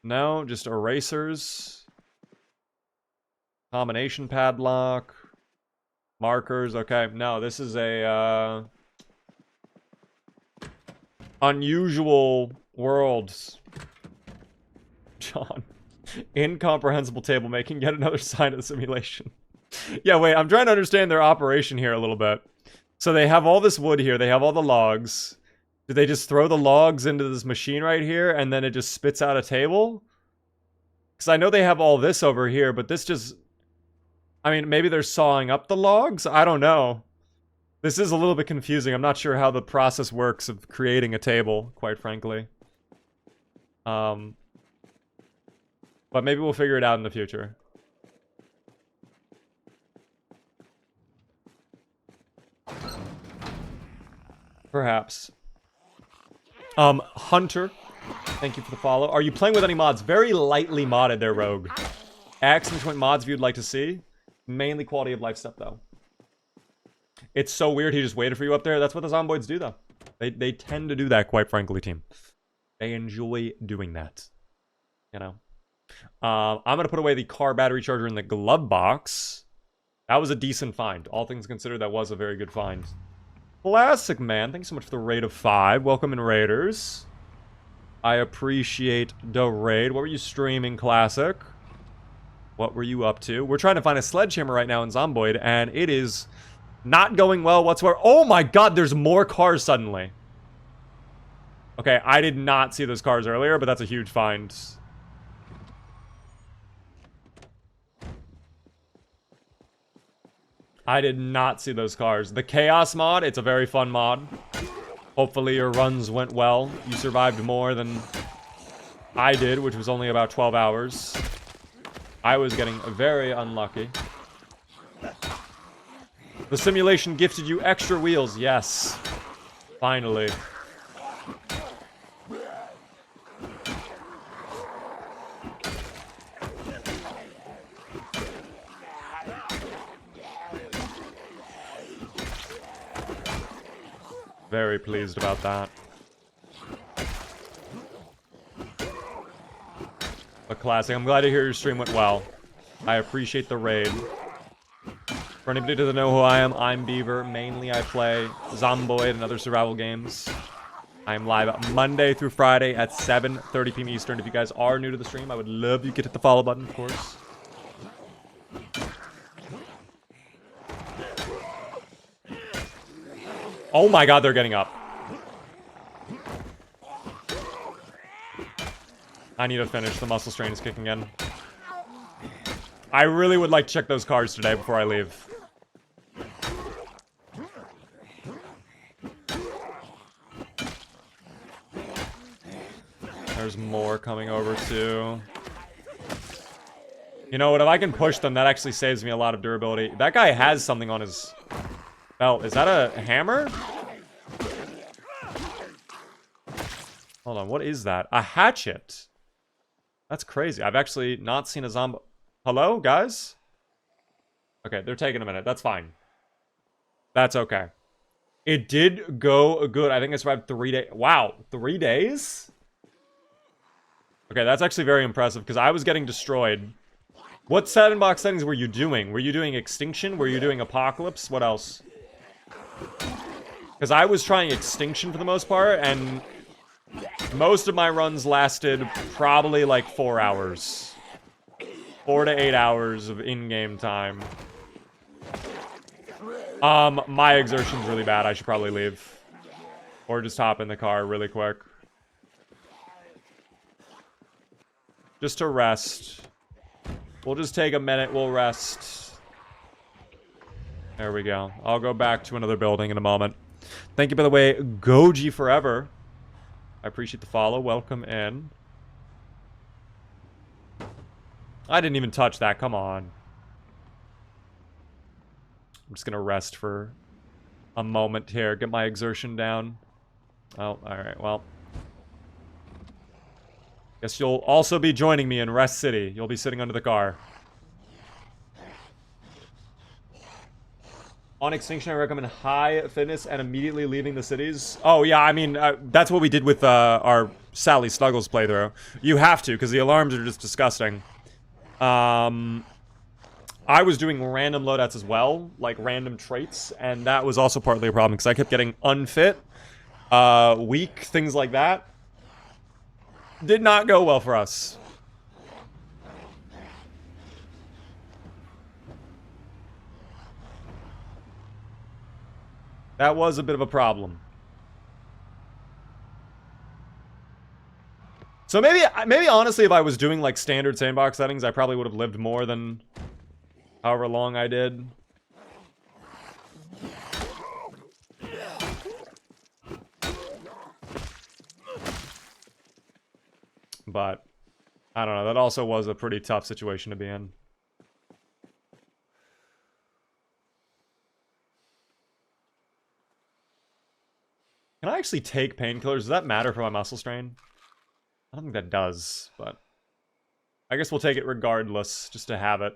No, just erasers. Combination padlock. Markers, okay. No, this is a, unusual world. John. Incomprehensible table making, yet another sign of the simulation. Yeah, wait, I'm trying to understand their operation here a little bit. So they have all this wood here, they have all the logs. Do they just throw the logs into this machine right here, and then it just spits out a table? Because I know they have all this over here, but this just... I mean, maybe they're sawing up the logs? I don't know. This is a little bit confusing. I'm not sure how the process works of creating a table, quite frankly. But maybe we'll figure it out in the future. Perhaps. Hunter, thank you for the follow. Are you playing with any mods? Very lightly modded there, Rogue. Excellent point mods if you'd like to see. Mainly quality of life stuff, though. It's so weird he just waited for you up there. That's what the Zomboids do, though. They tend to do that, quite frankly, team. They enjoy doing that. You know? I'm going to put away the car battery charger in the glove box. That was a decent find. All things considered, that was a very good find. Classic, man. Thanks so much for the raid of 5. Welcome in, Raiders. I appreciate the raid. What were you streaming, Classic? What were you up to? We're trying to find a sledgehammer right now in Zomboid, and it is not going well whatsoever. Oh my god, there's more cars suddenly. Okay, I did not see those cars earlier, but that's a huge find. I did not see those cars. The Chaos mod, it's a very fun mod. Hopefully your runs went well. You survived more than I did, which was only about 12 hours. I was getting very unlucky. The simulation gifted you extra wheels. Yes. Finally. Very pleased about that. A classic. I'm glad to hear your stream went well. I appreciate the raid. For anybody who doesn't know who I am, I'm Beaver. Mainly I play Zomboid and other survival games. I'm live Monday through Friday at 7:30 p.m. Eastern. If you guys are new to the stream, I would love you to hit the follow button, of course. Oh my god, they're getting up. I need to finish. The muscle strain is kicking in. I really would like to check those cars today before I leave. There's more coming over too. You know what? If I can push them, that actually saves me a lot of durability. That guy has something on his belt. Is that a hammer? Hold on. What is that? A hatchet. That's crazy. I've actually not seen a zombie. Hello, guys? Okay, they're taking a minute. That's fine. That's okay. It did go good. I think I survived 3 days. Wow, 3 days? Okay, that's actually very impressive because I was getting destroyed. What sandbox settings were you doing? Were you doing Extinction? Were you doing Apocalypse? What else? Because I was trying Extinction for the most part, and most of my runs lasted probably like 4 hours. 4 to 8 hours of in-game time. My exertion's really bad. I should probably leave. Or just hop in the car really quick. Just to rest. We'll just take a minute. We'll rest. There we go. I'll go back to another building in a moment. Thank you, by the way, Goji Forever. I appreciate the follow. Welcome in. I didn't even touch that. Come on. I'm just going to rest for a moment here. Get my exertion down. Oh, alright. Well. Guess you'll also be joining me in Rest City. You'll be sitting under the car. On Extinction, I recommend high fitness and immediately leaving the cities. Oh, yeah, I mean, that's what we did with our Sally Snuggles playthrough. You have to, because the alarms are just disgusting. I was doing random loadouts as well, like random traits, and that was also partly a problem, because I kept getting unfit, weak, things like that. Did not go well for us. That was a bit of a problem. So maybe honestly, if I was doing like standard sandbox settings, I probably would have lived more than however long I did. But I don't know. That also was a pretty tough situation to be in. Can I actually take painkillers? Does that matter for my muscle strain? I don't think that does, but I guess we'll take it regardless, just to have it.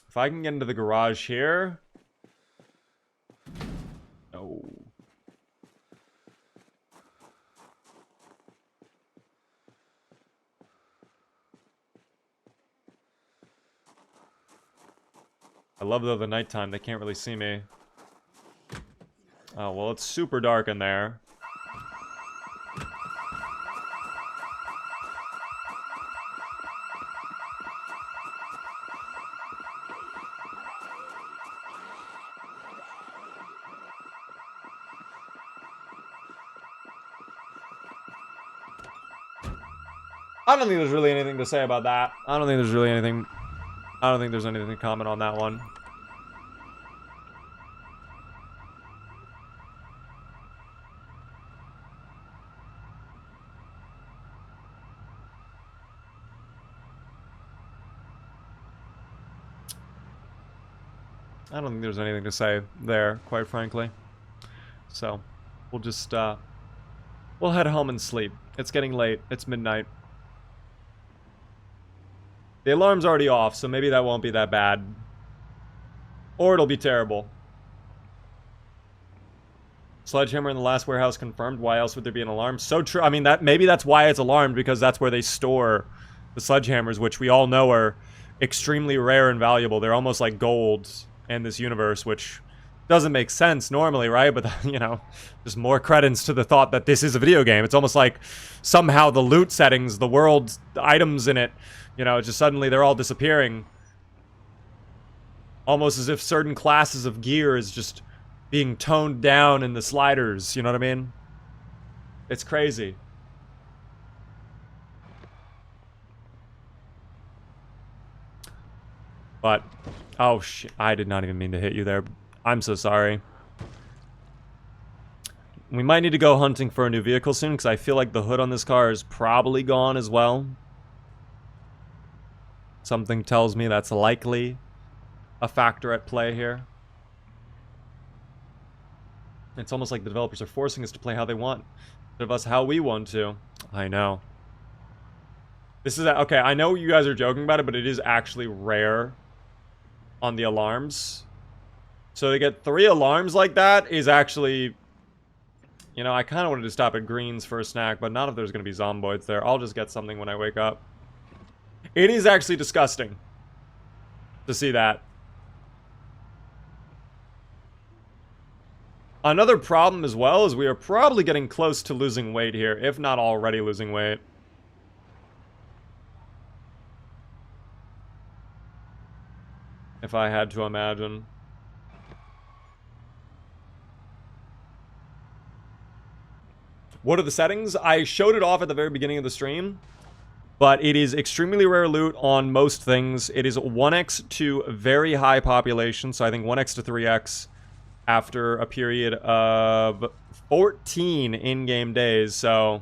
If I can get into the garage here. No. I love though the nighttime, they can't really see me. Oh, well, it's super dark in there. I don't think there's really anything to say about that. I don't think there's anything to comment on that one. I don't think there's anything to say there, quite frankly. So, we'll just, we'll head home and sleep. It's getting late. It's midnight. The alarm's already off, so maybe that won't be that bad. Or it'll be terrible. Sledgehammer in the last warehouse confirmed. Why else would there be an alarm? So true. I mean, maybe that's why it's alarmed, because that's where they store the sledgehammers, which we all know are extremely rare and valuable. They're almost like gold in this universe, which doesn't make sense normally, right? But, you know, just more credence to the thought that this is a video game. It's almost like somehow the loot settings, the world, the items in it, you know, just suddenly they're all disappearing. Almost as if certain classes of gear is just being toned down in the sliders, you know what I mean? It's crazy. But, oh shit, I did not even mean to hit you there. I'm so sorry. We might need to go hunting for a new vehicle soon, because I feel like the hood on this car is probably gone as well. Something tells me that's likely a factor at play here. It's almost like the developers are forcing us to play how they want, instead of us how we want to. I know. This is, okay, I know you guys are joking about it, but it is actually rare on the alarms. So to get 3 alarms like that is actually, you know, I kind of wanted to stop at Greens for a snack, but not if there's going to be zomboids there. I'll just get something when I wake up. It is actually disgusting to see that. Another problem as well is we are probably getting close to losing weight here, if not already losing weight. If I had to imagine. What are the settings? I showed it off at the very beginning of the stream, but it is extremely rare loot on most things. It is 1x to very high population, so I think 1x to 3x after a period of 14 in-game days, so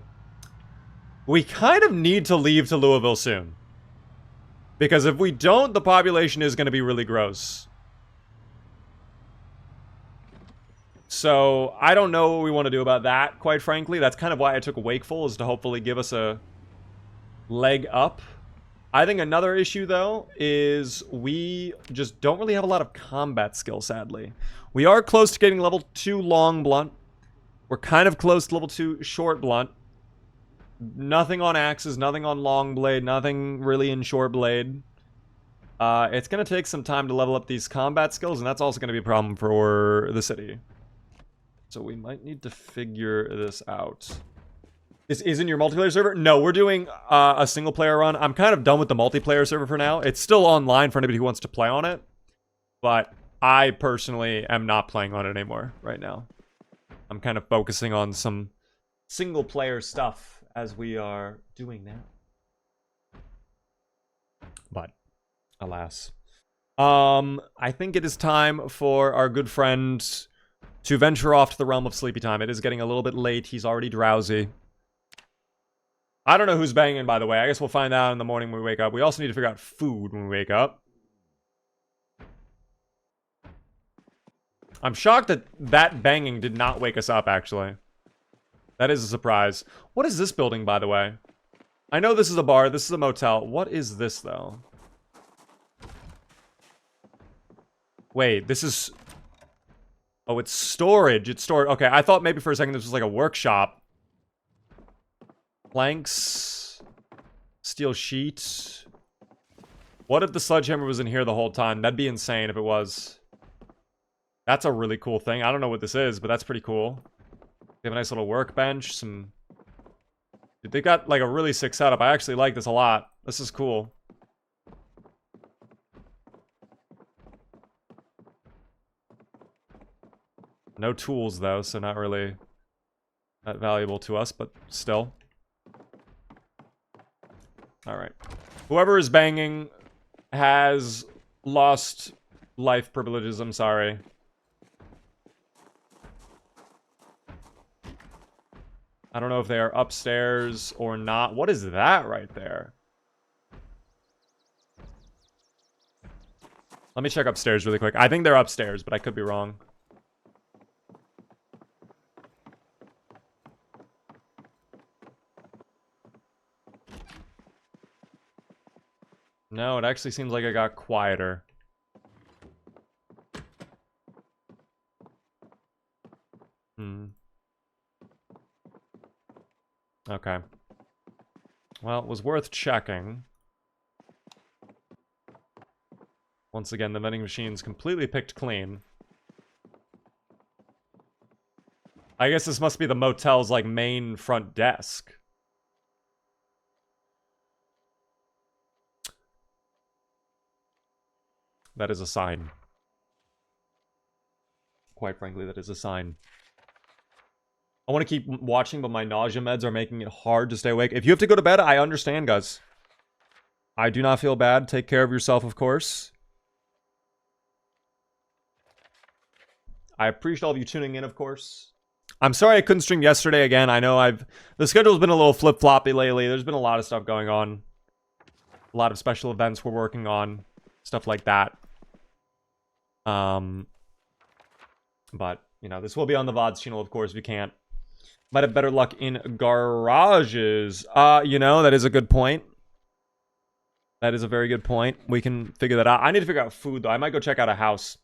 we kind of need to leave to Louisville soon. Because if we don't, the population is going to be really gross. So, I don't know what we want to do about that, quite frankly. That's kind of why I took Wakeful, is to hopefully give us a leg up. I think another issue, though, is we just don't really have a lot of combat skill, sadly. We are close to getting level 2 long blunt. We're kind of close to level 2 short blunt. Nothing on axes, nothing on long blade, nothing really in short blade. It's going to take some time to level up these combat skills, and that's also going to be a problem for the city. So we might need to figure this out. This isn't your multiplayer server? No, we're doing a single player run. I'm kind of done with the multiplayer server for now. It's still online for anybody who wants to play on it. But I personally am not playing on it anymore right now. I'm kind of focusing on some single player stuff as we are doing now. But, alas. I think it is time for our good friend to venture off to the realm of sleepy time. It is getting a little bit late. He's already drowsy. I don't know who's banging, by the way. I guess we'll find out in the morning when we wake up. We also need to figure out food when we wake up. I'm shocked that that banging did not wake us up, actually. That is a surprise. What is this building, by the way? I know this is a bar. This is a motel. What is this, though? Wait, this is... Oh, it's storage. It's storage. Okay, I thought maybe for a second this was like a workshop. Planks. Steel sheet. What if the sledgehammer was in here the whole time? That'd be insane if it was. That's a really cool thing. I don't know what this is, but that's pretty cool. They have a nice little workbench. Some... Dude, they got like a really sick setup. I actually like this a lot. This is cool. No tools, though, so not really that valuable to us, but still. Alright. Whoever is banging has lost life privileges, I'm sorry. I don't know if they are upstairs or not. What is that right there? Let me check upstairs really quick. I think they're upstairs, but I could be wrong. No, it actually seems like it got quieter. Okay. Well, it was worth checking. Once again, the vending machine's completely picked clean. I guess this must be the motel's, like, main front desk. That is a sign. Quite frankly, that is a sign. I want to keep watching, but my nausea meds are making it hard to stay awake. If you have to go to bed, I understand, guys. I do not feel bad. Take care of yourself, of course. I appreciate all of you tuning in, of course. I'm sorry I couldn't stream yesterday again. I know the schedule's been a little flip-floppy lately. There's been a lot of stuff going on. A lot of special events we're working on. Stuff like that. But, you know, this will be on the VODs channel, of course, if you can't. Might have better luck in garages. You know, that is a good point. That is a very good point. We can figure that out. I need to figure out food, though. I might go check out a house.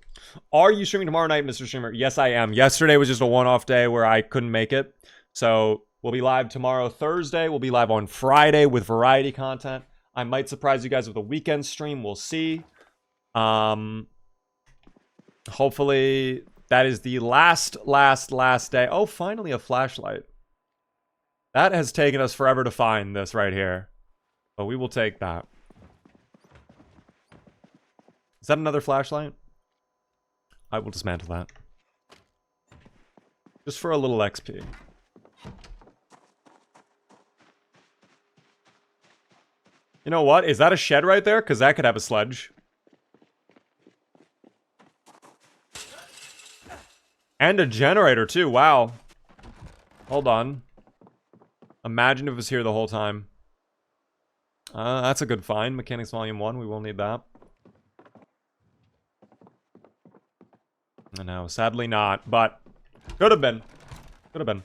Are you streaming tomorrow night, Mr. Streamer? Yes, I am. Yesterday was just a one-off day where I couldn't make it. So, we'll be live tomorrow, Thursday. We'll be live on Friday with variety content. I might surprise you guys with a weekend stream. We'll see. Hopefully... That is the last day. Oh, finally a flashlight. That has taken us forever to find this right here. But we will take that. Is that another flashlight? I will dismantle that. Just for a little XP. You know what? Is that a shed right there? Because that could have a sledge. And a generator, too. Wow. Hold on. Imagine if it was here the whole time. That's a good find. Mechanics Volume 1. We will need that. No, sadly not. But, could have been. Could have been.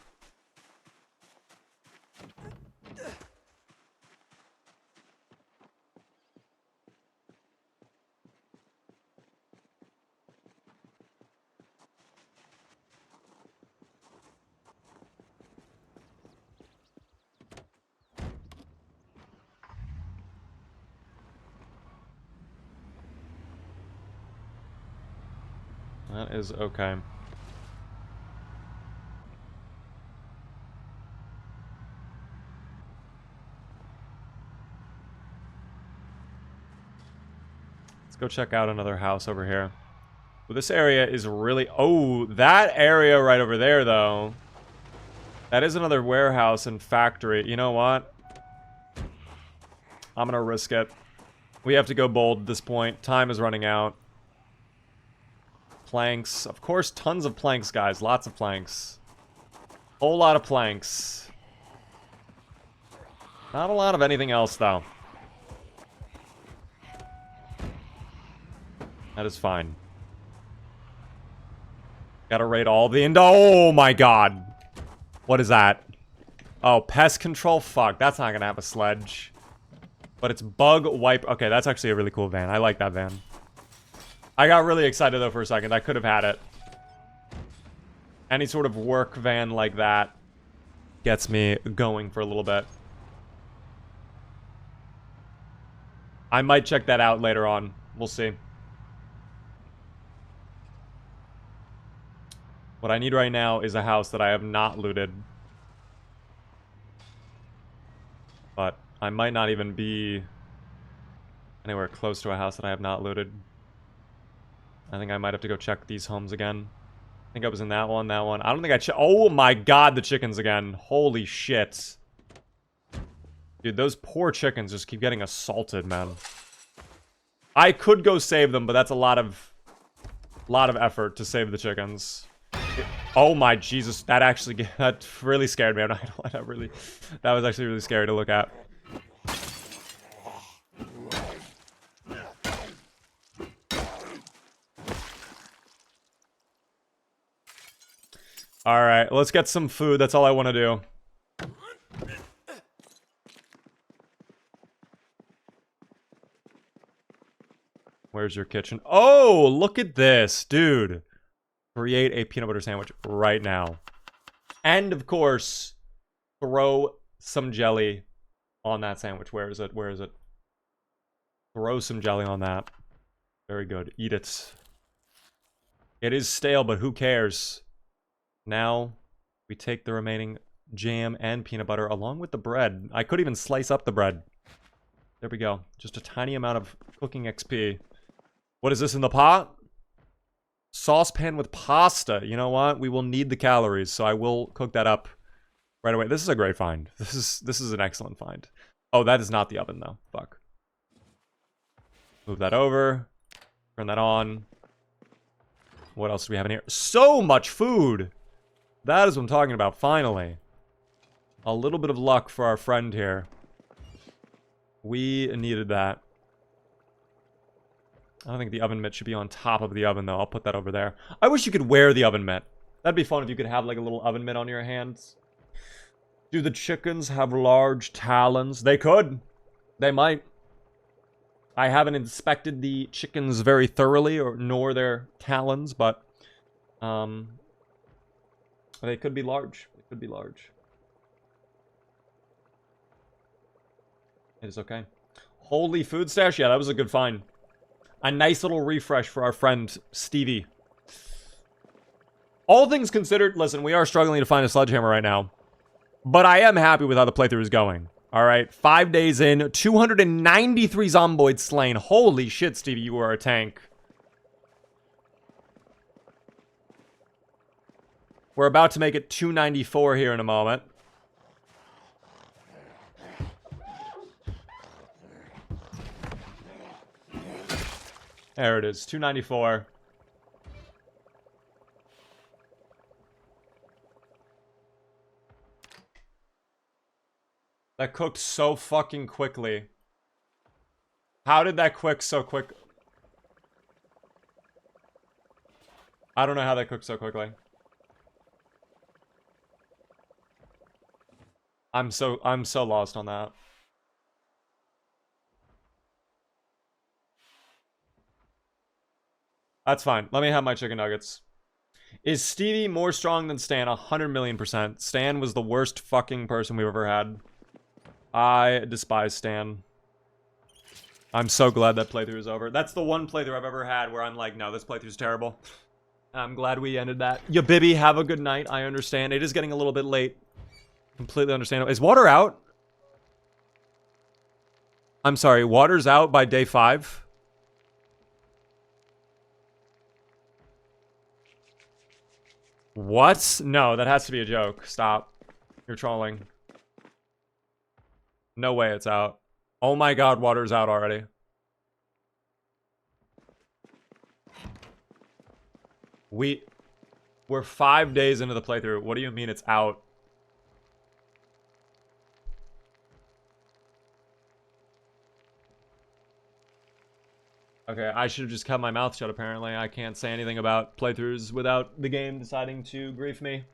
That is okay. Let's go check out another house over here. Well, this area is really... Oh, that area right over there, though. That is another warehouse and factory. You know what? I'm gonna risk it. We have to go bold at this point. Time is running out. planks. Of course, tons of planks, guys. Lots of planks. Whole lot of planks. Not a lot of anything else, though. That is fine. Gotta raid all the oh my god. What is that? Oh, pest control? Fuck, that's not gonna have a sledge. But it's bug wipe. Okay, that's actually a really cool van. I like that van. I got really excited, though, for a second. I could have had it. Any sort of work van like that gets me going for a little bit. I might check that out later on. We'll see. What I need right now is a house that I have not looted. But I might not even be anywhere close to a house that I have not looted. I think I might have to go check these homes again. I think I was in that one, that one. I don't think I oh my god, the chickens again. Holy shit. Dude, those poor chickens just keep getting assaulted, man. I could go save them, but that's a lot of effort to save the chickens. Oh my Jesus, that actually, that really scared me. That was actually really scary to look at. Alright, let's get some food. That's all I want to do. Where's your kitchen? Oh, look at this, dude. Create a peanut butter sandwich right now. And, of course, throw some jelly on that sandwich. Where is it? Where is it? Throw some jelly on that. Very good. Eat it. It is stale, but who cares? Now, we take the remaining jam and peanut butter along with the bread. I could even slice up the bread. There we go. Just a tiny amount of cooking XP. What is this in the pot? Saucepan with pasta. You know what? We will need the calories, so I will cook that up right away. This is a great find. This is an excellent find. Oh, that is not the oven, though. Fuck. Move that over. Turn that on. What else do we have in here? So much food! That is what I'm talking about, finally. A little bit of luck for our friend here. We needed that. I don't think the oven mitt should be on top of the oven, though. I'll put that over there. I wish you could wear the oven mitt. That'd be fun if you could have, like, a little oven mitt on your hands. Do the chickens have large talons? They could. They might. I haven't inspected the chickens very thoroughly, nor their talons, but... they could be large. They could be large. It is okay. Holy food stash? Yeah, that was a good find. A nice little refresh for our friend, Stevie. All things considered, listen, we are struggling to find a sledgehammer right now. But I am happy with how the playthrough is going. Alright, 5 days in, 293 zomboids slain. Holy shit, Stevie, you are a tank. We're about to make it 294 here in a moment. There it is, 294. That cooked so fucking quickly. How did that cook so quick? I don't know how that cooked so quickly. I'm so lost on that. That's fine. Let me have my chicken nuggets. Is Stevie more strong than Stan? 100,000,000%. Stan was the worst fucking person we've ever had. I despise Stan. I'm so glad that playthrough is over. That's the one playthrough I've ever had where I'm like, no, this playthrough's terrible. I'm glad we ended that. Ya Bibby, have a good night. I understand. It is getting a little bit late. Completely understandable. Is water out? I'm sorry, water's out by day 5? What? No, that has to be a joke. Stop. You're trolling. No way it's out. Oh my god, water's out already. We're 5 days into the playthrough. What do you mean it's out? Okay, I should have just kept my mouth shut, apparently. I can't say anything about playthroughs without the game deciding to grief me.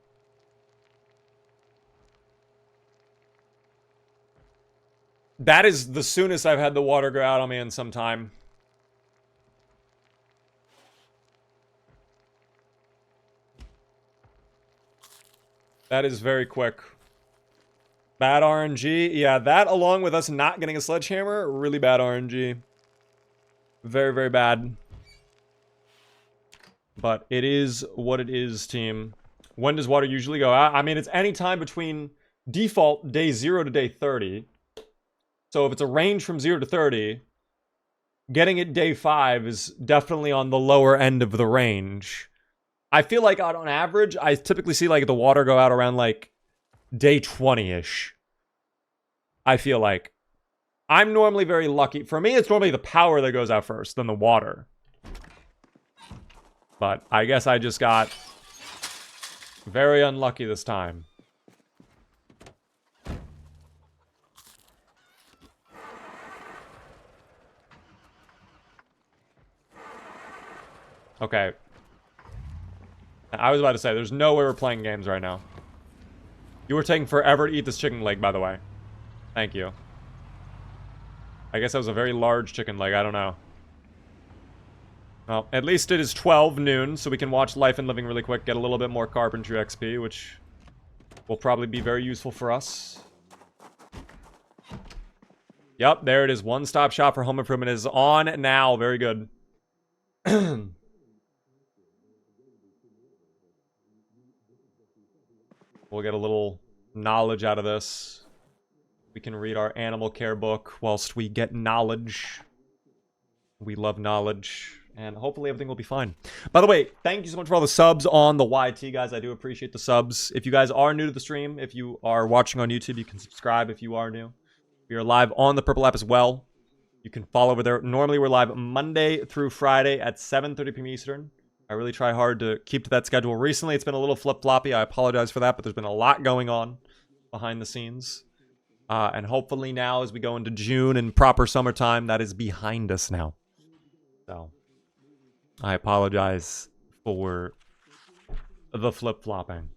That is the soonest I've had the water go out on me in some time. That is very quick. Bad RNG. Yeah, that along with us not getting a sledgehammer, really bad RNG. Very, very bad. But it is what it is, team. When does water usually go out? I mean, it's any time between default day 0 to day 30. So if it's a range from 0 to 30, getting it day 5 is definitely on the lower end of the range. I feel like on average, I typically see like the water go out around like day 20-ish. I feel like. I'm normally very lucky. For me, it's normally the power that goes out first, then the water. But I guess I just got very unlucky this time. Okay. I was about to say, there's no way we're playing games right now. You were taking forever to eat this chicken leg, by the way. Thank you. I guess that was a very large chicken leg, I don't know. Well, at least it is 12 noon, so we can watch Life and Living really quick, get a little bit more carpentry XP, which will probably be very useful for us. Yep, there it is. One-stop shop for home improvement is on now. Very good. We'll get a little knowledge out of this. We can read our animal care book whilst we get knowledge. We love knowledge. And hopefully everything will be fine. By the way, thank you so much for all the subs on the YT, guys. I do appreciate the subs. If you guys are new to the stream, if you are watching on YouTube, you can subscribe if you are new. We are live on the Purple app as well. You can follow over there. Normally, we're live Monday through Friday at 7:30 p.m. Eastern. I really try hard to keep to that schedule. Recently, it's been a little flip-floppy. I apologize for that, but there's been a lot going on behind the scenes. And hopefully now, as we go into June and proper summertime, that is behind us now. So, I apologize for the flip-flopping,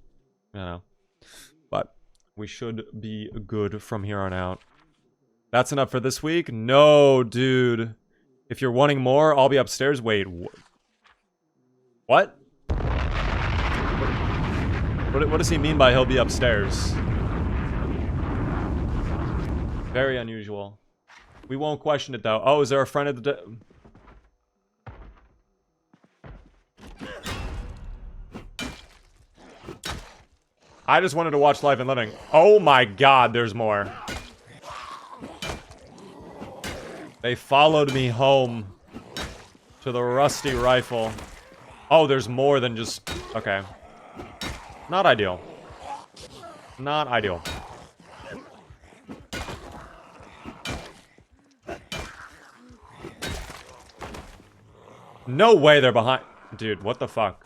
you know. But we should be good from here on out. That's enough for this week? No, dude. If you're wanting more, I'll be upstairs. Wait, what? What does he mean by he'll be upstairs? Very unusual. We won't question it, though. Oh, is there a friend of the... I just wanted to watch Life and Living. Oh my god, there's more. They followed me home to the rusty rifle. Oh, there's more than just... Okay. Not ideal. Not ideal. No way they're behind... Dude, what the fuck?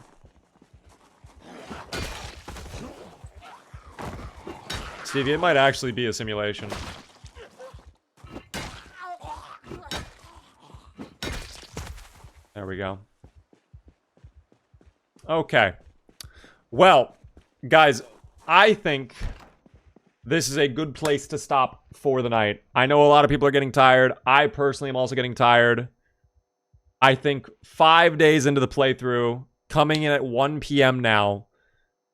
Stevie, it might actually be a simulation. There we go. Okay. Well, guys, I think this is a good place to stop for the night. I know a lot of people are getting tired. I personally am also getting tired. I think 5 days into the playthrough, coming in at 1 p.m. now,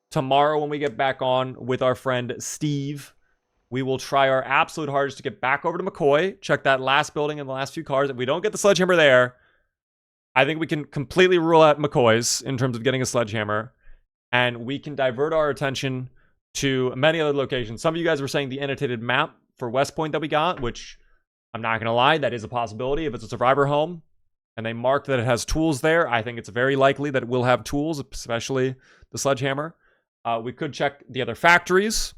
tomorrow when we get back on with our friend Steve, we will try our absolute hardest to get back over to McCoy, check that last building and the last few cars. If we don't get the sledgehammer there, I think we can completely rule out McCoy's in terms of getting a sledgehammer, and we can divert our attention to many other locations. Some of you guys were saying the annotated map for West Point that we got, which I'm not going to lie, that is a possibility if it's a survivor home. And they marked that it has tools there. I think it's very likely that it will have tools, especially the sledgehammer. We could check the other factories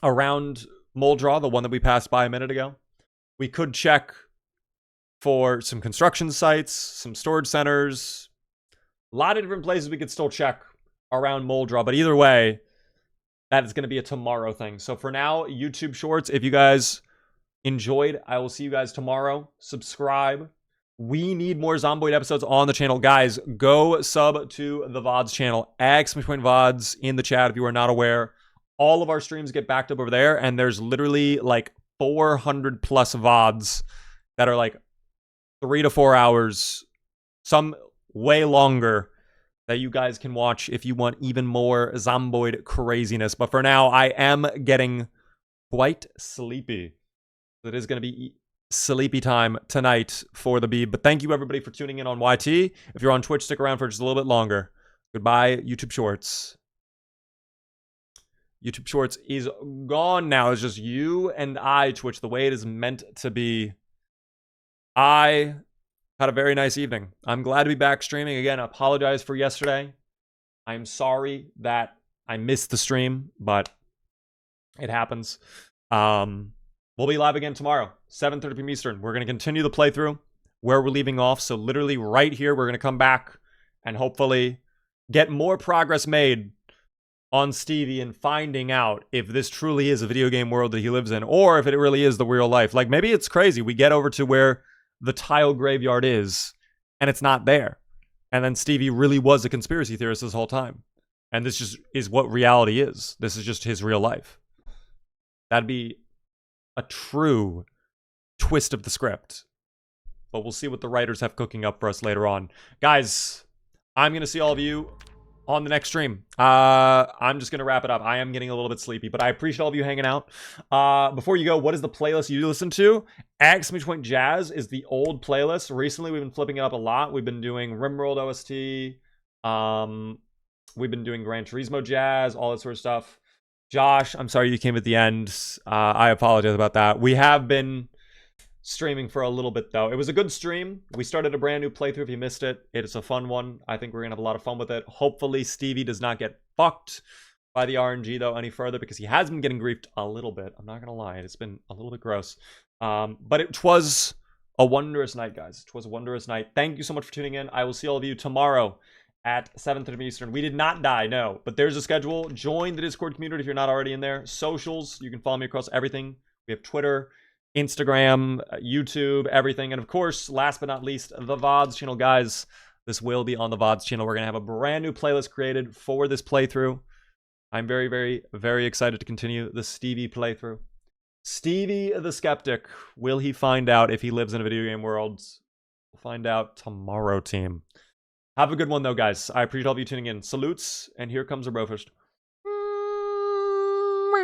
around Muldraw, the one that we passed by a minute ago. We could check for some construction sites, some storage centers, A lot of different places we could still check around Moldra, but either way, that is going to be a tomorrow thing. So for now, YouTube Shorts, if you guys enjoyed, I will see you guys tomorrow. Subscribe. We need more Zomboid episodes on the channel. Guys, go sub to the VODs channel. !VODs in the chat if you are not aware. All of our streams get backed up over there, and there's literally like 400 plus VODs that are like 3 to 4 hours, some way longer, that you guys can watch if you want even more Zomboid craziness. But for now, I am getting quite sleepy. It is going to be sleepy time tonight for the Beeb. But thank you, everybody, for tuning in on YT. If you're on Twitch, stick around for just a little bit longer. Goodbye, YouTube Shorts. YouTube Shorts is gone now. It's just you and I, Twitch, the way it is meant to be. I had a very nice evening. I'm glad to be back streaming. Again, I apologize for yesterday. I'm sorry that I missed the stream, but it happens. We'll be live again tomorrow, 7:30 p.m. Eastern. We're going to continue the playthrough where we're leaving off. So literally right here, we're going to come back and hopefully get more progress made on Stevie and finding out if this truly is a video game world that he lives in, or if it really is the real life. Like, maybe it's crazy. We get over to where the tile graveyard is, and it's not there. And then Stevie really was a conspiracy theorist this whole time. And this just is what reality is. This is just his real life. That'd be a true twist of the script. But we'll see what the writers have cooking up for us later on. Guys, I'm going to see all of you on the next stream. I'm just going to wrap it up. I am getting a little bit sleepy, but I appreciate all of you hanging out. Before you go, what is the playlist you listen to? !Jazz is the old playlist. Recently, we've been flipping it up a lot. We've been doing Rimworld OST. We've been doing Gran Turismo Jazz, all that sort of stuff. Josh, I'm sorry you came at the end. I apologize about that. We have been streaming for a little bit, though. It was a good stream. We started a brand new playthrough. If you missed it, it's a fun one. I think we're going to have a lot of fun with it. Hopefully, Stevie does not get fucked by the RNG, though, any further, because he has been getting griefed a little bit. I'm not going to lie. It's been a little bit gross. But it was a wondrous night, guys. It was a wondrous night. Thank you so much for tuning in. I will see all of you tomorrow at 7:30 Eastern. We did not die, no. But there's a schedule. Join the Discord community if you're not already in there. Socials, you can follow me across everything. We have Twitter, Instagram, YouTube, everything. And of course, last but not least, the VODs channel. Guys, this will be on the VODs channel. We're going to have a brand new playlist created for this playthrough. I'm very, very, very excited to continue the Stevie playthrough. Stevie the Skeptic. Will he find out if he lives in a video game world? We'll find out tomorrow, team. Have a good one, though, guys. I appreciate all of you tuning in. Salutes, and here comes a bro first.